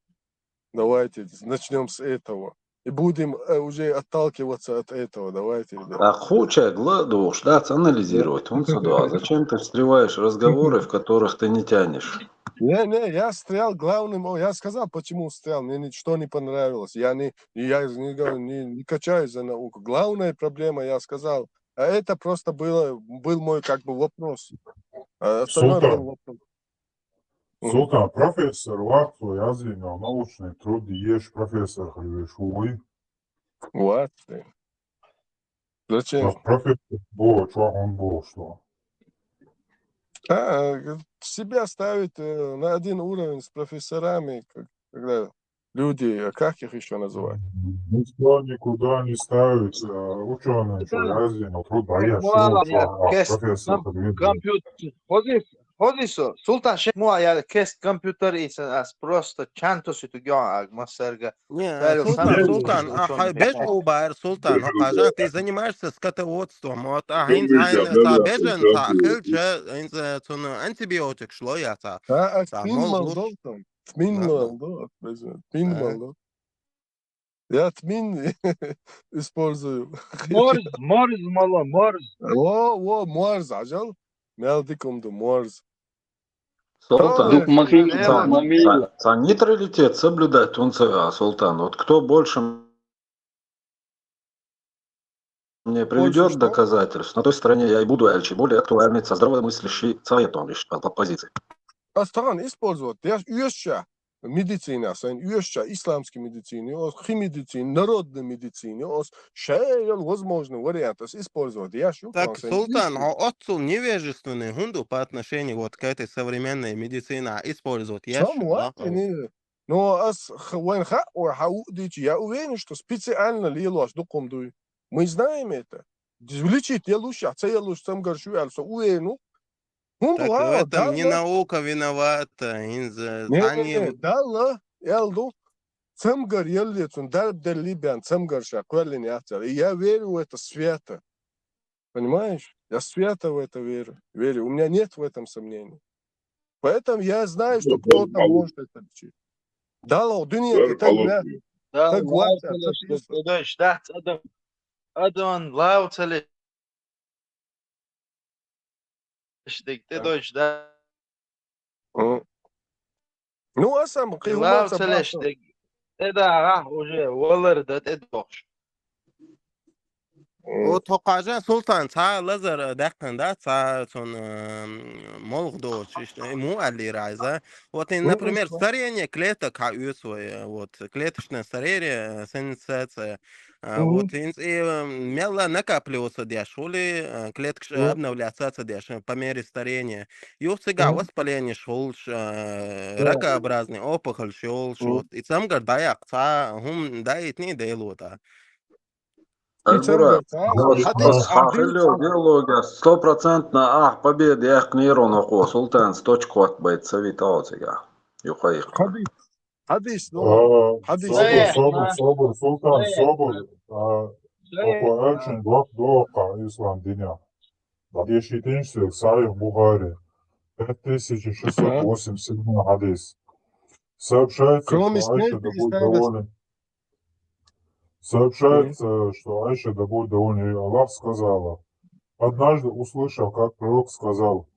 Давайте начнем с этого. И будем уже отталкиваться от этого. Давайте, ребята. А хуча гладу ждать, анализировать. Он сюда. Зачем ты встреваешь в разговоры, в которых ты не тянешь? Не, я встрял главным. Я сказал, почему встрял. Мне ничто не понравилось. Я не качаюсь за науку. Главная проблема, я сказал. А это просто был мой как бы вопрос. Султан, профессор Латву yazıyor научный труд есть профессор Хривишуи. Вот. Зачем? Профессор был, что он был, что? Себя ставить на один уровень с профессорами, когда люди, как их еще называть? Никто никуда не ставит ученые, что yazıyor труд, а я профессор Хривишуи. Hodiso, Sultan Sheikh Mua yani kes kompüter için as просто çanto sütü gök масерга. Султан, без убар, Султан, ты занимаешься скотоводством, вот, бежен, антибиотик шло я та. Тмин малдо. Я тмин использую. Морз, мало, морз. О, морз, ажал. Мелдикумду морз. Султан, Дук Махица, ца Мамил. нейтралитет соблюдать Тунца, Султан. Вот кто больше мне Пользу приведет что? доказательств, на той стороне я и буду, Эльчи, более актуальный, здравомыслящий советом лишь по позиции. Астран использовать. Я юрща. Медицина, юрща, исламской медицине, химедицине, народной медицине, шеял возможный вариант использовать. Я Так, Султан, а отцу невежественный хунду по отношению вот к этой современной медицине использовать Сам да? не. Но я уверен, что специально лилось докумдуй. Мы знаем это. Лечить я лучше, а я лучше сам горшу, я уверен. Так в этом не наука виновата, Не, дала, Элду, цемгар еллицун, дарбдер либян, цемгарша, кверлин яхтер. И я верю в это свято. Понимаешь? Я свято в это верю. Верю. У меня нет в этом сомнений. Поэтому я знаю, что кто-то может это лечить. Дала, дунья, так меня, так гватя, Adon lautseli işte Deutsch da Ну, а сам, lautseli işte da уже والله ده تدوش وتوقع سلطان تا لزر دقن دا تا تون молодого ему اللي райза. Вот, и, например, старение клеток, вот, клеточное старение, сенсация, вот, и мело накапливаться дешули, клетки обновляться дешули по мере старения. И у себя воспаление шулш, ракообразный опухоль шулш, вот, и сам гордаяк, та хум дает не делута. Альбурат, хахилю диалога 100% победы ях нейрона ко Султан с точку от бойцови таоцега. Юхаих. Hadis, Собор, Султан, собор. Oko elçin bak doğuka İslam dini. Десятинчик Саих Бухари. 5687 хадис. Сообщается, что Айша, да будет довольна, и Аллах сказала: однажды услышал, как пророк сказал: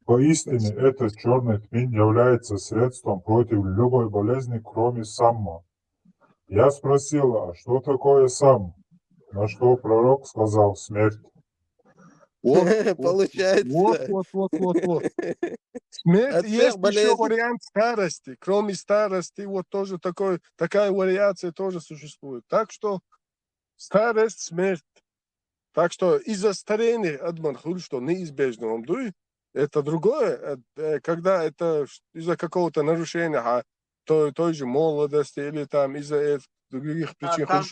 поистине этот черный тмин является средством против любой болезни, кроме самма. Я спросила: а что такое сам? На что пророк сказал: смерть. Получается. Вот. Смерть есть еще вариант старости. Кроме старости, вот тоже такая вариация тоже существует. Так что старость, смерть. Так что из-за старения, что неизбежно, это другое. Когда это из-за какого-то нарушения, той же молодости или там из-за других причин. Так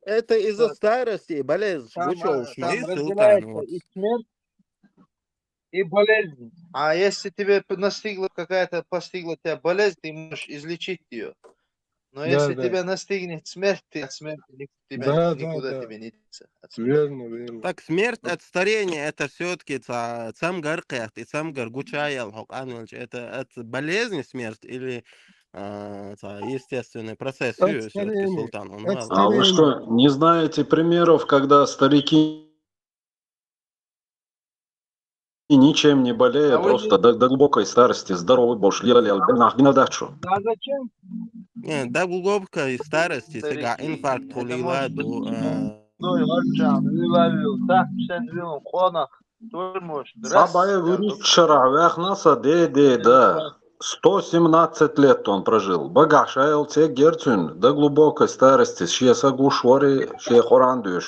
это из-за старости, болезнь. Вы что, Султан? И смерть, и болезнь. А если тебе постигла тебя болезнь, ты можешь излечить ее. Но если тебя настигнет смерть, ты от смерти никуда тебе не деться. Верно. Так смерть от старения это все-таки сам гаркет и сам гаргучаял, это от болезни смерть или естественный процесс все-таки, Султан. А вы что, не знаете примеров, когда старики и ничем не болея, просто до глубокой старости здоровый бошли на дачу? А зачем? До глубокой старости сега инфаркт хулила Сабая выручара вяхнаса да. 117 лет он прожил. Багашайл те герцун до глубокой старости.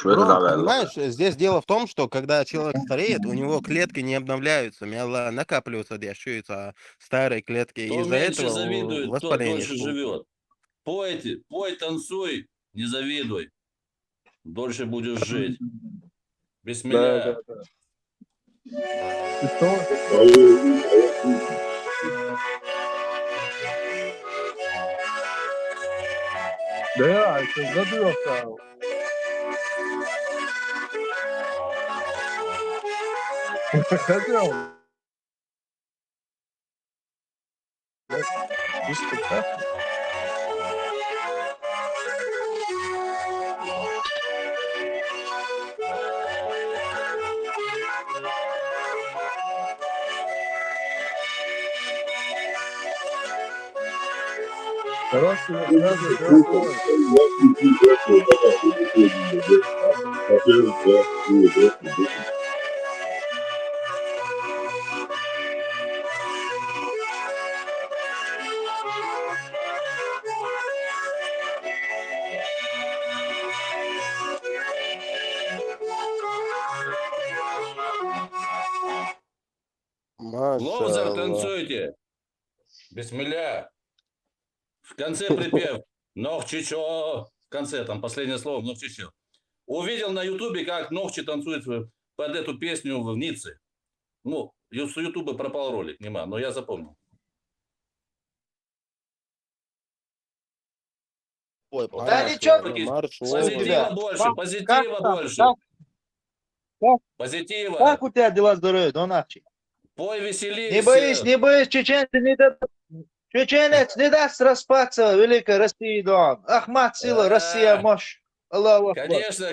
Понимаешь, здесь дело в том, что когда человек стареет, у него клетки не обновляются, накапливаются, дешуются старые клетки. Кто из-за меньше этого завидует, тот воспаление. дольше живет. Пой, танцуй, не завидуй. Дольше будешь жить. Без меня. Да, это задумка. Хотел. Хорошего связи, хорошего. Ловзар Машаллах. танцуйте. Бисмилля. В конце припев. Нохчичо. В конце там последнее слово. Нохчичо. Увидел на ютубе, как Нохчи танцует под эту песню в Ницце. Ну, с ютуба пропал ролик, нема, но я запомнил. Ой, Да ничего, марш Позитива больше, позитива больше. Позитива. Как у тебя дела здоровья, Доначи? Пой веселись. Не боись, чеченцы не дадут. Чеченец не даст распаться великой России, Дон. Ахмат, сила, Россия, мощь. Аллаху Акбар. Конечно,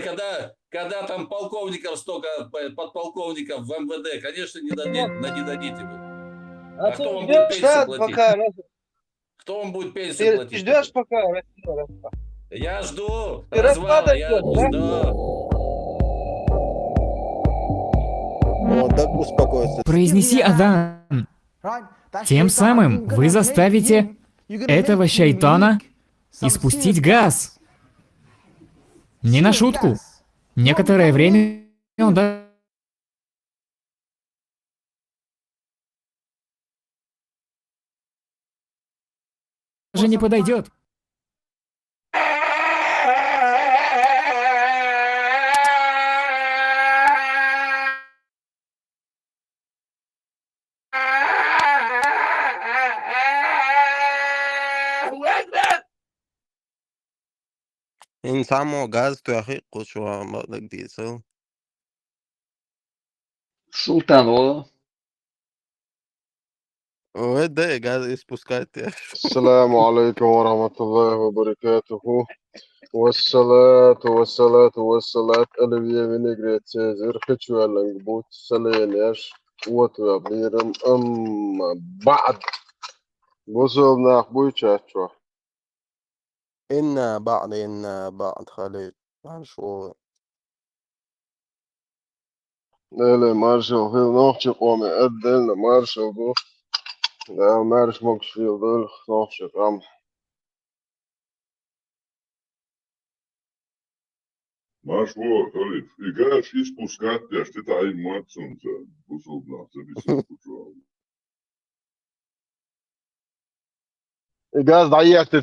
когда там полковников столько, подполковников в МВД, конечно, не дадите вы. А кто ты вам будет ждешь, пенсию платить? пока... Кто вам будет пенсию Ты платить? ждешь, пока Россия распадется? Я жду Ты развала, я распадать, жду. Вот так успокоиться. Произнеси Адан. Тем самым вы заставите этого шайтана испустить газ. Не на шутку. Некоторое время он даже не подойдет. إن سامو غاز تحقق شو بدك ديسل. Султанова. وده غاز испускает. السلام عليكم ورحمة الله وبركاته. والصلاة على بنجرة سيزر خشوة لنجبوت سلينيش وتغبيرم أما بعد وصلنا أخبوي تشاتشوا إن بعد خالد شو إلي مارشال في نوخش قومي أدل مارشال دو لا مارش موكش في دول نوخش قام Маш, вот, Халид, играешь испускать, а что ты ай мацунца, бусулна, забисулку чуал. إيجاز ضيعت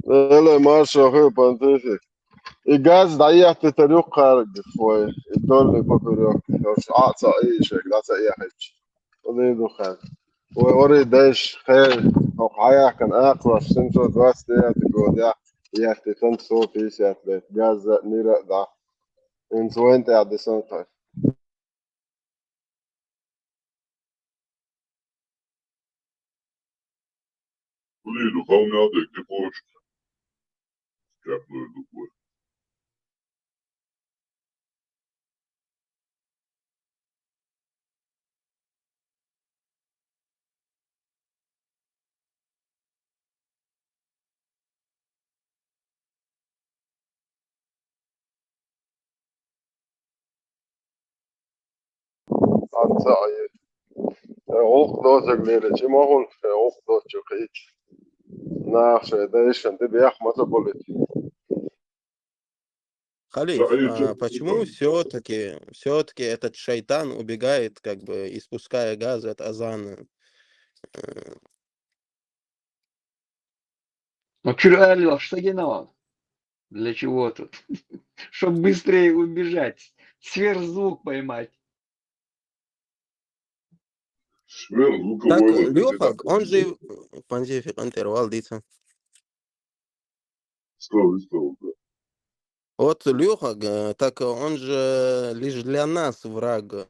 إلي مارشال في بانتيفي إيجاز ضيعت تاريخ خارج شوي الدول بابريوك مش أعطى أي شيء لا أي حاجة ودي خارج وأريد دايش خير أو حياة كان أقوى سنتو دواستي تقول يا تنت صوتي سياتلي جاز نيرا دا إن سوينت عدي سنتو Халиду, холмядек, ты хочешь? Теплую духой. أنت أي أوق دوزك ليلة شي ما هو أوق دوزك هيك ناخش دايش أنت بياخ ما تقولي Халиф, почему все-таки этот шайтан убегает, как бы испуская газ от азана? Ну, Чуралил, что виноват? Для чего тут? Чтобы быстрее убежать. Сверхзвук поймать. Так, Леха, он же понтифик интервал дится. Стол, да. Вот Леха, так он же лишь для нас враг.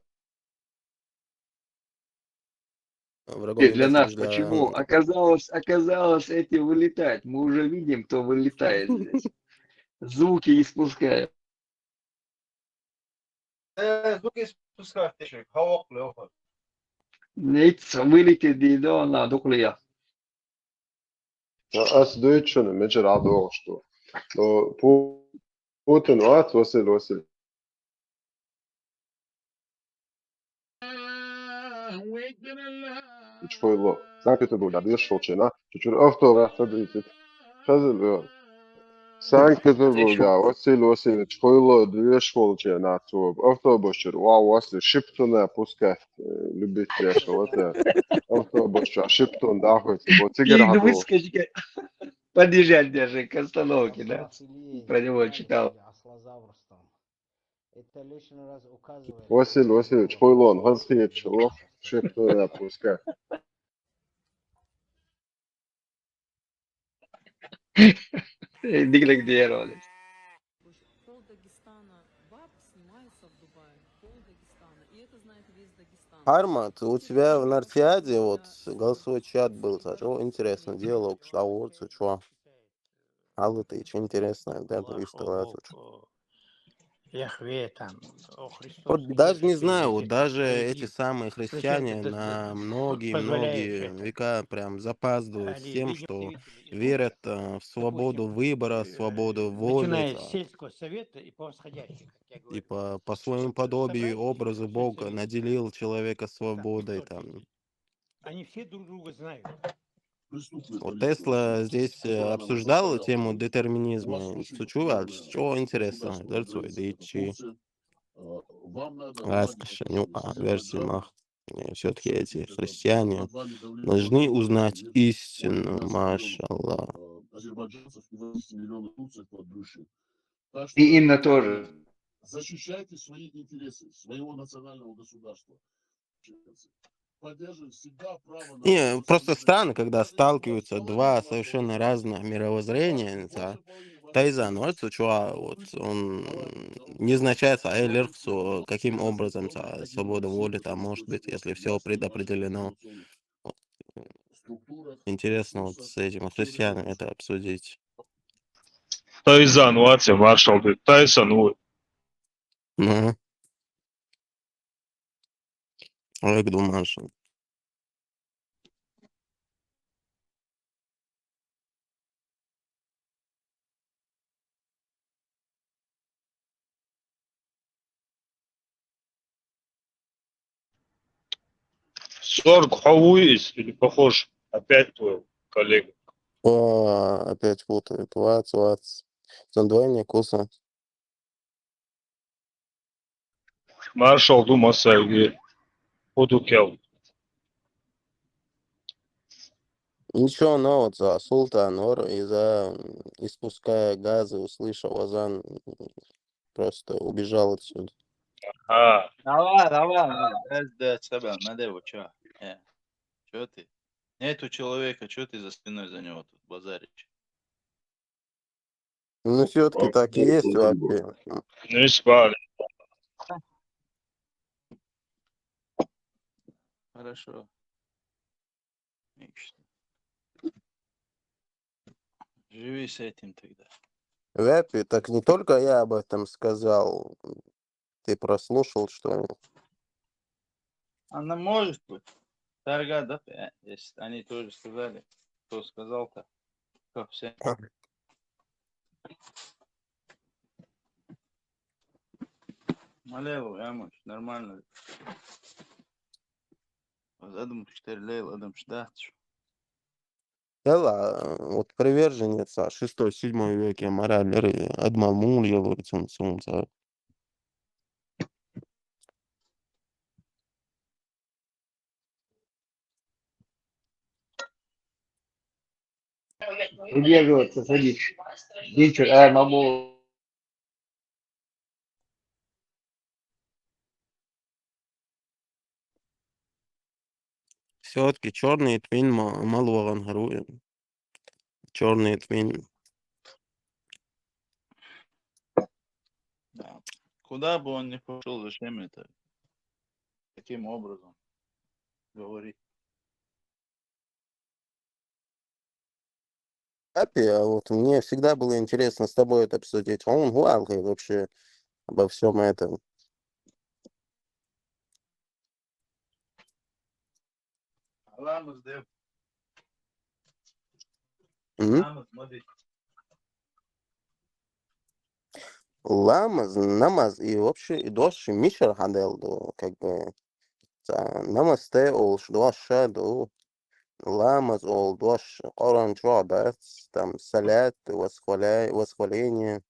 Врагом Для является нас лишь для... почему? Оказалось, эти вылетать. Мы уже видим, кто вылетает здесь. Звуки испускает. Nichts, вылетит дидо на дуклия. أس دويتشون مجر عدو أغشتو لو بوتين وات وصل شويلو سانكت بتقول عبير شوتشنا تشور أفتو راح تدريتت خزل سانكت بتقول وصل شويلو دريش شوتشنا توب أفتو بشر واو وصل شبتنا بوسكات لبيت ليش وات أفتو بشر شبتون داخل تبو تيجر И عدو выскочка. Подъезжать даже к остановке, да? Про него читал. وصل شويلون غزخيت شو شبتنا بوسكات Диглик дьявол. Армат, у тебя в Нартиаде вот голосовой чат был, что интересно, диалог, что аворцы, что? Аллы ты, что интересно, да, повествовать. Яхве там, о Вот Христос, даже не Иисус, знаю, вот везде даже эти проявил. самые христиане на Позволяет многие-многие это. века прям запаздывают с Они тем, видим что удивители из верят будущего. в свободу Допустим, выбора, свободу воли, начиная с сельского совета и по восходящей, как я говорю. типа по своему подобию и Собрать образу Бог сельсовет, наделил человека там, свободой. 500 Там. людей. Они все друг друга знают. Вот Тесла здесь обсуждал тему детерминизма. Чувак, что интересно, дальше, версии все-таки эти христиане должны узнать истину, машаллах. И Инна тоже. Не, просто странно, когда сталкиваются два совершенно разных мировоззрения. Тайзан, вот он не означает, каким образом свобода воли там может быть, если все предопределено. Вот. Интересно вот с этим христианами это обсудить. Тайзан, ватся, маршал, Тайсон, Ну, как думаешь? Сорг Хауис или похож опять твой коллега? Опять путаю. Вац. Двойник куса. Маршал думаса или Удукел. Ничего нового, Султан Ор, испуская газы, услышал азан, просто убежал отсюда. Давай, да, тебя, надо его, чё? Чё ты? Нету человека, чё ты за спиной за него тут базаришь? Ну, все-таки так и есть вообще. Не спали. Хорошо. Живи с этим тогда. Вяпи, так не только я об этом сказал. Ты прослушал, что ли? Она может быть. Торга, да? Если они тоже сказали. Кто сказал-то? Как все? Малеву, ямыш, нормально. Адам штерлейл, адам штач. Вот приверженец 6-7 веке мораль Адмалмул Елурицун Сунца. Удерживаться, садись. Вечер, маму. Все-таки черный твин малваган гаруя. Черный твин. Да. Куда бы он ни пошел, зачем это? Каким образом говорить? Вот мне всегда было интересно с тобой это обсудить. Он гуалкой вообще обо всем этом. Ламаз, намаз и вообще и доши мишер хадел, как бы намаз те олш доша до ламаз ол дош Коран бат там салят, восхваление,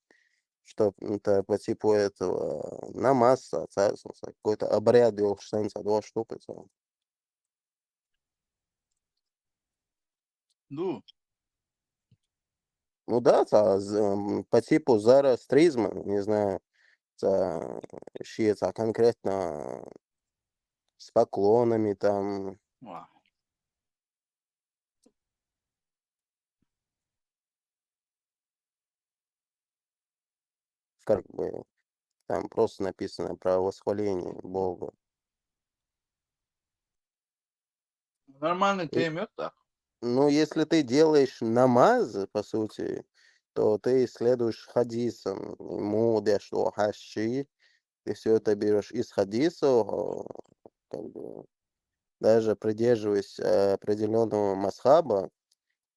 что это по типу этого намаз, какой-то обряд его штанца, два штуки. Ну да, по типу зороастризма, не знаю, щица конкретно с поклонами там. Как бы там просто написано про восхваление Бога. Нормальный тема, так. Ну, если ты делаешь намаз, по сути, то ты следуешь хадисам. Муде, что хаши, ты все это берешь из хадисов, как бы, даже придерживаясь определенного масхаба,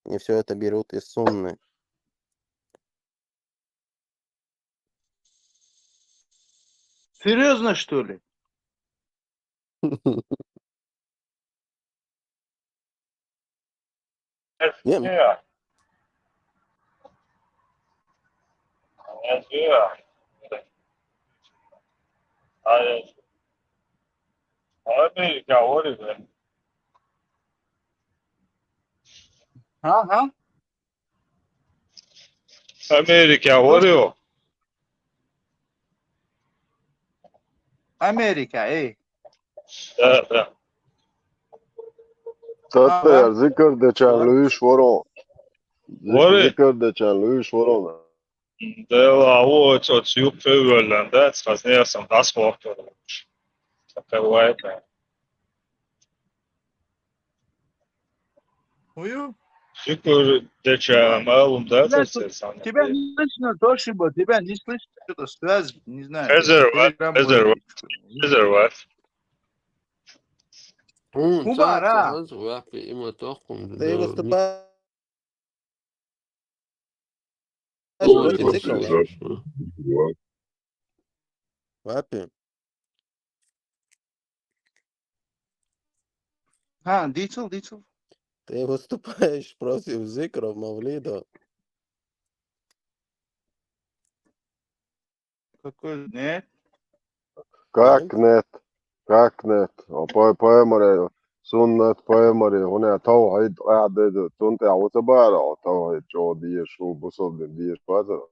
и все это берут из сунны. Серьезно, что ли? Не, Ага. Америка, говорю. Америка, эй. Да. Tata, zikr de Luis Voron. Говори. Zikr de Luis Voron. Да, вот, юг февраля, да, сказал, сам дасмотр. Такое. Ую? Zikr de малум, да, Тебя не слышно, Тошиба, тебя не слышно, что-то связь, не знаю, телеграм может быть. Резерват. Кубара. Ты выступаешь против цикла? Вапи. Дицл. Ты выступаешь против зикров Мавлида? Какой нет? Как нет? Поэмори, суннат поэмори, هنا توحيد قاعدة تنتي عوتبارة توحيد جو دي شو بصل دي شو.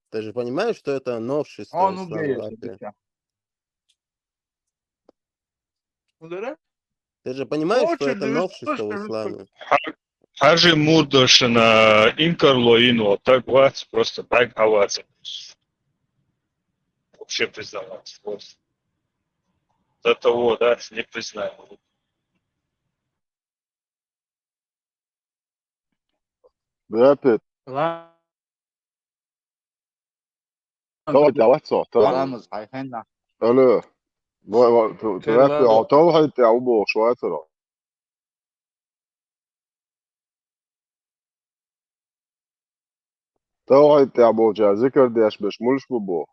Ты же понимаешь, что это новшество ислама, Вапи? Ты же понимаешь, что это новшество в исламе? Хажи мудошина инкарло ино, так вот, просто так аваться. Вообще признаваться. Вот. До того, да, не признаю. Rapid. Ламаз, хайхена. Алло. Rapid, توحيد تعبو شوية ترى. توحيد تعبو جا ذكر ديش بشمولش ببو.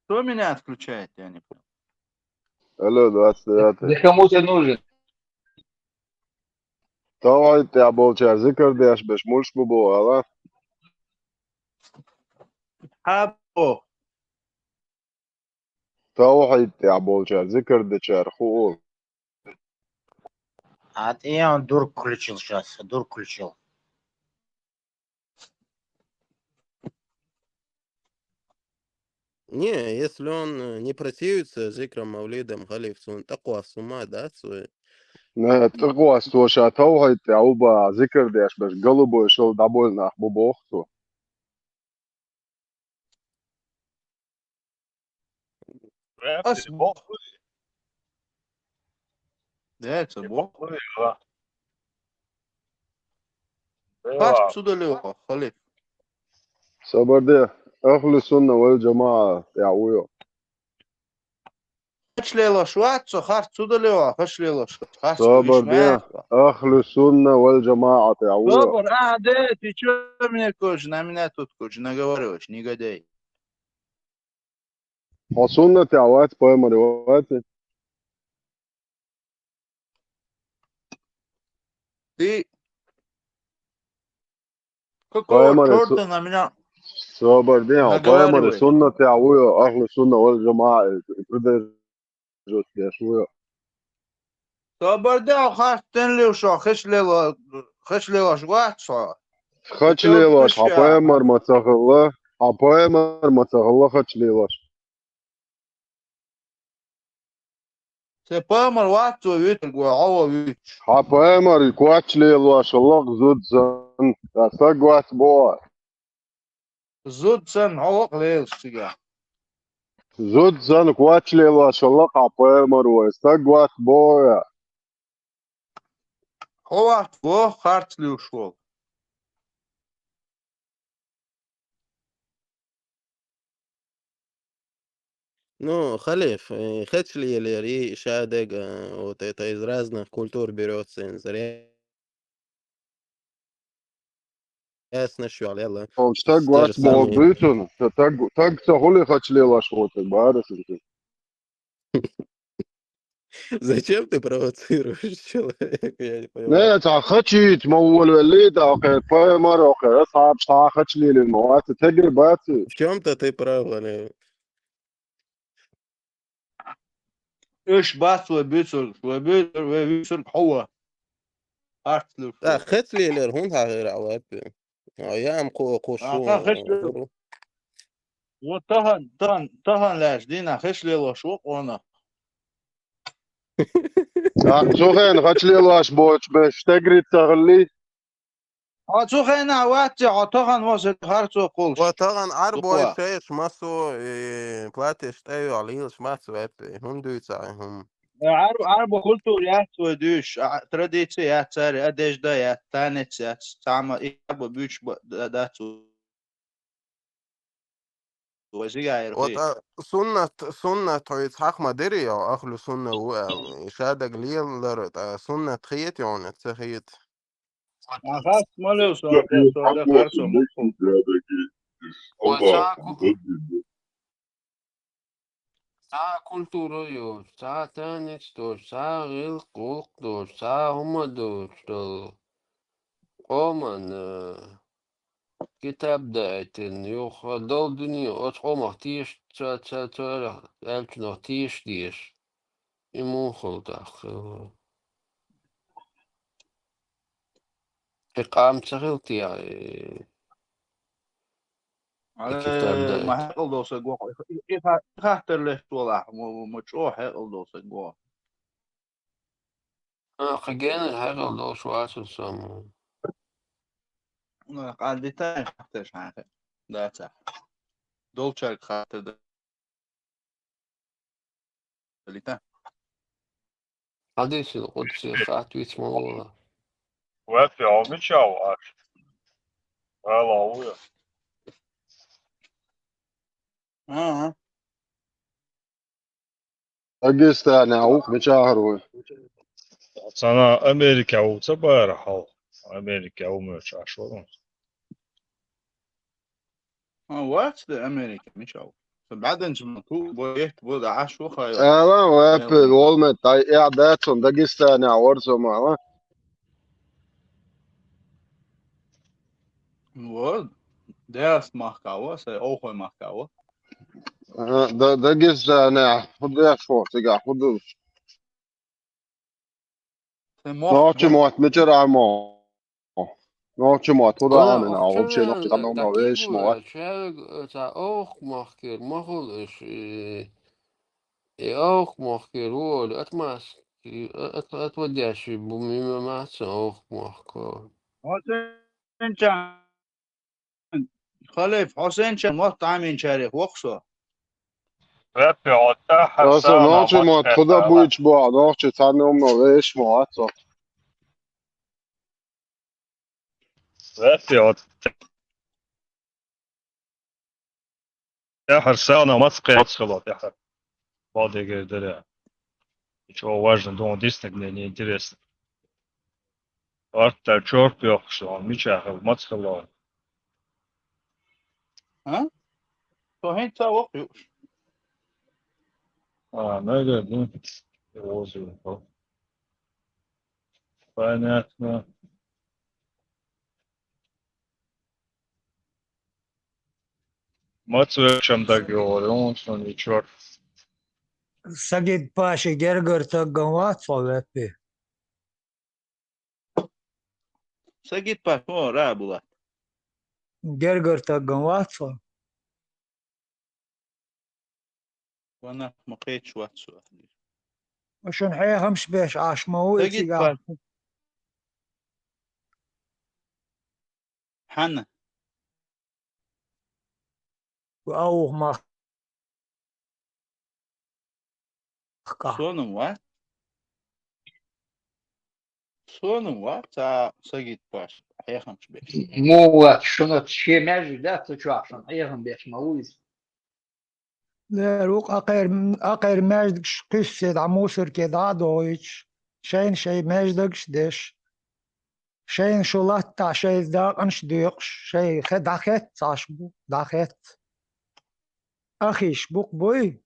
Кто меня отключает, я не понял. Алло, 29. Да кому ты нужен? توحيد تعبو جا ذكر ديش بشمولش ببو هلا. Хабо. توحيد تعبو جا ذكر ديش أرخو. А я он дур включил сейчас, дур включил. Не, если он не противится зикрам Мавлидам Халиф, таква сума, да, свой. تقوى استوشا توحيد تعوبا ذكر ديش بش قلبو شل دابولنا ببو أختو. Бог. Да, это Бог. Паш судалево, Халиф. صبر ده أهل السنة والجماعة يعويو. خشليلو شواتسو خارتسو دليو خشليلو خارتسو صابر إيش دين مات أهل السنة والجماعة تعويض صبر أعدائي شو من كوج نامينات كوج نجوروش نيجادي السنة تعوات بهم روات دي كوكو بهم شورت نامينا صابر دين بهم نجوروش السنة تعويض أهل السنة والجماعة بدر جوت يشوي صبر ده خارتن لي وشو خشليلو شواتسو خشلي واش حبايمر ما تغلا حبايمر ما تغلا خشلي واش سبامر واتسو ويت الجوعو ويت حبايمر يكواتشلي واش الله زود زن تسقوات بوا زود سن هو قليل سيجا زود زن كواتشلي واش الله حبايمر ويستقوات بوا هو خارتلي وشو Ну, Халиф, хотели ли ри шадега вот это из разных культур берется, ясно, что يلا те же استقوات بوا самые. بيتون تق تقولي خشلي واش وتك بعرف انت Зачем ты провоцируешь человека? Я не понимаю. لا تاع خشيت مول وليد اوكي بايمر اوكي اصعب تاع خشلي للموات تجربات В чем-то ты прав, Халиф. إيش بس وبيصير هو خارتلي لا وشو خطلي لرهون غير عواب. أيام قوشو خشلي غورو. وطهن لاش دينا خشلي وشو وانا سوغين خشلي واش بوش باش تجري تغلي شو خينا واتي طهن وصل خارتو قولش وطبعا عربو دقوا ايش ماسو بلاتش تايو عليش ماسو هم دويتاهم. عربو كلتور يات ودوش تراديتي يات ساري أديش دا يات تانيت يات تعمل عربو بيوش داتو وزيغا وط يرخي سنة إسحاق مدري أو أخلو سنة وشادة قليل سنة خيت يعني تخيت. خاص مالو سودا خارتو مخو ساعة كولتورا يو ساعة تانيت دور ساعة غير قوق دور ساعة هما دور قومن كتاب دايتن يوخ دول دنيا أتقوم تيش تا ألتنا تيش ديش إمون خلطاق إقام تغلطي كتاب دايت ما هيقل دوسة قوة خاطر ليش طولع مجروح هيقل دوسة قوة خجان الحاجة لو شوية سامو قال دي تاني خاطر حاجة لا صح دولتشارك خاطر دليتا حديث القدس خاطر اسمه وفي عمشة وعاش والله أجستاني أوك بشهر أنا أمريكا وتبارح أمريكا ومش عشرون واتس ذا أمريكا مش أو فبعدين جمعتو بويت بود عاشو خايو أنا وابل والمت تاي إعدادهم داجستاني عورزو معه وود داس ماكاوا سي أوخو ماكاوا داجستاني خد شو تيجا خد نوتش موت مجرى مو نوتش موت وضع أنا أو بشي نوتش تمام نويش موت دقيقة تا أوخ مخكر مخلش أوخ مخكر هو أتماس أتوديش بميمة ماس أوخ مخكر حسين شان خليف حسين شان موت عامين شاريخ وقصو وفي عطا أصلا حسانا نوتش موت خدا بويش بوا نوتش تنم نويش موت وفي عطا حسانا مسقي خلاص يحر بعد يقدر Чего важно, думал, действительно мне неинтересно. Арта чорт yok şu an. Miçahıl, maçhılı. Ha? То хин цавок ю. Ne dedin? Понятно. Maç ölçem de говорю, что ничего. Sagit paši gergurtagam Vāclavēpi. Sagit par ko rābulā. Gergurtagam Vāclav. وانا ما قيتش واتسو. عشان حيهمش بيش عاش مويتي Sagit قاعد. par حنا. وأوه ما Sonum var. Sonum var. Ta sagit par. حيهمش بيش. مو شنو تشي ماجي لا تشوفن ايهم بيش مويز لا روق أقير ماجدكش قصة عموسر كده دويتش. شي ماجدكش ديش. شي شولات تاع شي داقنش ديقش. شي داخت تاشبو داخت. أخيش بوك بوي.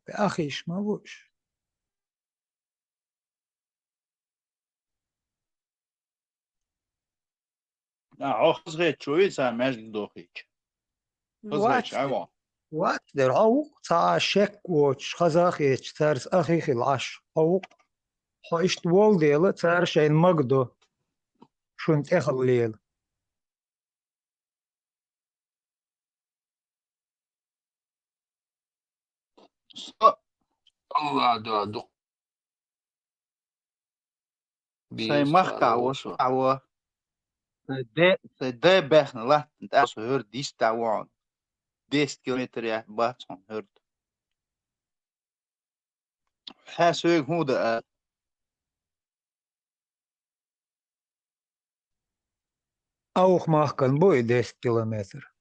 أخيش ما بوش. خزغيت شوي سا ماجد دوخيك. خزغيت عوام. وات در أو تا شك وش خزاخيش ترس أخي خلاش أو حيشت وول ديلا تار شين مقدو شنت إخليل الله دو سي مخكع وسو عوا سي بخن لا انت اسو هور ديس تاوان 10 كيلومتر يا باتون هور حاسوك هو ده أوخ ماخكن بوي 10 كيلومتر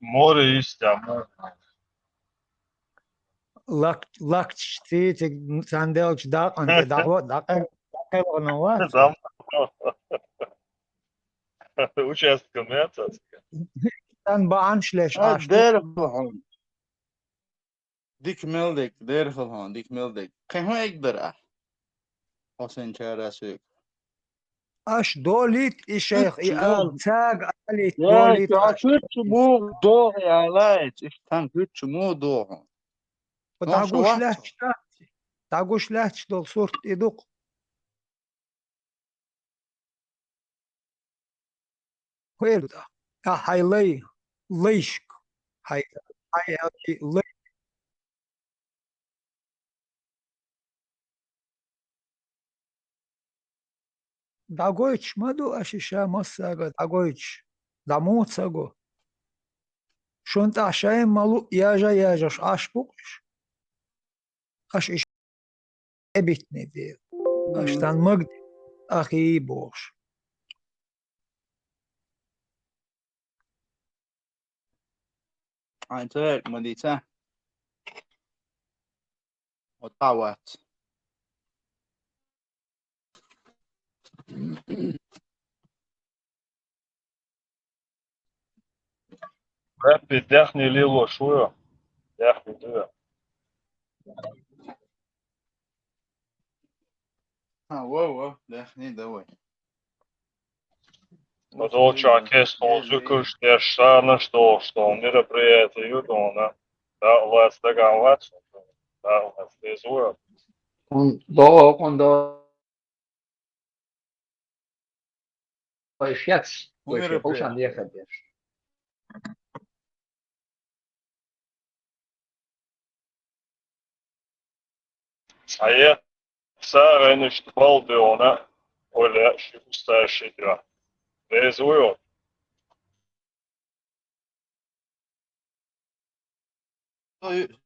Море истя. لك تشتيتك ساندوتش داق أنت دعوة داق نوات Там участка мяца. كان بعنش ليش عاش ديرفلهون ديك ميلدك ديرفلهون ديك ميلدك كان هو يقدر حسين شارسوك أش دوليت الشيخ إيال تاج أليت يا دوليت كوتش مو دوغ يا لايت إيش كان كوتش مو دوغ وتعقوش لهش تعقوش لهش دول صورت إدوق ويلو ده هاي ليشك هاي لي داغويتش مدو أشيشا مساغا داغويتش داموتساغو شونت عشاين مالو ياجاش عاشبوكش أش إيش أبيتني دير أشتان مقد أخي بوش عينتك مديتا وطاوات Räppi tehni lilo šujo. Tehni työ. واو داخلين دوي Dočā keston zukuš tiešām što мероприятие jutona. Da, lēc tagad lec. Da, lēc tiezoja. Quando исчез, Умер Пушан ехать бишь. Aie, säärenyt valtiona oli sjustaashidra. Tiezoja.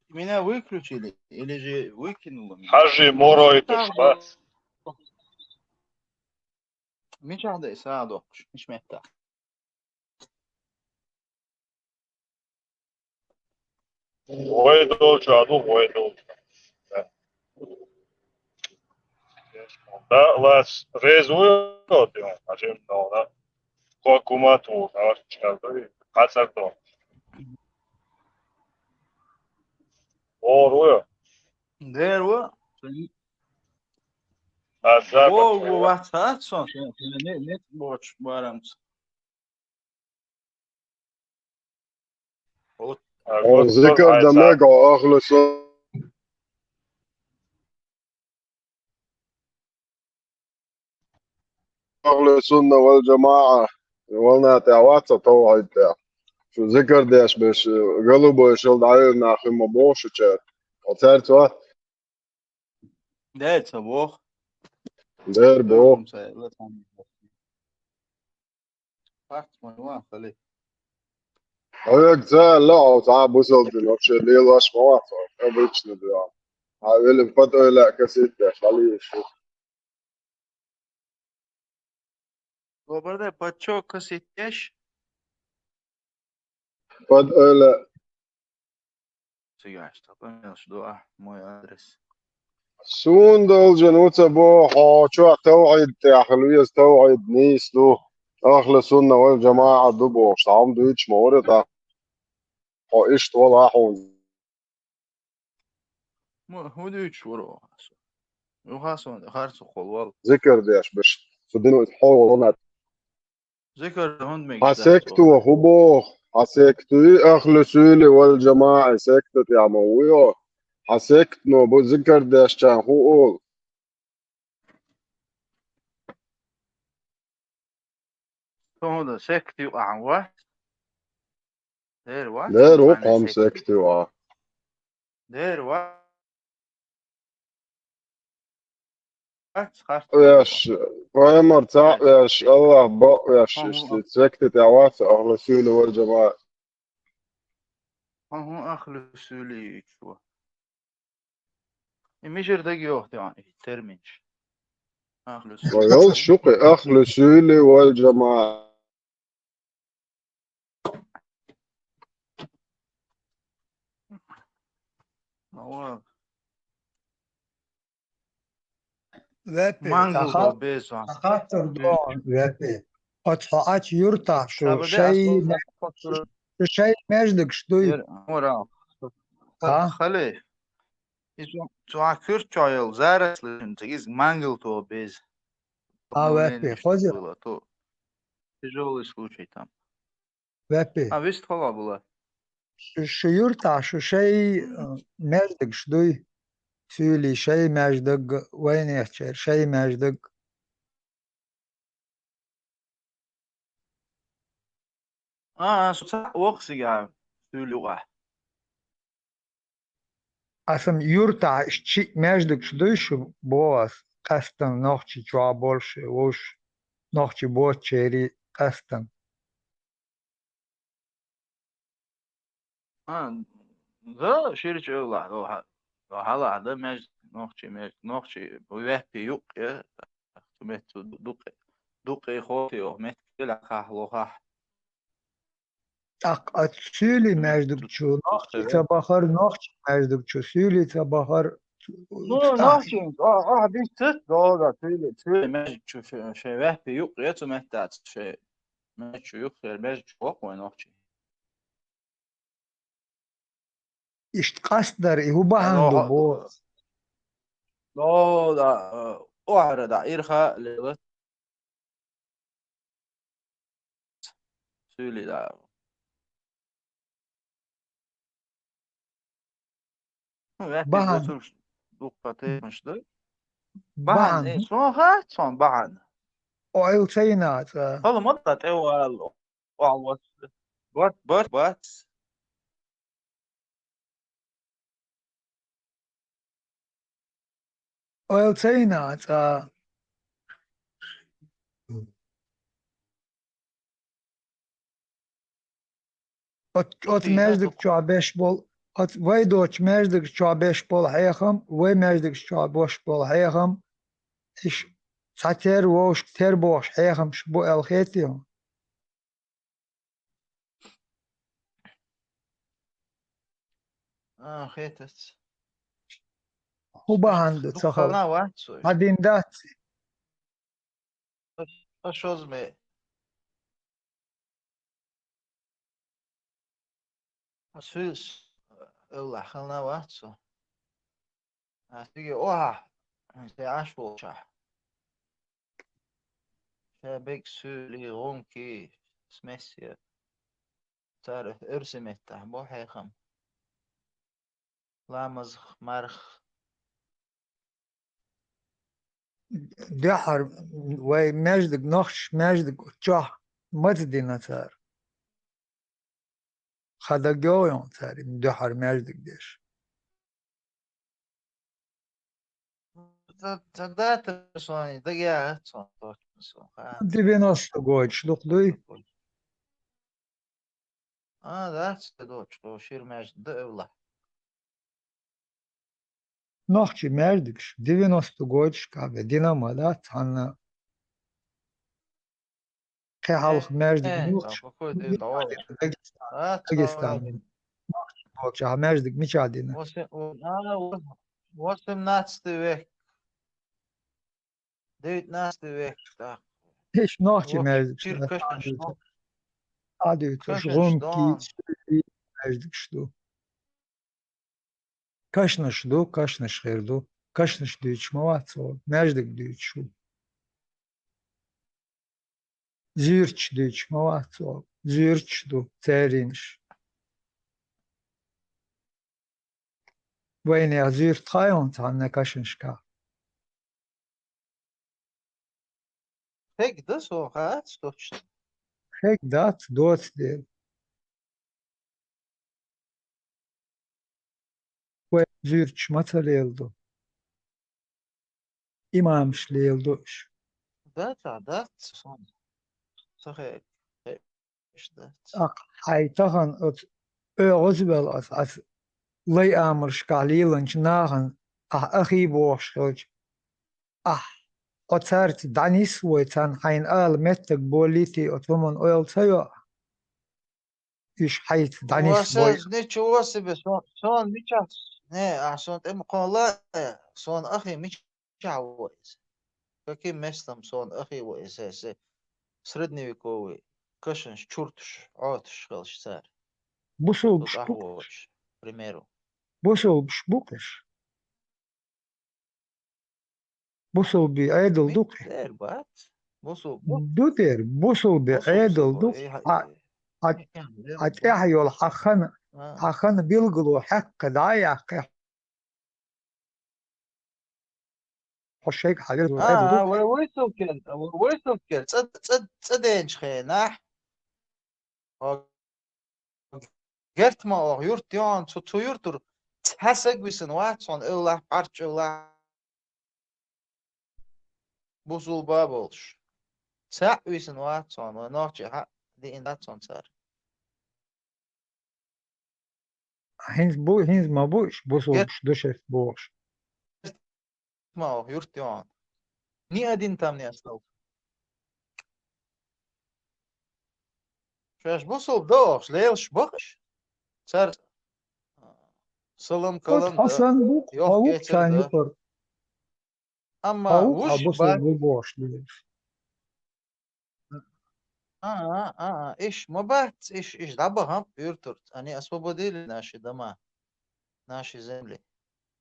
Меня выключили или же выкинуло меня? Haži moroj tešpats. مش هذا يساعده مش محتاج Ой, dočā, nu, oi, dočā. Da, las rezultati on, znači, da, koliko ima tu, znači, kad sad to? O, Rujo. Der wo? A da, Wo was hat son? Net boş barams. ذكر دماغ أخلص أهل السنة والجماعة والنا تعوات توعد شو ذكر داش باش قلبه شل دعينا خيمة بوش وشات وتعرف وات Det sabah. دير بو هيك زي لا وتعب وصل دلوقتي اللي لاش مواقع أبيتش ندرا هاي اللي فترة لا كسيت داش عليه شو Dobar da, pa čo, ko si tješ? فترة لا Сега šta, pa mi još doa, moj adres. سون دول جنوت بو شو توعد يا خلوية توعد نيس دو أهل السنة والجماعة دبو شعام دويتش مورد إيش ولا حون Hur du utspår alltså. Nu har sån, har så kolval. ذكر داش باش فدينو يتحول ولا ذكر هون ميجي حسكتو وخبو حسكتو أهل سولي والجماعة سكتت يا مويو حسكت نو بو ذكر داش كان هو Sonra sekti anwa. Der var. دير وقام سكتو Der var. ياش فايمر تاع ياش الله بق ياش سكتت يا واسع أهل سولي والجماعة Aha aklı söylüyor şu. Meşhur yok yani terminç. Aklı ويل شقي أهل سولي والجماعة Ama Vepi, mango bezan. tahatır doğan vepi. Aç yurta şu Sabede şey asıl şu şey meclik şduy. Ora. Ha? Khale. Tu akır çayıl zaresli tegiz mangel to bez. Ha vepi, hoca Было то тяжелый случай там. vepi. А весь хала была. Şu yurta şu şey meclik şduy. Süli şey meclik وين يحكي şey meclik. صح وقت قاعد سولي واحد. Asım yurta şi meclik şduy şu boğaz. Kastan nohçi çuğa bolşe oş nohçi boğaz çeri kastan. ذا شيرش الله لو هلا هذا نوخشي ويحكي يوق يا تمت دوقي خوتي ومت كلا خاه لوها Ak süli meclik çu nohçi sabahar nohçi meclik çu süli sabahar نوخشي بيست لا تولي ماجيك شوف شيء ويحكي يوق يا تمت شيء ماجيك يوق غير ماجيك فوق ونوخشي İşte kaslar hu bahandu bu. لا أعرض إرخاء لغة سولي لا Bahan Bahan. bahan Son bahan. o el sayınat. Oğlum o da teval. What? O el sayınat. Ot meclik çu beş bol. Ot vay doç meclik çu beş bol hayahım. Vay meclik çu boş bol hayahım. İş sater voş ter boş hayahım bu el khetiyo. Hetes. وبهند تخل دخلنا واتسو هدين دات اشوز مي اسوس الله خلنا واتسو تيجي اوها انت عاشو شح شابك سولي غونكي سمسيا تعرف ارسمت تحبو حيخم لامزخ مرخ دحر وي ماجدك نخش ماجدك تشح متدينا تار خدا جويون تار دحر ماجدك ديش تدات سوني دقيقة سون دي بينوس تقول شلوك دوي ذاتس دوتش لو شير ماجد دولة نخشي ماجدكش دي بينوس تقول شكابة دينا مالات عنا كي حالخ ماجدك نوخش تاكوكوت ايه طوال داغستان نوخش ماجدك مش عادينا واسم ناتس تيوك ديت ناس تيوك ايش نوخش ماجدك شير كشنش عادي تشغون كي ماجدك شدو كشنش دو كشنش خير دو كشنش ديتش مواتسو ماجدك ديتشو زيرتش ديتش مواتسو زيرتش دو تارينش وين يا زيرت خايون تاعنا كشنش كا هيك دسو خات ستوتش هيك دات دوت ديل وين زيرتش متى ليلدو إمامش ليلدوش دات صون صحيح ايش دات حيتغن غزبل أس لي أمرش قليلا ناغن أخي بوشلج أتارت دانيس ويتان حين متك بوليتي أتومن أويل تيو إيش حيت دانيس بوي واساز نيتشو واسبه صون ميتشاس نه عشان ام قولا صون اخي ميتشاوز كاكي مستم صون اخي واساس سردني ويكوي كشنش تشورتش عوتش خلش سار بوصل دوك بشبوكش اهوش بريميرو بوصل بشبوكش بوصل بعيدل دوقي دير بات بوصو دودير بوصل بعيدل دوق أتحيو الحخن بيلقلو حق دايا حشيك حبيب عيدل دوق ويسو كل تصدينش خيناح قلت ما يورت يان تو يورتر تحسق بيسن واتسون الله بارتش الله بوصل بابلش ساعة بيسن واتسون ونوتش حق دي إن داتسون صار هينز ما بوش بوصل بشدوش بوش ما يورت يان ني أدين تامني أستوف شاش بوصل دوش ليلش بخش صار سلم قد كلام ده حسن بوك يوخ هاوك كيتر كان ده يقر أما هاوك وش بوصل بات بوش ليش إيش ما بات إيش دعبهم يورترت أنا أسبابدي ناشي دما ناشي زملي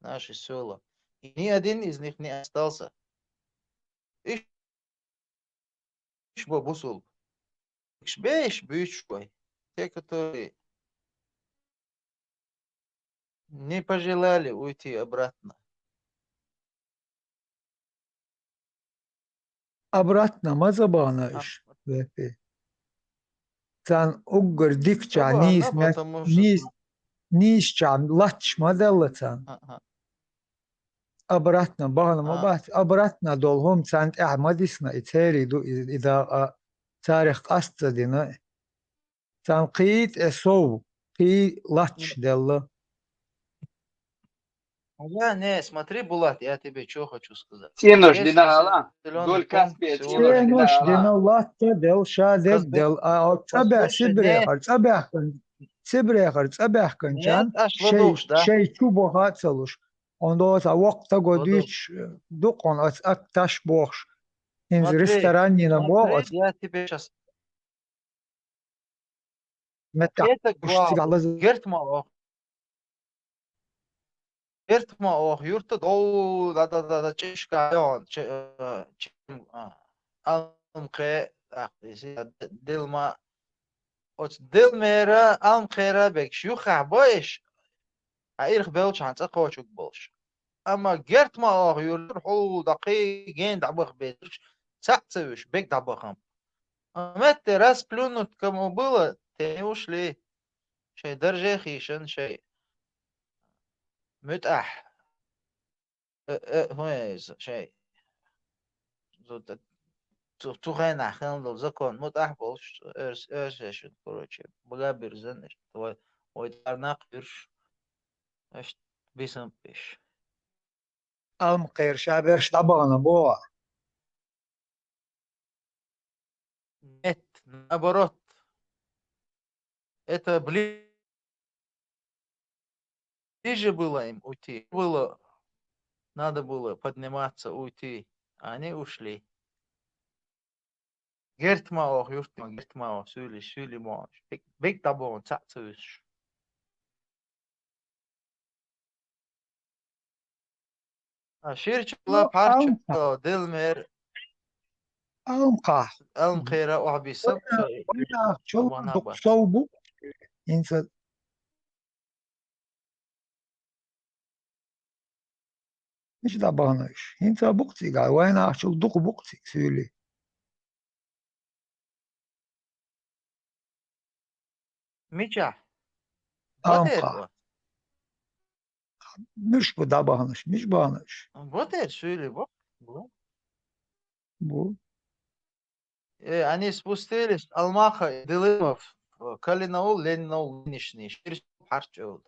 ناشي سولا ني أدين إز ني أستالسا إيش بوصل إيش بيش شوي те, не пожелали уйти обратно. обратно ما забанаешь كان أجر ديكشا Забавно, потому что نيس شام لاتش ما دلتان обратно багана ما بات обратно долهم تانت أحمدسنا إتاري دو إذا تاريخ قصدنا تنقيت أسو قي لاتش دلة не, смотри, Булат, я тебе что хочу сказать. Сенош Если динала, зеленый доль ком Каспия, сегодня سينوش دينا لاتة دل شادك دل تبع послушай, سبريخر تبع كنشان нет, аж ладуш, да? شي شو بهات سلوش ондоца вақта годич дукон ак бохш. Инз Смотри, ресторане на богот. я тебе сейчас... Мета Это пушти главное. галаз. Гертма ох, юрта доу, да, чешка, алмқе, дилма, от дилмера, алмқера бек, шуха боиш, аирх белч عن تقوشك بولش. أما гертма ох, юрта حو دقي جين دعبخ بيتش, цакцевиш, бек дабахам. مت раз плюнуть кому было, те ушли. شيء درجة خيشن شيء متأح هو شيء تغين أحيانا لو زكون متأح بولش إرش كروتشي بلا برزن ويتارناق إرش إيش بيسم إيش المقير شابرش طبعا بوا. нет наоборот это ближе было им уйти было надо было подниматься уйти они ушли гертма ох юртма гертма ох süli мо бек табон цацуш شيرچلا parça Delmer المقا المخيرة وعبيسب ولا شو صوبو إنسان مش دبانش إنت بقتي قال وين أشوف دق بقتي سيلي ميجا أمقا مش بدبانش مش بانش بوتر سيلي بو они спустились Алмаха Дилимов Калинаул Ленинол нынешний парчу.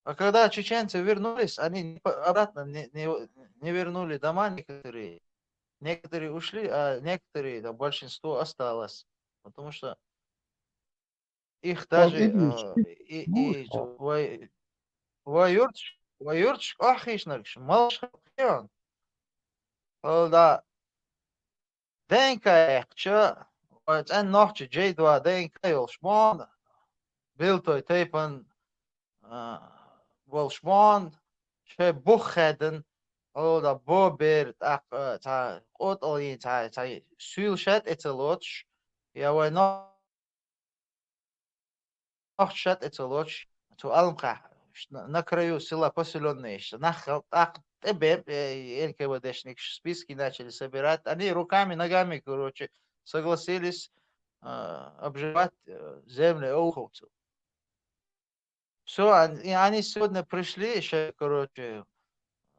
А когда чеченцы вернулись, они обратно не вернули дома некоторые. Некоторые ушли, а некоторые, да, большинство осталось. Потому что их даже воюртш ахишнарш, малшхан. Да, денька эхча, вот эн ночи джейдва денька йолшмон, билтой тейпан волшмон, ше бухеден, да бобер, та от олин, та сюлшет этелоч, я вой ночшет этелоч, ту алмха, на краю села поселенные, нахал, НКВДшник списки начали собирать. Они руками, ногами, короче, согласились обживать земли олховцев. Все, они сегодня пришли, еще, короче,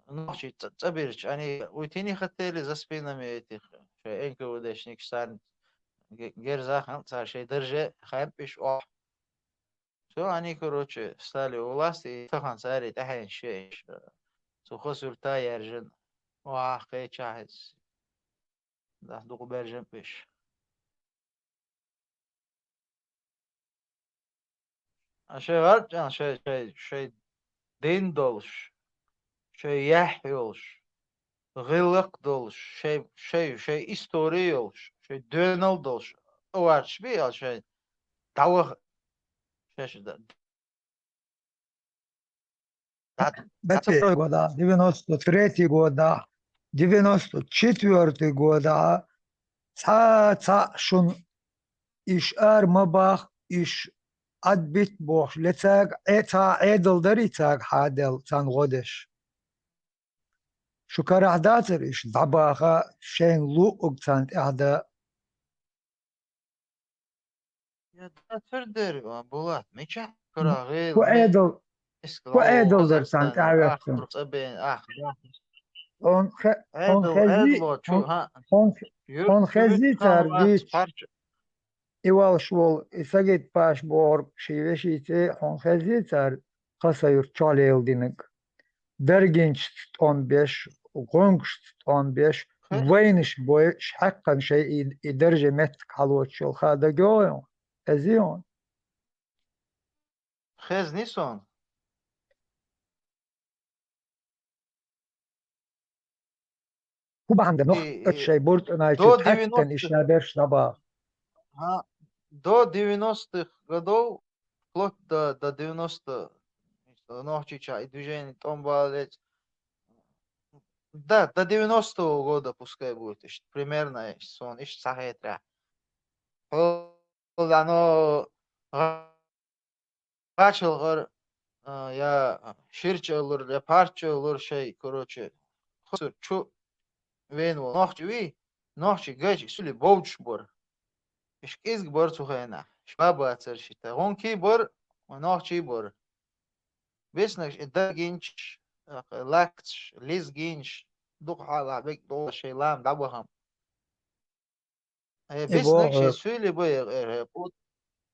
ночью, они уйти не хотели за спинами этих НКВДшник, Герзахан, царшей держи, хэмпиш, о. Все, они, короче, стали у власти, и тахан цари, тахен шеиш. سخسر تا يرجن وعاقي شاهز ده دوغ برجن بيش شيء غرج شيء دين دولش شيء يحيولش غلق دولش شيء استوري يولش شيء دونال دولش وارش بيه شيء توغ شيء ده Бепе года, 93 года, 94 года, ца шун иш мабах иш адбит бох лецаг ца эдл дари цаг хадел цан годеш. Шукар ахдатер иш дабаха шен лук цан ахда. Я твердер булат меча карагыл. وأدل درسان تعرفهم. on خزي ترديش إيوال شوال إساقيت باش بورب شيوشيتي on خزي تر قصير تشاليل دينك درجينش 15 وغونش 15 وينش بويش حقا شيء يدرجة متك حلوة شو هذا جويون أزيون خز نيسون Kuba عنده نخ شيء برد أنا до حتى إيش 90-х, نادرش ربا до 90-х годов, вплоть до 90 Нохчича и движение Томбалец. Да, до 90-го года пускай будет, примерно, сон, сахетра. Оно начал, я ширчал, я парчал, шей, короче, чу, вену, нохчи, гачи, сули, боуч бор. Ишкизг бор цухайна, шбаба ацершита, гонки бор, нохчи бор. Веснак, это гинч, лакч, лиз гинч, дух хала, бек до шейлам, дабахам. Веснак, ши сули бо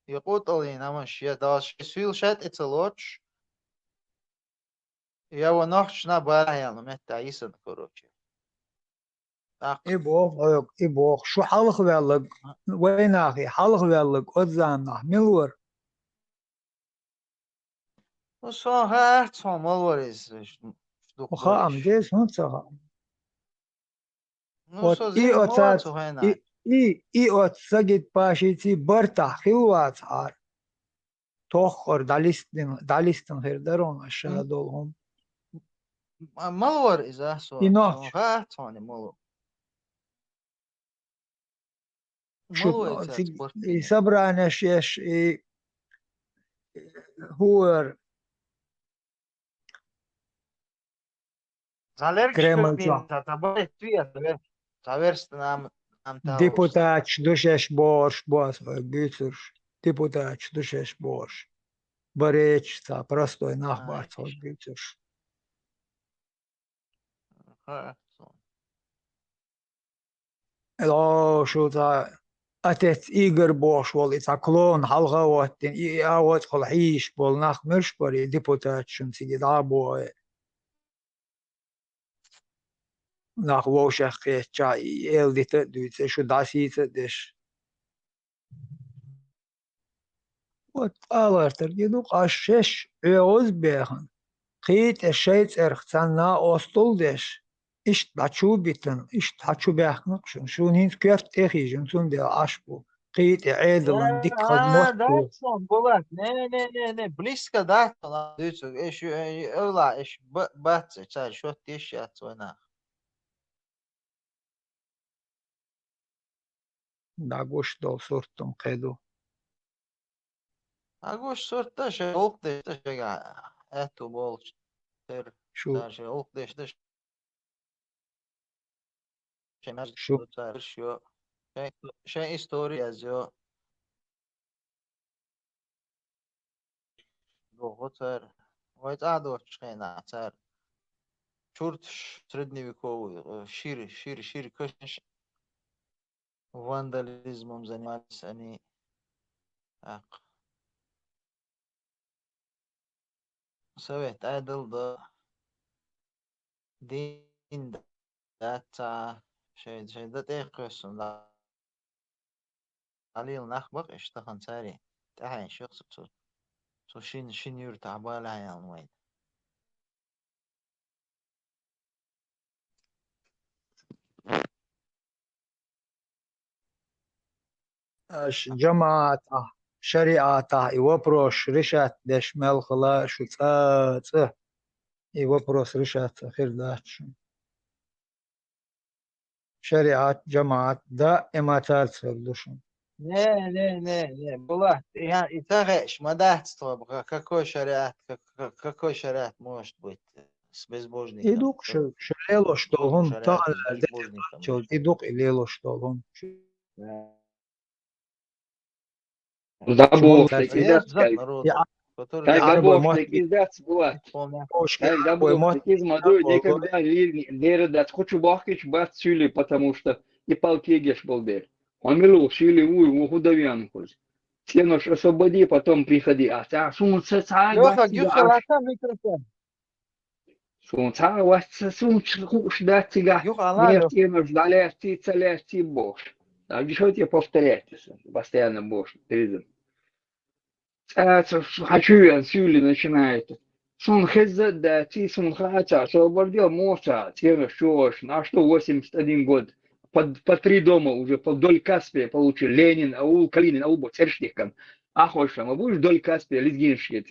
يقول نمش يا داش سويل شات اتلوش يا ونحش نبالا يعني متى يسن كروتشي إبوخ شو حالك ويالك وين أخي حالك ويالك قدامنا ملور وصو هات صو ملوريز وخا أم جيس هنتها وصو زين هوات صو هنا إي أوت سجد باشيتي برتا خلوات عار توخر داليستن غير درون أشياء دولهم ملور إذا سو هات صوني ملور شوف صبرا أشياء هو Депутат душеш борш бос гюцерш. Депутат душеш борш. Бореч та простой нахбар цо гюцерш. Эло шо та атет игр борш вол ица клон халга ваттен и ават холхиш бол нах мэрш бори депутат шун сиги да бо nach Woshach cha eldite duitse şu dasite deş. Ot alartır gidu qaşeş öoz behan. Qit eşeyt erxsanna ostul deş. İşt daçu bitin, işt haçu behn şun. Şun hins kört tehijin sun de aş bu. Qit edelan dik khadmot. Ne bliska da duitse eş öla eş batse ça şu teş ya tsona. Dagosh do sortum qedu. Dagosh sorta şey oldu işte şey etu bol ter şey oldu işte şu şey story yazıyor. Doğutar. Войт адо чхена цар. Чурт средневековый, шире кошнеш. Вандализмом занимались они. Так. Совет айдылды. Дин дата şeyde tekrar da عليه نخبق اشتغل ساري تحين شخص so شين يرتع بالا يعني وين جماعته شريعته يوبروش رشات دش ملخلا شو تاته يوبروش رشات خير داتش شريعة جماعة دائما تالسردوشن Не, была. И тарэш, мадатство, какой шариат может быть с безбожником? Идук шелело штолгон, тагал идук илело штолгон. Дабовник издец бывает. Когда дабовник из модой никогда лера дать хочу бахкич бат сюли, потому что и палкегеш был бер. Он милу сюли у худовян хоть. Все нож освободи, потом приходи. А сумца царь. Сумца вас сумца хуш дать тебя. Нефти нож далести целести бош. А что тебе повторяйтесь? Постоянно бош перед. Хочу я сюли начинает. Сон хезда, ти сон хача, освободил моша, тема шош, на что 81 год. По 3 дома уже, вдоль Каспия получил Ленин, аул Калинин, аул Боцерштихкан. Ахошам, а будешь вдоль Каспия, Лезгиншки,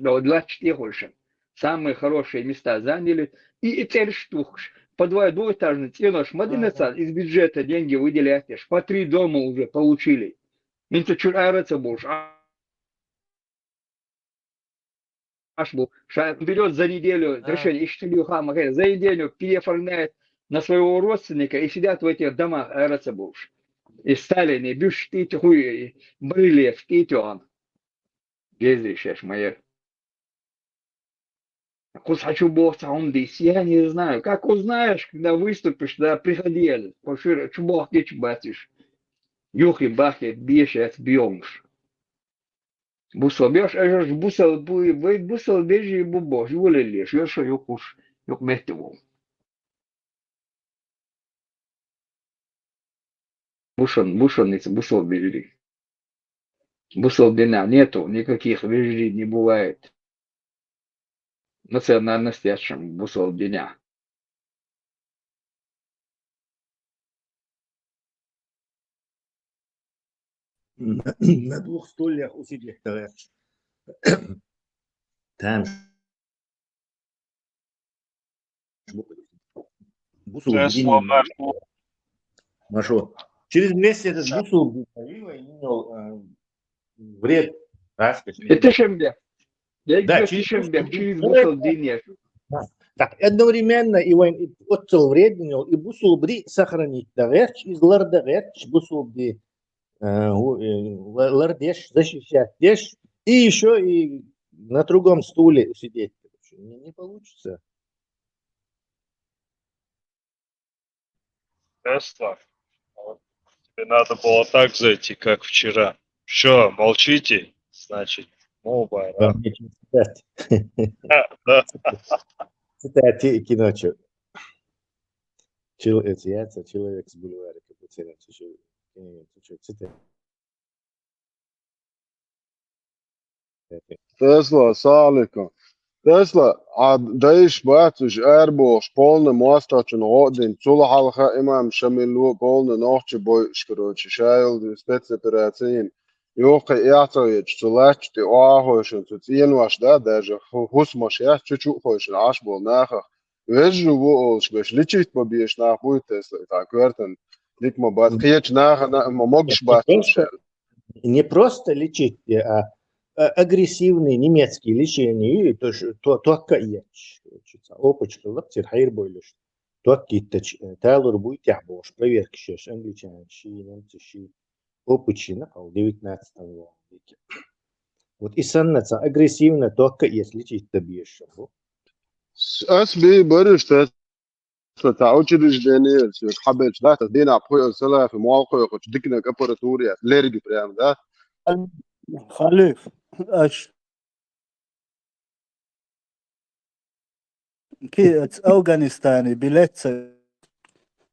до 24 хошам. Самые хорошие места заняли. И Церштух, по двухэтажный, тянош, мадинеца, из бюджета деньги выделяешь. По 3 дома уже получили. Минца чур айраться будешь. Аж был. Берет за неделю, решение, за неделю переоформляет на своего родственника и сидят в этих домах айраться будешь. И Сталин, и Бюш, и хуй, Брылев, и он. Ездишь, моя. Кус хочу босса, он здесь, я не знаю. Как узнаешь, когда выступишь, да приходи, пошире, чубах, ты чубатишь. Юхи, бахи, беши, бьемш. Бусал, бьешь, а же бусал, бусал, бежи, бубош, волелеш, я что, юкуш, юк метиву. Бушонница, бусал бежи. Бусал дня нету, никаких бежи не бывает. Настоящем бусал дня. На 2 стульях усидеть, товарищ. Там бусул Тесла нашел. Через месяц этот бусул имел вред. Это шембе. Я Да, говорю, шембе, через бусал дня. Так, одновременно его отцел вреднил, и бусул бри сохранить. Товарищ из лардович бусул бри лардеш защищать деш, и еще и на другом стуле сидеть. Не получится. Тесла. Вот. Тебе надо было так зайти, как вчера. Что, молчите? Значит, моба. Вам нечего сказать. Кстати, кино, что? Человек с бульвара Капуцина. Tesla, Sālikum. Tesla, عديش باتش اربوش قولنا مواستاچن غودين تسولا حلقة امام شميلو قولنا نوحش بوي شكروش شايل سبيتس операциин يوقي اعطيج تسولاش تي اوهوشن تتين واش دا داجة خسمش يا چوچو خوشن عاش بول ناخر ويجو بوش بش ليچيت ببيش ناخ بوي Tesla تا كورتن ليك ما بات خيچ ناخ ما могش бاتش. Не просто лечить, а агрессивные немецкие лечения, то только яч. Опачка, лаптир хайр бойлиш. То киттач, талур будет яхбош, проверки шеш, англичане, ши, немцы, ши. Опачина, в 19 веке. Вот и саннаца агрессивно только если лечить добьешь. اسبي برش فتعود رجليني حبل لا تدينا بخوي سلا في مواقع كنت دكنا كبرتوريا ليرجي بريام ده خليف اش كي افغانستاني билет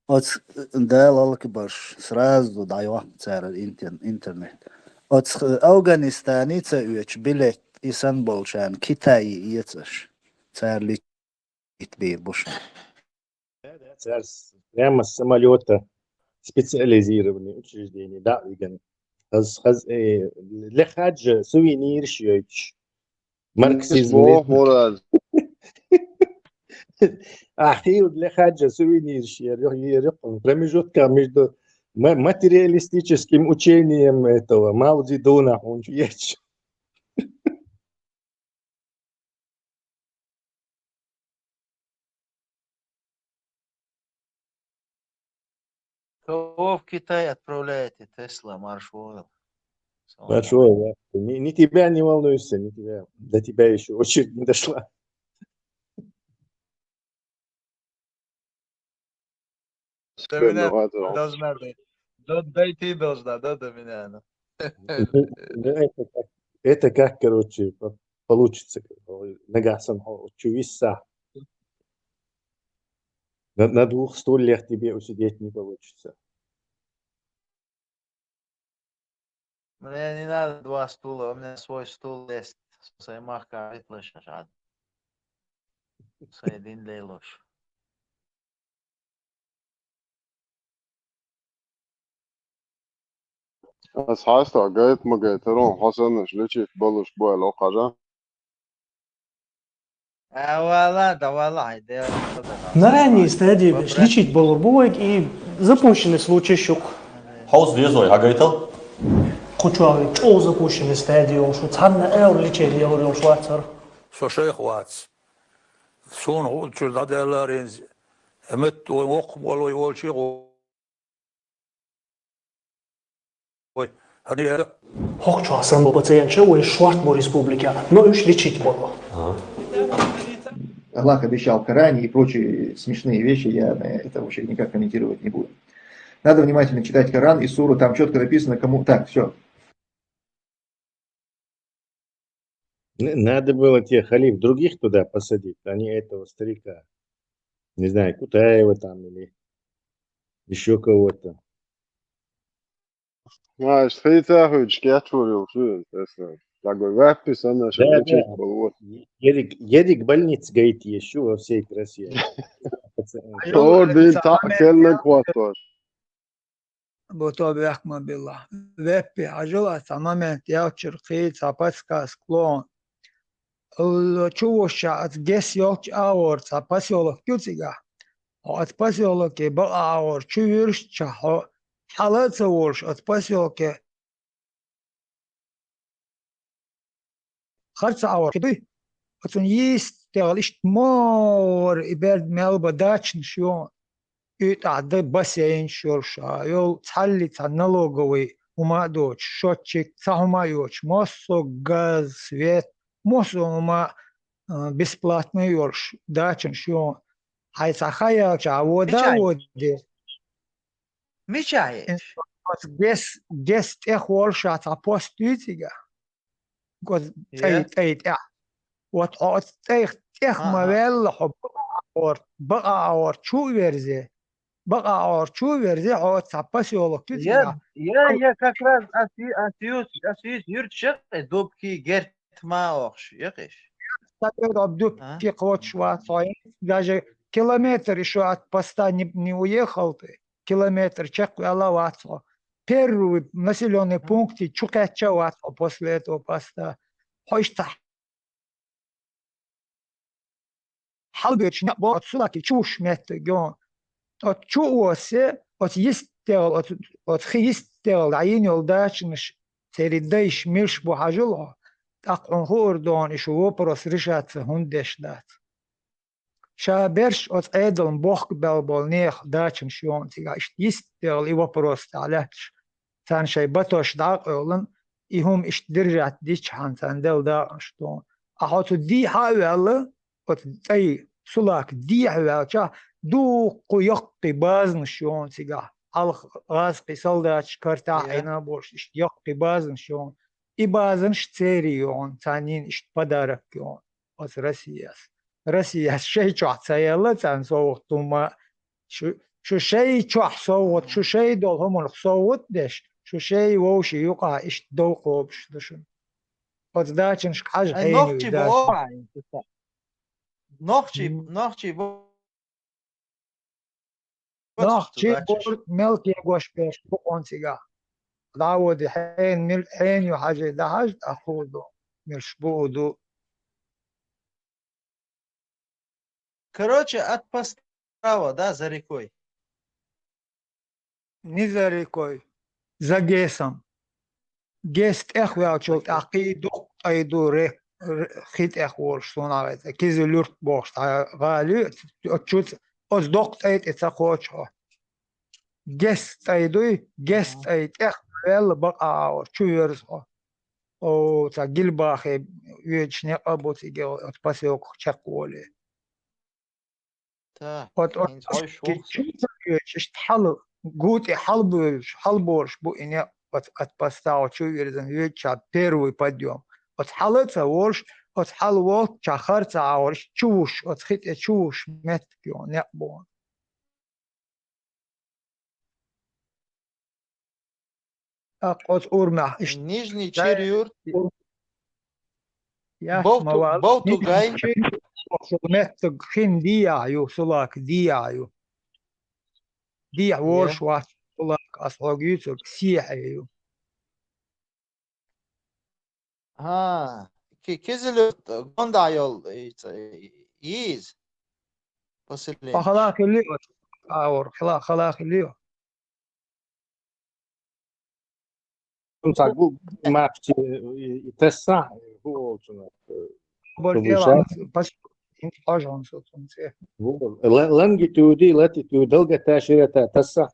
от дал баш сразу даю цар интернет от афганистани цач билет Истанбул шан Китай яцаш цар лит бир буш. Царь прямо с самолета специализированные учреждения, да, веган. Для хаджа сувенир шьёч. Марксизм. Ахил для хаджа сувенир шьёч. Промежутка между материалистическим учением этого Мао Цзэдуна он есть. Кого в Китай отправляете, Тесла, маршрут? Большое, да. Не тебя не волнуйся, не тебя. До тебя еще очередь не дошла. До меня должна дойти должна, да, до меня. Это как, короче, получится. Нагасан, чувиса. На 2 стульях тебе усидеть не получится. Мне не надо 2 стула, у меня свой стул есть. Саймахка, صيدين ليلوش. بس حاسة جايت ما جايت لهم حسن شليتي بلش بوي الوقعة. والله هيدا Na ранней стадии лечить болурбовик и запущенный случай щук. Хаус везой, а гайтал? Кучуави, чё запущенный стадии, он что царна лечить, я говорю, швайцар. شو شيخ واتس شون هو شو هذا لارينز امت ووق ولا يقول شيء هني Хок чё сам пациент, чё вы Шварцбург республика, но уж лечить было. Аллах обещал в Коране и прочие смешные вещи, я это вообще никак комментировать не буду. Надо внимательно читать Коран и суру, там четко написано, кому... Так, все. Надо было тех халиф других туда посадить, а не этого старика. Не знаю, Кутаева там или еще кого-то. Знаешь, ты тахуй, шкет шурил, шурил, если. Так бы вапис, она что Да, лечить да. был. Едик больниц говорит еще во всей красе. О, дин так, кельный квартаж. بوتو بيحكم بالله ويبي عجلة تماما يوتشر قيت سابسكا سكلون الچوشا ات جس يوتش اور سابسيولو كيوتيغا ات باسيولو كي با اور چويرش چا حالات ورش ات باسيولو كي خرص اور كبي اتون يست تغليش مور ابرد ملبا داچن شو يتعدى бассейн شورشا يو تحلي налоговый ума дочь счетчик сахумаёч моссо газ свет моссо ума бесплатный ёрш дачен шо хай сахая ча вода воде مشاهد гес тех ворша апоститига год тейт вот от тех мавел хоб بقى اور چو ورزه بقى اور چو ورزه او تапасиоло يا как раз асиус юрчек добки герт маохш якиш так обду пикот шва даже километр еще от поста не уехал ты километр чек алаватсо первый населенный пункт чукачават после этого поста хочется حلبيش نبض سلاكي شوش مت جون أتشوسه أتيستل أتخيستل عيني ولداش مش تريديش مش بحاجلها تقعن خوردون إشو برس رشات هندش دات شابرش أتعدل بوخ بالبول نيخ داتشن شون تيجا إشتيستل إيوا برس تعلهش تان شي بطوش داق أولن إهم إشتدرجات ديش حان تاندل داقشتون أحطو دي حاوة أي سلاك دي حوالشا دو قيقي بازن شون سيجا غاز قيسال داتش كارتا حينا بوش اشت يقي بازن شون اي بازن شتيري يون تانين اشت بدارك يون از رسياس شي چوح تسيالا تان صوت توما شو شي چوح صوت شو شي دول همون صوت دش شو شي ووشي يقع اشت دوقو بشدشن از داتشن شك حاج حيني وداتشن نوخشي بورد ملك يقوش بيش بقونسيقا داود حين يحاجي دهاج أخوضو مش بودو короче отпостава да за рекой не за рекой за гесом гест эхвячул ақиду айду рек خيت أخور شلون عرفت كيز لورت بوش غالي تشوت أصدق أيد إتساقوشها جست أيدوي جست أيد أخوال بقى أو شو يرزقه أو تجيل باخي يجني أبو تيجي أتبسيوك شقولي حل قوتي حلبورش بو إني أتبستاو شو يرزن يجا بيروي بديوم أتحلت أورش أتحل وقت شخرت أورش تشوش أتخيت تشوش متكيون يقبون أقص أورمح نيجني تشيريور يا بوتو جاي مت خين ديايو سلاك ديايو ديا وش واحد سلاك أصلاقيتك سيحيو Ha. Kezilut gonda yol yiyiz. Posilin. فخلاك اللي أور خلاك اللي Bu maçı tessa bu olsun. بولتيرا بس أجون صوتهم Longitude, latitude, долго та широта tessa.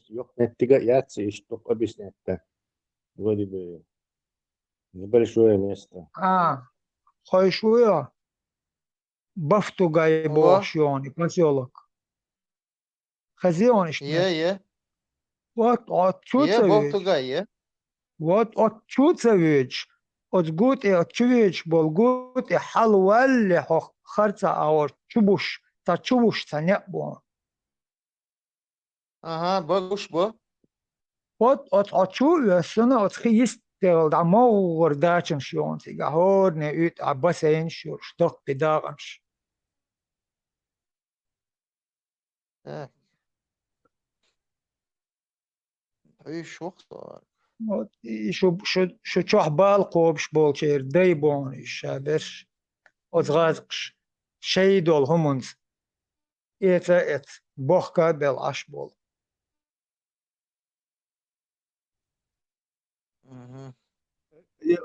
Yok nettiga yatsı işte объяснять-то. Вроде бы небольшое место. خايشويا بفتو جاي بوشيوني بسيولك خزيونش Ye. وات Ye أتشوتسويج Portugal. وات أتشوتسويج أتقوت أتشويج بولقوت حلوة اللي خرطة أو تشبوش تشبوش تنبون Aha, baguş bu. وات أتشويا سنة أتخيست دمور داشن شيون تيجا هور نيوت عباسين شور شتوك بداغمش Evet. İş yoktu. شو تشوح بالقوبش بولشير دايبون الشابرش أتغازقش شي دول همونز إيتا إت بوخكا بالعش بول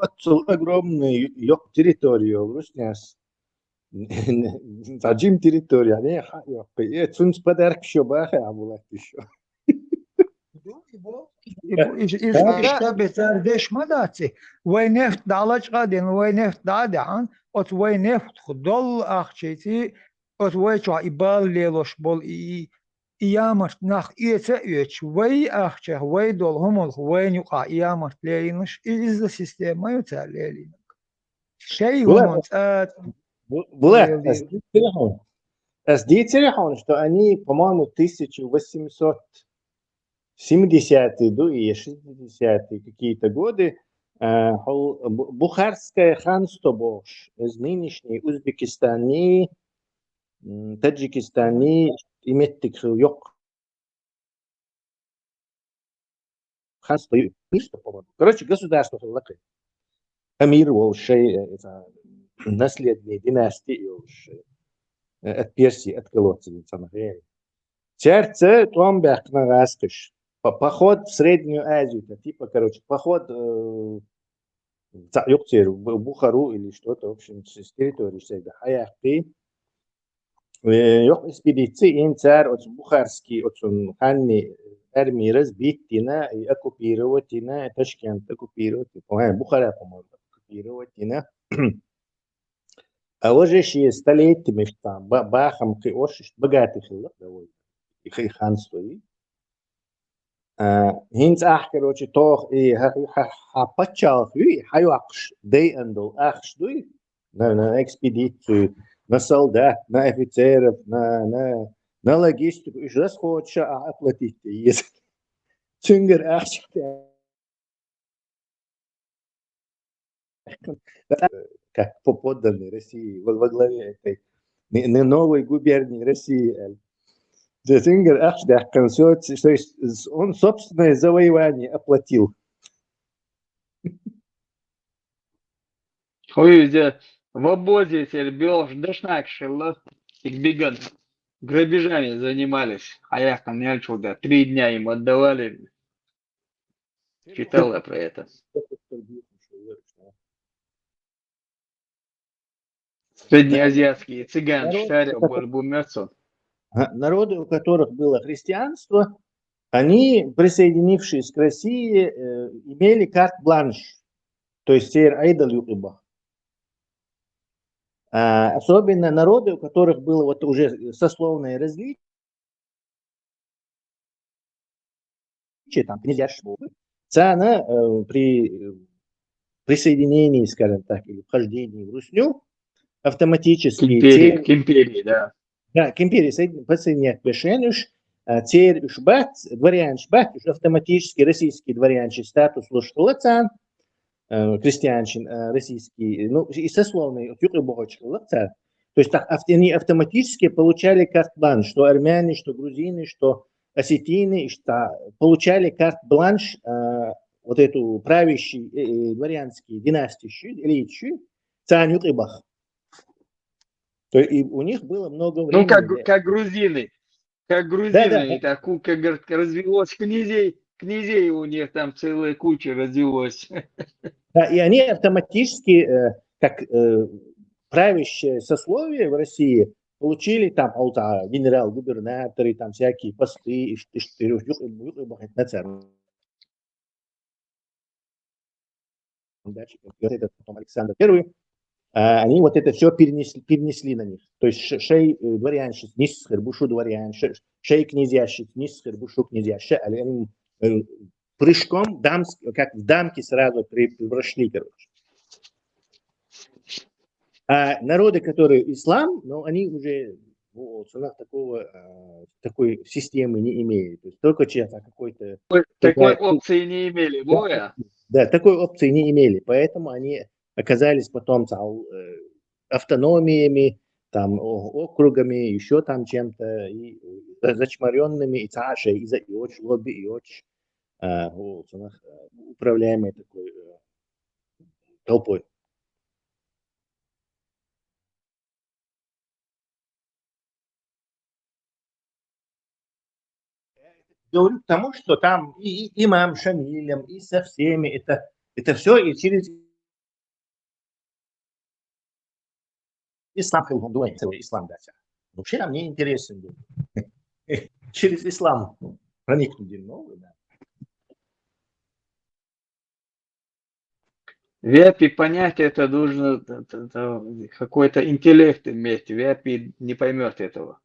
Отцел огромный территорию, Руснес. Зачем территория? Не, я цунс подарок еще бахе, а было еще. إيش بتار ديش ما داتي وين نفط دالج قادين وين نفط دادعان أت وين نفط خدول أخشيتي أت وين شو إبال ليلوش بول إيامرت نخ إيتا إيش وي أخشه وي دول همول وين يقع إيامرت ليلينش إذا سيستم ما يتعال ليلينك شيء همول Булат, SD телефон, что они, по-моему, 1870-е, да, и 60-е какие-то годы Бухарское ханство Бош из нынешней Узбекистане, Таджикистане, имеет yok. Ханство, по-моему. Короче, государство Халакы. Амир был шей, наследные династии от Персии, от колодца на время. Черце том бяхна раскиш. Поход в Среднюю Азию, типа, короче, поход в Бухару или что-то, в общем, с территории всегда. Хаяхты. Yok экспедиции инцар от Бухарский, от Ханни армии разбитина и оккупировать-ина, Ташкент оккупировать, Бухара, по-моему, оккупировать-ина. А уже еще столетиями там бахам очень богатый хилок довольно, и ханство и هينز أحكي توخ إيه هبتشال في حيوقش دي أندل أخش دوي نا إكسبيديت نا солдат نا офицеров نا логистику إيش раз хочешь оплатить есть цунгер أخش как подданный России во главе этой новой губернии России. Цунгер Ахш то есть он собственное завоевание оплатил. Хуйзе в обозе тербел, ждашнак шелла, и беган. Грабежами занимались. А я там не чудо. 3 дня им отдавали. Читал я про это. Среднеазиатские цыган шарил бумерцу. Народы, у которых было христианство, они, присоединившись к России, имели карт-бланш, то есть сер айдал юкиба. Особенно народы, у которых было вот уже сословное различие, там, князьяшество, цена при присоединении, скажем так, или вхождении в Русню, автоматически... К империи, да. Да, к империи подсоединять пешенуш, теперь уж бат, дворян шбат, уж автоматически российский дворянчий статус лошадь крестьянчин российский, ну и сословный, юг и богоч лапца, То есть они автоматически получали карт-бланш, что армяне, что грузины, что осетины, что получали карт-бланш вот эту правящий дворянские династии, элитши, цанют и бах. То есть и у них было много времени. Ну, как грузины. Как грузины, так, как говорят, развелось князей у них там целая куча развелось. Да, и они автоматически, как правящее сословие в России, получили там генерал-губернаторы, там всякие посты, потом Александр I, они вот это все перенесли на них. То есть шей дворянщиц, нисхер, бушу дворян, шей князящиц, нисхер, бушу князяща, они прыжком, как в дамки сразу прошли, короче. А народы, которые ислам, но они уже такой системы не имеют. То есть только чья-то какой-то... Такой опции не имели, боя? Да, такой опции не имели, поэтому они оказались потом автономиями, там, округами, еще там чем-то, и зачмаренными, и цашей, и очень лобби, и очень управляемой такой толпой. Говорю к тому, что там и имам Шамилем, и со всеми, это все и через ислам, ислам, да. Вообще нам не интересен был. Через ислам проникнуть новый, да. Вепи понять это должно какой-то интеллект иметь. Вепи не поймет этого.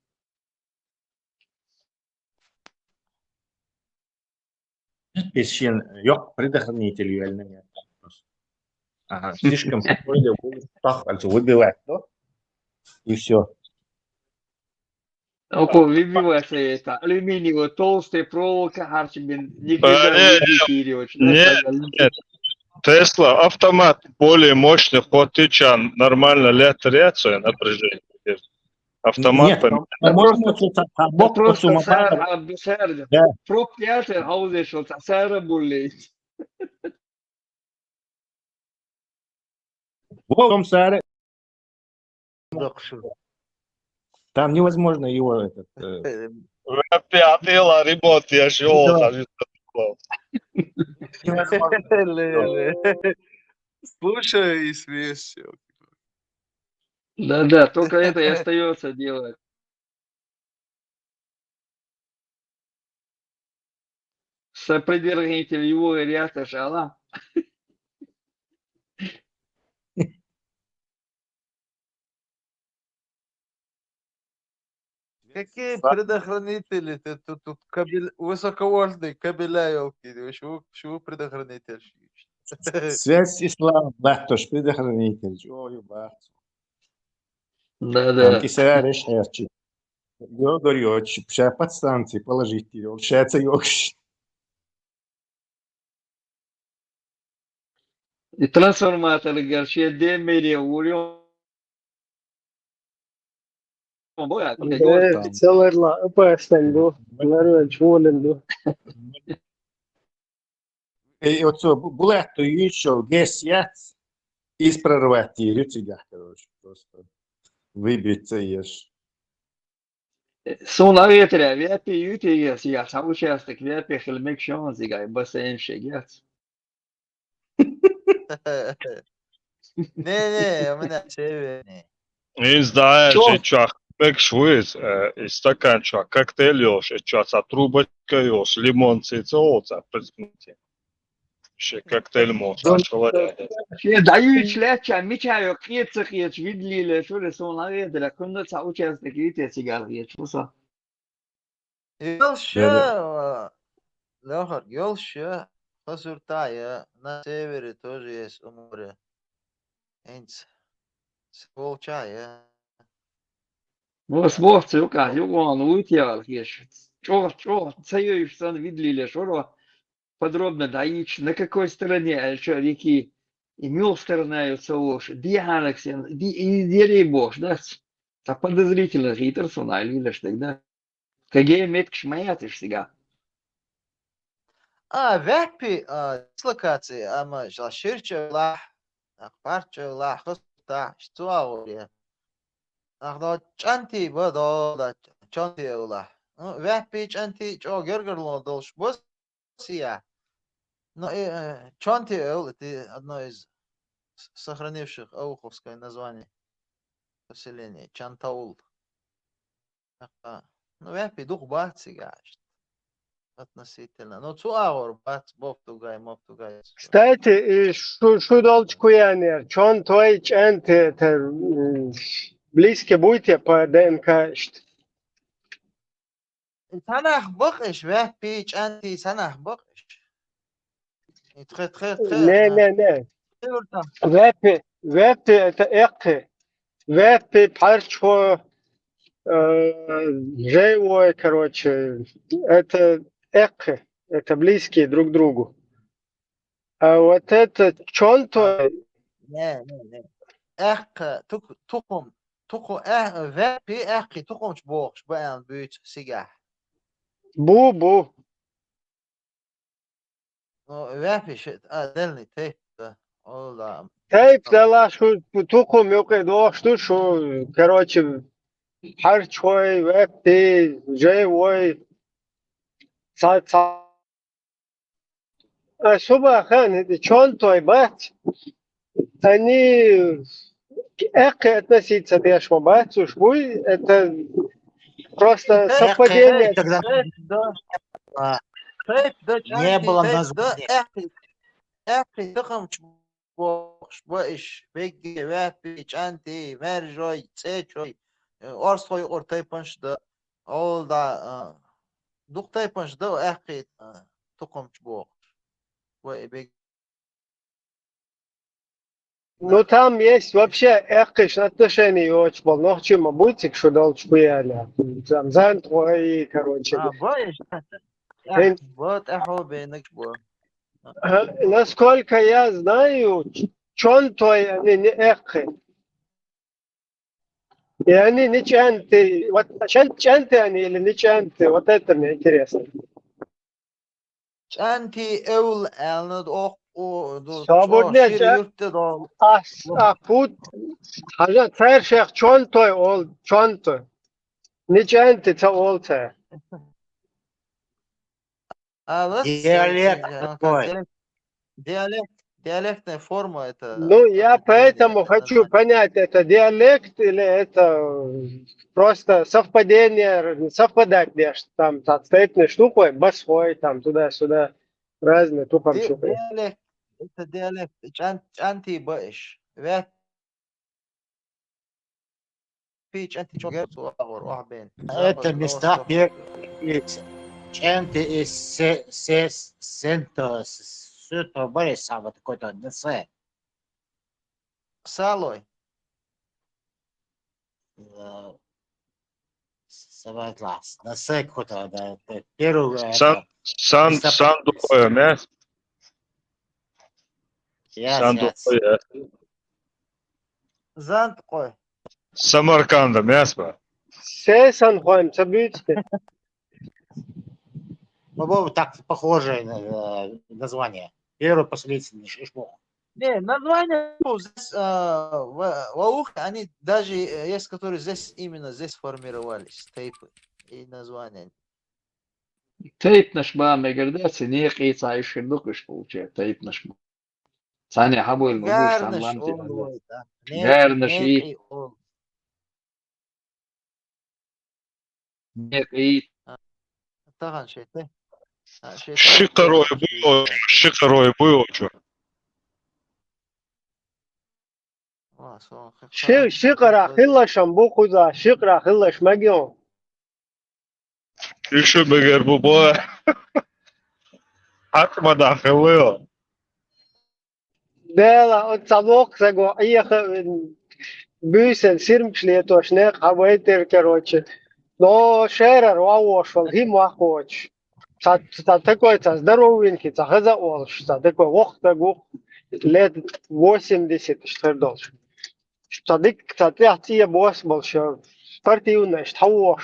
Песен предохранитель реально. Слишком выбивать, да? И все. Выбивается это. Алюминиевая толстая проволока, харчмен. Нет. Тесла автомат более мощный, хоть чем нормально лет-реакция напряжение. Автомат просто сэр, проклятый хаузы, что сэра болеет. Волом сэра. Там невозможно его Слушай и смеешься. Да, только это и остается делать. Сопридержитель его и ряста шала. Какие предохранители? Ты тут высоковольтный кабеля, елки. Чего предохранитель? Связь ислам, да, тоже предохранитель. Да. Кисера решерчи. Говорю, вся подстанции положительные, общается йогш. И трансформаторы, горче, демери, урем. Целая опасность, И вот булат то еще гесяц из прорвати рюцигах, короче, просто выбиться ешь. Сон аветря, вяпи ютигес, я сам участок, вяпи хельмек шонзигай, бассейн шегец. Не, у меня северный. Не знаешь, что мекшуиз и стаканчик, коктейль ешь, что трубочка ешь, лимон цицоца, призмите. Ще коктейль можно, человек. Даю чляча, мечаю, кицах еч, видлили, что ли сон аветря, кunda сам участок, видите, сигар еч, что? Елша, Лехар, Елша, Хасуртая, на севере тоже есть море. Энц, Волчая. Бог цюка, югон, уйтял еш. Чё, цеюешь, сан видлили, что подробно даич, на какой стороне, что реки, и мил стороной целош, ди галаксия, ди рейбош, да? Так подозрительно, Хитерсон, а видишь тогда. Какие метки шмаятся всегда. Вепи, дислокации, ама ширче лах, парче лах, хоста, что ауре. Ахда чанти бодо, да чанти ула. Вепи чанти, чо гергерло долш босия. Но чанти это одно из сохранивших ауховское название поселения, Чантаул. Ну, вепи дух бацигаш. Относительно. Ну, цуагор, бац, бофтугай, мофтугай. Кстати, шудолчку янер, чон той чент это близко будете по ДНК. Санах бокиш, вепи чанти санах бокиш. Не. Вепи это эки. Вепи парчо живой, короче, это эки. Это близкие друг к другу. А вот это чонто... Не. Эк, тукум, вепи эки, тукумч бокш, бэм, бют, сигах. Бу. Ну, вепи шит, дельный тейп, да. Олда. Тейп дала, что тукум юкай дошtu, что, короче, харчой, вепи, живой, Суба хан, это чонто и бат, они эк относиться к бату, шбуй, это просто совпадение. Не было названия. Эки, тукумч бокш, бэш, беги, вепи, чанти, мержой, цечой, орсой, ортайпанш, да. Олда, дуктайпанш, да, эки, тукумч бокш. Ну там есть вообще эхкиш отношения очень был, но чему быть, что долчку яля. Там зан твои, короче. Боишь? Вот эхо бейнок бо. Насколько я знаю, чон твой они не эхи. И они не чанты. Вот чанты они или не чанты, вот это мне интересно. Чанти эул элнад ох Свободне акут хажа цер шех чонтой ол чонто. Не чанты це ол це. Диалект такой. Диалектная форма это. Ну, я поэтому хочу понять, это диалект или это просто совпадение, совпадать между там отстоятельной штукой, басвой, там туда-сюда, разные тупом штукой. Диалект, это диалект, чанти бэш. Это места перекликаются. Чанти и сенто, сюто, борisa, вот какой-то несе. Салой. Саватлас. Несе какой-то, да, первый. Сан духое мясо. Сан духое. Зант кой. Самарканда мясо. Сесан хуем, цабюцки. Ну, так похожее название. Первый, последний, Ишбо. Не, название здесь, в Аухе, они даже есть, которые здесь, именно здесь формировались, тейпы и названия. Тейп наш маме гордятся, не қица еще нукыш получает, тейп наш маме. Саня хабуэл мабуш санланти. Гарнаш и... Не қиит. Таган шейте. Шикарой было, что? Шикара хиллашам бухуза, шикара хиллаш магион. Еще бегер бубо. Атмада хило. Дела от совок сего иеха бюсен сирмшли то шнех хавайтер короче. Но шерер ваошвал хим вахоч. Такой здоровенький, хаза олш, такой вохтагух лет 80 что должен. Что дик, кстати, босс был, что فرتي تحوق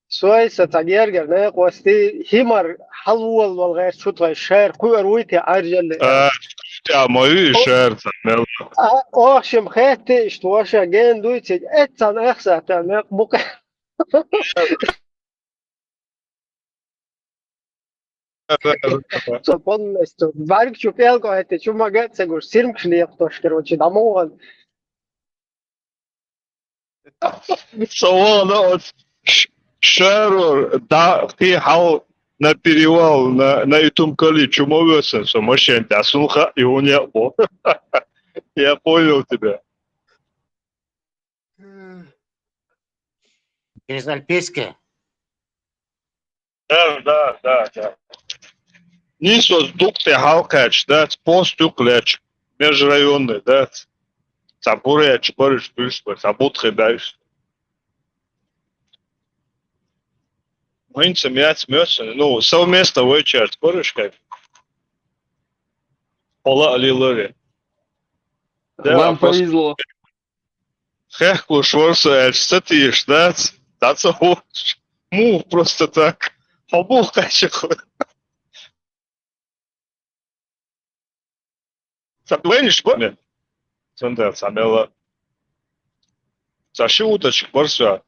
سويس تاجر ناق وستي همر حلول والغير شو تغير شهر قوي رويتي عرجل Ja, moju šer, mel. اوشم خيتي اشتواشا جين دويتي اتسان اخسا تناق بوك سبحان استو بعرف شو فيها القاهتي شو ما قاعد سجور سيرمش لي يقطش كروتشي دموغن Savona от šeru da ti hau на перевал на этом коли чумовёся, что мощен да слуха и у него. Я понял тебя. Через Альпийское. Да. Нисос дукте халкач, да, постук леч, межрайонный, да. Забуреч, бориш, бюшбы, забутхи дальше. Мынцы мяц мёсен, ну, совместно вечер, бориш как. Пола алилори. Вам повезло. Хехку шворса, статиш, да, that's a whole move просто так. Побух качеху. Саплэниш, боме. Сонда, самела. Саши уточек, борса.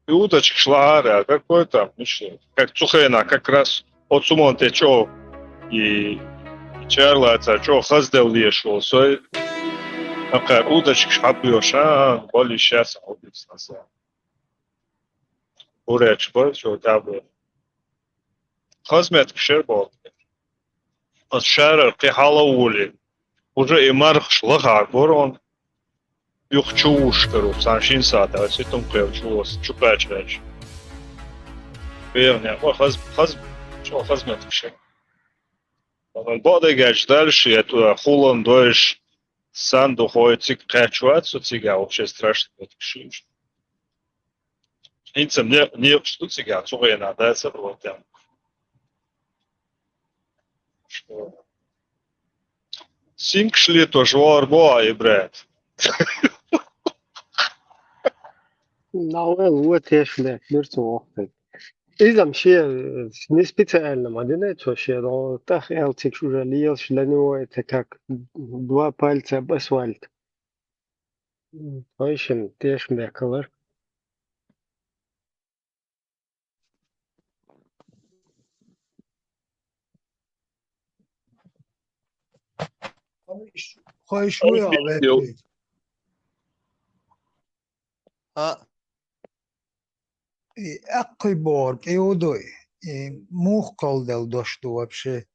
И уточек шлагаря, какой там, ну что, как цухена, как раз от сумонте чё и чарлаца, чё хаздел лешо, сой, как уточек шапьёша, боли сейчас, убийца. Уреч, борчо, табы. Хазмет кшербол. От шара кихала ули. Уже и марх шлага горон. Юх чуш, короче, саншин сата, а ситом клев чулос, чупач реч. Верня, чё хазмет кшер. Он боды гач дальше, я туда хулан дойш, сан доходит цик качуат, со цига вообще страшно это кшиш. Инцем не что цига, цугая надо, это было там. Синк шли то жвар боа и брат. ناوي هو تيشلك برتو وقتك إذا مشي نسبة أقل ما دينا توشي لو تخ إلتك شو جاليل شلانو تكاك دوا بالتا بس والت هايشن تيش ميكلر خواهی شوی آوه أقي بورك يودوي موخ قل دل دوشتو وابشي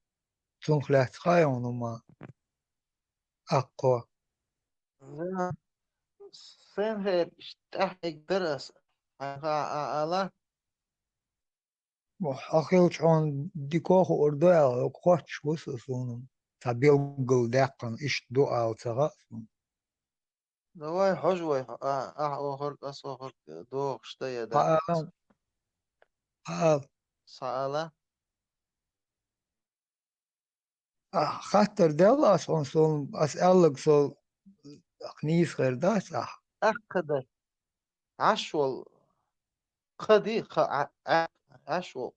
تنخلات خايونو ما أقوى Sen hep işte درس على أخيلش عن ديكوخ أردويا وقواتش وسوسونم تابيل قل داقن إش دعا وتغاسون دواي حجوي أخر أصغر دوغ شتيا ده سألة خاطر دل أصلا صون أسألك صول أقنيس غير دا صح أخد عشول قدي عشول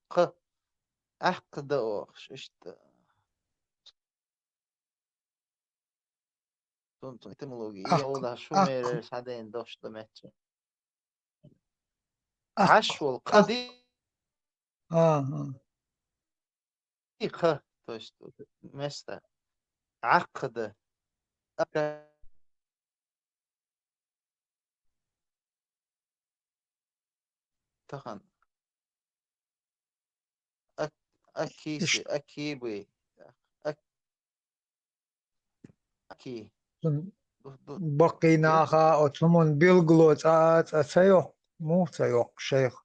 أخد ششت etymologiyi o da Şumer sadin doştu metçi. Ашвол قدي то есть место عقد تخن أكيسي أكيبي أكي بقيناها أتمنى بيلغلوت أتسيوق مو تسيوق شيخ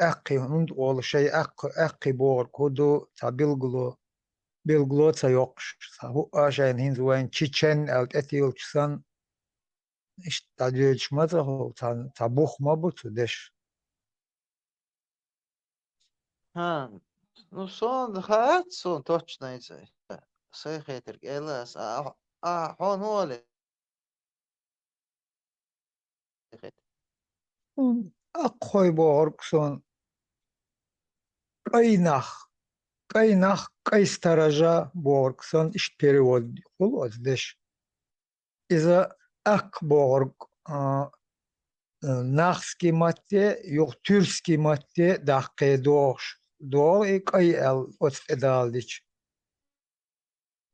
أقي هند أول شيء أقي بور كودو بيلغلو تسيوقش هو عشان هند وين تشيتشن أو أثيل تشسن إيش تاجيش ماذا هو تابوخ ما بتودش ну сон хат сон точно это сехетер элас хон холе أقوي بوركسون قينخ قيسترجا بوركسون إيش перевод خلاص دش إذا أكبورك نخسكي ماتي يو تюркский ماتي دقي دوش دو и قي ال отфедалдич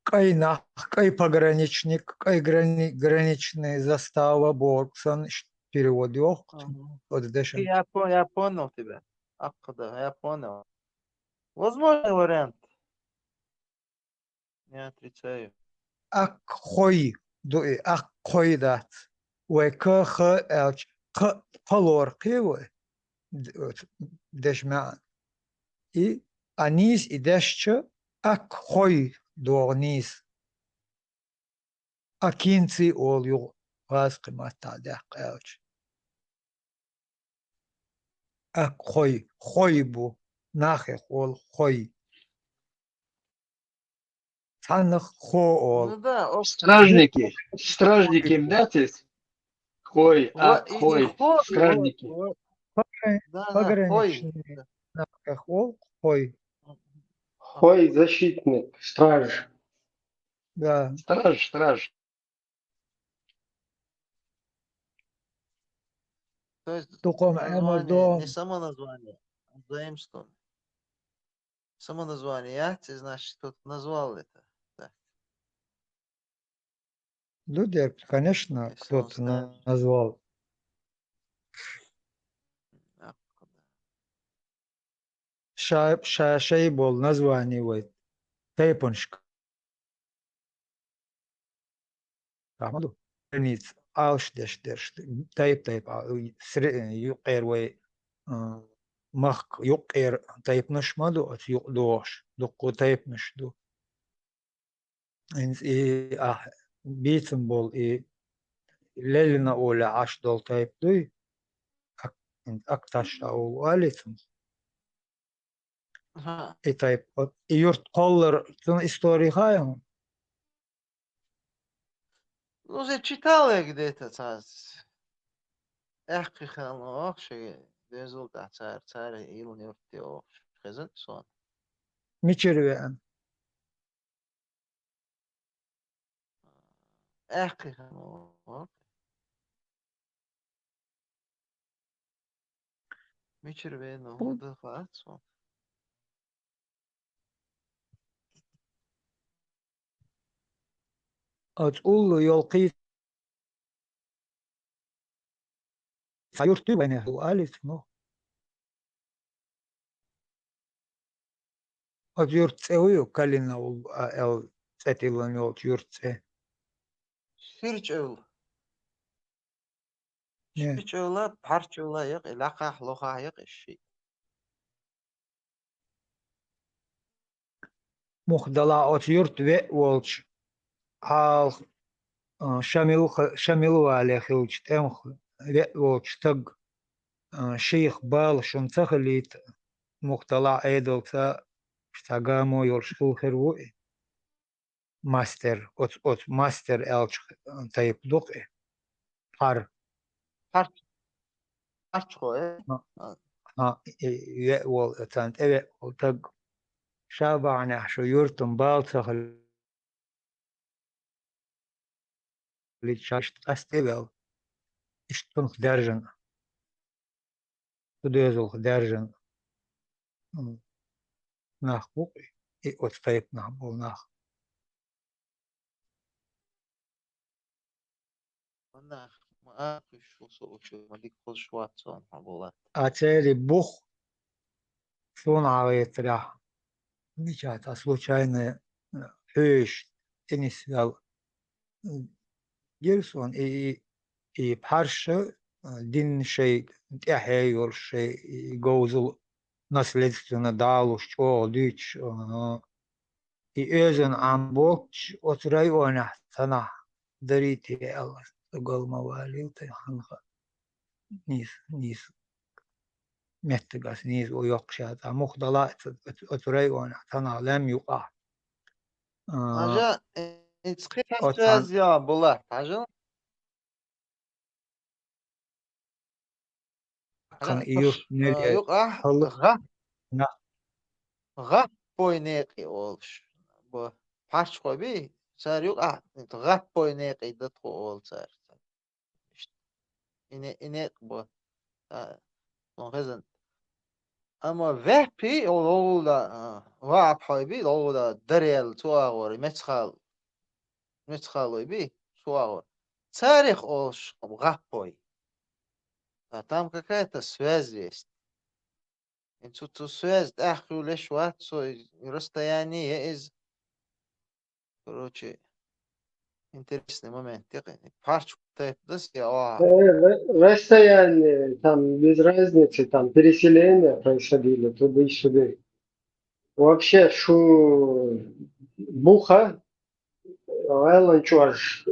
قينخ قي пограничник قي граничный застава Борксон перевод его вот дешен. Я понял тебя. Да, я понял. Возможный вариант. Не отрицаю. Акхой дуи акхой дат وكخ الش قلور قيوه دشمان и анис и дешче акхой дорнис акинци ол ю раз қиматта дақ элч акхой хойбу нахе ол хой танх хо ол Ну да, Стражники, мдатись? Хой, хой, стражники. Да, пограничный хол хой. Хой, защитник, страж. Да. Страж. То есть Туком название, не само название, а заимствование. Само название, значит, кто-то назвал это. Да. Люди, конечно, кто-то назвал. Шей был название вот тейпуншк. Амаду. Ниц алшдеш тейп юқер вей мах юқер тейпнуш маду от юқдош дуқу тейпнуш ду. И битен был и лелина оля аш дол тейп дуй акташ ау алитен. И тейп и юрт коллер тун истории хаем. Ну, я читал я где-то, ну, что результат царь или не в презентационном. Мичервен. Ну, Мичервен, ну, да, факт. أتقول له يلقي سيرتي بينه وألف نو أتيرتسوي كلنا أو تتيلن يو تيرتسه Ширчэл. Ширчэла парчэла яг лақах лоха яг ши. مخدلا أتيرت وولش حال شامل على خلش تمخ وولش تج شيخ بال شنتخليت مخدلا أيدل تا اشتغامو يرشخل خروي ماستر أت ماستر ألش تايب دوقي حر Парчхое. وول تانت إيه وتج شابعنا شو يرتم بالتخل لتشاشت أستيبل إشتون خدرجن تدوزل خدرجن ناخ بوقي إيه أتفايت نعبول ناخ ما شو مالك كل شوات صون حبولات. أتاري بوخ сон عويترا مشات случайно höş инисиал герсон и парша дин шей тяхейор шей гоузл наследственно далу что дич и өзен амбокч от района тана дарите эл голмавалил ты ханха низ متجس نيز ويقشات مخضلات أتريون تنا لم يقع Aja, İçki tasviyaz ya bular. Aja. Kan أنا iyo مش nereye yok halı na غاب بوينيقي أولش بو باش خوبي صار yok غاب بوينيقي دتخو أول صار إني بو غزن أما وحبي أولا وعب حبي أولا دريال تواغور متخال بي تواغور تاريخ أولش غاب بوي там какая-то связь есть. Эту связь аху лишь вот расстояние из, короче, интересный момент. Парч das я Расстояние, там без разницы, там переселения происходили туда и сюда. Вообще, шу буха, Эллен Чорж,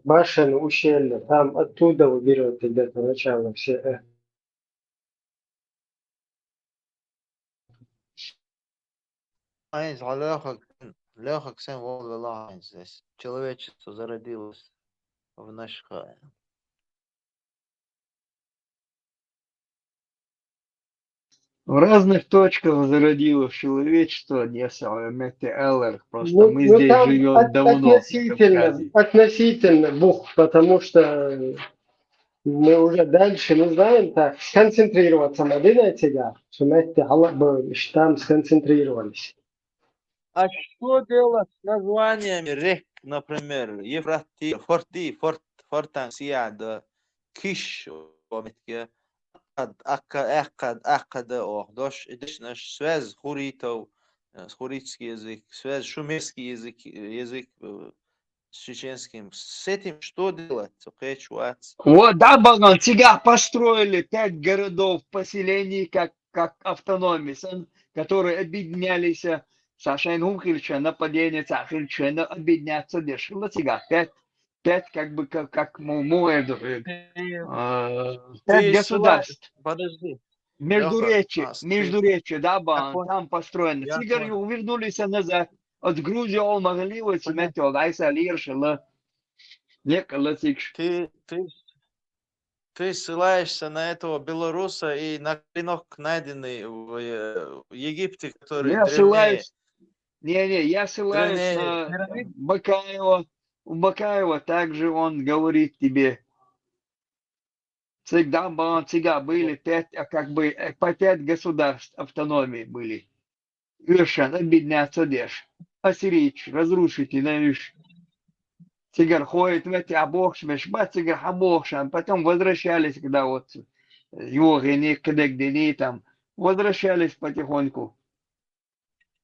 Башен, ущелье, там оттуда вы берете где-то начало все. Айнс, легок сам волга Айнс здесь. Человечество зародилось в наших В разных точках зародилось человечество, не Метте Эллер. Просто Ну, мы ну здесь там живем давно, на Кавказе. относительно бух, потому что мы уже дальше не знаем, так сконцентрироваться на тебя, что мы там сконцентрировались. А что делать с названиями рек, например, Ефрати, Фортан, Сиада, Киш, أكد أوحداش إدش نش связь хуритов, хуритский язык, связь шумерский язык с чеченским. С этим что делать? Вот, да, Баган, тебя построили 5 городов, поселений, как автономии, которые объединялись с Шайнгумхильча, нападение Цахильча, объединяться дешево тебя. 5 как бы, как Муэду, 5 государств. Подожди. Междуречье, да, Баган, там построено. Я Тигр вернулись назад. От Грузии, он могли, Метео, Гайса, Лиршила, Неколотикш. Ты ссылаешься на этого белоруса и на клинок, найденный в Египте, который Я древнее. ссылаюсь, я ссылаюсь на Бакаева. У Бакаева также он говорит тебе, всегда были 5, как бы по 5 государств автономии были. Иршан, объединяться деш. Ассирийч, разрушите, знаешь. Цигар ходит в эти обохшмеш, цигар обохшан. Потом возвращались, когда вот его где там, возвращались потихоньку.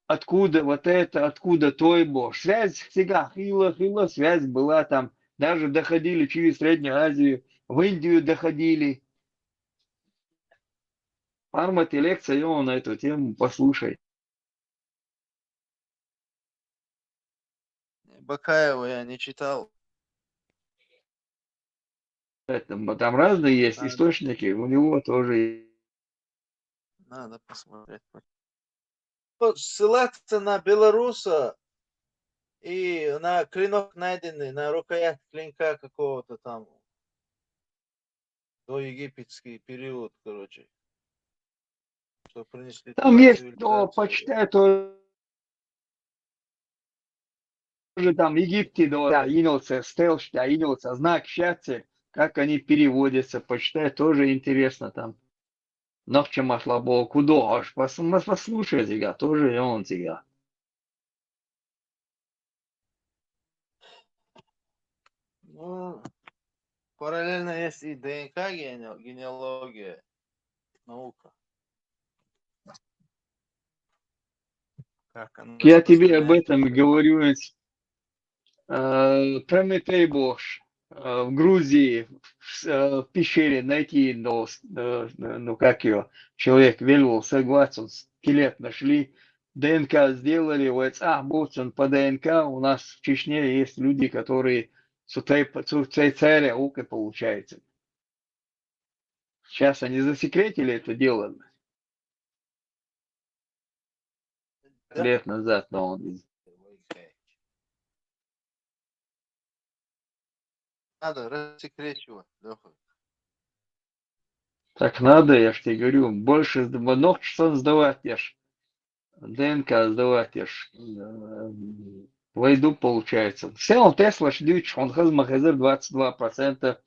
Откуда вот это, откуда то и бог. Связь всегда хила, связь была там. Даже доходили через Среднюю Азию, в Индию доходили. Пармат и лекция на эту тему послушай. Бакаева я не читал. Там разные есть источники, у него тоже. Надо посмотреть. Ссылаться на белоруса и на клинок найденный, на рукоять клинка какого-то там до египетский период, короче. Что принесли Там есть, почитай, тоже там в Египте, инулся, стелшта, инулся, знак счастья, как они переводятся, почитай, тоже интересно там. Но в чем слабо, куда аж, послушай тебя, тоже и он тебя. Ну, параллельно есть и ДНК генеалогия, наука. Я тебе об этом говорю, Прометей Бош в Грузии, в пещере найти, ну как его, человек велел согласен, скелет нашли, ДНК сделали, вот он по ДНК, у нас в Чечне есть люди, которые с этой царя получается. Сейчас они засекретили это дело. Лет назад, но он... Надо рассекречивать, Леха. Так надо, я ж тебе говорю, больше много часов сдавать, я ж ДНК сдавать, я ж войду получается. Все, он Тесла шлють, он хазмахазер 22%.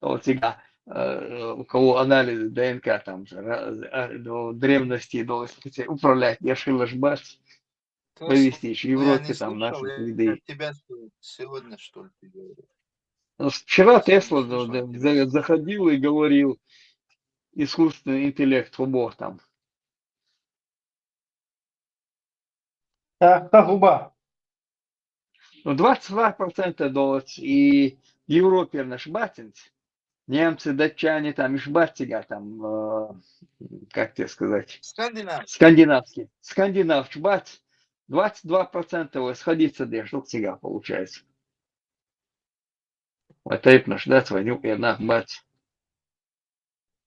Вот всегда, у кого анализы ДНК там до древности управлять, я шила жбать, повести в Ну, я не Европе там слушал, наших я людей. от тебя сегодня, что ли, ты говоришь? Вчера Совсем не Тесла слышал от тебя. заходил и говорил, искусственный интеллект, бог там. губа. Ну, 22% долларов и в Европе наш батинц. Немцы, датчане, там, ишбатига, там, как тебе сказать, Скандинав. скандинавский. Скандинав, чбац, 22% сходиться для штук сега получается. Вот это наш, да, свою и одна бац.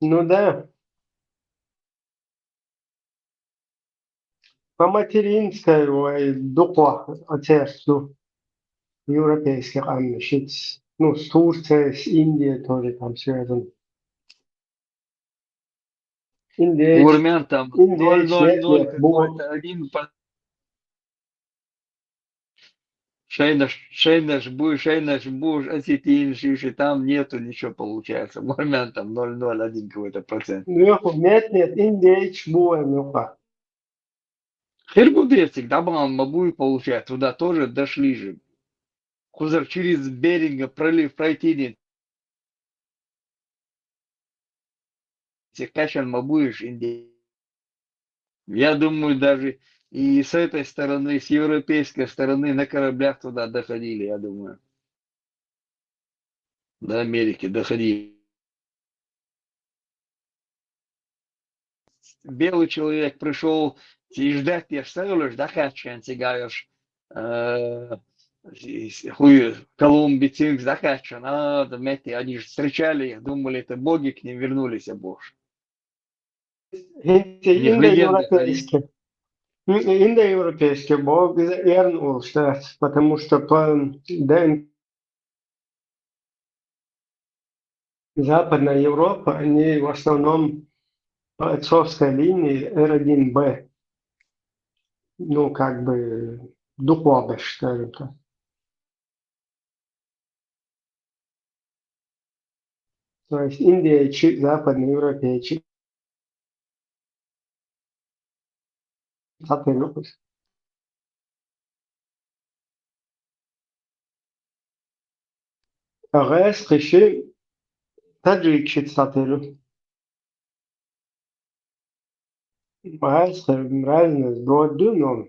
Ну да. По материнской ой, дукла отцу европейских амшиц. Ну, с Турцией, с Индией тоже там связан. У Индия, армян там Индия, 0,00 нет, было. какой-то один Шейнаш, будешь осетин, шиши, там нету ничего получается. У армян там 0,01 какой-то процент. Нет, Индия, было, ну-ка. Хербуде всегда мабуи получает, туда тоже дошли же. Кузар через берега пролив пройти не. Кашан мабуиш Индии. Я думаю, даже и с этой стороны, с европейской стороны на кораблях туда доходили, я думаю. До Америки доходили. Белый человек пришел и ждать, я ставлю, да, хачан сигаешь. Хуй Колумбий, Цинк, захачан, заметьте, они же встречали их, думали, это боги, к ним вернулись, а бог. У них легенды ходили. Индоевропейский бог вернул, что, потому что по Западная Европа, они в основном по отцовской линии R1B. Ну, как бы духовно, скажем так. То есть Индия, Западная Европа, Рез, Хиши, таджикчит сателю. Разные сброды, но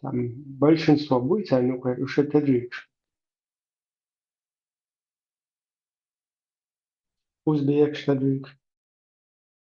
там большинство будет, а ну-ка, уж таджикч. Узбек, таджик.